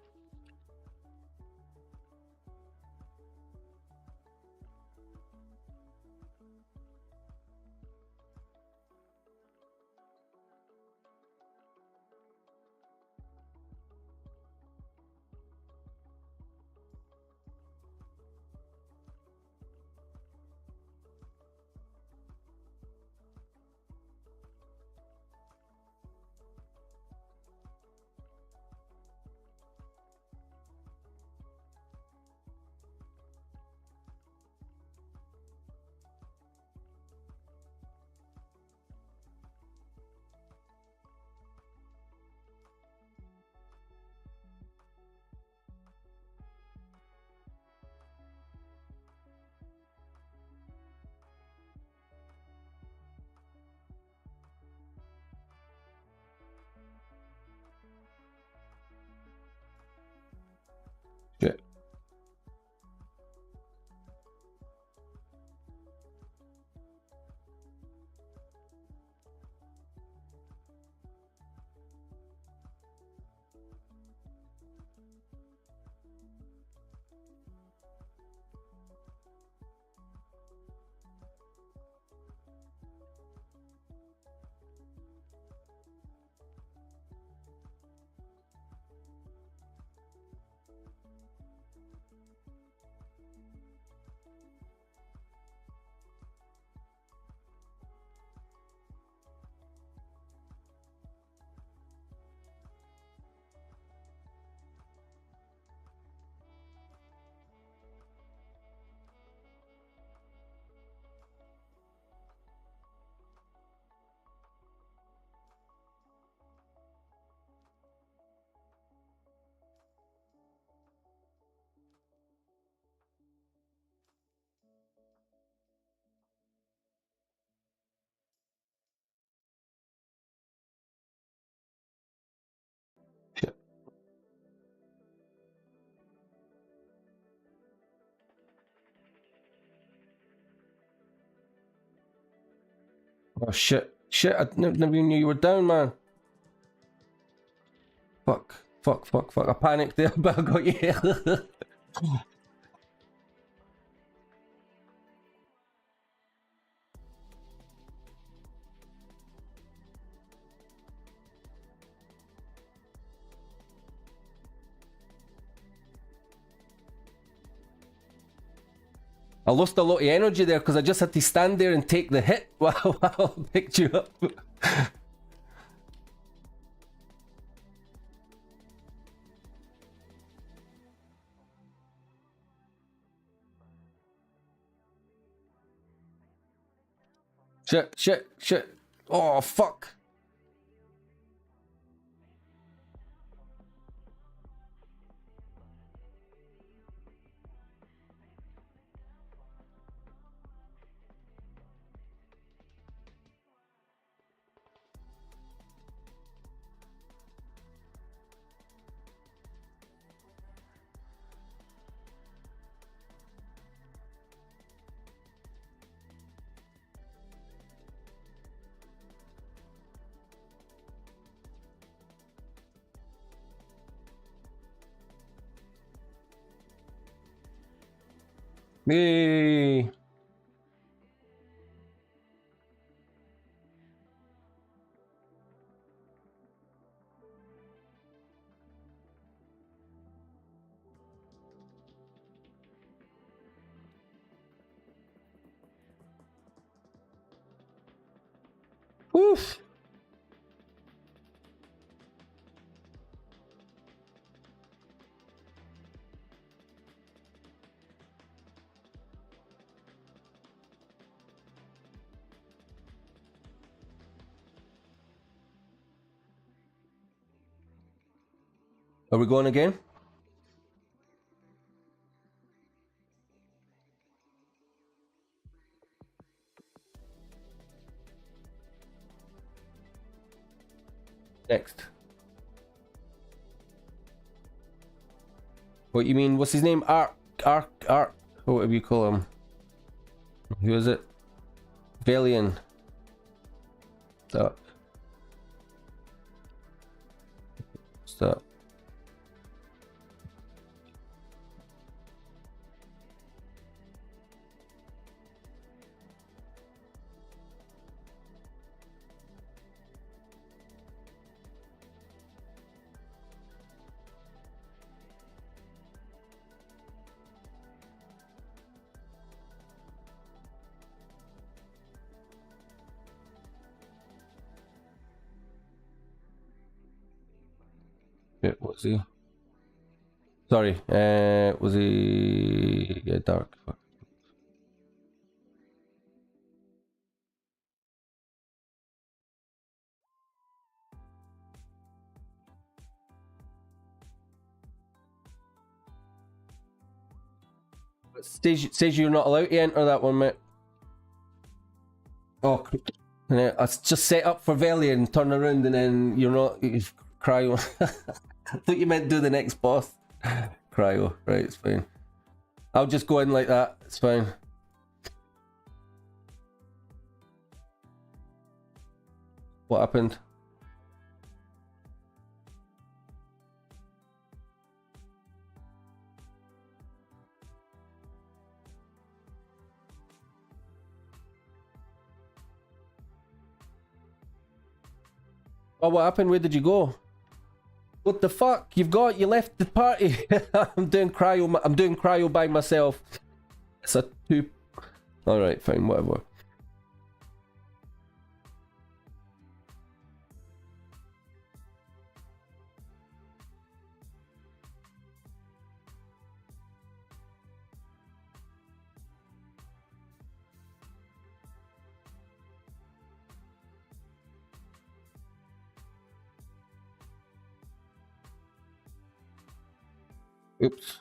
Oh shit. Shit, I never even knew you were down, man. Fuck. I panicked there, but I got you. I lost a lot of energy there because I just had to stand there and take the hit while I picked you up. Shit. Oh, fuck. Hey. Oof. Are we going again? Next. What you mean? What's his name? Ark. Whatever you call him. Who is it? Valian. Stop. Stop. Yeah, was he? Sorry, was he? Yeah, dark. Fuck. Says you're not allowed to enter that one, mate. Oh, yeah, I just set up for Valian, turn around, and then you're not. You cryo. I thought you meant do the next boss. Cryo, right? It's fine. I'll just go in like that. It's fine. What happened? Oh, what happened? Where did you go? What the fuck? You left the party. I'm doing cryo by myself. It's a 2. Alright, fine, whatever. Oops.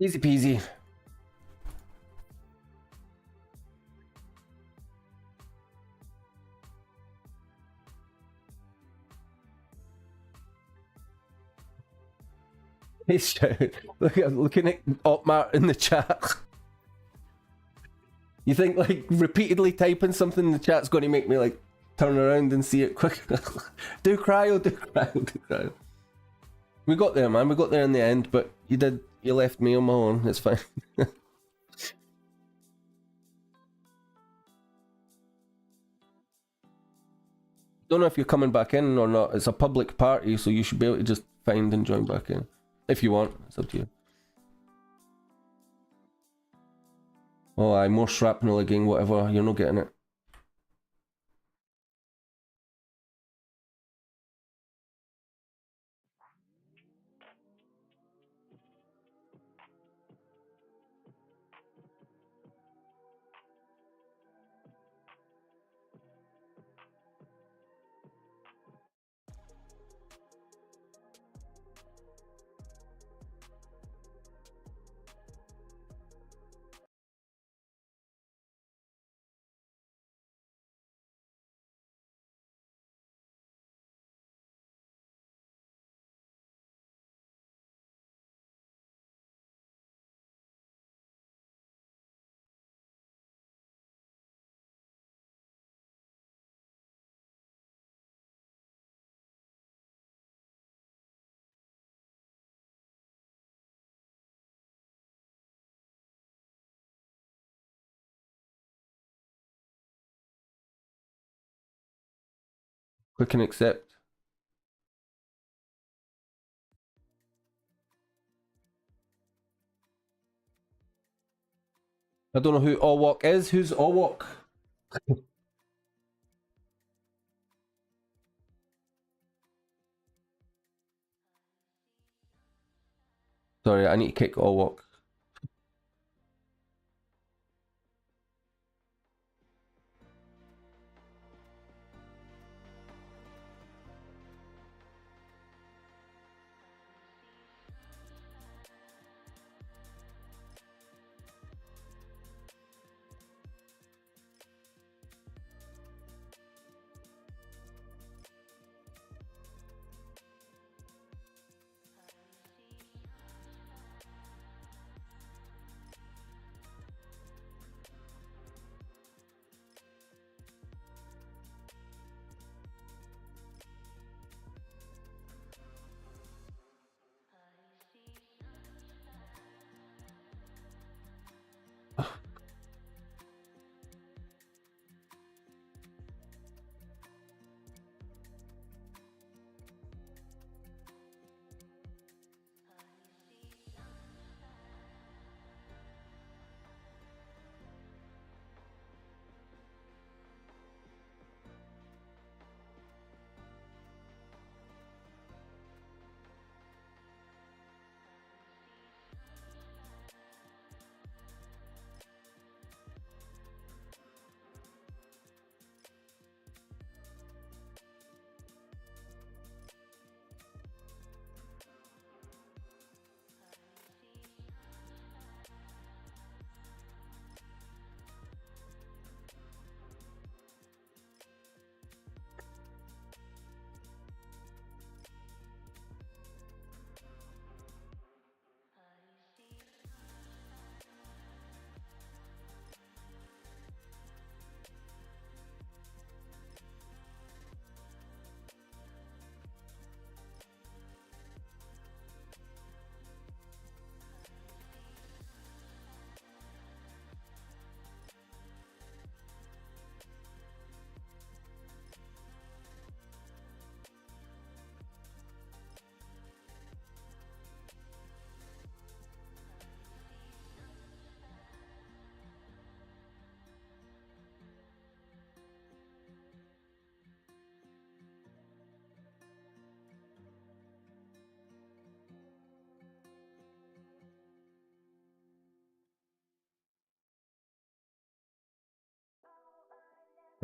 Easy peasy. Hey, looking at Otmar in the chat. You think like repeatedly typing something in the chat's going to make me like turn around and see it quick? Do cryo, do cryo, do cryo. We got there, man. We got there in the end, but you left me on my own. It's fine. Don't know if you're coming back in or not. It's a public party, so you should be able to just find and join back in. If you want, it's up to you. Oh, aye, more shrapnel again, whatever. You're not getting it. Click and accept. I don't know who Owok is. Who's Owok? Sorry, I need to kick Owok.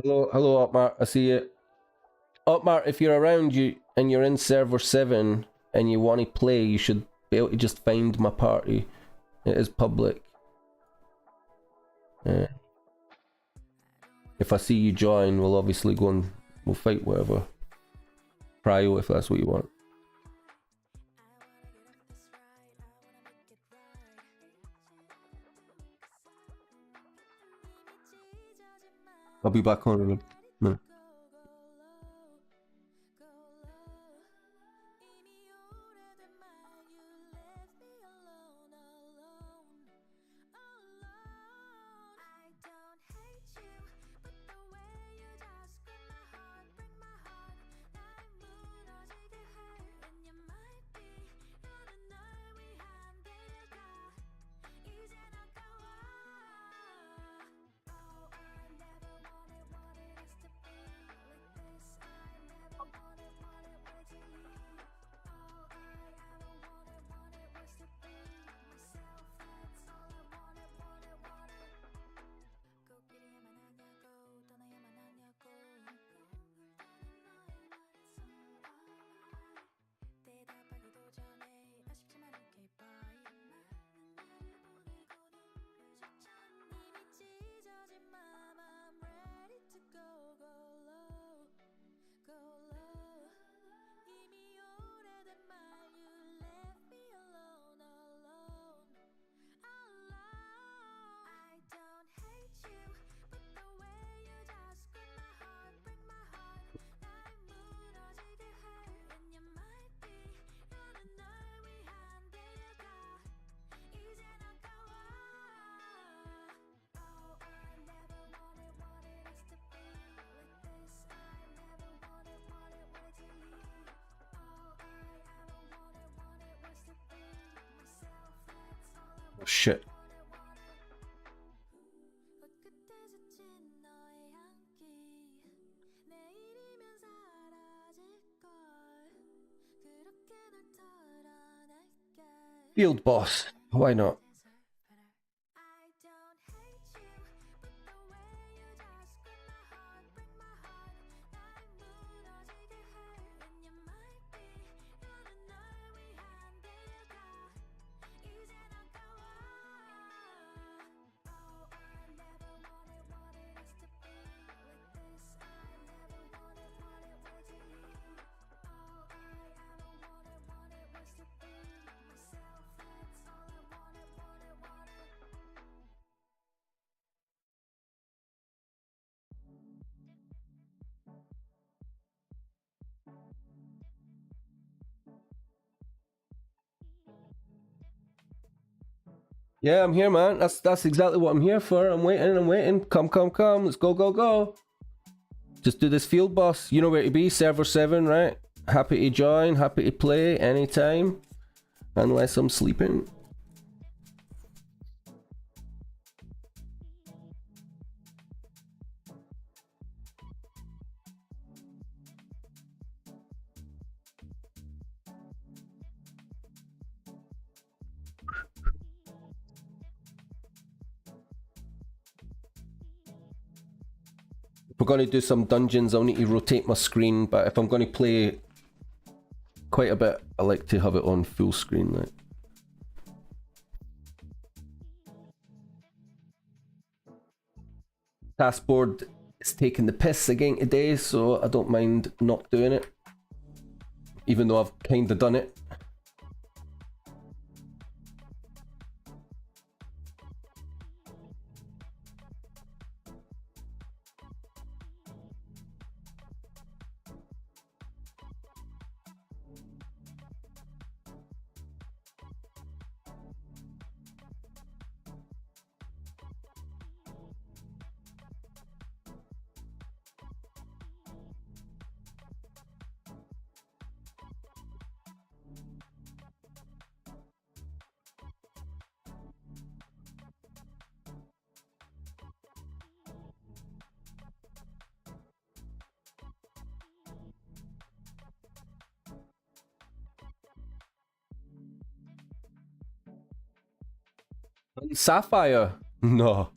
Hello, Otmar. I see you. Otmar, if you're around and you're in server 7 and you want to play, you should be able to just find my party It is public. If I see you join, we'll obviously go and we'll fight whatever. Prio if that's what you want. I'll be back on in a minute. Shit. Field boss. Why not? Yeah, I'm here, man. That's exactly what I'm here for. I'm waiting. Come. Let's go. Just do this field boss. You know where to be, server 7, right? Happy to join, happy to play anytime. Unless I'm sleeping. If we're going to do some dungeons, I'll need to rotate my screen, but if I'm going to play quite a bit, I like to have it on full screen. Like. Taskboard is taking the piss again today, so I don't mind not doing it, even though I've kind of done it. Sapphire? No.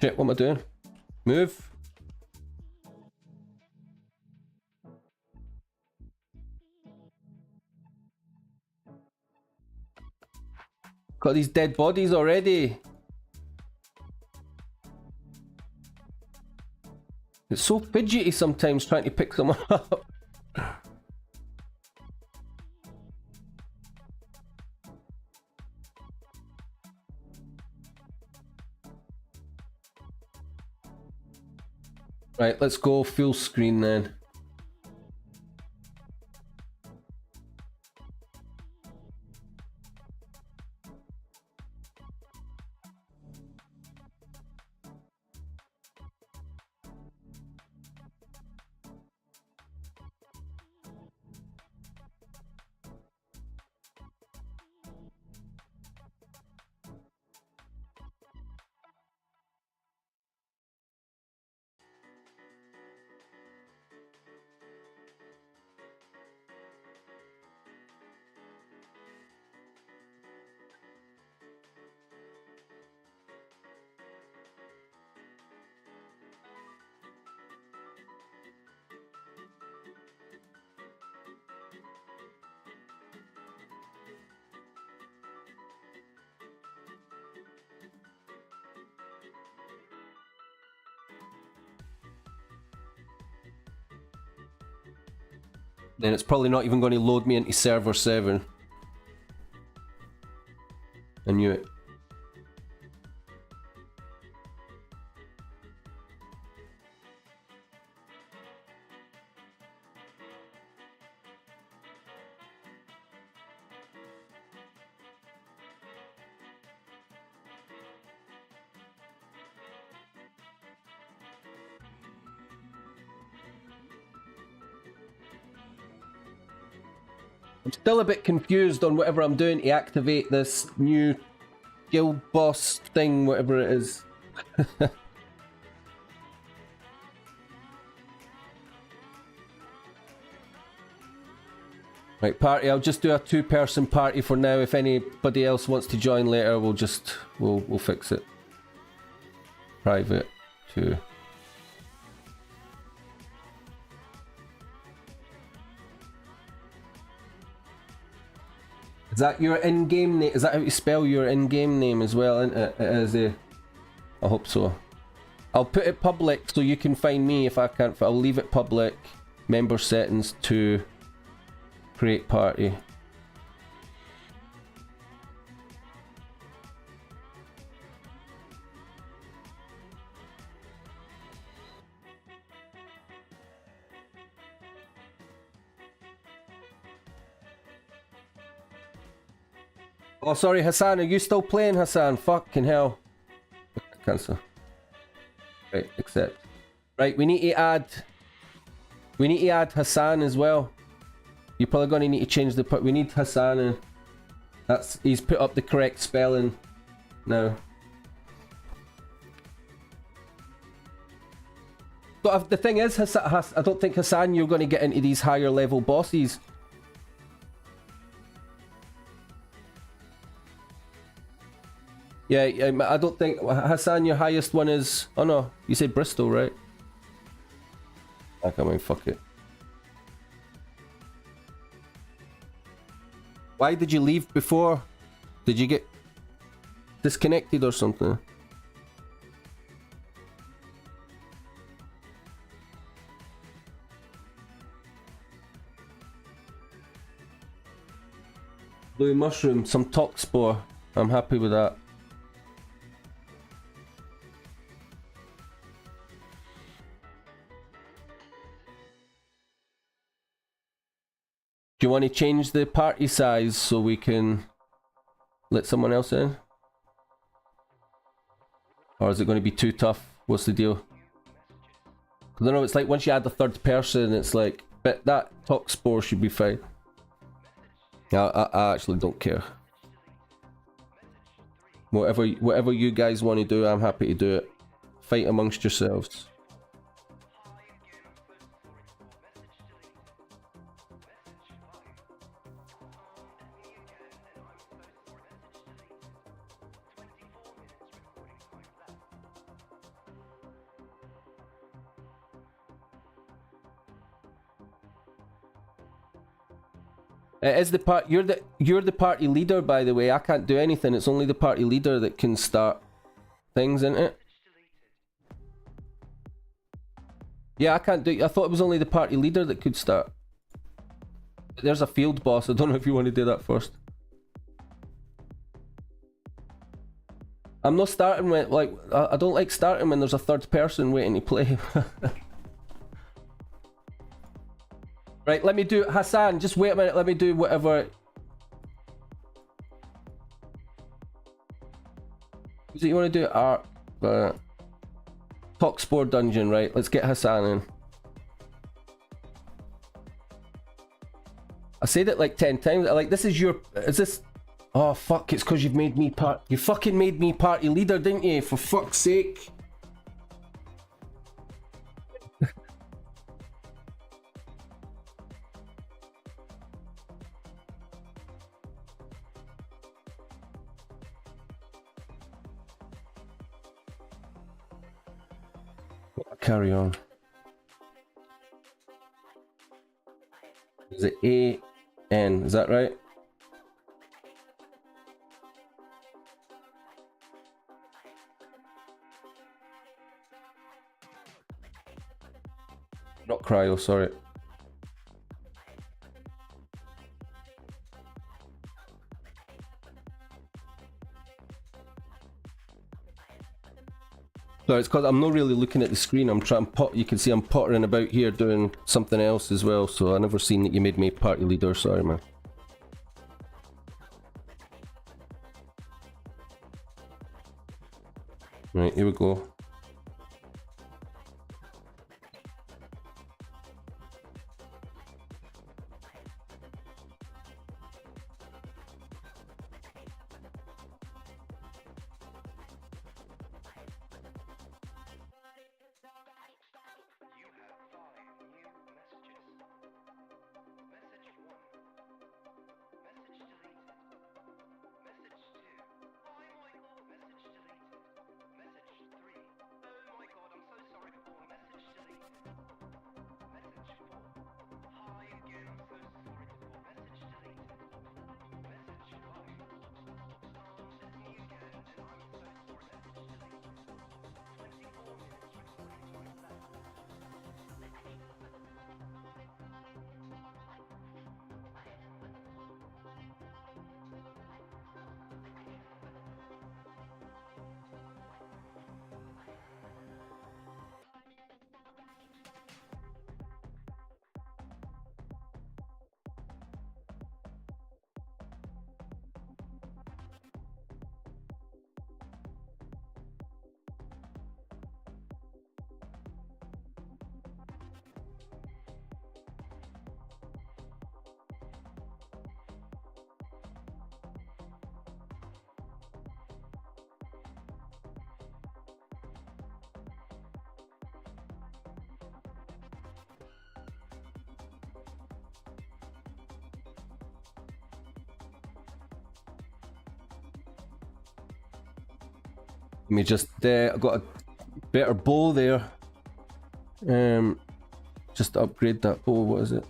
Shit, what am I doing? Move. Got these dead bodies already. It's so fidgety sometimes trying to pick someone up. Right, let's go full screen then. Then it's probably not even going to load me into server 7. I knew it. I'm still a bit confused on whatever I'm doing to activate this new guild boss thing, whatever it is. Right, party, I'll just do a 2-person party for now. If anybody else wants to join later, we'll fix it. Private 2. Is that your in-game name? Is that how you spell your in-game name as well, isn't it? It is a... I hope so. I'll put it public so you can find me if I can't. I'll leave it public. Member settings to create party. Oh, sorry, Hassan, are you still playing, Hassan? Fucking hell. Cancel. Right, accept. Right, we need to add Hassan as well. You're probably going to need to change the... We need Hassan, and he's put up the correct spelling now. But the thing is, I don't think, Hassan, you're going to get into these higher level bosses. Yeah, I don't think... Hassan, your highest one is... Oh no, you said Bristol, right? I can't mind, fuck it. Why did you leave before? Did you get disconnected or something? Blue mushroom, some tox spore. I'm happy with that. Do you want to change the party size so we can let someone else in? Or is it going to be too tough? What's the deal? I don't know, it's like once you add the third person, it's like, but that tox spore should be fine. I actually don't care. Whatever you guys want to do, I'm happy to do it. Fight amongst yourselves. It is the part. You're the party leader, by the way. I can't do anything. It's only the party leader that can start things, isn't it? Yeah, I can't do. I thought it was only the party leader that could start. There's a field boss. I don't know if you want to do that first. I'm not starting with like. I don't like starting when there's a third person waiting to play. Right, let me do Hassan. Just wait a minute. Let me do whatever. Is it you want to do? Art. Talk Spore Dungeon. Right. Let's get Hassan in. I said it like 10 times. Like this is your. Is this? Oh fuck! It's because you've made me part. You fucking made me party leader, didn't you? For fuck's sake. Carry on. Is it A-N? Is that right? Not cryo, sorry. So it's because I'm not really looking at the screen. I'm trying. You can see I'm pottering about here doing something else as well. So I never seen that you made me party leader. Sorry, man. Right, here we go. Let me just, I got a better bow there. Just to upgrade that bow, what is it?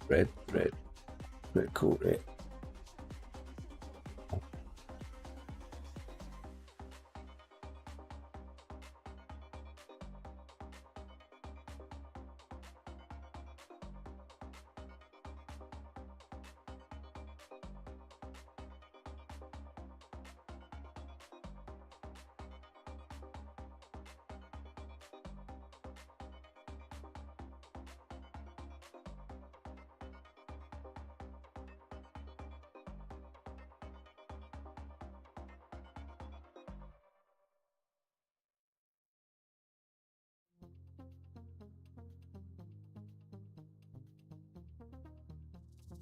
Red, cool, red.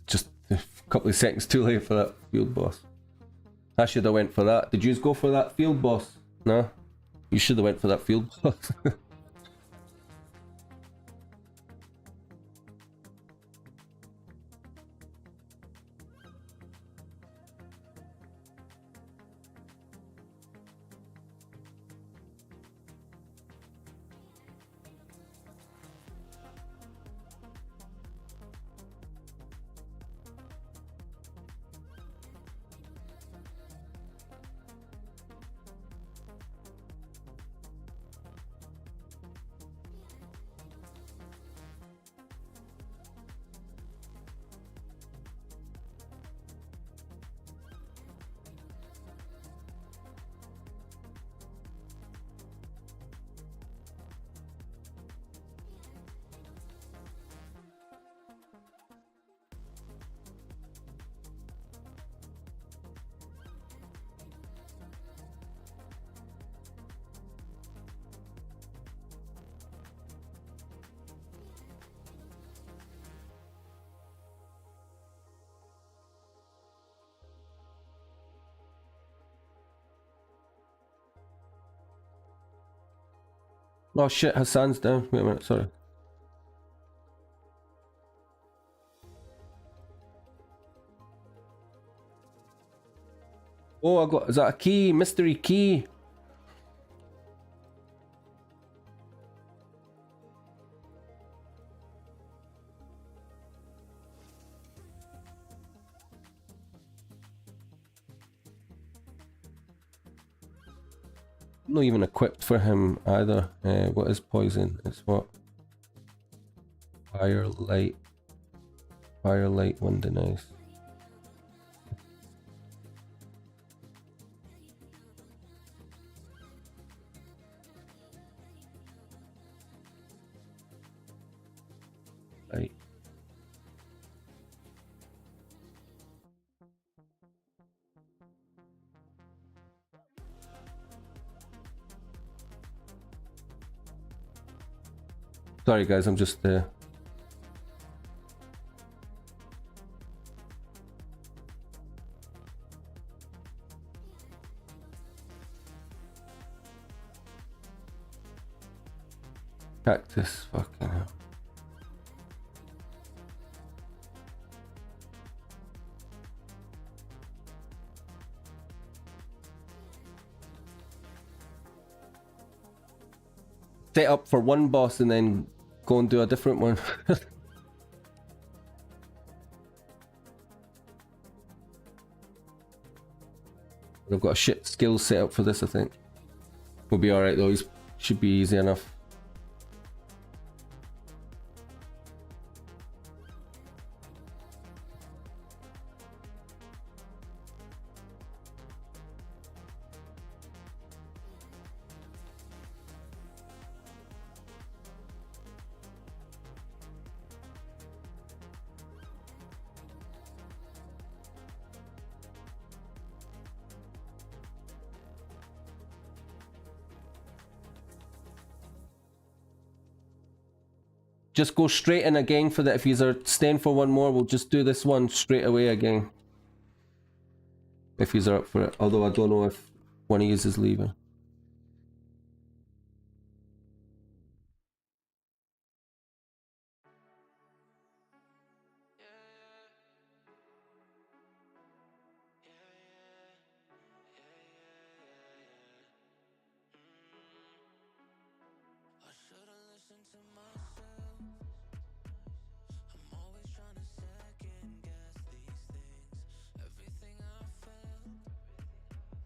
Just a couple of seconds too late for that field boss. I should have went for that. Did you go for that field boss? No? You should have went for that field boss. Oh shit, Hassan's down. Wait a minute, sorry. Oh, I got, is that a key? Mystery key. Not even equipped for him either. What is poison? It's what? Fire, light, wind and ice. Light. Sorry guys, I'm just cactus, fucking hell. Set up for one boss and then go and do a different one. I've got a shit skill set up for this, I think. We'll be alright though, he should be easy enough. Just go straight in again for that. If you are staying for one more, we'll just do this one straight away again. If you are up for it. Although I don't know if one of you is leaving.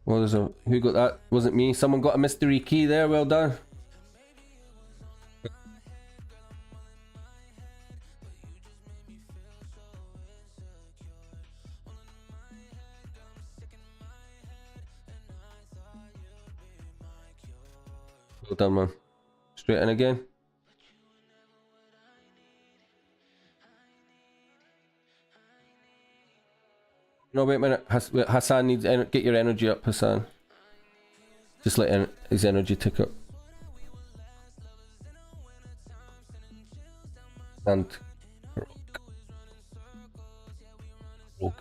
Well, there's a... Who got that? Wasn't me. Someone got a mystery key there. Well done. Well done, man. Straight in again. No, wait a minute. Hassan needs... Get your energy up, Hassan. Just let his energy tick up. And... Rogue.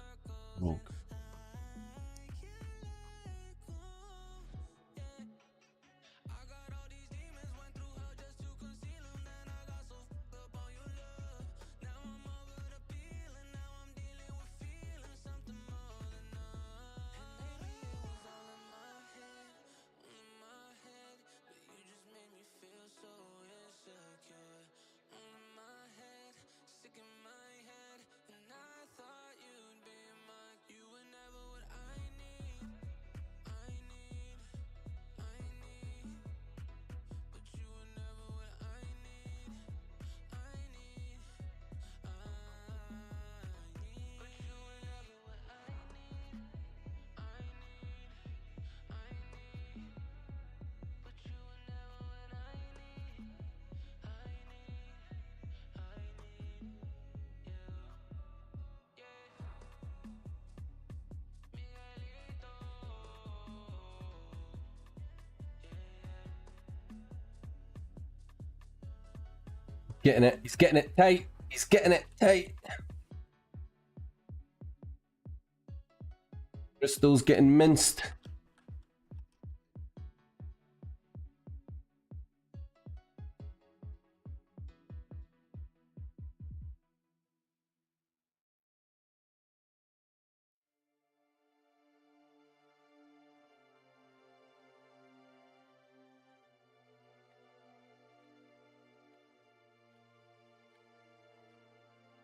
Getting it. He's getting it tight. He's getting it tight. Bristol's getting minced.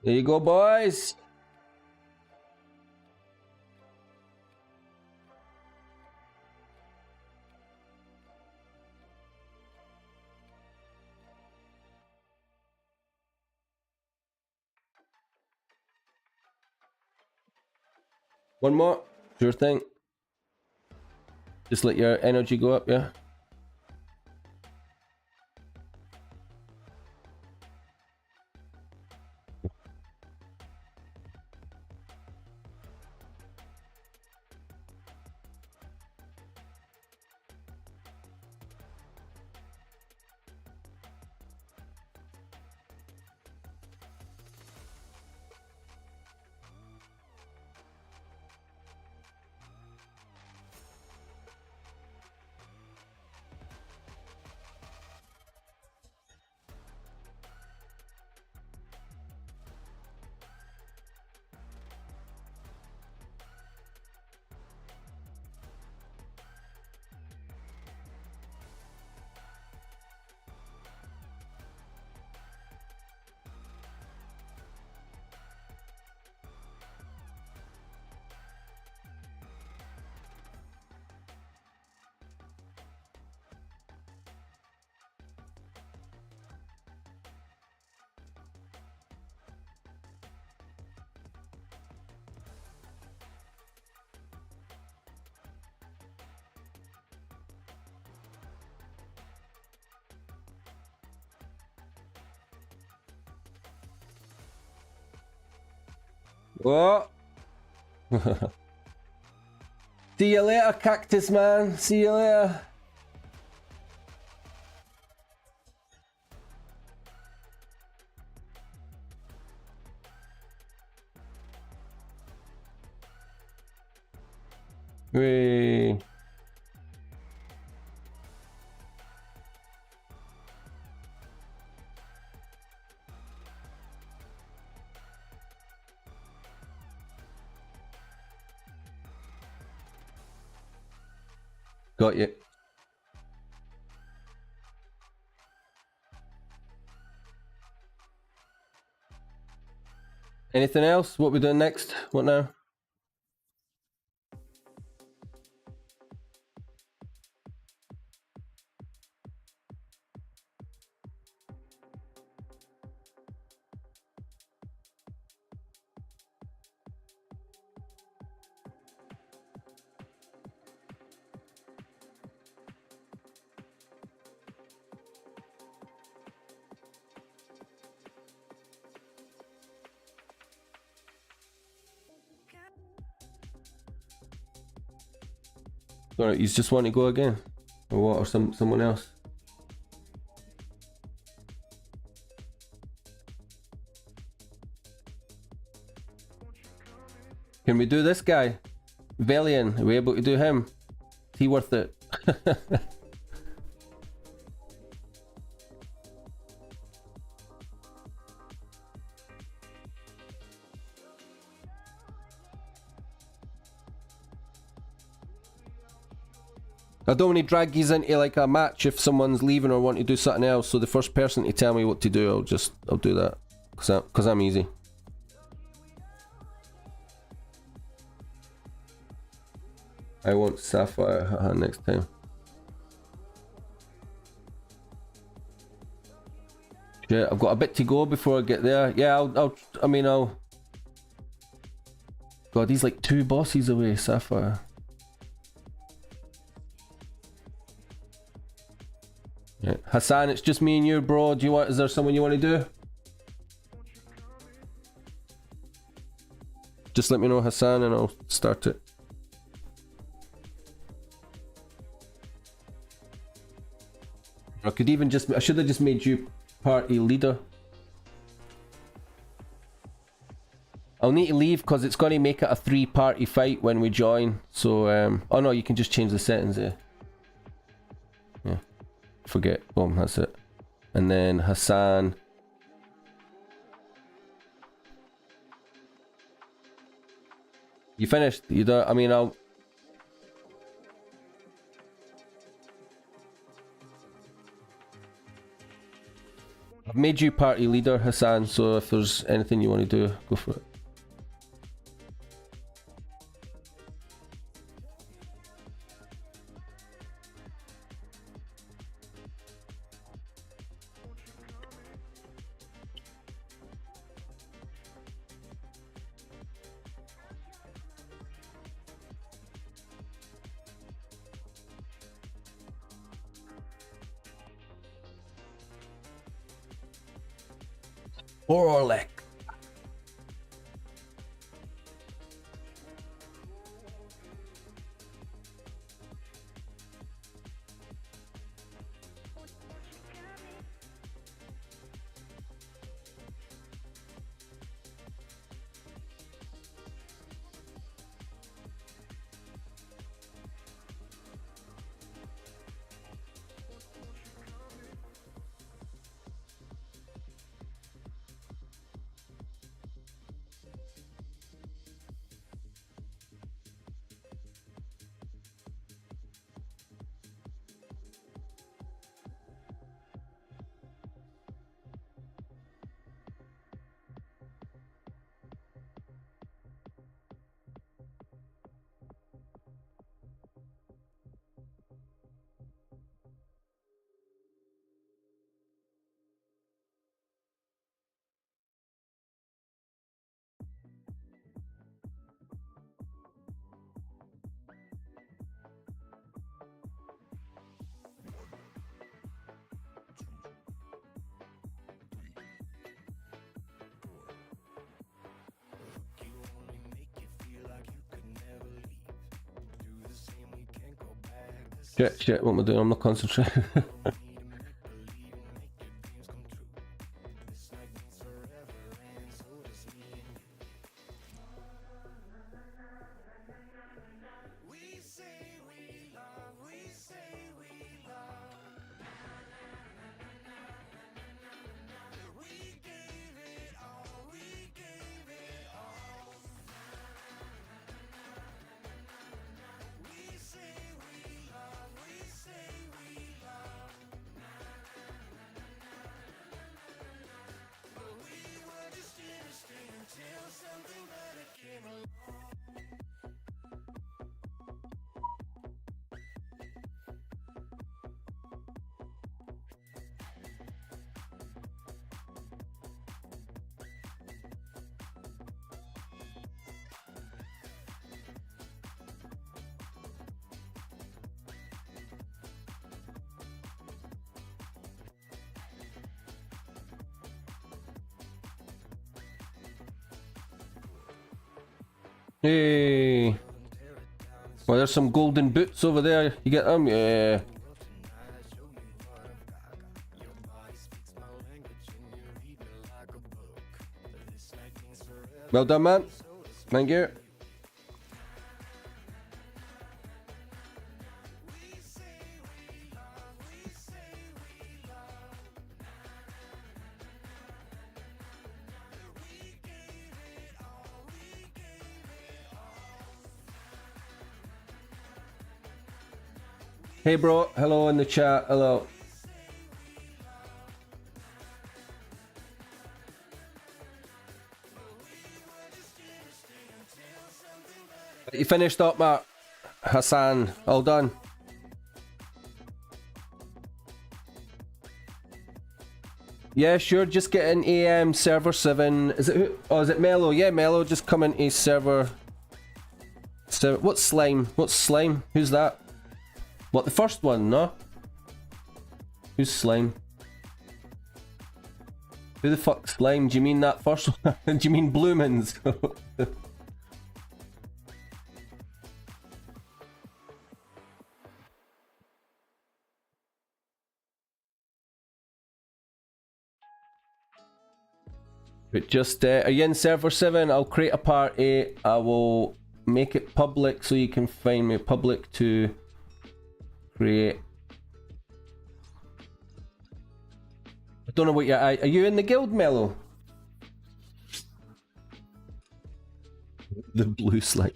There you go, boys. One more. Sure thing. Just let your energy go up, yeah? Oh. See you later, Cactus Man. See you later. Whee. Got you. Anything else? What we doing next? What now? Alright, you just want to go again? Or what? Or someone else? Can we do this guy? Velian, are we able to do him? Is he worth it? I don't want to drag these into like a match if someone's leaving or want to do something else, so the first person to tell me what to do, I'll do that. Cause I'm easy. I want Sapphire next time. Yeah, I've got a bit to go before I get there. Yeah, I'll God, he's like 2 bosses away, Sapphire. Yeah. Hassan, it's just me and you, bro. Is there someone you want to do? Just let me know, Hassan, and I'll start it. I should have just made you party leader. I'll need to leave because it's going to make it a 3-party fight when we join. So, oh no, you can just change the settings there. Yeah. Forget. Boom, that's it. And then Hassan. You finished? You don't? I mean, I'll... I've made you party leader, Hassan, so if there's anything you want to do, go for it. Orlek. Shit, what am I doing? I'm not concentrating. Hey. Well, there's some golden boots over there. You get them? Yeah. Well done, man. Thank you. Hey bro, hello in the chat, hello. You finished up, Matt? Hassan, all done. Yeah, sure, just get in AM server 7. Is it who? Oh, is it Mello? Yeah, Mello, just come into server. What's Slime? What's Slime? Who's that? What, the first one, no? Who's Slime? Who the fuck's Slime? Do you mean that first one? Do you mean Bloomins? But just, are you in server 7? I'll create a party. I will make it public so you can find me. Public to create. I don't know what are you in the guild, Mello? The blue slide.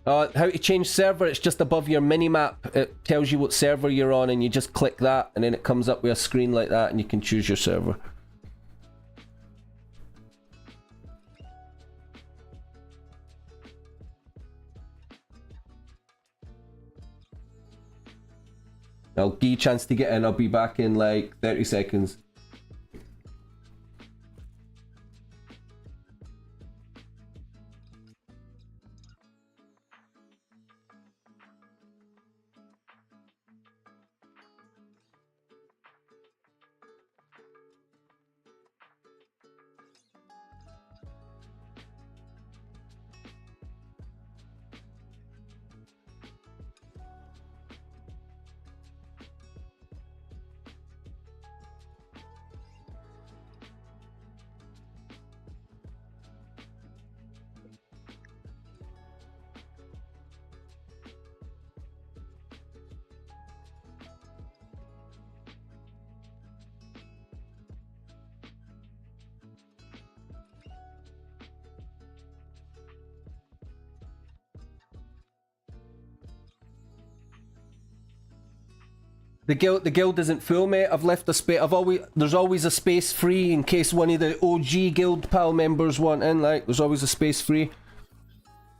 How to change server, it's just above your mini-map. It tells you what server you're on and you just click that and then it comes up with a screen like that and you can choose your server. I'll give you a chance to get in. I'll be back in like 30 seconds. The guild isn't full, mate. I've left a space. There's always a space free in case one of the OG guild pal members want in. Like, there's always a space free.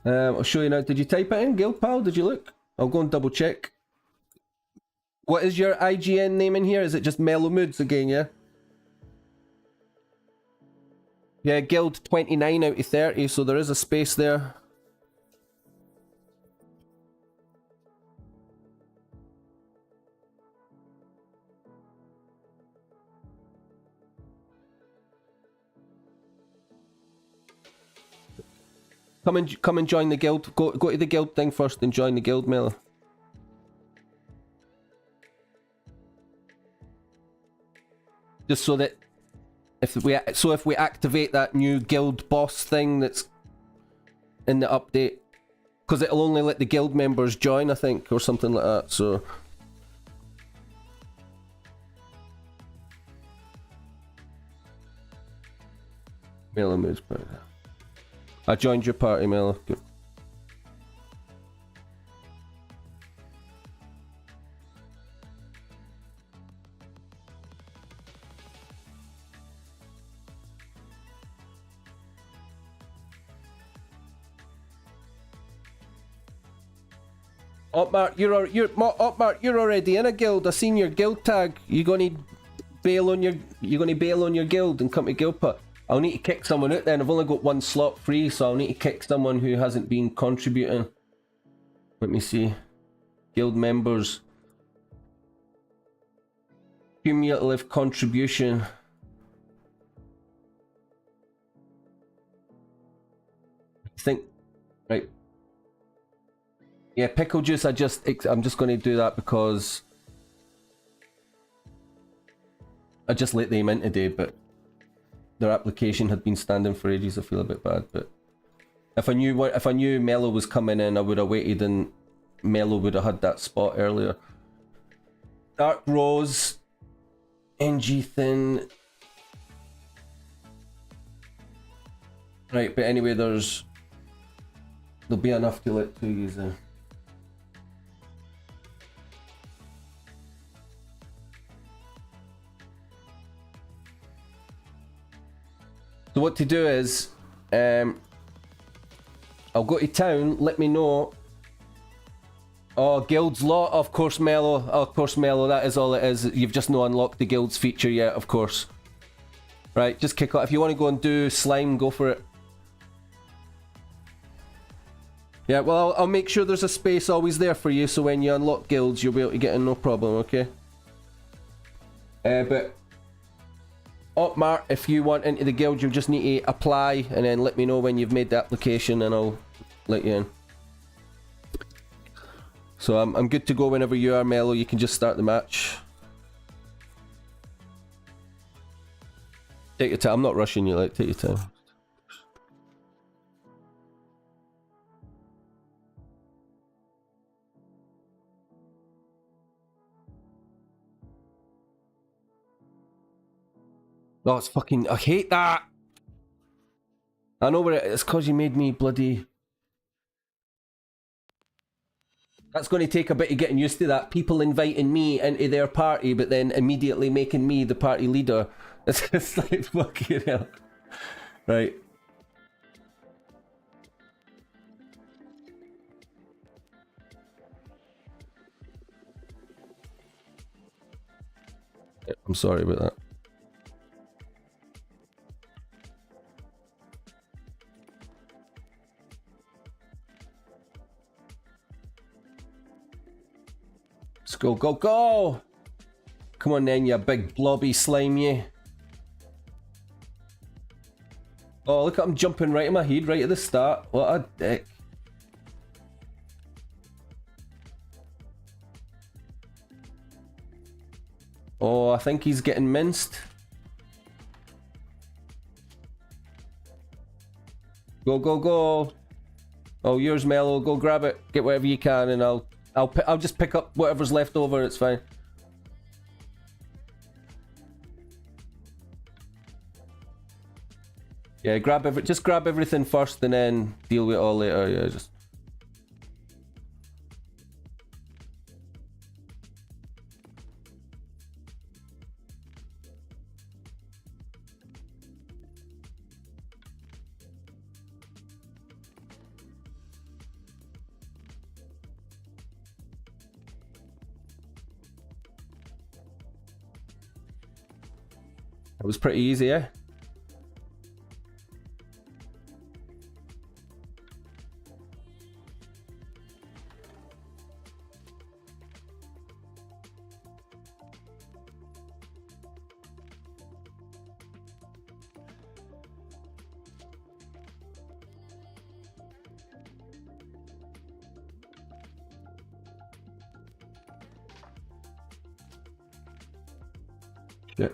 I'll show you now. Did you type it in, guild pal? Did you look? I'll go and double check. What is your IGN name in here? Is it just Mellow Moods again? Yeah. Yeah, guild 29 out of 30. So there is a space there. Come and join the guild. Go to the guild thing first and join the guild, Mela. Just so that if we activate that new guild boss thing that's in the update, because it'll only let the guild members join, I think, or something like that. So Mela moves back. I joined your party, Mela. Good. Opmart, you're already in a guild. I seen your guild tag. You gonna bail on your guild and come to guild put. I'll need to kick someone out then. I've only got one slot free, so I'll need to kick someone who hasn't been contributing. Let me see. Guild members. Cumulative contribution. I think, right. Yeah, pickle juice, I'm just going to do that because I just let them in today, but their application had been standing for ages. I feel a bit bad, but if I knew Mello was coming in, I would have waited and Mello would have had that spot earlier. Dark Rose, NG Thin. Right, but anyway, there'll be enough to let two use in. So what to do is, I'll go to town, let me know. Oh, guild's lot, of course, Mello. Of course, Mello, that is all it is. You've just not unlocked the guild's feature yet, of course. Right, just kick off. If you want to go and do slime, go for it. Yeah, well, I'll make sure there's a space always there for you, so when you unlock guilds, you'll be able to get in no problem, okay? But Opmart, if you want into the guild, you'll just need to apply and then let me know when you've made the application and I'll let you in. So I'm good to go whenever you are, Mello. You can just start the match. Take your time. I'm not rushing you, like, take your time. Oh, it's fucking... I hate that! I know where it is. It's because you made me bloody... That's going to take a bit of getting used to that. People inviting me into their party, but then immediately making me the party leader. It's just like, fucking hell. Right. I'm sorry about that. Let's go, go, go! Come on then, you big blobby slime, you. Oh, look at him jumping right in my head right at the start. What a dick. Oh, I think he's getting minced. Go, go, go. Oh, yours, Mellow. Go grab it. Get whatever you can, and I'll just pick up whatever's left over. It's fine. Yeah, just grab everything first, and then deal with it all later. Yeah, just. It was pretty easy, eh? Yeah.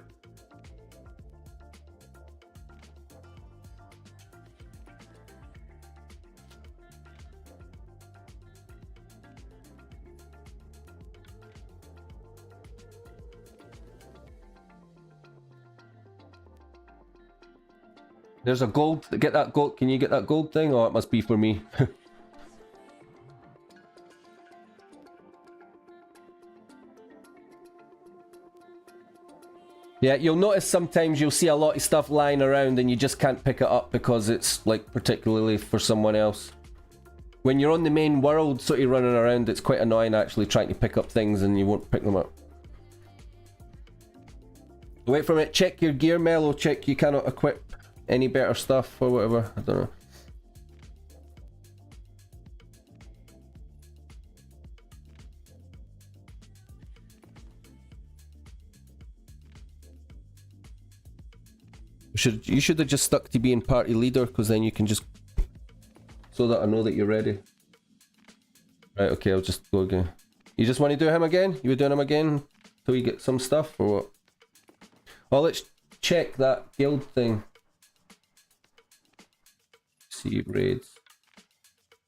There's a gold. Get that gold. Can you get that gold thing? Oh, it must be for me. Yeah, you'll notice sometimes you'll see a lot of stuff lying around and you just can't pick it up because it's like particularly for someone else. When you're on the main world sort of running around, it's quite annoying actually trying to pick up things and you won't pick them up. Wait for it. Check your gear, Mellow. Check you cannot equip any better stuff or whatever. I don't know. You should have just stuck to being party leader, because then you can just, so that I know that you're ready. Right, okay, I'll just go again. You just want to do him again? You were doing him again till you get some stuff, or what? Oh, let's check that guild thing. See raids.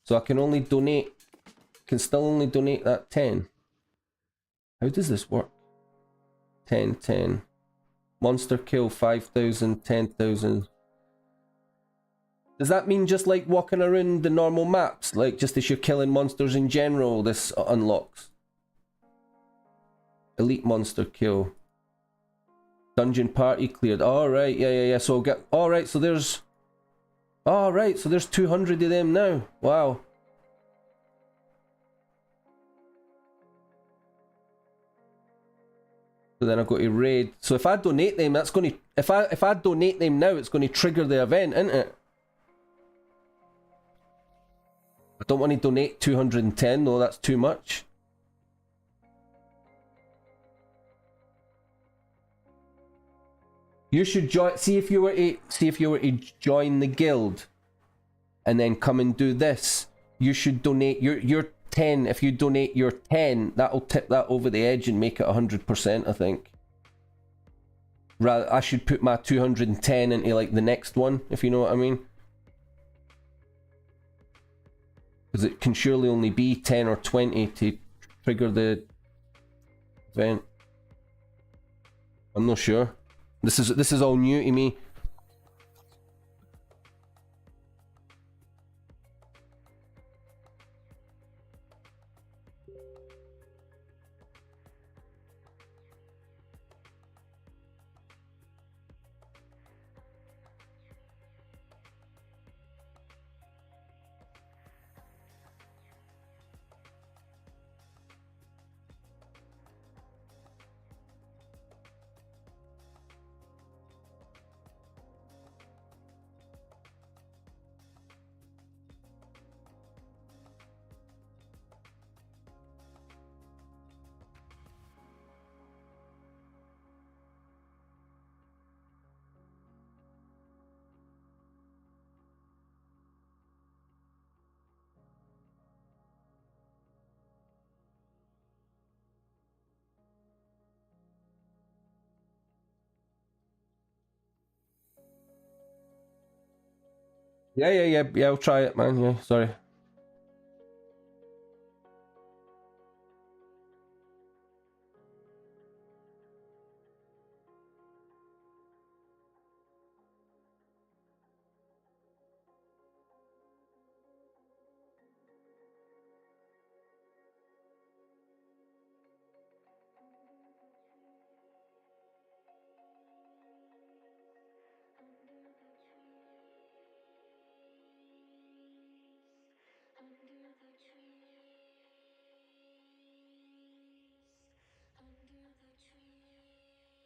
So I can only donate, can still only donate that 10. How does this work? 10, 10. Monster kill 5,000, 10,000. Does that mean just like walking around the normal maps? Like just as you're killing monsters in general, this unlocks? Elite monster kill. Dungeon party cleared. Alright, yeah. So get. Alright, so there's. Alright, so there's 200 of them now. Wow. So then I've got to raid. So if I donate them, that's going to... If I donate them now, it's going to trigger the event, isn't it? I don't want to donate 210 though, that's too much. You should join... See if you were to join the guild and then come and do this. You should donate your 10. If you donate your 10, that'll tip that over the edge and make it 100%, I think. Rather, I should put my 210 into like the next one, if you know what I mean. Because it can surely only be 10 or 20 to trigger the event. I'm not sure. This is all new to me. Yeah, I'll try it, man. Yeah, sorry.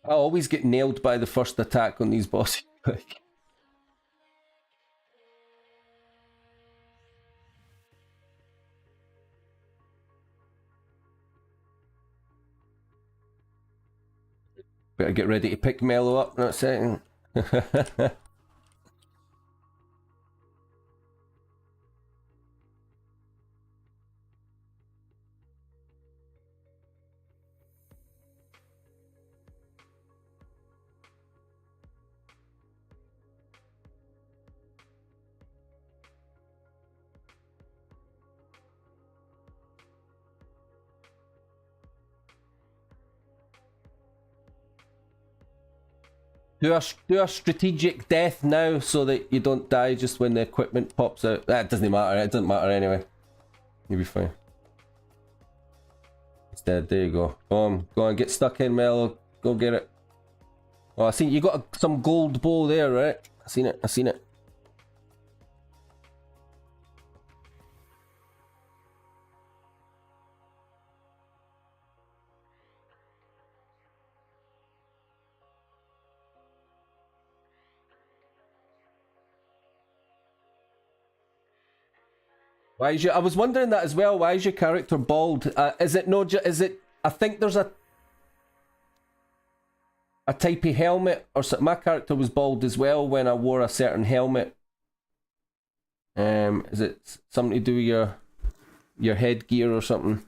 I always get nailed by the first attack on these bosses. Like, better get ready to pick Mello up in a second. Do a strategic death now so that you don't die just when the equipment pops out. That doesn't matter. It doesn't matter anyway. You'll be fine. It's dead. There you go. Go on, get stuck in, Mel. Go get it. Oh, I see you got some gold bow there, right? I seen it. Why is I was wondering that as well. Why is your character bald? Is it no? Is it? I think there's a type of helmet or something. My character was bald as well when I wore a certain helmet. Is it something to do with your headgear or something?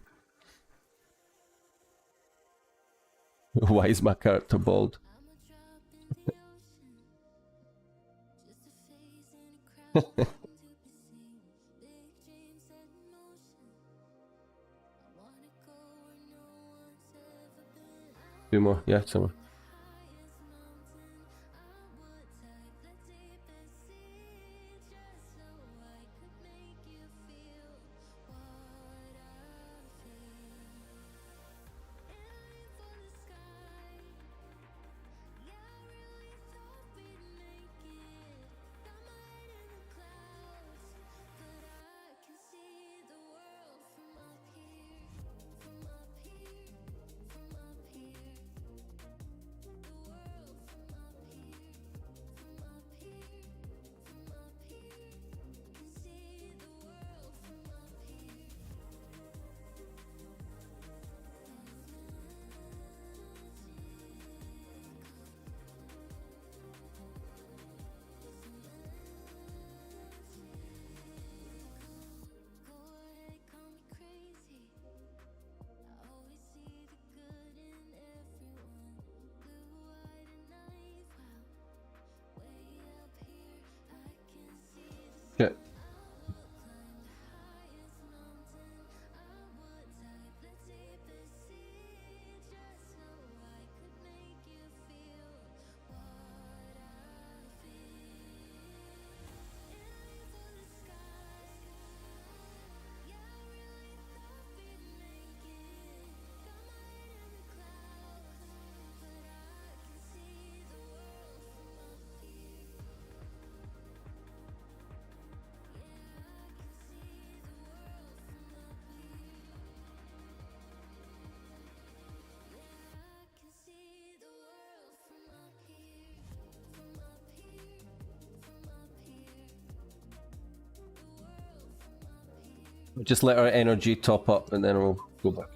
Why is my character bald? Two more, yeah, two more. Shit. Just let our energy top up and then we'll go back.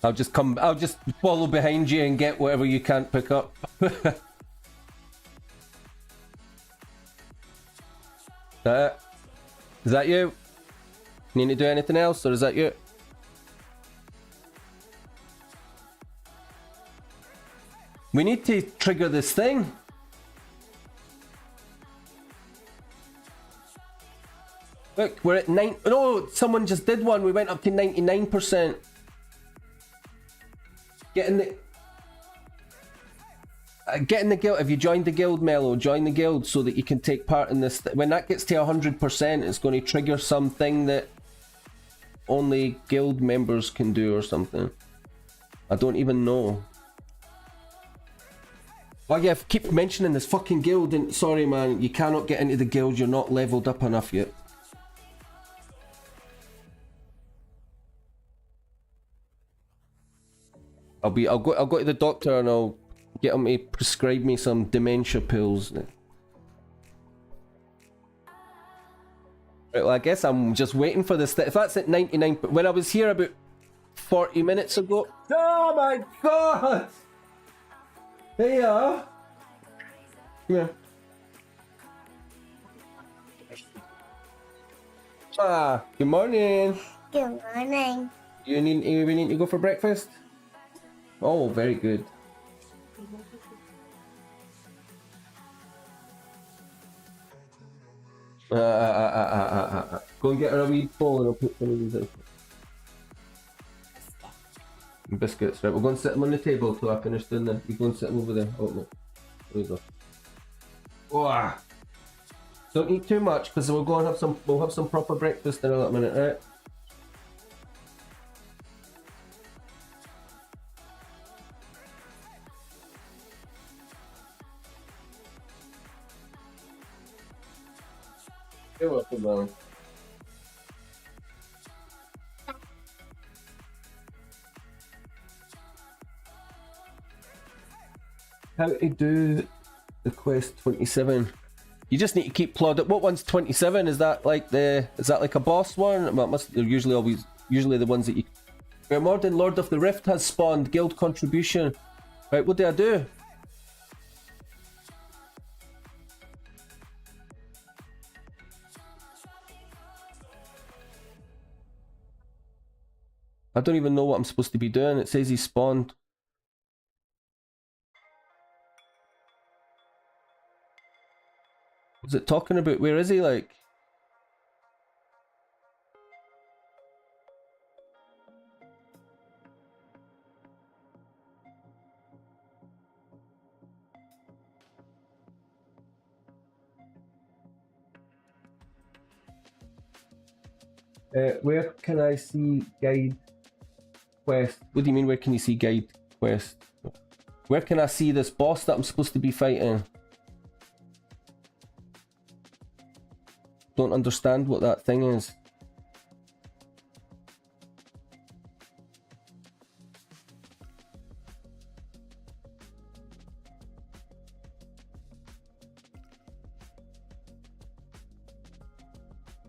I'll just follow behind you and get whatever you can't pick up. That it? Is that you? Need to do anything else, or is that you? We need to trigger this thing. Look, we're at 9. No, someone just did one. We went up to 99%. Get in the guild. Have you joined the guild, Mello? Join the guild so that you can take part in this. When that gets to 100%, it's going to trigger something that only guild members can do or something. I don't even know. Oh yeah, keep mentioning this fucking guild, and sorry man, you cannot get into the guild, you're not leveled up enough yet. I'll go to the doctor and I'll get him to prescribe me some dementia pills. Right, well, I guess I'm just waiting for this. If that's at 99, when I was here about 40 minutes ago. Oh my god! There you are. Come here. Ah, good morning. Good morning. We need to go for breakfast? Oh, very good. Go and get her a wee bowl and I'll put some of these in. Biscuits, right, we'll go and sit them on the table till I finish doing them. You go and sit them over there. Oh no. There we go. Oh. Don't eat too much because we'll go and have some proper breakfast in a little minute, right? You're welcome, man. How to do the quest 27? You just need to keep plodding. What one's 27? Is that like a boss one? Well, they're usually the ones that you. Morden, Lord of the Rift has spawned. Guild contribution. Right, what do I do? I don't even know what I'm supposed to be doing. It says he spawned. What's it talking about? Where is he, like? Where can I see guide quest? What do you mean, where can you see guide quest? Where can I see this boss that I'm supposed to be fighting? Don't understand what that thing is.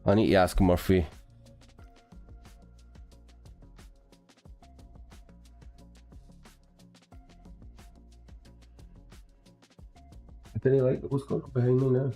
I need to ask Murphy. I didn't like what's going on behind me now.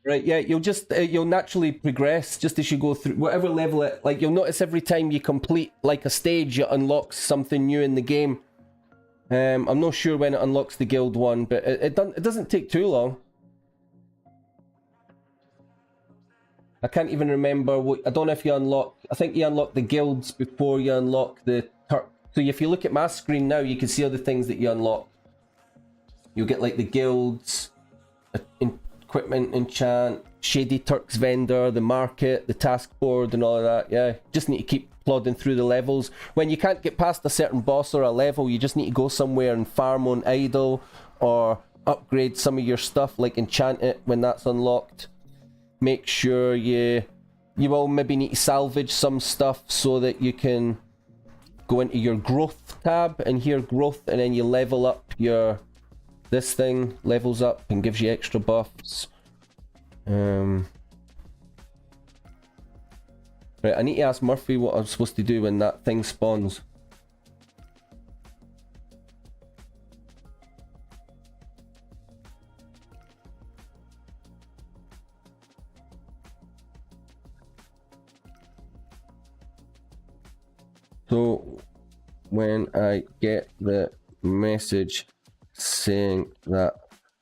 Right, yeah, you'll just you'll naturally progress just as you go through whatever level it. Like you'll notice every time you complete like a stage, it unlocks something new in the game. I'm not sure when it unlocks the guild one, but it doesn't take too long. I can't even remember what. I don't know if you unlock. I think you unlock the guilds before you unlock the Turk. So if you look at my screen now, you can see all the things that you unlock. You'll get like the guilds, equipment, enchant, Shady Turks vendor, the market, the task board, and all of that. Yeah, just need to keep plodding through the levels. When you can't get past a certain boss or a level, you just need to go somewhere and farm on idle or upgrade some of your stuff, like enchant it when that's unlocked. Make sure you will maybe need to salvage some stuff so that you can go into your growth tab and here growth, and then you level up your this thing levels up and gives you extra buffs. Right, I need to ask Murphy what I'm supposed to do when that thing spawns. So when I get the message saying that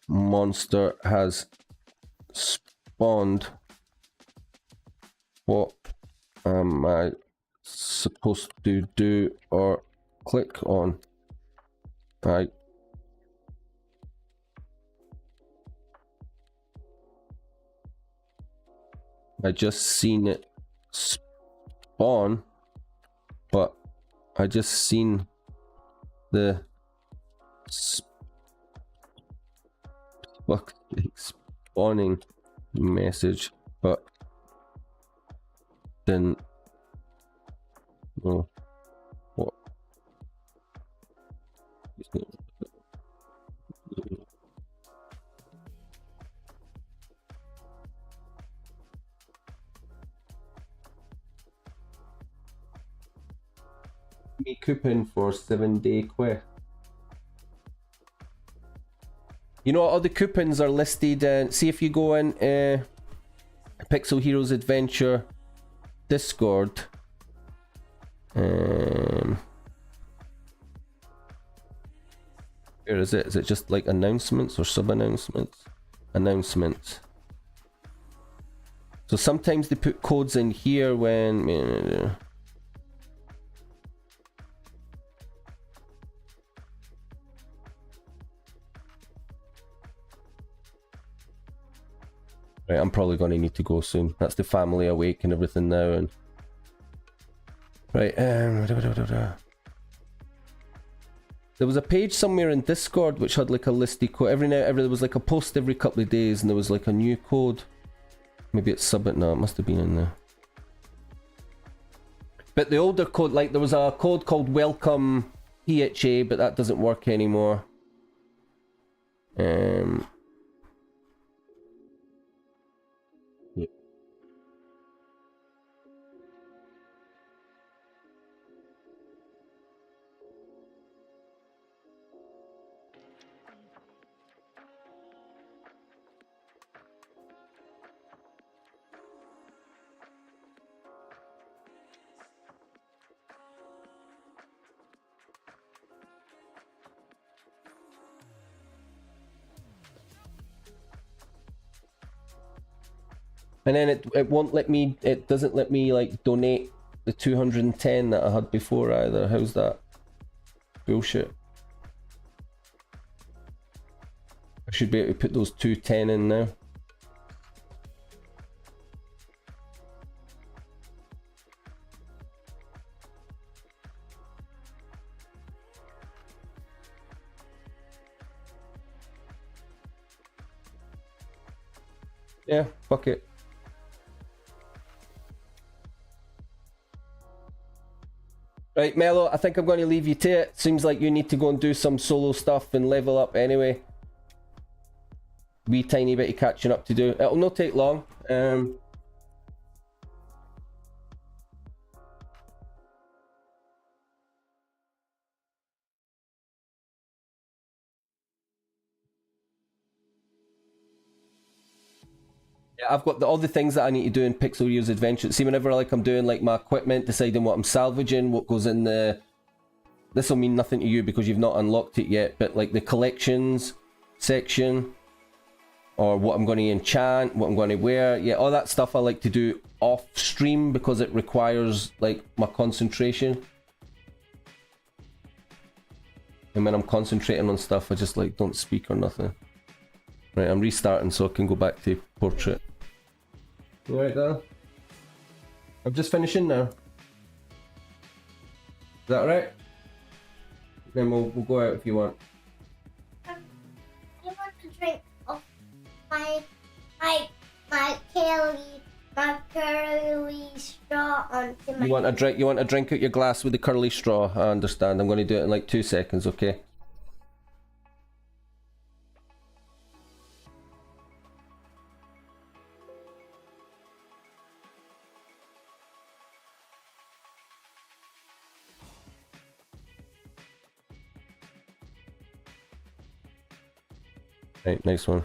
monster has spawned, what am I supposed to do or click on? I just seen it spawn, but I just seen the spawning message, but then no, what? Me coupon for 7-day quest. You know, all the coupons are listed. See if you go in Pixel Heroes Adventure Discord. Where is it? Is it just like announcements or sub-announcements? Announcements. So sometimes they put codes in here when... Right, I'm probably going to need to go soon. That's the family awake and everything now. And right, there was a page somewhere in Discord which had like a listed code. There was like a post every couple of days, and there was like a new code. Maybe it's Subbit. No, it must have been in there. But the older code, like there was a code called Welcome PHA, but that doesn't work anymore. And then it won't let me, it doesn't let me like donate the 210 that I had before either. How's that? Bullshit. I should be able to put those 210 in now. Yeah, fuck it. Right, Mello, I think I'm going to leave you to it. Seems like you need to go and do some solo stuff and level up anyway. Wee tiny bit of catching up to do. It'll not take long. Yeah, I've got all the things that I need to do in Pixel Years Adventure. See, whenever like I'm doing like my equipment, deciding what I'm salvaging, what goes in the... This will mean nothing to you because you've not unlocked it yet, but like the collections section, or what I'm going to enchant, what I'm going to wear, yeah, all that stuff I like to do off stream because it requires like my concentration. And when I'm concentrating on stuff, I just like don't speak or nothing. Right, I'm restarting so I can go back to portrait. You alright there? I'm just finishing now. Is that alright? Then we'll go out if you want. I want to drink off my curly straw onto my... You want to drink out your glass with the curly straw? I understand. I'm going to do it in like 2 seconds, okay? Right, nice one.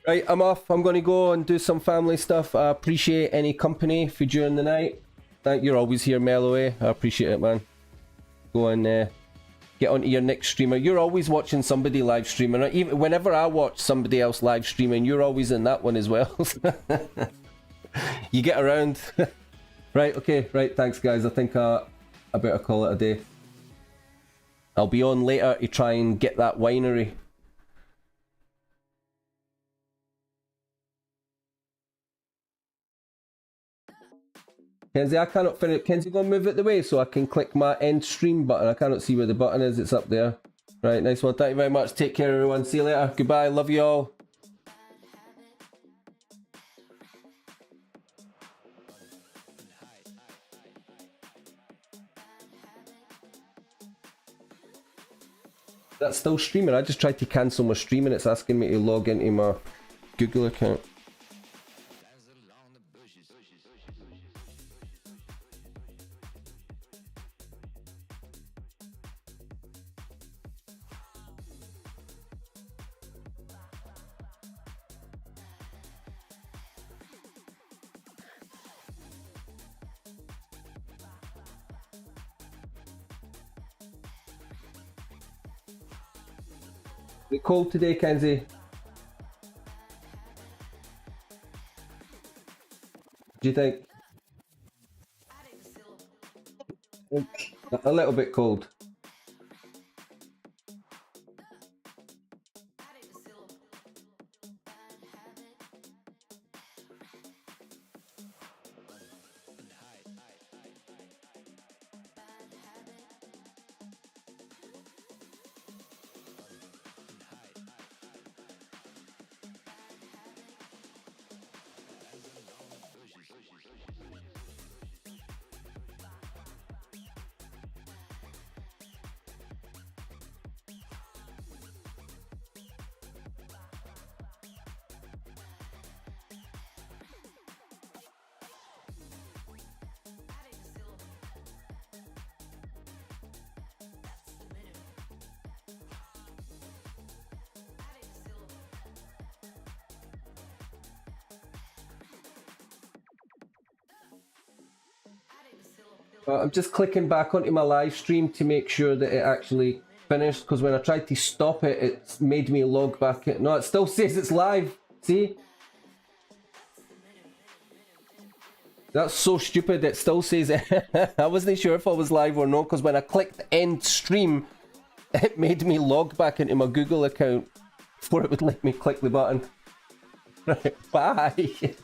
Right, I'm off. I'm going to go and do some family stuff. I appreciate any company for during the night. Thank you're always here, Mellow. I appreciate it, man. Go and get onto your next streamer. You're always watching somebody live streaming. Even whenever I watch somebody else live streaming, you're always in that one as well. You get around. Right, okay, right. Thanks, guys. I think I better call it a day. I'll be on later to try and get that winery. Kenzie, I cannot finish. Kenzie, go and move it the way so I can click my end stream button. I cannot see where the button is. It's up there. Right, nice one. Thank you very much. Take care, everyone. See you later. Goodbye. Love you all. That's still streaming. I just tried to cancel my stream and it's asking me to log into my Google account. Is it cold today, Kenzie? What do you think? A little bit cold. I'm just clicking back onto my live stream to make sure that it actually finished, because when I tried to stop it, it made me log back in. No, it still says it's live. See? That's so stupid, it still says it. I wasn't sure if I was live or not, because when I clicked end stream, it made me log back into my Google account before it would let me click the button. Right, bye.